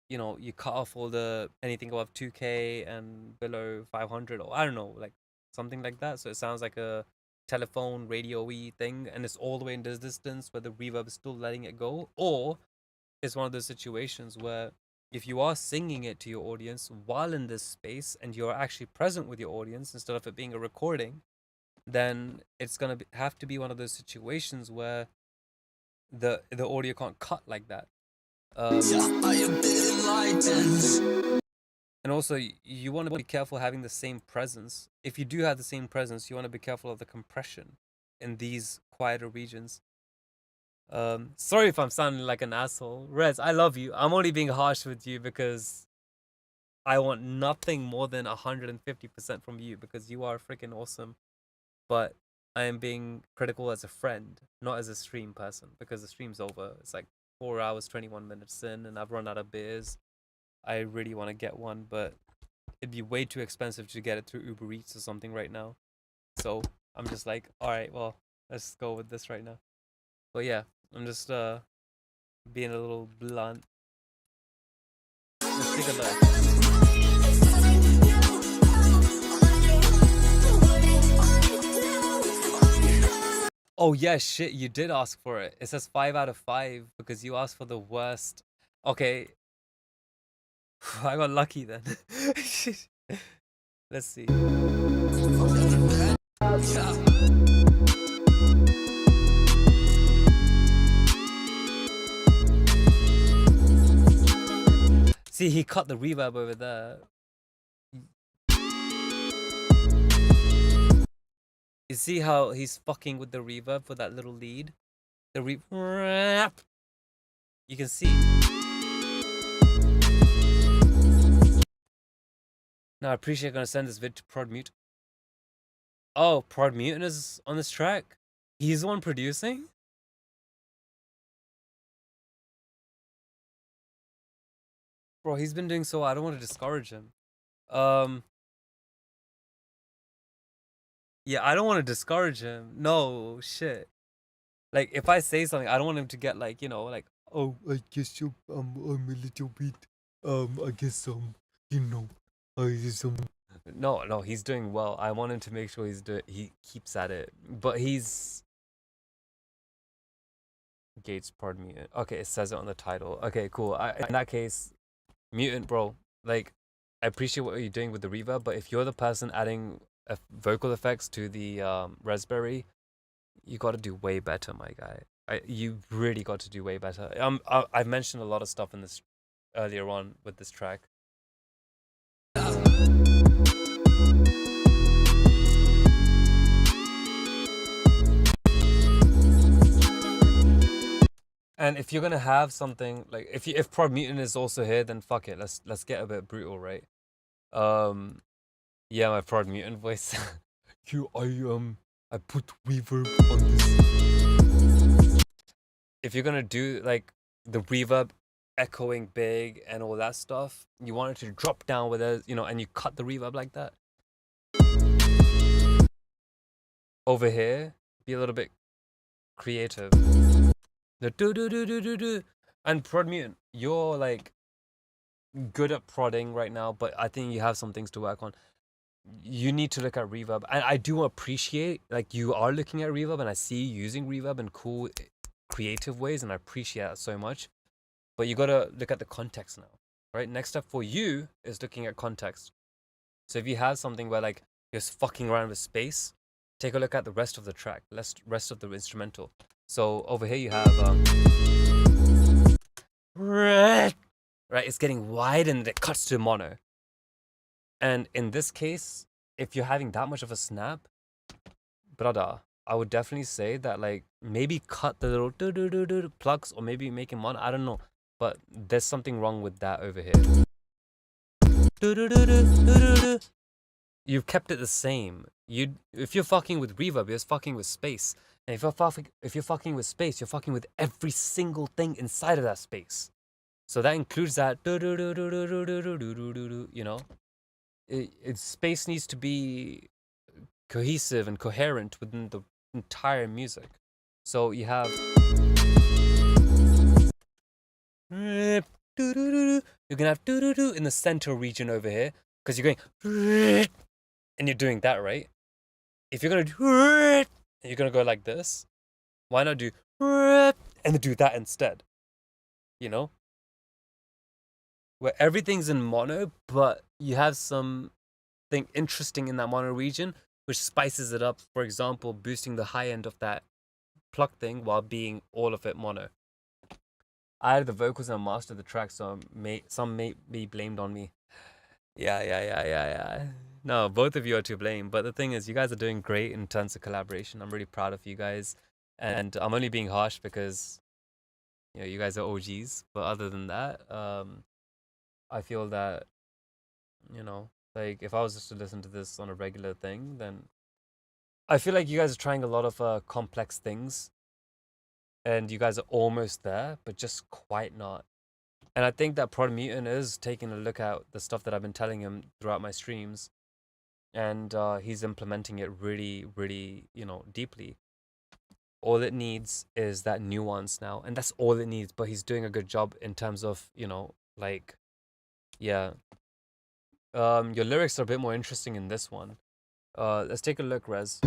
you know, you cut off all the anything above 2K and below 500, or I don't know, like something like that, so it sounds like a telephone radio-y thing, and it's all the way in this distance where the reverb is still letting it go. Or it's one of those situations where if you are singing it to your audience while in this space and you're actually present with your audience instead of it being a recording, then it's gonna have to be one of those situations where the audio can't cut like that. And also, you want to be careful having the same presence. If you do have the same presence, you want to be careful of the compression in these quieter regions. Sorry if I'm sounding like an asshole. Rez, I love you. I'm only being harsh with you because I want nothing more than 150% from you because you are freaking awesome. But I am being critical as a friend, not as a stream person, because the stream's over. It's like 4 hours, 21 minutes in, and I've run out of beers. I really want to get one, but it'd be way too expensive to get it through Uber Eats or something right now. So I'm just like, all right, well, let's go with this right now. But yeah, I'm just being a little blunt. Let's take a look. Oh yeah, shit, you did ask for it. It says 5 out of 5 because you asked for the worst. Okay. I got lucky then. Let's see. See, he cut the reverb over there. You see how he's fucking with the reverb for that little lead? The reverb. You can see. Now I appreciate gonna send this vid to Prod Mute. Oh, Prod Mutant is on this track? He's the one producing? Bro, he's been doing so well. I don't want to discourage him. Yeah, I don't want to discourage him. No, shit. Like, if I say something, I don't want him to get like, you know, like, oh, I guess I'm a little bit, I guess, you know, I just, No, he's doing well. I want him to make sure he keeps at it. But he's Gates Prod Mutant. Okay, it says it on the title. Okay, cool. In that case, Mutant, bro, like, I appreciate what you're doing with the reverb, but if you're the person adding vocal effects to the Raspberry, you got to do way better, my guy. You really got to do way better. I've mentioned a lot of stuff in this earlier on with this track. And if you're gonna have something like if Prod Mutant is also here, then fuck it. Let's get a bit brutal, right? Yeah, my Prod Mutant voice. I put reverb on this. If you're gonna do like the reverb echoing big and all that stuff, you want it to drop down with it, and you cut the reverb like that. Over here, be a little bit creative. The do. And Prod Mutant, you're like good at prodding right now, but I think you have some things to work on. You need to look at reverb, and I do appreciate like you are looking at reverb, and I see you using reverb in cool, creative ways, and I appreciate that so much. But you gotta look at the context now, right? Next step for you is looking at context. So if you have something where like you're fucking around with space, take a look at the rest of the track, rest of the instrumental. So over here you have right, it's getting wide and it cuts to mono. And in this case, if you're having that much of a snap, brother, I would definitely say that like maybe cut the little plugs or maybe make it mono. I don't know, but there's something wrong with that over here. You've kept it the same. If you're fucking with reverb, you're fucking with space. And if you're fucking with space, you're fucking with every single thing inside of that space. So that includes that, space needs to be cohesive and coherent within the entire music. So you have you're gonna have in the center region over here because you're going and you're doing that, right? If you're gonna do and you're gonna go like this, why not do and do that instead? Where everything's in mono, but you have something interesting in that mono region, which spices it up. For example, boosting the high end of that pluck thing while being all of it mono. I had the vocals and mastered the track, so some may be blamed on me. Yeah. No, both of you are to blame. But the thing is, you guys are doing great in terms of collaboration. I'm really proud of you guys. And I'm only being harsh because, you guys are OGs. But other than that, I feel that, like if I was just to listen to this on a regular thing, then I feel like you guys are trying a lot of complex things. And you guys are almost there, but just quite not. And I think that Prod Mutant is taking a look at the stuff that I've been telling him throughout my streams. And he's implementing it really, really, deeply. All it needs is that nuance now. And that's all it needs. But he's doing a good job in terms of, like, yeah. Your lyrics are a bit more interesting in this one. Let's take a look, Rez.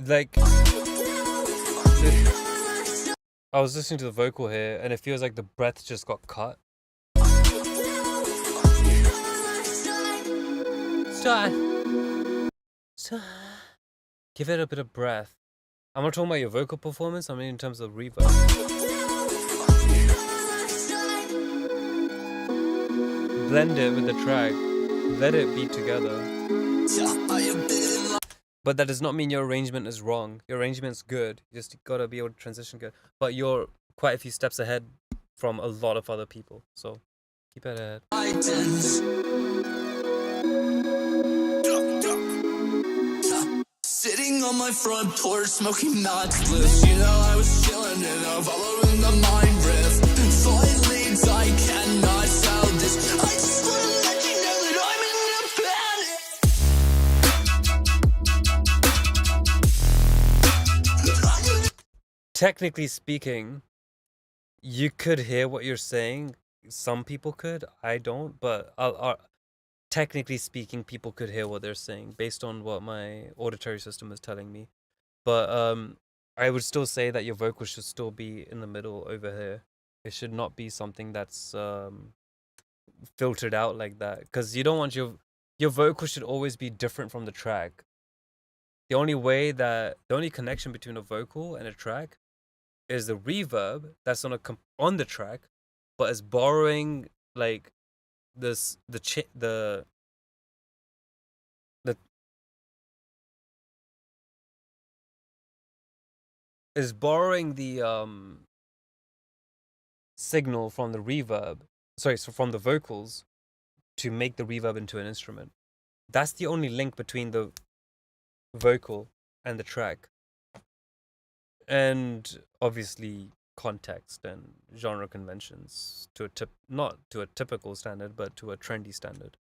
Like, I was listening to the vocal here, and it feels like the breath just got cut. Stop. Give it a bit of breath. I'm not talking about your vocal performance, I mean in terms of reverb. Blend it with the track. Let it be together. But that does not mean your arrangement is wrong. Your arrangement's good. You just gotta be able to transition good. But you're quite a few steps ahead from a lot of other people. So keep it ahead. Sitting on my front porch, smoking mad spliffs. You know I was chilling and I'm following the mind riff. Flight leads, I cannot sell this. I just wanna let you know that I'm in a panic. Technically speaking, you could hear what you're saying. Some people could. I don't. But technically speaking, people could hear what they're saying based on what my auditory system is telling me. But I would still say that your vocal should still be in the middle over here. It should not be something that's filtered out like that, because you don't want your vocal should always be different from the track. The only connection between a vocal and a track is the reverb that's on the track, but is borrowing like this is borrowing the signal from the reverb, so from the vocals, to make the reverb into an instrument. That's the only link between the vocal and the track. And obviously context and genre conventions not to a typical standard, but to a trendy standard.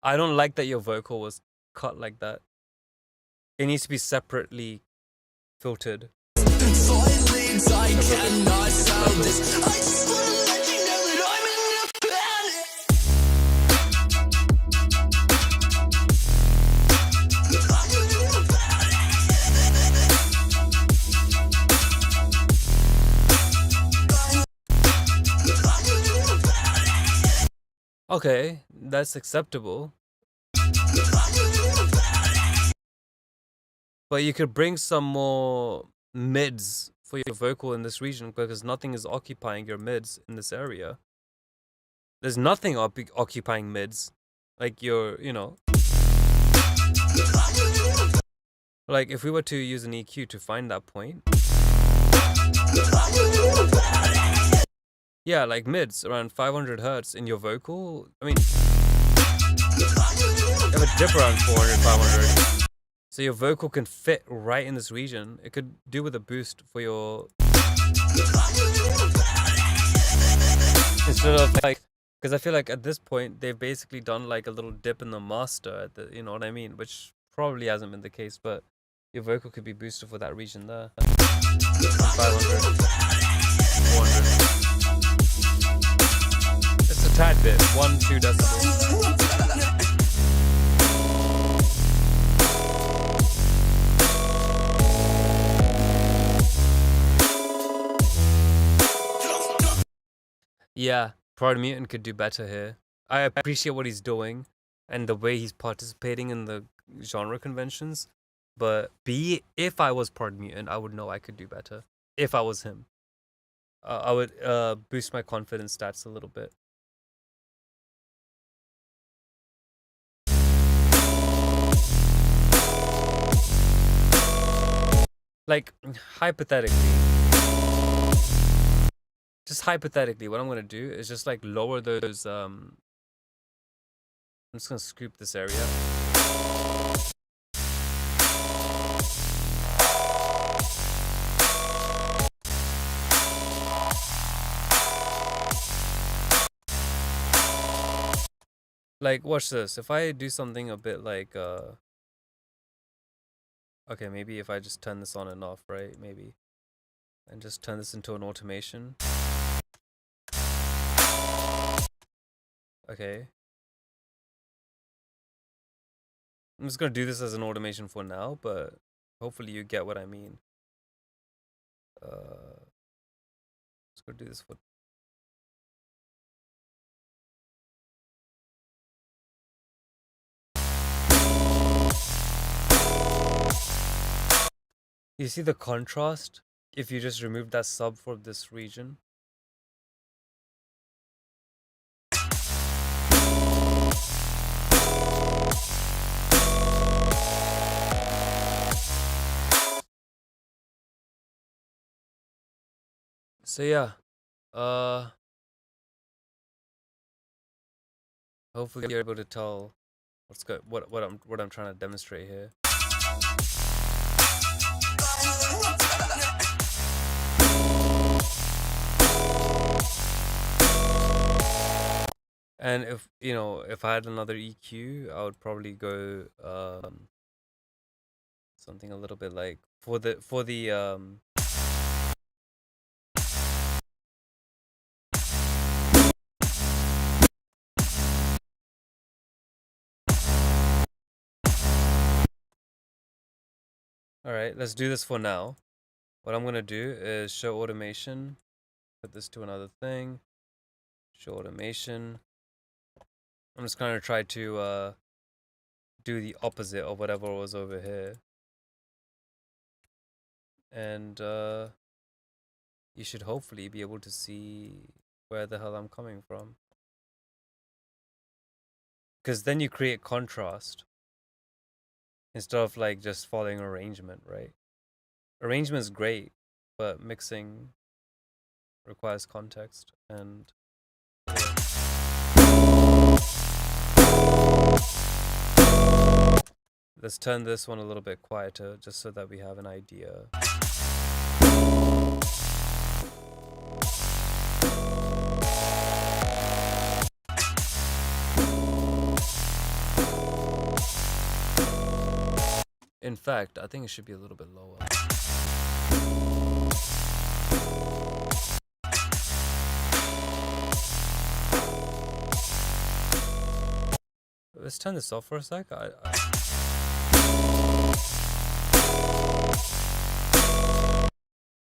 I don't like that your vocal was cut like that. It needs to be separately filtered. Okay, that's acceptable. But you could bring some more mids for your vocal in this region, because nothing is occupying your mids in this area. There's nothing occupying mids. Like like if we were to use an EQ to find that point. Yeah, like mids around 500 hertz in your vocal. I mean, you have a dip around 400, 500. So your vocal can fit right in this region. It could do with a boost for your... Instead of like... Because I feel like at this point, they've basically done like a little dip in the master, you know what I mean? Which probably hasn't been the case, but your vocal could be boosted for that region there. 500, 400. Just a tad bit, 1-2 decibels. Yeah, Pride Mutant could do better here. I appreciate what he's doing and the way he's participating in the genre conventions, but if I was Pride Mutant, I would know I could do better. If I was him, I would boost my confidence stats a little bit. Like, hypothetically, what I'm gonna do is just like lower those. I'm just gonna scoop this area. Like, watch this. If I do something a bit like okay, maybe if I just turn this on and off, right? Maybe. And just turn this into an automation. Okay. I'm just gonna do this as an automation for now, but hopefully you get what I mean. Let's go do this for... You see the contrast if you just remove that sub for this region? So yeah, hopefully you're able to tell what I'm trying to demonstrate here. And if you know, if I had another EQ, I would probably go something a little bit like for the all right, let's do this for now. What I'm gonna do is show automation, put this to another thing, show automation. I'm just gonna try to do the opposite of whatever was over here. And you should hopefully be able to see where the hell I'm coming from. Because then you create contrast instead of like just following arrangement, right? Arrangement's great, but mixing requires context and let's turn this one a little bit quieter just so that we have an idea. In fact, I think it should be a little bit lower. Let's turn this off for a sec.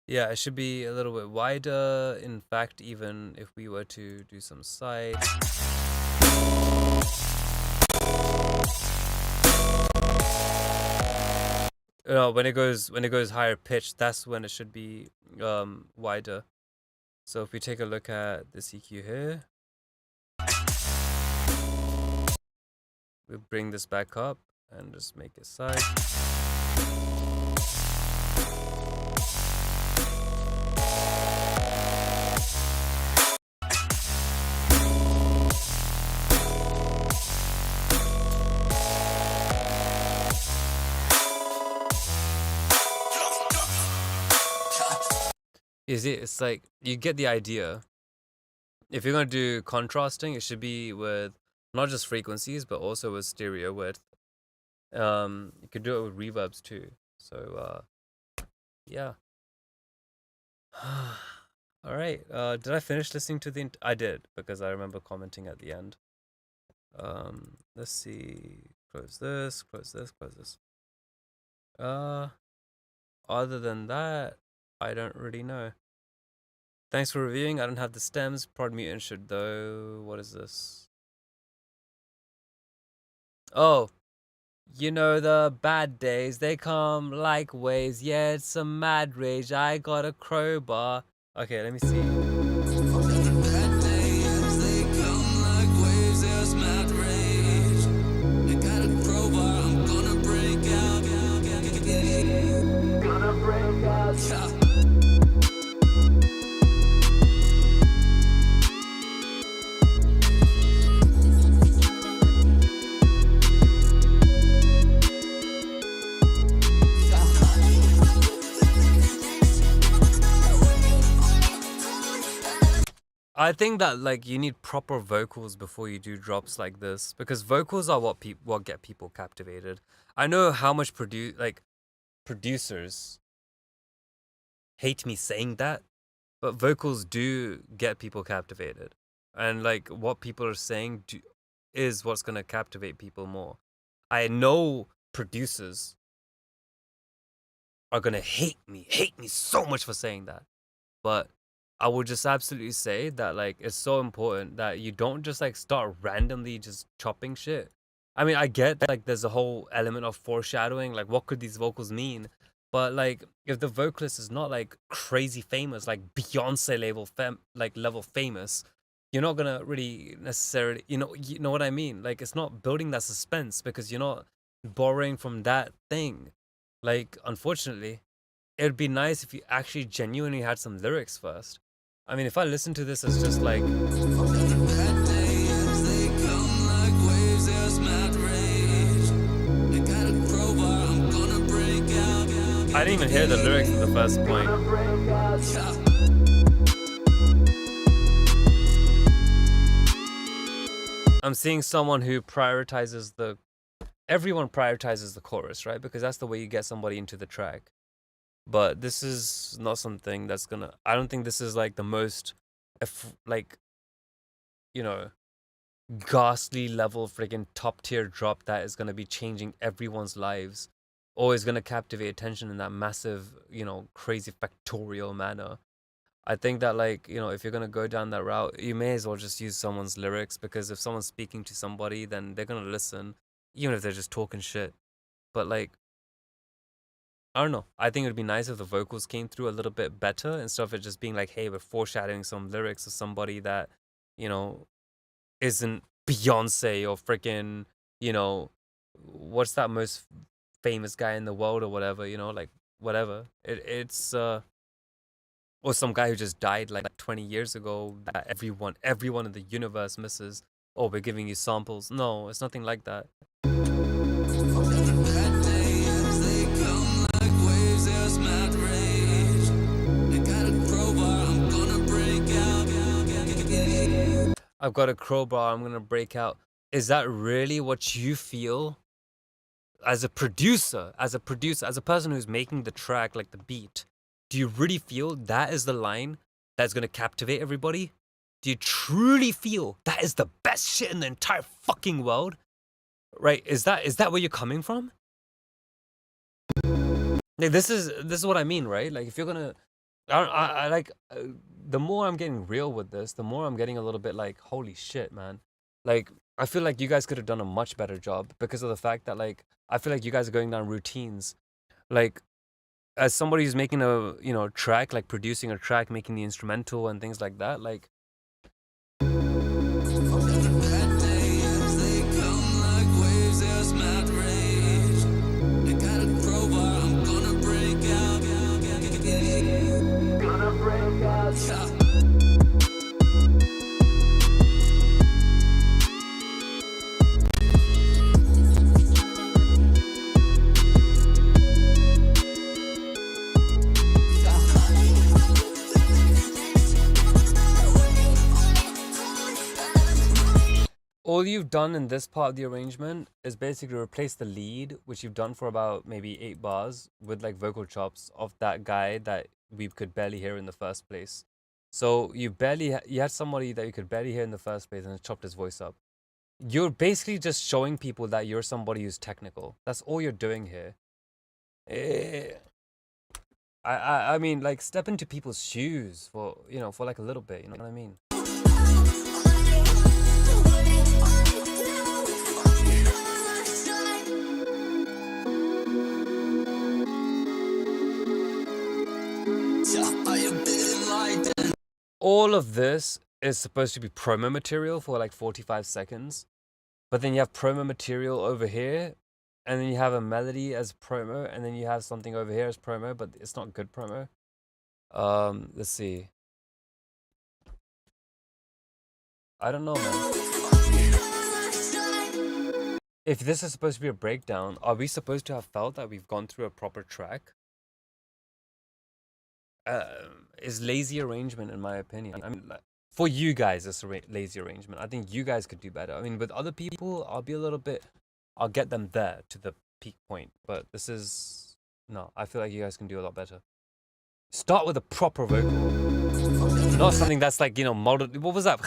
Yeah, it should be a little bit wider. In fact, even if we were to do some side. When it goes higher pitched, that's when it should be wider. So if we take a look at this EQ here, we bring this back up and just make it side. You see, it's like you get the idea. If you're gonna do contrasting, it should be with not just frequencies but also with stereo width. You could do it with reverbs too. So yeah. All right. Did I finish listening to the? I did, because I remember commenting at the end. Let's see. Close this. Close this. Close this. Other than that, I don't really know. Thanks for reviewing. I don't have the stems. Prod Mutant should though. What is this? Oh, you know the bad days, they come like waves. Yeah, it's some mad rage. I got a crowbar. Okay, let me see. I think that like you need proper vocals before you do drops like this, because vocals are what get people captivated. I know how much producers hate me saying that, but vocals do get people captivated, and like what people are saying is what's gonna captivate people more. I know producers are gonna hate me so much for saying that, but I would just absolutely say that like it's so important that you don't just like start randomly just chopping shit. I mean, I get that, like there's a whole element of foreshadowing, like what could these vocals mean? But like if the vocalist is not like crazy famous, like Beyonce level famous, you're not gonna really necessarily, you know what I mean? Like it's not building that suspense because you're not borrowing from that thing. Like unfortunately, it'd be nice if you actually genuinely had some lyrics first. I mean, if I listen to this, it's just like. I didn't even hear the lyrics at the first point. I'm seeing someone who prioritizes the. Everyone prioritizes the chorus, right? Because that's the way you get somebody into the track. But this is not something that's gonna. I don't think this is like the most, like, you know, ghastly level freaking top tier drop that is gonna be changing everyone's lives, or is gonna captivate attention in that massive, you know, crazy factorial manner. I think that, like, you know, if you're gonna go down that route, you may as well just use someone's lyrics, because if someone's speaking to somebody, then they're gonna listen, even if they're just talking shit. But like, I don't know. I think it would be nice if the vocals came through a little bit better, instead of it just being like, hey, we're foreshadowing some lyrics of somebody that, you know, isn't Beyonce or freaking, you know, what's that most famous guy in the world or whatever, you know, like whatever. It's or some guy who just died like 20 years ago that everyone in the universe misses. Oh, we're giving you samples. No, it's nothing like that. I've got a crowbar, I'm gonna break out. Is that really what you feel as a producer, as a person who's making the track, like the beat? Do you really feel that is the line that's gonna captivate everybody? Do you truly feel that is the best shit in the entire fucking world? Right? Is that where you're coming from? Like, this is what I mean, right? Like, if you're gonna, I like, the more I'm getting real with this, the more I'm getting a little bit like, holy shit, man. Like, I feel like you guys could have done a much better job, because of the fact that, like, I feel like you guys are going down routines. Like, as somebody who's making a, you know, track, like producing a track, making the instrumental and things like that, like, all you've done in this part of the arrangement is basically replace the lead, which you've done for about maybe 8 bars, with like vocal chops of that guy that we could barely hear in the first place. So you had somebody that you could barely hear in the first place, and it chopped his voice up. You're basically just showing people that you're somebody who's technical. That's all you're doing here. I mean, like, step into people's shoes for, you know, for like a little bit, you know what I mean? All of this is supposed to be promo material for like 45 seconds, but then you have promo material over here, and then you have a melody as promo, and then you have something over here as promo, but it's not good promo. Let's see. I don't know, man. If this is supposed to be a breakdown, are we supposed to have felt that we've gone through a proper track? Is lazy arrangement, in my opinion. I mean, like, for you guys, it's a lazy arrangement. I think you guys could do better. I mean, with other people, I'll get them there to the peak point. But this is, no, I feel like you guys can do a lot better. Start with a proper vocal, not something that's like, you know, modeled. What was that?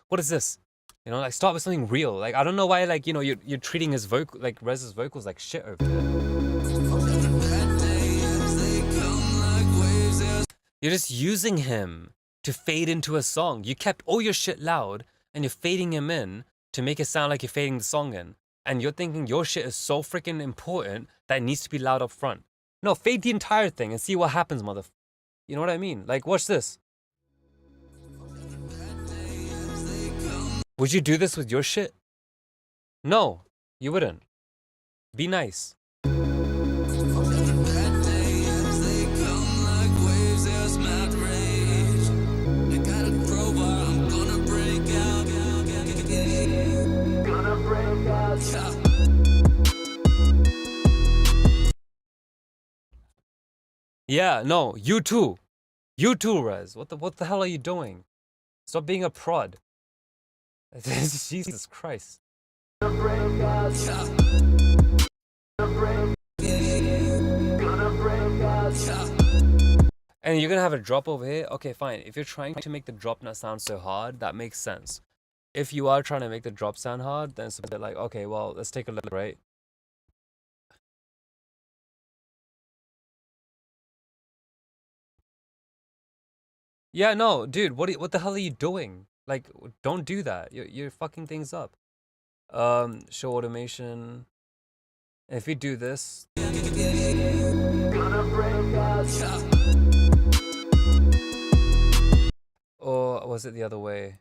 What is this? You know, like, start with something real. Like, I don't know why, like, you know, you're treating his vocal, like Rez's vocals, like shit over there. You're just using him to fade into a song. You kept all your shit loud, and you're fading him in to make it sound like you're fading the song in. And you're thinking your shit is so freaking important that it needs to be loud up front. No, fade the entire thing and see what happens, mother. You know what I mean? Like, watch this. Would you do this with your shit? No, you wouldn't. Be nice. Yeah, no, you too. You too, Rez. What the hell are you doing? Stop being a prod. Jesus Christ. And you're gonna have a drop over here? Okay, fine. If you're trying to make the drop not sound so hard, that makes sense. If you are trying to make the drop sound hard, then it's a bit like, okay, well, let's take a look, right? Yeah, no, dude, what the hell are you doing? Like, don't do that. You're fucking things up. Show automation. If we do this, or was it the other way?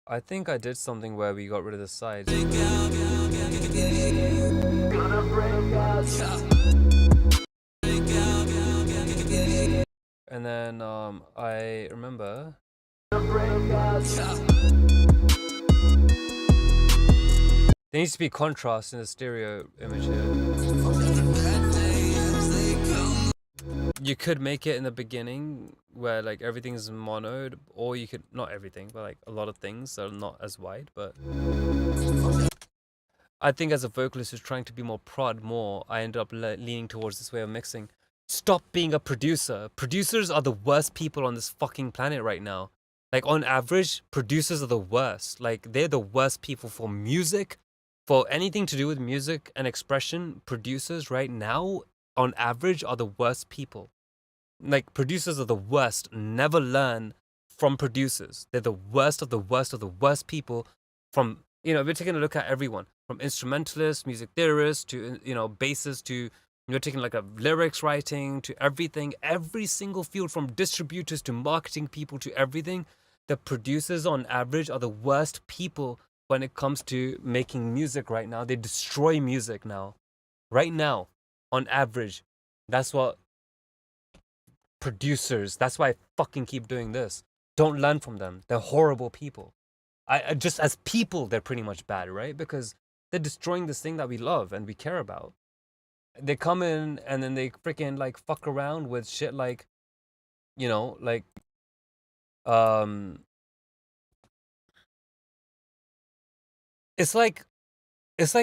I think I did something where we got rid of the sides. And then I remember. There needs to be contrast in the stereo image here. You could make it in the beginning where like everything's monoed, or you could, not everything, but like a lot of things that are not as wide, but I think as a vocalist who's trying to be more prod more, I end up leaning towards this way of mixing. Stop being a producer. Producers are the worst people on this fucking planet right now. Like on average, producers are the worst. Like they're the worst people for music, for anything to do with music and expression. Producers right now, on average, are the worst people. Like producers are the worst. Never learn from producers. They're the worst of the worst of the worst people. From, you know, we're taking a look at everyone from instrumentalists, music theorists to, you know, bassists to, you're taking like a lyrics writing to everything, every single field, from distributors to marketing people to everything. The producers on average are the worst people when it comes to making music right now. They destroy music now. Right now, on average. That's what producers, that's why I fucking keep doing this. Don't learn from them. They're horrible people. I just, as people, they're pretty much bad, right? Because they're destroying this thing that we love and we care about. They come in and then they freaking like fuck around with shit like, you know, like it's like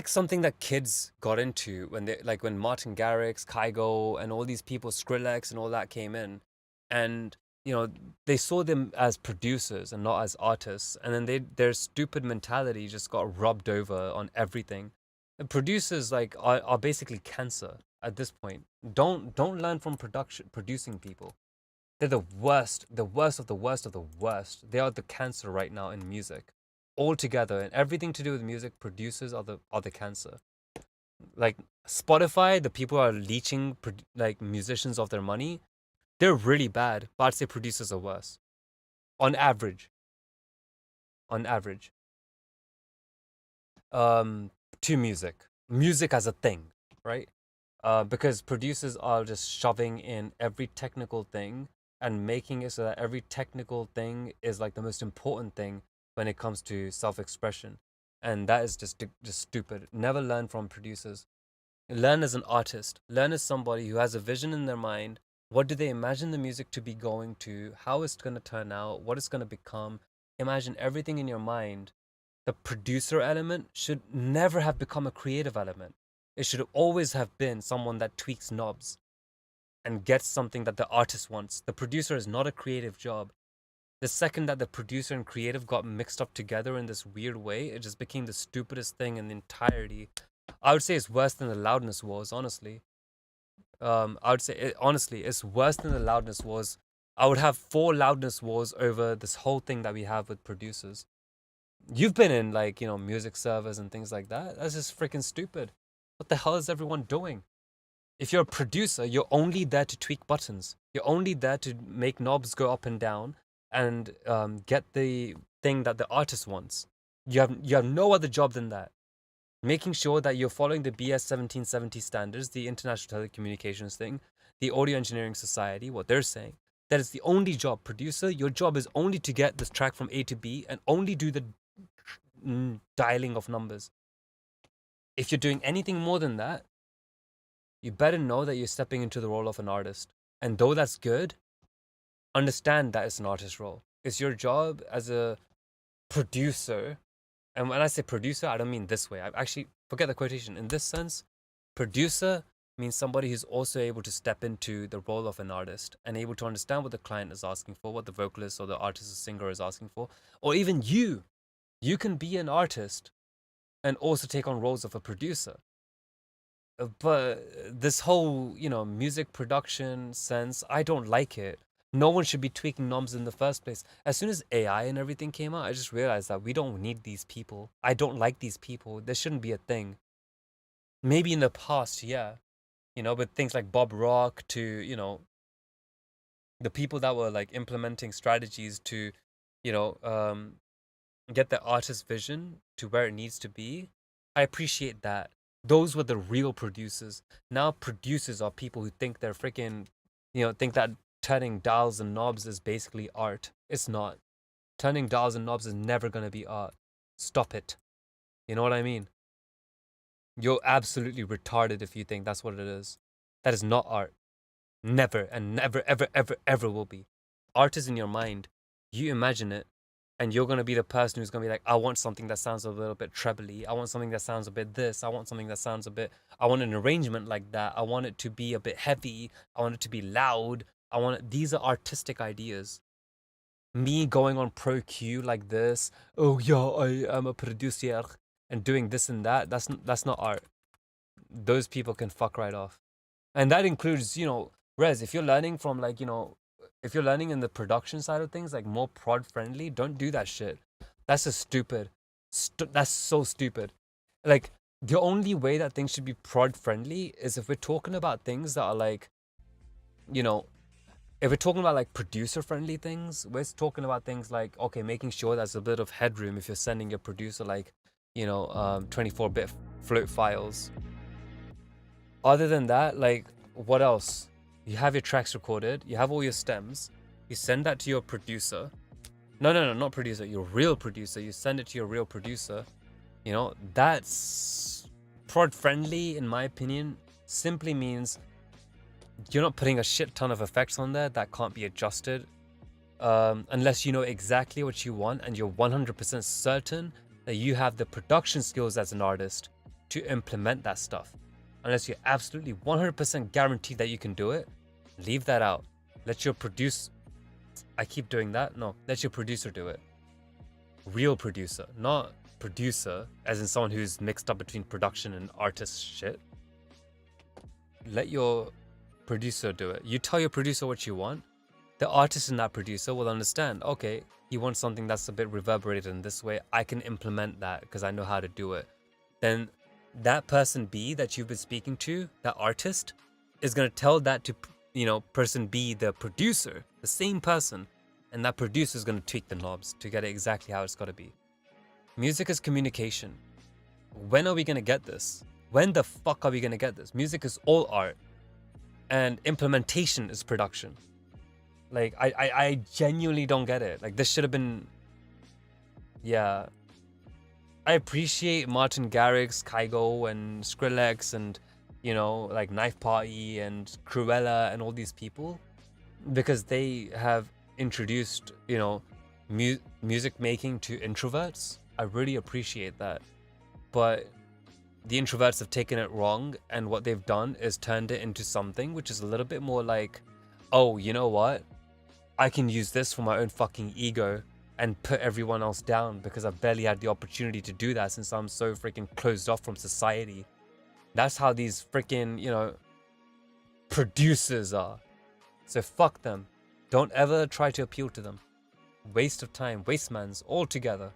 something that kids got into when they, like when Martin Garrix, Kygo, and all these people, Skrillex and all that came in, and you know, they saw them as producers and not as artists, and then their stupid mentality just got rubbed over on everything. And producers like are basically cancer at this point. Don't learn from producing people. They're the worst of the worst of the worst. They are the cancer right now in music. All together, and everything to do with music, producers are the cancer. Like Spotify, the people who are leeching like musicians of their money, they're really bad, but I'd say producers are worse. On average. On average. To music. Music as a thing, right? Because producers are just shoving in every technical thing and making it so that every technical thing is like the most important thing when it comes to self-expression. And that is just stupid. Never learn from producers. Learn as an artist. Learn as somebody who has a vision in their mind. What do they imagine the music to be going to? How it's going to turn out? What it's going to become? Imagine everything in your mind. The producer element should never have become a creative element. It should always have been someone that tweaks knobs and gets something that the artist wants. The producer is not a creative job. The second that the producer and creative got mixed up together in this weird way, it just became the stupidest thing in the entirety. I would say it's worse than the loudness wars, honestly. I would say, honestly, it's worse than the loudness wars. I would have 4 loudness wars over this whole thing that we have with producers. You've been in, like, you know, music servers and things like that. That's just freaking stupid. What the hell is everyone doing? If you're a producer, you're only there to tweak buttons. You're only there to make knobs go up and down and get the thing that the artist wants. You have no other job than that. Making sure that you're following the BS 1770 standards, the International Telecommunications thing, the Audio Engineering Society, what they're saying. That is the only job. Producer, your job is only to get this track from A to B and only do the dialing of numbers. If you're doing anything more than that, you better know that you're stepping into the role of an artist. And though that's good, understand that it's an artist role. It's your job as a producer. And when I say producer, I don't mean this way. I actually forget the quotation. In this sense, producer means somebody who's also able to step into the role of an artist and able to understand what the client is asking for, what the vocalist or the artist or singer is asking for, or even you. You can be an artist and also take on roles of a producer. But this whole, music production sense, I don't like it. No one should be tweaking knobs in the first place. As soon as AI and everything came out, I just realized that we don't need these people. I don't like these people. This shouldn't be a thing. Maybe in the past, yeah. But things like Bob Rock to, the people that were like implementing strategies to, get the artist's vision to where it needs to be. I appreciate that. Those were the real producers. Now producers are people who think they're freaking, think that turning dials and knobs is basically art. It's not. Turning dials and knobs is never going to be art. Stop it. You know what I mean? You're absolutely retarded if you think that's what it is. That is not art. Never and never, ever, ever, ever will be. Art is in your mind. You imagine it. And you're going to be the person who's going to be like, I want something that sounds a little bit trebly. I want something that sounds a bit this. I want something that sounds a bit, I want an arrangement like that. I want it to be a bit heavy. I want it to be loud. These are artistic ideas. Me going on Pro Q like this, oh yeah, I am a producer, and doing this and that, that's not art. Those people can fuck right off. And that includes, Rez, if you're learning from like, if you're learning in the production side of things, like more prod friendly, don't do that shit. That's just stupid. That's so stupid. Like, the only way that things should be prod friendly is if we're talking about things that are like, if we're talking about like producer friendly things, we're talking about things like, okay, making sure there's a bit of headroom if you're sending your producer like, 24-bit float files. Other than that, like, what else? You have your tracks recorded, you have all your stems, you send that to your producer. No, not producer, your real producer. You send it to your real producer. That's prod friendly, in my opinion. Simply means you're not putting a shit ton of effects on there that can't be adjusted. Unless you know exactly what you want and you're 100% certain that you have the production skills as an artist to implement that stuff. Unless you're absolutely 100% guaranteed that you can do it, leave that out. Let your producer... I keep doing that? No, let your producer do it. Real producer, not producer as in someone who's mixed up between production and artist shit. Let your producer do it. You tell your producer what you want. The artist and that producer will understand, okay, he wants something that's a bit reverberated in this way. I can implement that because I know how to do it. Then that person B that you've been speaking to, that artist, is going to tell that to, person B, the producer, the same person, and that producer is going to tweak the knobs to get it exactly how it's got to be. Music is communication. When are we going to get this? When the fuck are we going to get this? Music is all art, and implementation is production. Like, I genuinely don't get it. Like, this should have been... Yeah. I appreciate Martin Garrix, Kygo, and Skrillex, and, like Knife Party and Cruella and all these people, because they have introduced, music making to introverts. I really appreciate that. But the introverts have taken it wrong, and what they've done is turned it into something which is a little bit more like, oh, you know what? I can use this for my own fucking ego and put everyone else down because I've barely had the opportunity to do that since I'm so freaking closed off from society. That's how these freaking, producers are. So fuck them. Don't ever try to appeal to them. Waste of time, waste mans, all together.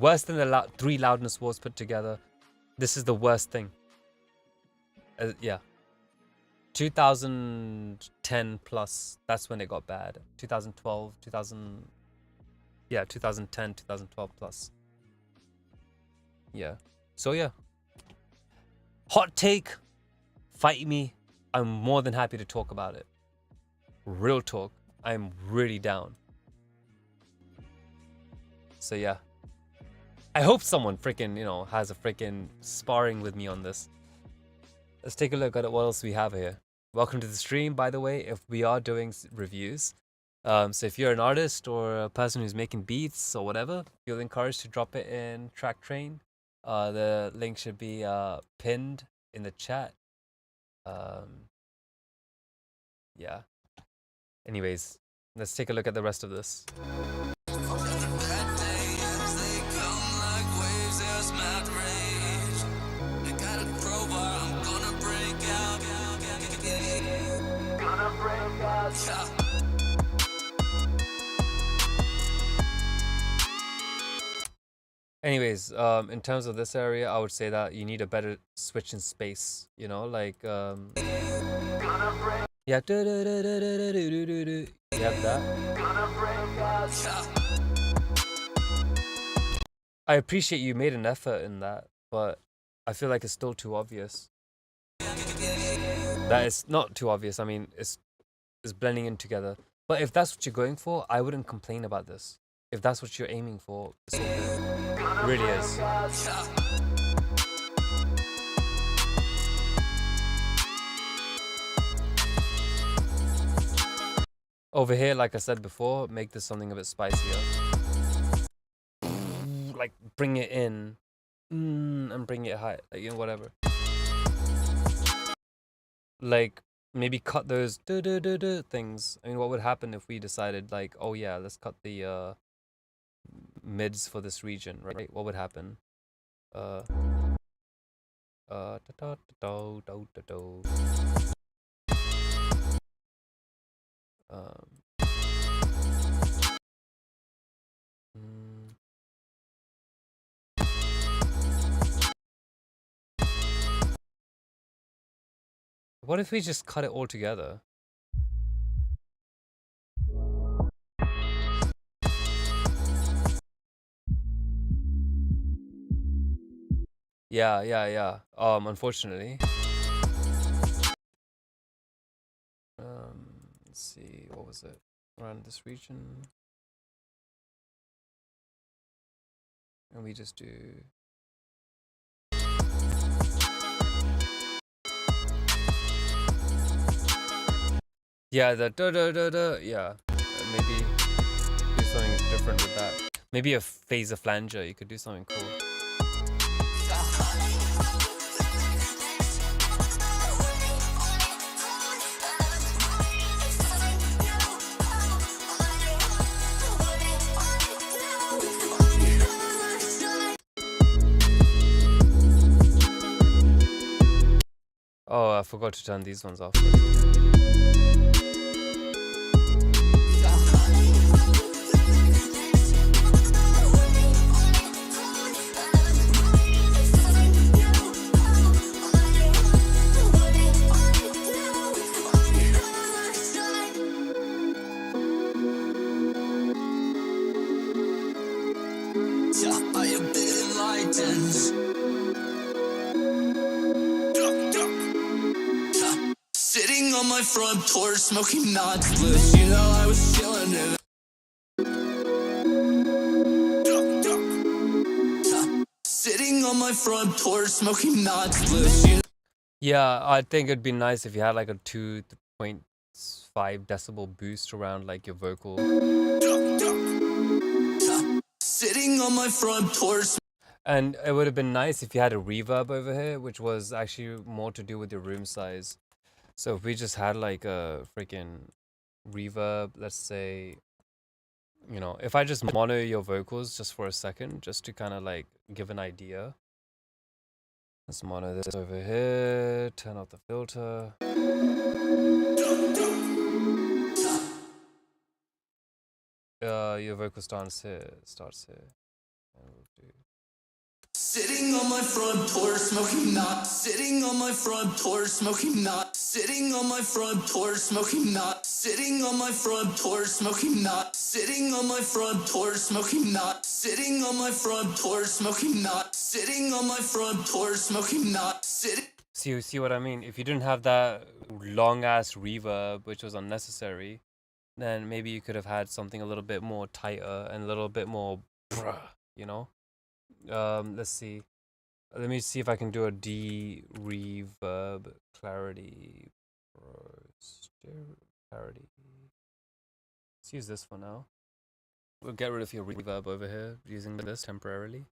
Worse than the 3 loudness wars put together. This is the worst thing. Yeah. 2010 plus, that's when it got bad. 2012, 2010, 2012 plus. Yeah. So yeah. Hot take. Fight me. I'm more than happy to talk about it. Real talk. I'm really down. So yeah. I hope someone freaking, you know, has a freaking sparring with me on this. Let's take a look at what else we have here. Welcome to the stream, by the way, if we are doing reviews. So if you're an artist or a person who's making beats or whatever, feel encouraged to drop it in Track Train. The link should be pinned in the chat. Yeah. Anyways, let's take a look at the rest of this. Anyways, in terms of this area, I would say that you need a better switch in space, you know, like, yeah, you have that. I appreciate you made an effort in that, but I feel like it's still too obvious. That is not too obvious. I mean, it's blending in together. But if that's what you're going for, I wouldn't complain about this. If that's what you're aiming for, it's all good. It really is. Over here, like I said before, make this something a bit spicier. Like, bring it in. And bring it high. Like, you know, whatever. Like, maybe cut those things. I mean, what would happen if we decided, like, oh yeah, let's cut the mids for this region, right? What would happen? What if we just cut it all together? Yeah. Unfortunately. Let's see, what was it? Around this region. And we just do... Yeah, the yeah. Maybe do something different with that. Maybe a phaser flanger, you could do something cool. Oh, I forgot to turn these ones off. I have been enlightened. Sitting on my front porch, smoking not spliffs. You know I was chilling in sitting on my front porch, smoking not spliffs. Yeah, I think it'd be nice if you had like a 2.5 decibel boost around like your vocal. Sitting on my front porch. And it would have been nice if you had a reverb over here, which was actually more to do with your room size. So if we just had like a freaking reverb, let's say, you know, if I just mono your vocals just for a second, just to kind of like give an idea. Let's mono this over here, turn off the filter. Your vocal starts here. And we'll do... Sitting on my front porch, smoking not. Sitting on my front porch, smoking not. Sitting on my front porch, smoking not. Sitting on my front porch, smoking not. Sitting on my front porch, smoking not. Sitting on my front porch, smoking not. Sitting on my front porch, smoking not. Sitting. See what I mean? If you didn't have that long ass reverb, which was unnecessary, then maybe you could have had something a little bit more tighter and a little bit more, you know? Let's see. Let me see if I can do a de-reverb clarity. Clarity. Let's use this for now. We'll get rid of your reverb over here using this temporarily.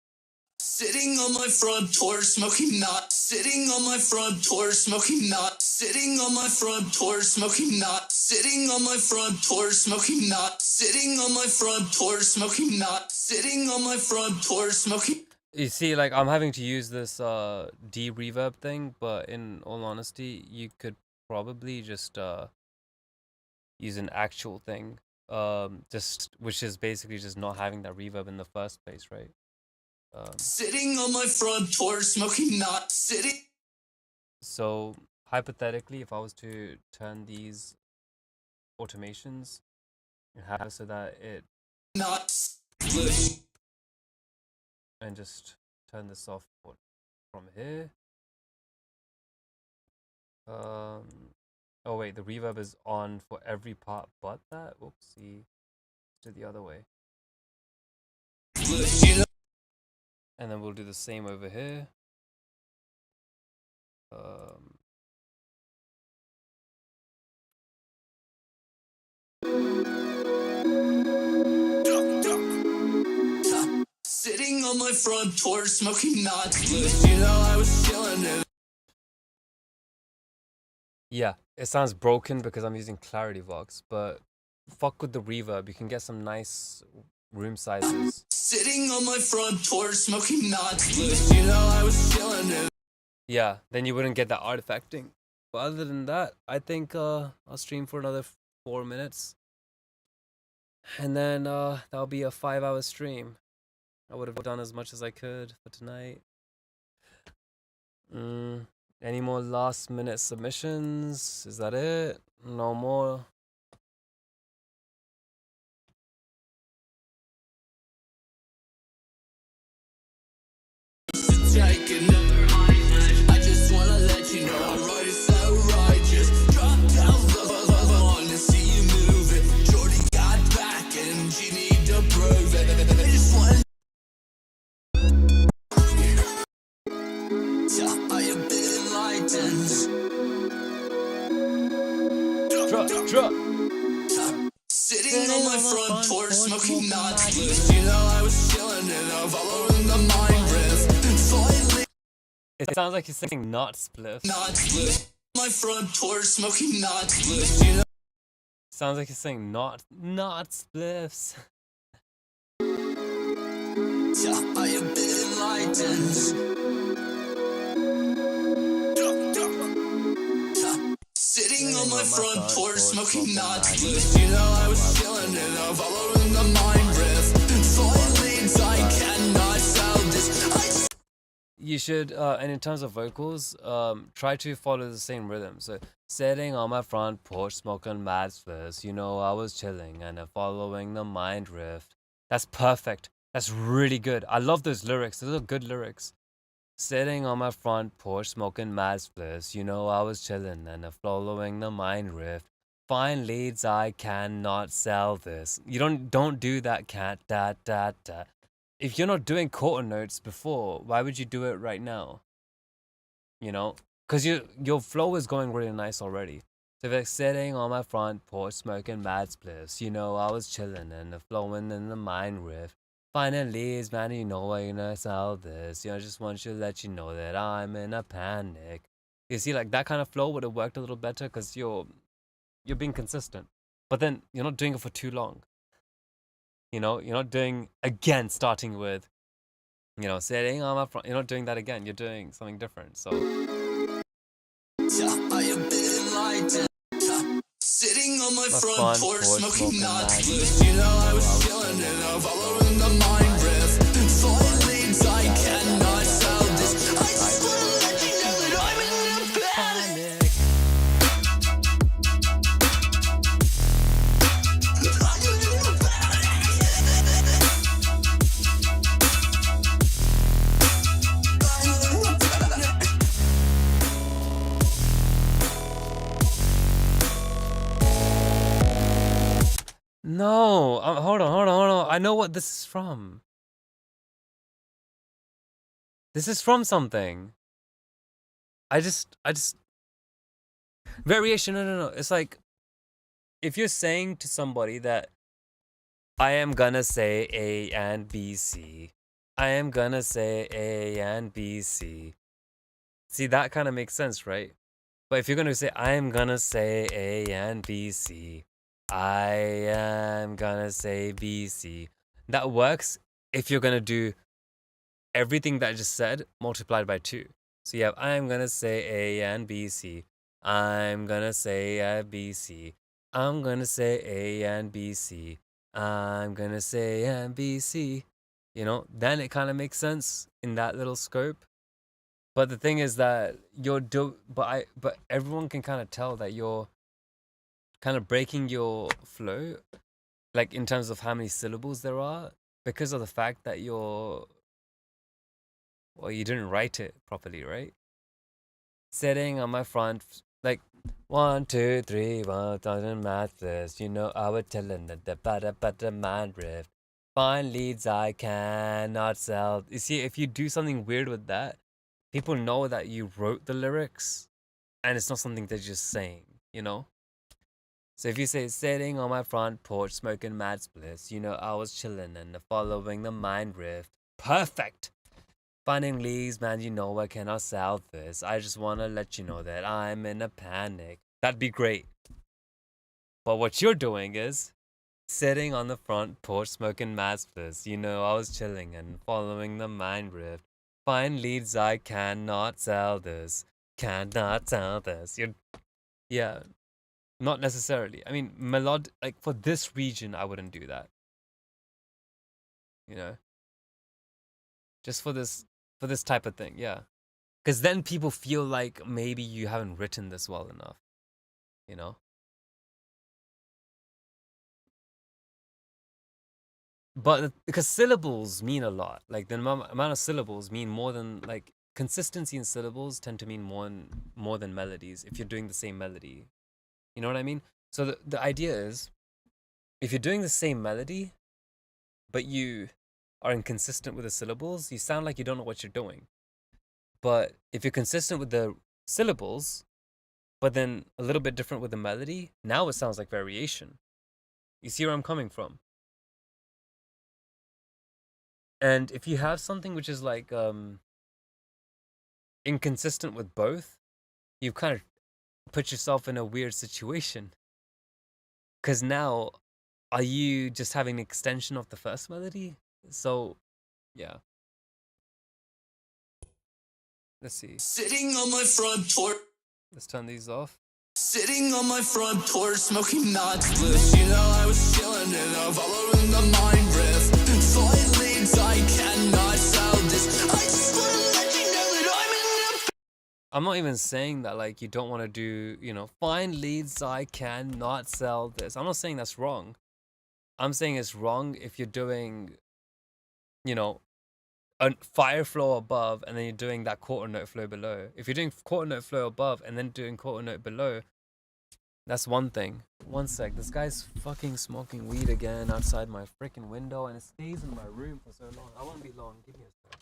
Sitting on my front porch, smoking knot. Sitting on my front porch, smoking knot. Sitting on my front porch, smoking knot. Sitting on my front porch, smoking knot. Sitting on my front porch, smoking knot. Sitting on my front porch, smoking. You see, like, I'm having to use this de-reverb thing, but in all honesty, you could probably just use an actual thing, which is basically just not having that reverb in the first place, right? Sitting on my front porch, smoking knot. Sitting. So hypothetically, if I was to turn these automations and have it so that it not and just turn this off from here. Oh wait, the reverb is on for every part but that. Oopsie. Do the other way. And then we'll do the same over here. Sitting on my front porch, smoking knots. You know I was chilling. Yeah, it sounds broken because I'm using Clarity Vox, but fuck with the reverb. You can get some nice room sizes. Sitting on my front porch, smoking knots. You know I was chilling. Yeah, then you wouldn't get that artifacting. But other than that, I think I'll stream for another 4 minutes. And then that'll be a 5-hour stream. I would have done as much as I could for tonight. Any more last minute submissions? Is that it? No more? Take another high. I just wanna let you know I'm right, it's so righteous. Drop down on to see you move it. Jordy got back and she need to prove it. I just wanna. I have been enlightened. Drop. Sitting on my front porch, smoking knots. You know I was chilling and I'm following the mind riff. Finally, it sounds like you're saying not spliffs. not split. My front porch, smoking knots. You know. Sounds like you're saying not spliffs. I have been enlightened. Sitting on my front porch, smoking knots. You know I was chilling and I'm following the mind riff. Four leads, I cannot sell this. You should, and in terms of vocals, try to follow the same rhythm. So, sitting on my front porch, smoking mad spliffs. You know I was chilling and following the mind riff. That's perfect. That's really good. I love those lyrics. Those are good lyrics. Sitting on my front porch, smoking mad spliffs. You know I was chilling and following the mind riff. Fine leads, I cannot sell this. You don't do that, cat, da. If you're not doing quarter notes before, why would you do it right now? You know, because your flow is going really nice already. So if it's sitting on my front porch, smoking mad spliffs. You know I was chilling and flowing in the mind riff. Finally, man, you know I'm gonna sell this. You know, I just want you to let you know that I'm in a panic. You see, like that kind of flow would have worked a little better because you're being consistent. But then you're not doing it for too long. You know, you're not doing again, starting with, you know, sitting on my front. You're not doing that again. You're doing something different. So. I have been enlightened. Sitting on my front porch, smoking knots. You know I was chilling and I'm following the mind riff. Four leads, I cannot sell this. I just wanna let you know that I'm in a panic. No, hold on. I know what this is from. This is from something. I just variation. No. It's like if you're saying to somebody that I am gonna say A and B C. I am gonna say A and B C. See, that kind of makes sense, right? But if you're gonna say I am gonna say A and B C, I am gonna say B C. That works if you're gonna do everything that I just said multiplied by 2. So you have I am gonna say A and B C. I'm gonna say A B C. I'm gonna say A and B C. I'm gonna say A and B C. You know, then it kind of makes sense in that little scope. But the thing is that but everyone can kind of tell that you're kind of breaking your flow, like in terms of how many syllables there are, because of the fact that you didn't write it properly, right? Sitting on my front, like 1, 2, 3, 1,000 math list. You know, I was telling the mind riff. Find leads I cannot sell. You see, if you do something weird with that, people know that you wrote the lyrics, and it's not something they're just saying. You know. So if you say sitting on my front porch smoking mad splits, you know I was chilling and following the mind riff. Perfect. Finding leads, man, you know I cannot sell this. I just want to let you know that I'm in a panic. That'd be great. But what you're doing is sitting on the front porch smoking mad splits. You know I was chilling and following the mind riff. Find leads, I cannot sell this. Cannot sell this. Yeah, not necessarily. I mean, like for this region, I wouldn't do that. You know, just for this type of thing. Yeah. Because then people feel like maybe you haven't written this well enough, you know? But because syllables mean a lot. Like the amount of syllables mean more than, like, consistency in syllables tend to mean more than melodies if you're doing the same melody. You know what I mean? So the idea is, if you're doing the same melody, but you are inconsistent with the syllables, you sound like you don't know what you're doing. But if you're consistent with the syllables, but then a little bit different with the melody, now it sounds like variation. You see where I'm coming from? And if you have something which is like inconsistent with both, you've kind of put yourself in a weird situation. Because now, are you just having an extension of the first melody? So, yeah. Let's see. Sitting on my front porch. Let's turn these off. Sitting on my front porch, smoking mad spliffs. You know I was chilling and I'm following the mind riff. Find leads, I cannot sell this. I just wanna let you know that I'm in a. I'm not even saying that, like, you don't want to do, find leads, I cannot sell this. I'm not saying that's wrong. I'm saying it's wrong if you're doing, a fire flow above and then you're doing that quarter note flow below. If you're doing quarter note flow above and then doing quarter note below, that's one thing. One sec, this guy's fucking smoking weed again outside my freaking window and it stays in my room for so long. I won't be long. Give me a sec.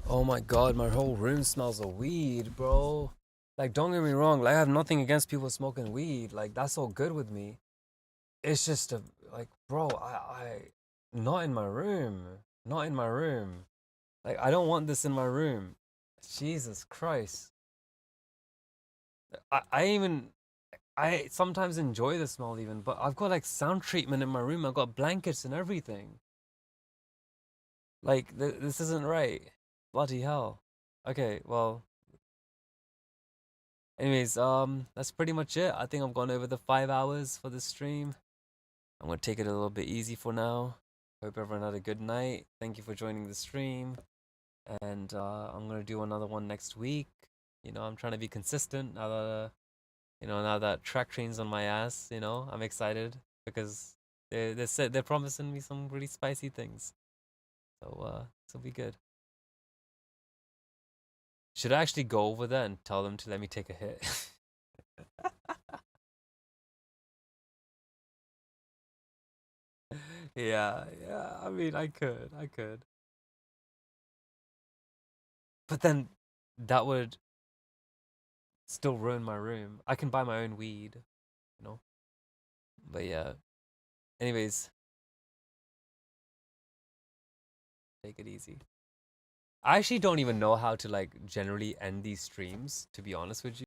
Oh my god, my whole room smells of weed, bro. Like, don't get me wrong, like, I have nothing against people smoking weed. Like, that's all good with me. It's just like, bro, not in my room. Not in my room. Like, I don't want this in my room. Jesus Christ. I sometimes enjoy the smell even, but I've got like sound treatment in my room. I've got blankets and everything. Like, this isn't right. Bloody hell. Okay, well, anyways, that's pretty much it. I think I've gone over the 5 hours for the stream. I'm gonna take it a little bit easy for now. Hope everyone had a good night. Thank you for joining the stream. And I'm gonna do another one next week. You know, I'm trying to be consistent now that now that track train's on my ass. You know, I'm excited because they're promising me some really spicy things. So this will be good. Should I actually go over there and tell them to let me take a hit? Yeah, yeah. I mean, I could. But then that would still ruin my room. I can buy my own weed, you know? But yeah. Anyways, take it easy. I actually don't even know how to like generally end these streams, to be honest with you.